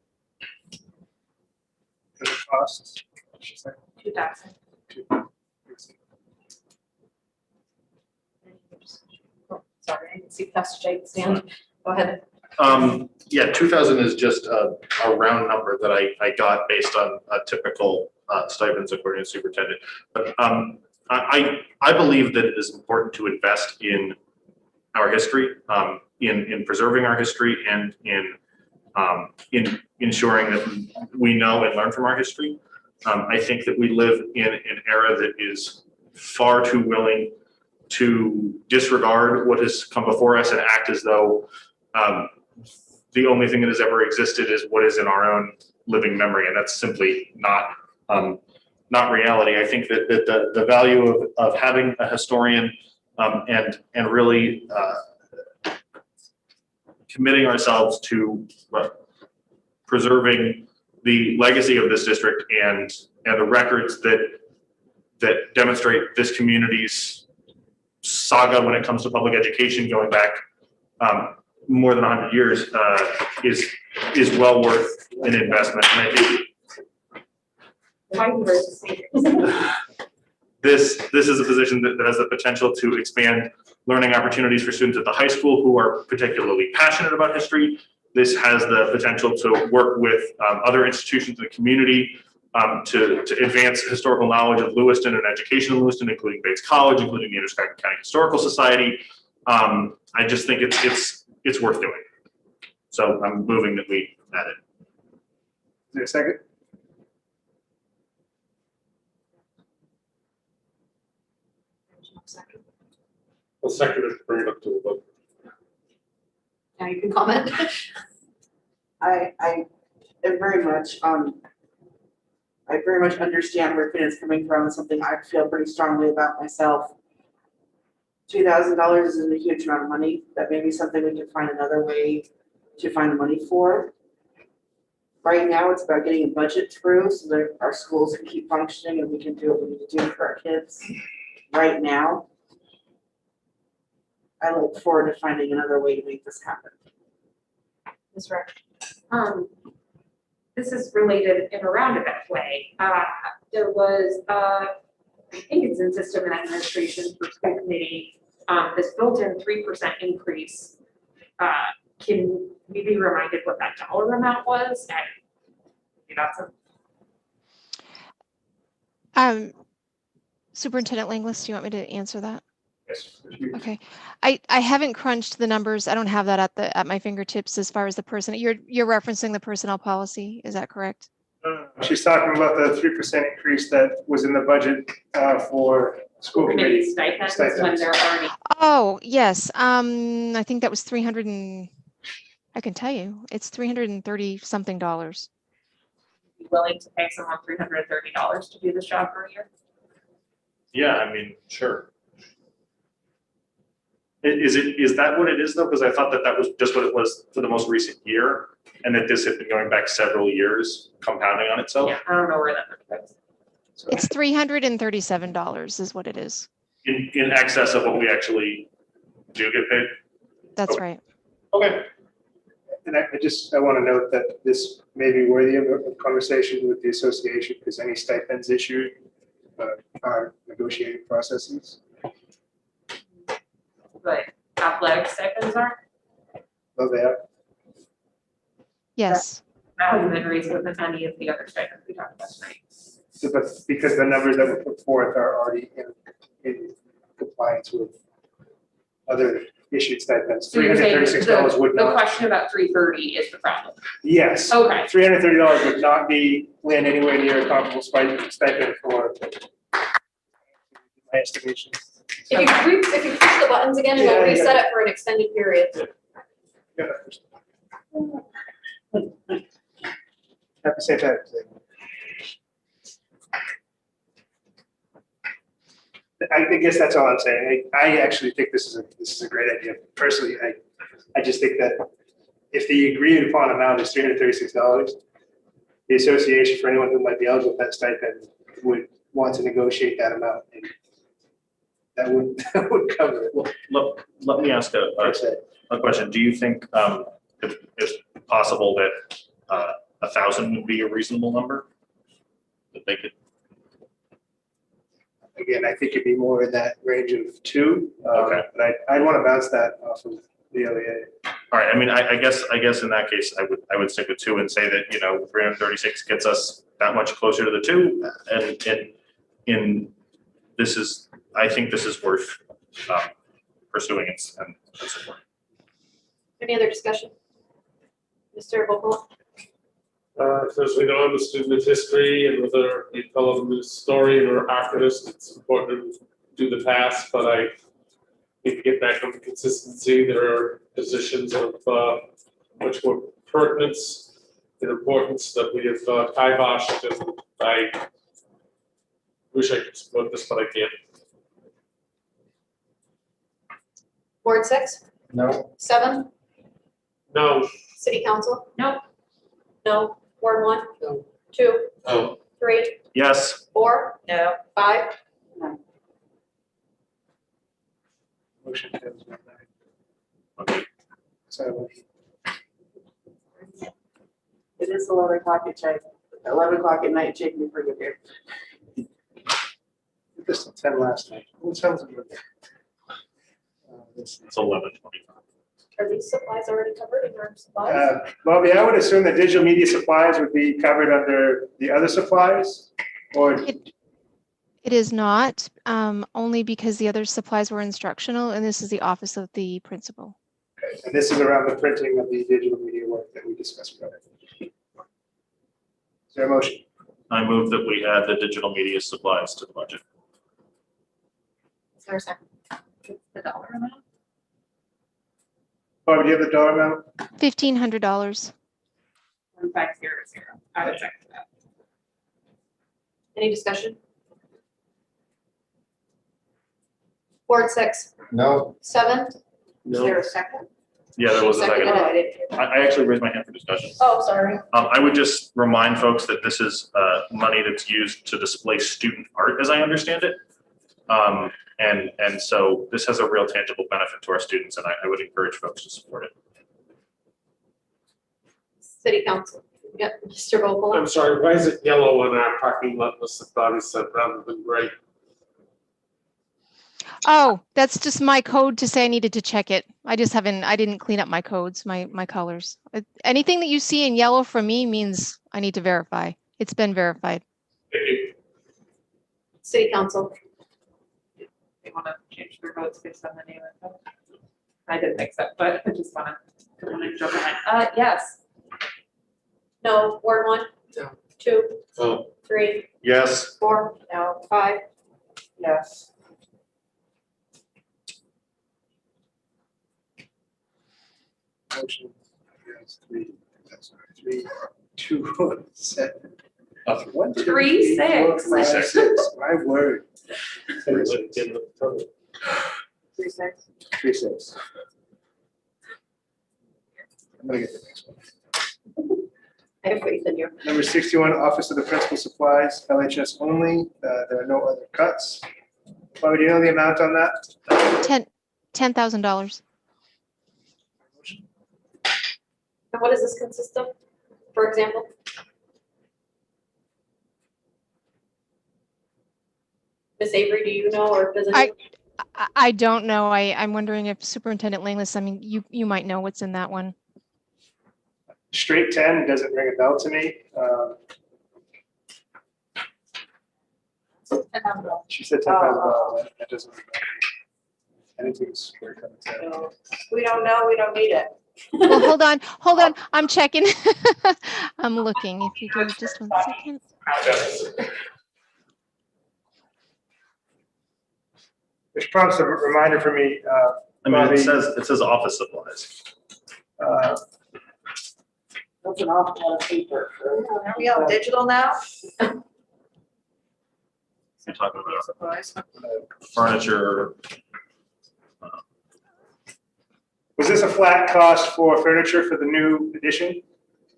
The cost. 2,000. Oh, sorry, I didn't see Pastor Jake's hand. Go ahead. Yeah, 2,000 is just a round number that I got based on typical stipends according to the superintendent. But I believe that it is important to invest in our history, in preserving our history, and in ensuring that we know and learn from our history. I think that we live in an era that is far too willing to disregard what has come before us and act as though the only thing that has ever existed is what is in our own living memory, and that's simply not not reality. I think that the value of having a historian and really committing ourselves to preserving the legacy of this district and the records that demonstrate this community's saga when it comes to public education going back more than 100 years is well worth an investment. And I think this is a position that has the potential to expand learning opportunities for students at the high school who are particularly passionate about history. This has the potential to work with other institutions in the community to advance historical knowledge of Lewiston and education in Lewiston, including Bates College, including the Androscoggin County Historical Society. I just think it's worth doing. So I'm moving that we add it. Is there a second? I'll second it, bring it up to a vote. Now you can comment. I very much understand where Finn is coming from. It's something I feel pretty strongly about myself. $2,000 isn't a huge amount of money. That may be something we can find another way to find the money for. Right now, it's about getting a budget through so that our schools can keep functioning and we can do what we need to do for our kids right now. I look forward to finding another way to make this happen. Ms. Rick. This is related in a roundabout way. There was, I think it's in system and administration for school committee, this built-in 3% increase. Can we be reminded what that dollar amount was? And that's Superintendent Langlis, do you want me to answer that? Yes. Okay, I haven't crunched the numbers. I don't have that at my fingertips as far as the person. You're referencing the personnel policy, is that correct? She's talking about the 3% increase that was in the budget for school committee stipends when they're already. Oh, yes. I think that was 300 and I can tell you, it's $330 something. Be willing to pay someone $330 to do this job for a year? Yeah, I mean, sure. Is that what it is though? Because I thought that was just what it was for the most recent year, and that this had been going back several years, compounding on itself. Yeah, I don't know where that goes. So It's $337 is what it is. in excess of what we actually do get paid. That's Okay. right. Okay. And I want to note that this may be worthy of a conversation with the association because any stipends issued are negotiating processes. But athletic stipends aren't? Oh, they are. Yes. That hasn't been raised with any of the other stipends we talked about tonight. So, but because the numbers that were put forth are already in compliance with other issued stipends. So you're saying $336 would the not. question about 330 is the problem? Yes. Okay. $330 would not land anywhere near a comparable stipend for my estimation. If you push the buttons again, it'll Yeah, yeah. reset it for an extended period. Yeah. Happy St. Patrick's Day. I guess that's all I'm saying. I actually think this is a great idea. Personally, I just think that if the agreed upon amount is $336, the association for anyone who might be eligible for that stipend would want to negotiate that amount. And that would cover it. Well, let me ask a question. Do you think it's possible that 1,000 would be a reasonable number? That they could. Again, I think it'd be more in that range of 2. Okay. But I'd want to bounce that off of the LEA. All right. I mean, I guess in that case, I would stick with 2 and say that 336 gets us that much closer to the 2, and in this is, I think this is worth pursuing it and supporting. Any other discussion? Mr. Vogel? As we know, I'm a student of history, and whether we call them a historian or archivist, it's important to do the task, but I need to get back on the consistency. There are positions of much more pertinence and importance that we have kiboshed, and I Wish I could support this, but I can't. Ward 6, No. 7, No. City Council? Nope. No. Ward 1? No. 2, No. 3, Yes. 4? No. 5? Motion fails. Okay. So, It is 11 o'clock at night, 11 o'clock at night, Jake, before you get here. this till 10 last night. What sounds good? It's 11:25. Are these supplies already covered in our supplies? Bobby, I would assume that digital media supplies would be covered under the other supplies, or It is not, only because the other supplies were instructional, and this is the office of the principal. and this is around the printing of the digital media work that we discussed earlier. Is there a motion? I move that we add the digital media supplies to the budget. Is there a second? The dollar amount? Barbara, do you have the dollar amount? $1,500. 1500. I would second that. Any discussion? Ward 6, No. 7? Is No. there a second? Yeah, there was a Seconded second. it, I didn't hear. I actually raised my hand for discussion. Oh, sorry. I would just remind folks that this is money that's used to display student art, as I understand it. And so this has a real tangible benefit to our students, and I would encourage folks to support it. City Council? Yep, Mr. Vogel? I'm sorry, why is it yellow on our parking lot, Mr. Bobby said, rather than gray? Oh, that's just my code to say I needed to check it. I didn't clean up my codes, my colors. Anything that you see in yellow from me means I need to verify. It's been verified. City Council? They want to change their votes based on the name of it. I didn't think so, but I just want to jump behind. Yes. No. Ward 1? No. 2, Oh. 3, Yes. 4? No. 5? Yes. Motion. Yes, 3, that's all right, 3, 2, 7. 1, 2, 3, 4, 6. 5, 6. My word. 3, 6. 3, 6. I'm gonna get the next one. I have faith in you. Number 61, Office of the Principal Supplies, LHS only. There are no other cuts. Bobby, do you know the amount on that? $10,000. And what does this consist of, for example? Miss Avery, do you know, or does it? I don't know. I'm wondering if Superintendent Langless, I mean, you might know what's in that one. Straight 10 doesn't ring a bell to me. She said $10,000. That doesn't ring a bell. Anything's very coming to. No. We don't know, we don't need it. Well, hold on. I'm checking. I'm looking. If you give me just 1 second. Which prompts a reminder for me. I mean, Bobby, it says office supplies. That's an awful lot of paper. Are we all digital now? You're talking about Supplies. furniture. Was this a flat cost for furniture for the new addition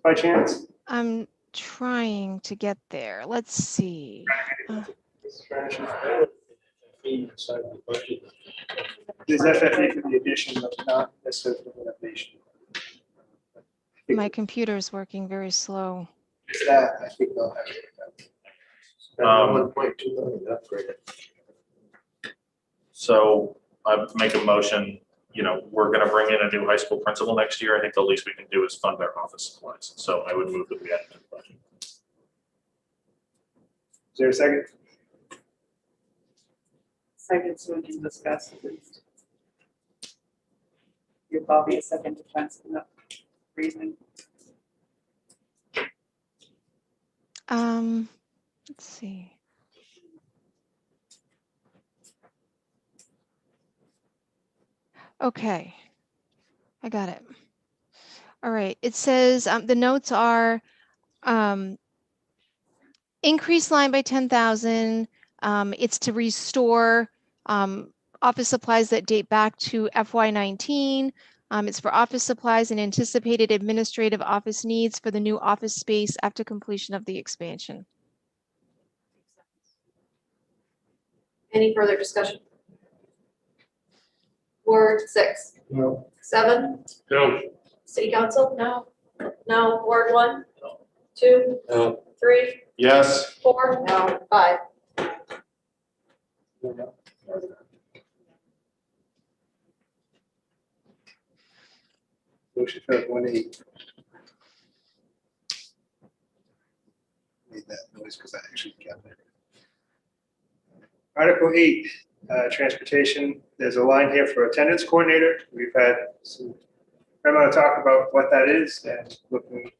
by chance? I'm trying to get there. Let's see. Inside the budget. There's FFE for the addition, but not necessarily for the renovation. My computer is working very slow. That, I think they'll have it. $1.2 million upgraded. So I make a motion, we're gonna bring in a new high school principal next year. I think the least we can do is fund our office supplies. So I would move that we add it to the budget. Is there a second? Second, so we can discuss it. Your Bobby a second defense, enough reasoning. Let's see. Okay, I got it. All right, it says the notes are increase line by 10,000, It's to restore office supplies that date back to FY19. It's for office supplies and anticipated administrative office needs for the new office space after completion of the expansion. Any further discussion? Ward 6, No. 7, No. City Council? No. No. Ward 1? 2, No. 3, Yes. 4? No. 5. Motion failed, 1-8. Made that noise because I actually got it. Article 8, transportation. There's a line here for attendance coordinator. We've had some fair amount of talk about what that is and looking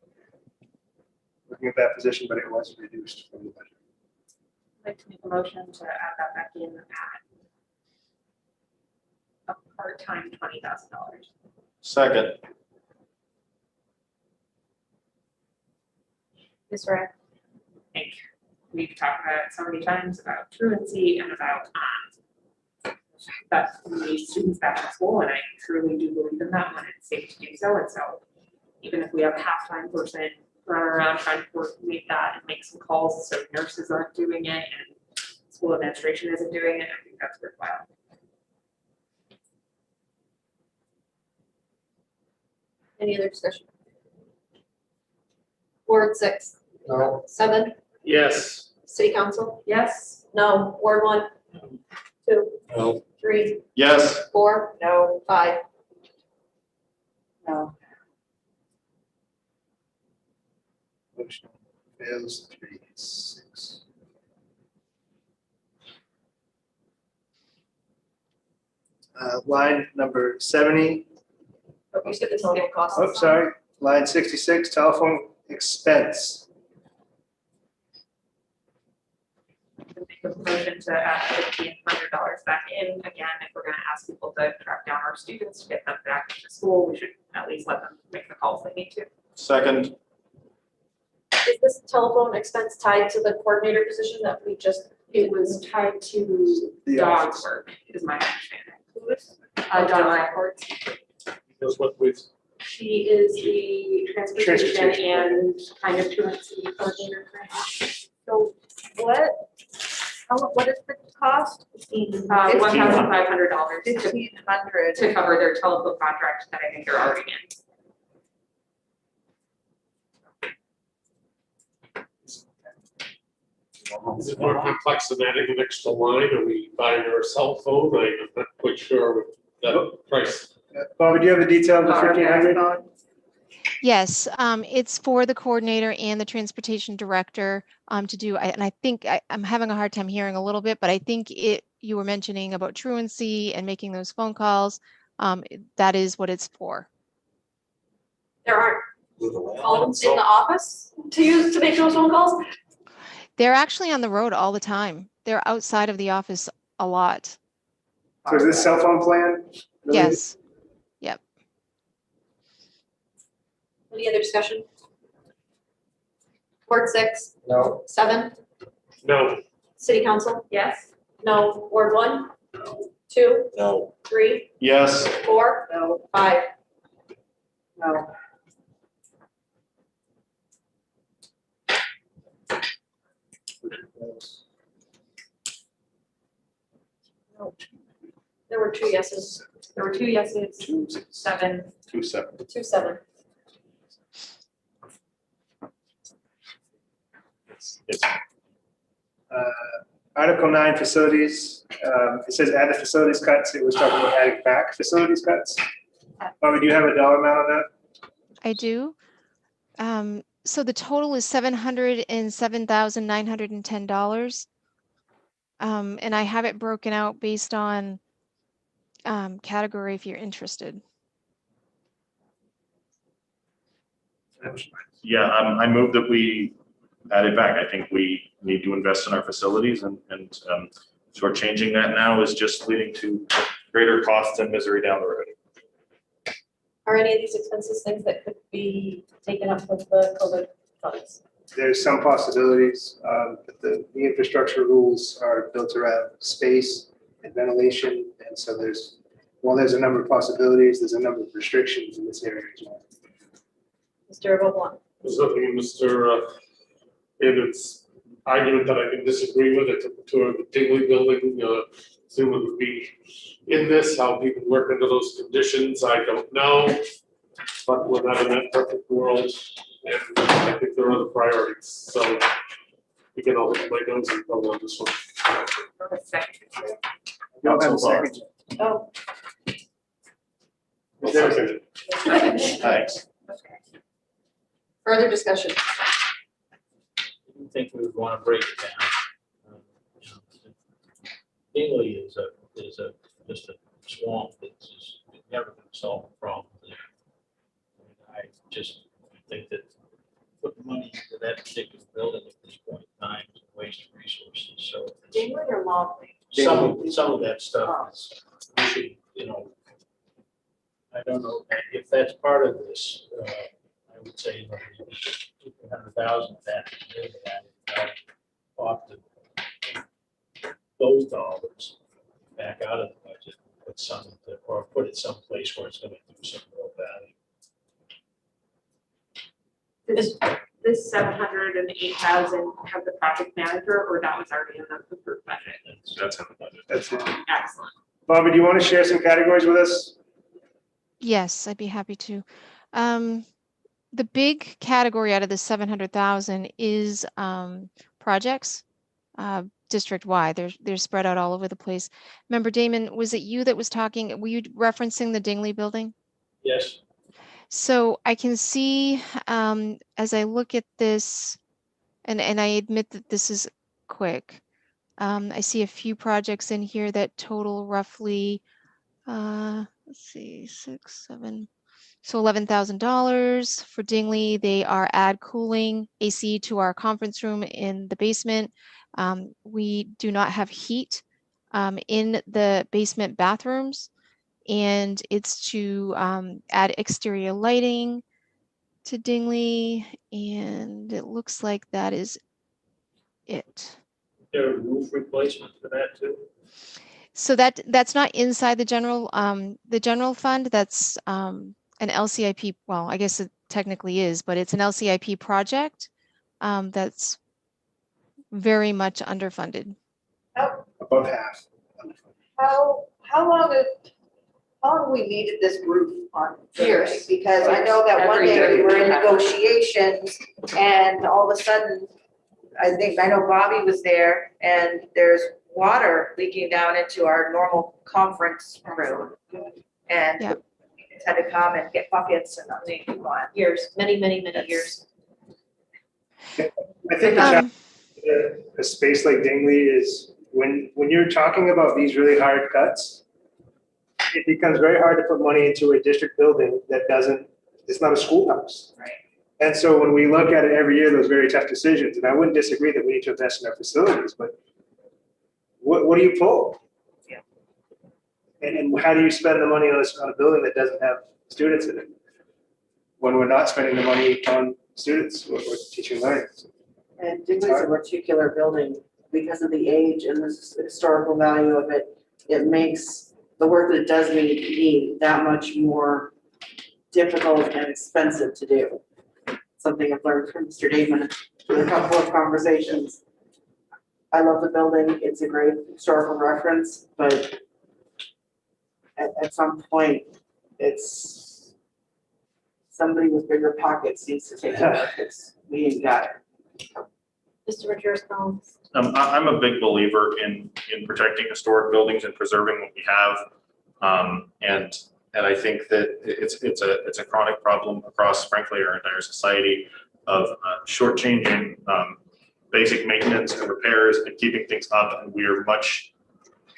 at that position, but it was reduced from the budget. I'd like to make a motion to add that back in at a part-time $20,000. Second. Ms. Rare? I think we've talked about it so many times about truancy and about that we need students back in school, and I truly do believe in that when it's safe to do so. And so even if we have a half-time person running around trying to coordinate that and make some calls, so nurses aren't doing it and school administration isn't doing it, I think that's worthwhile. Any other discussion? Ward 6, No. 7, Yes. City Council? Yes. No. Ward 1? 2, No. 3, Yes. 4? No. 5. No. Motion fails, 3-6. Line number 70. Oh, you skipped the telephone costs. Oh, sorry. Line 66, telephone expense. Make a motion to add $1,500 back in. Again, if we're gonna ask people to track down our students to get them back to school, we should at least let them make the calls they need to. Second. Is this telephone expense tied to the coordinator position that we just? It was tied to The dog office. work, is my understanding. Done reports. That's what we've, She is the transportation Transportation. and kind of truancy coordinator. So what is the cost? $1,500 $1,500. to cover their telephone contract that I think they're already in. is it more complex than adding an extra line? Are we buying her a cell phone? I'm not quite sure with that price. Bobby, do you have the detail of the 1,500? Yes, it's for the coordinator and the transportation director to do, and I think I'm having a hard time hearing a little bit, but I think you were mentioning about truancy and making those phone calls. That is what it's for. There aren't phones in the office to use to make those phone calls? They're actually on the road all the time. They're outside of the office a lot. So is this cell phone plan? related? Yes. Yep. Any other discussion? Ward 6, No. 7, No. City Council? Yes. No. Ward 1? 2, No. 3, Yes. 4? No. 5. No. There were 2 yeses. There were 2 yeses, 7. 2-7. 2, 7. Article 9, facilities. It says add the facilities cuts. It was talking about adding back facilities cuts. Bobby, do you have a dollar amount on that? I do. So the total is $707,910. And I have it broken out based on category if you're interested. Yeah, I move that we add it back. I think we need to invest in our facilities and shortchanging that now is just leading to greater costs and misery down the road. Are any of these expenses things that could be taken up with the COVID funds? there's some possibilities, but the infrastructure rules are built around space and ventilation, and so there's a number of possibilities, there's a number of restrictions in this area as well. Mr. Vaughan. There's nothing in Mr. David's argument that I can disagree with. I took the tour of the Dingley building, assume it would be in this, how people work under those conditions, I don't know. But we're not in that perfect world, and I think there are other priorities, so we can all hit my nose and vote on this one. Don't have a second. Oh. I'll second it. Thanks. Further discussion. I didn't think we would want to break it down. Dingley is just a swamp that's just never going to solve the problem there. I just think that putting money into that particular building at this point in time is a waste of resources, so. Dingley or Longley? Some of that stuff is, we should, I don't know if that's part of this, I would say, 200,000 of that, is really added, off those dollars back out of the budget, or put it someplace where it's gonna do some real value. This 708,000 have the project manager, or that was already in the approved budget? That's in the budget. That's it. Excellent. Bobby, do you want to share some categories with us? Yes, I'd be happy to. The big category out of the 700,000 is projects, district-wide. They're spread out all over the place. Remember, Damon, was it you that was talking? Were you referencing the Dingley building? Yes. So I can see as I look at this, and I admit that this is quick. I see a few projects in here that total roughly, let's see, 6, 7. So $11,000 for Dingley. They are add cooling AC to our conference room in the basement. We do not have heat in the basement bathrooms, and it's to add exterior lighting to Dingley, and it looks like that is it. There a roof replacement for that too? So that's not inside the general fund. That's an LCIP. Well, I guess it technically is, but it's an LCIP project that's very much underfunded. About half. How long have we needed this roof on? Years. Because I know that one Every day we day. were in negotiations and all of a sudden, I know Bobby was there and there's water leaking down into our normal conference room. And Yep. we just had to come and get buckets and come on. Years, many years. I think the challenge with a space like Dingley is when you're talking about these really hard cuts, it becomes very hard to put money into a district building that it's not a schoolhouse. Right. And so when we look at it every year, those very tough decisions, and I wouldn't disagree that we need to invest in our facilities, but what do you pull? Yeah. And how do you spend the money on a building that doesn't have students in it? When we're not spending the money on students or teaching and learning. And Dingley's a particular building because of the age and the historical value of it. It makes the work that it does need that much more difficult and expensive to do. Something I've learned from Mr. Damon in a couple of conversations. I love the building. It's a great historical reference, but at some point, it's somebody with bigger pockets needs to take care of this. We ain't got it. Mr. Richards, comments? I'm a big believer in protecting historic buildings and preserving what we have. And I think that it's a chronic problem across, frankly, our entire society of shortchanging basic maintenance and repairs and keeping things up. And we are much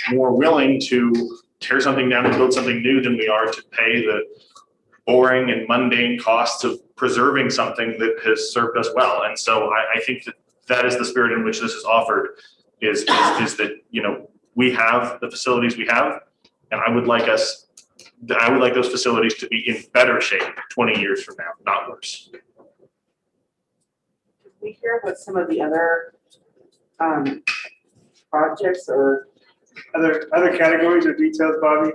more willing to tear something down and build something new than we are to pay the boring and mundane costs of preserving something that has served us well. And so I think that is the spirit in which this is offered, is that, we have the facilities we have, and I would like those facilities to be in better shape 20 years from now, not worse. we hear about some of the other projects or? Other categories or details, Bobby?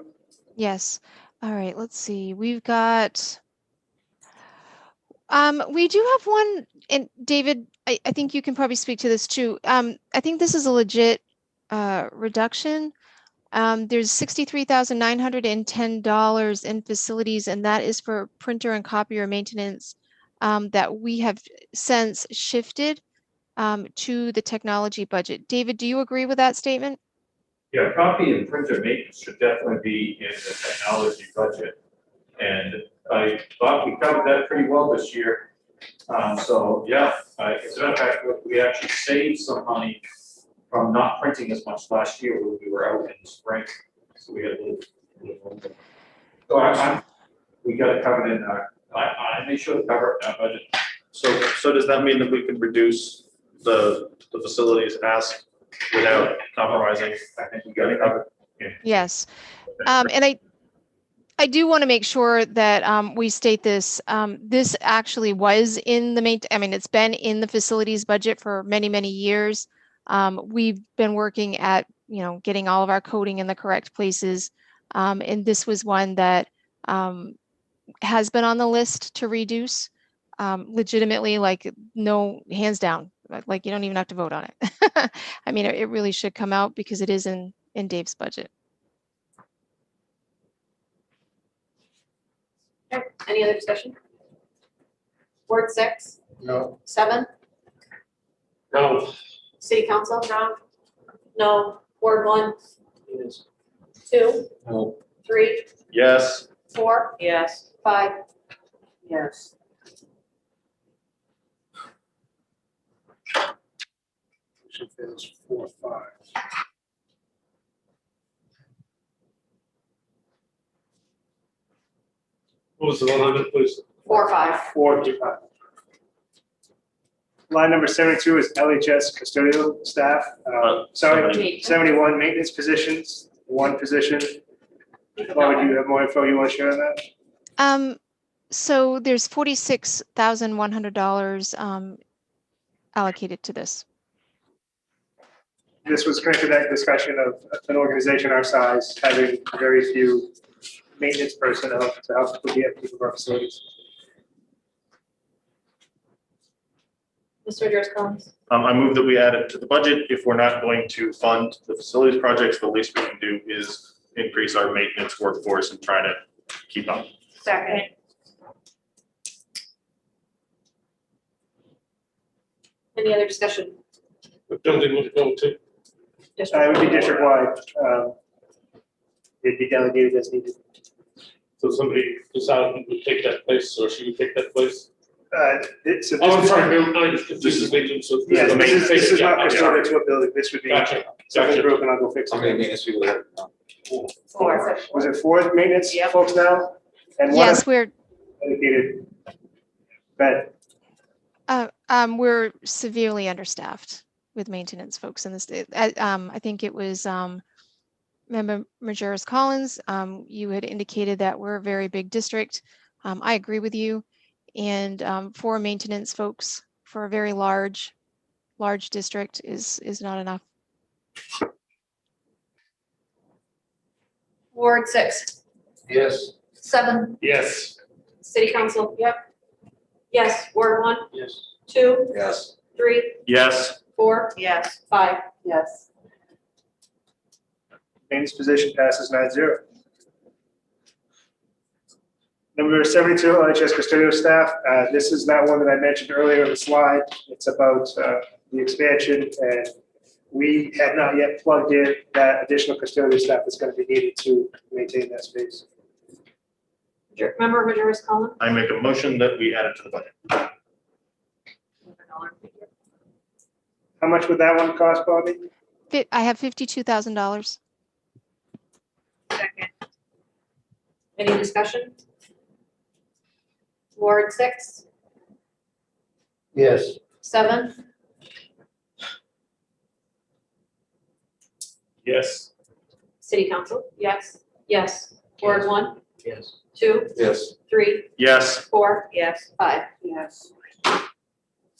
Yes. All right, let's see. We've got, we do have one, and David, I think you can probably speak to this too. I think this is a legit reduction. There's $63,910 in facilities, and that is for printer and copier maintenance that we have since shifted to the technology budget. David, do you agree with that statement? Yeah, copy and printer maintenance should definitely be in the technology budget. And I thought we covered that pretty well this year. So, yeah, as a matter of fact, we actually saved some money from not printing as much last year when we were out in the spring. So we had a little. So we got it covered in our, I made sure to cover it in our budget. So does that mean that we could reduce the facilities ask without compromising? I think we got it covered. Yeah. Yes. And I do want to make sure that we state this. This actually was in the it's been in the facilities budget for many, many years. We've been working at, getting all of our coding in the correct places. And this was one that has been on the list to reduce legitimately, like no hands down, like you don't even have to vote on it. I mean, it really should come out because it is in Dave's budget. Okay, any other discussion? Ward 6, No. 7, No, city council, no? No. Ward 1, Yes. 2, No. 3, Yes. 4, Yes. 5. Yes. Motion fails 4-5. what was the one on it, please? 4, 5. 4-5. Line number 72 is LHS custodial staff. Sorry, 71 maintenance positions, 1 position. Bobby, do you have more info you want to share on that? So there's $46,100 allocated to this. This was connected to that discussion of an organization our size having very few maintenance personnel to help with the upkeep of our facilities. Mr. Driscoll. I move that we add it to the budget. If we're not going to fund the facilities projects, the least we can do is increase our maintenance workforce and try to keep up. Second. Any other discussion? Which building would it go to? It would be district-wide. It'd be delegated as needed. So somebody decided who would take that place, or she would take that place? So Oh, I'm this, sorry, this is maintenance, so. yeah, this is not Yeah, custodial to a building. This would be Gotcha, something gotcha. broken. I'll go fix How many it. maintenance people there? 4. Was it 4 maintenance Yep. folks now? And one Yes, we're dedicated bed. we're severely understaffed with maintenance folks in this. I think it was Member Majerus Collins. You had indicated that we're a very big district. I agree with you. And 4 maintenance folks for a very large district is not enough. Ward 6, Yes. 7, Yes. city council, yep. Yes. Ward 1, Yes. 2, Yes. 3, Yes. 4, Yes. 5. Yes. Maintenance position passes 9-0. Number 72, LHS custodial staff. This is that one that I mentioned earlier in the slide. It's about the expansion, and we have not yet plugged in that additional custodial staff that's going to be needed to maintain that space. Member Majerus Collins. I make a motion that we add it to the budget. How much would that one cost, Bobby? I have $52,000. Second. Any discussion? Ward 6, Yes. 7, Yes. city council, yes. Yes. Ward 1, Yes. 2, Yes. 3, Yes. 4, Yes. 5. Yes.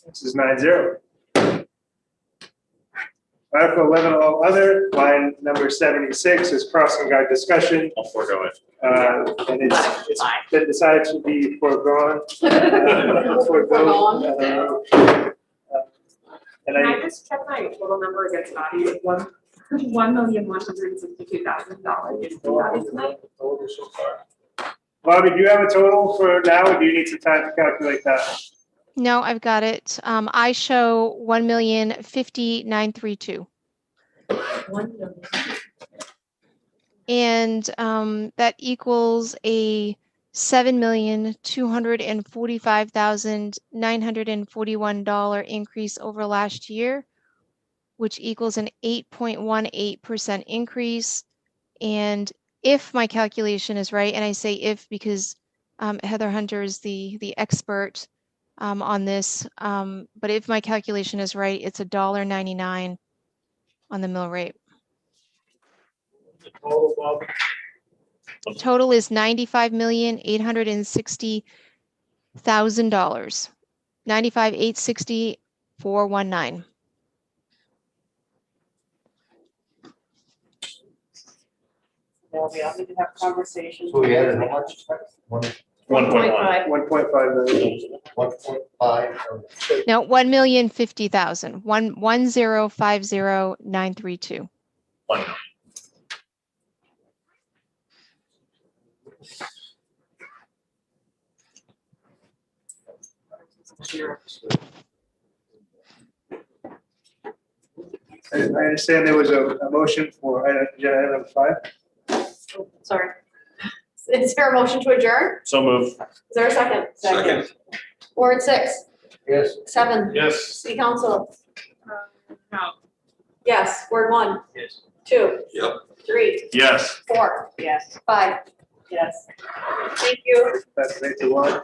This is 9-0. Article 11, all other, line number 76 is crossing guard discussion. I'll forego it. And it's been decided to be foregone. Foregone. And Can I just check my total number against Bobby? $1,162,000. Bobby, do you have a total for now, or do you need some time to calculate that? No, I've got it. I show 1,050,932. And that equals a $7,245,941 increase over last year, which equals an 8.18% increase. And if my calculation is right, and I say if because Heather Hunter is the expert on this, but if my calculation is right, it's $1.99 on the mill rate. The total, Bob? Total is $95,860,000. 95,860,419. Now we all need to have conversations. So we added how much? 1.1. 1.5 million. 1.5. No, 1,050,000. 1,050,932. I understand there was a motion for agenda item 5. Sorry. Is there a motion to adjourn? So move. Is there a second? Second. Ward 6, Yes. 7, Yes. City Council, No. yes. Word 1, Yes. 2, Yep. 3, Yes. 4, Yes. 5. Yes. Thank you. That's 8 to 1.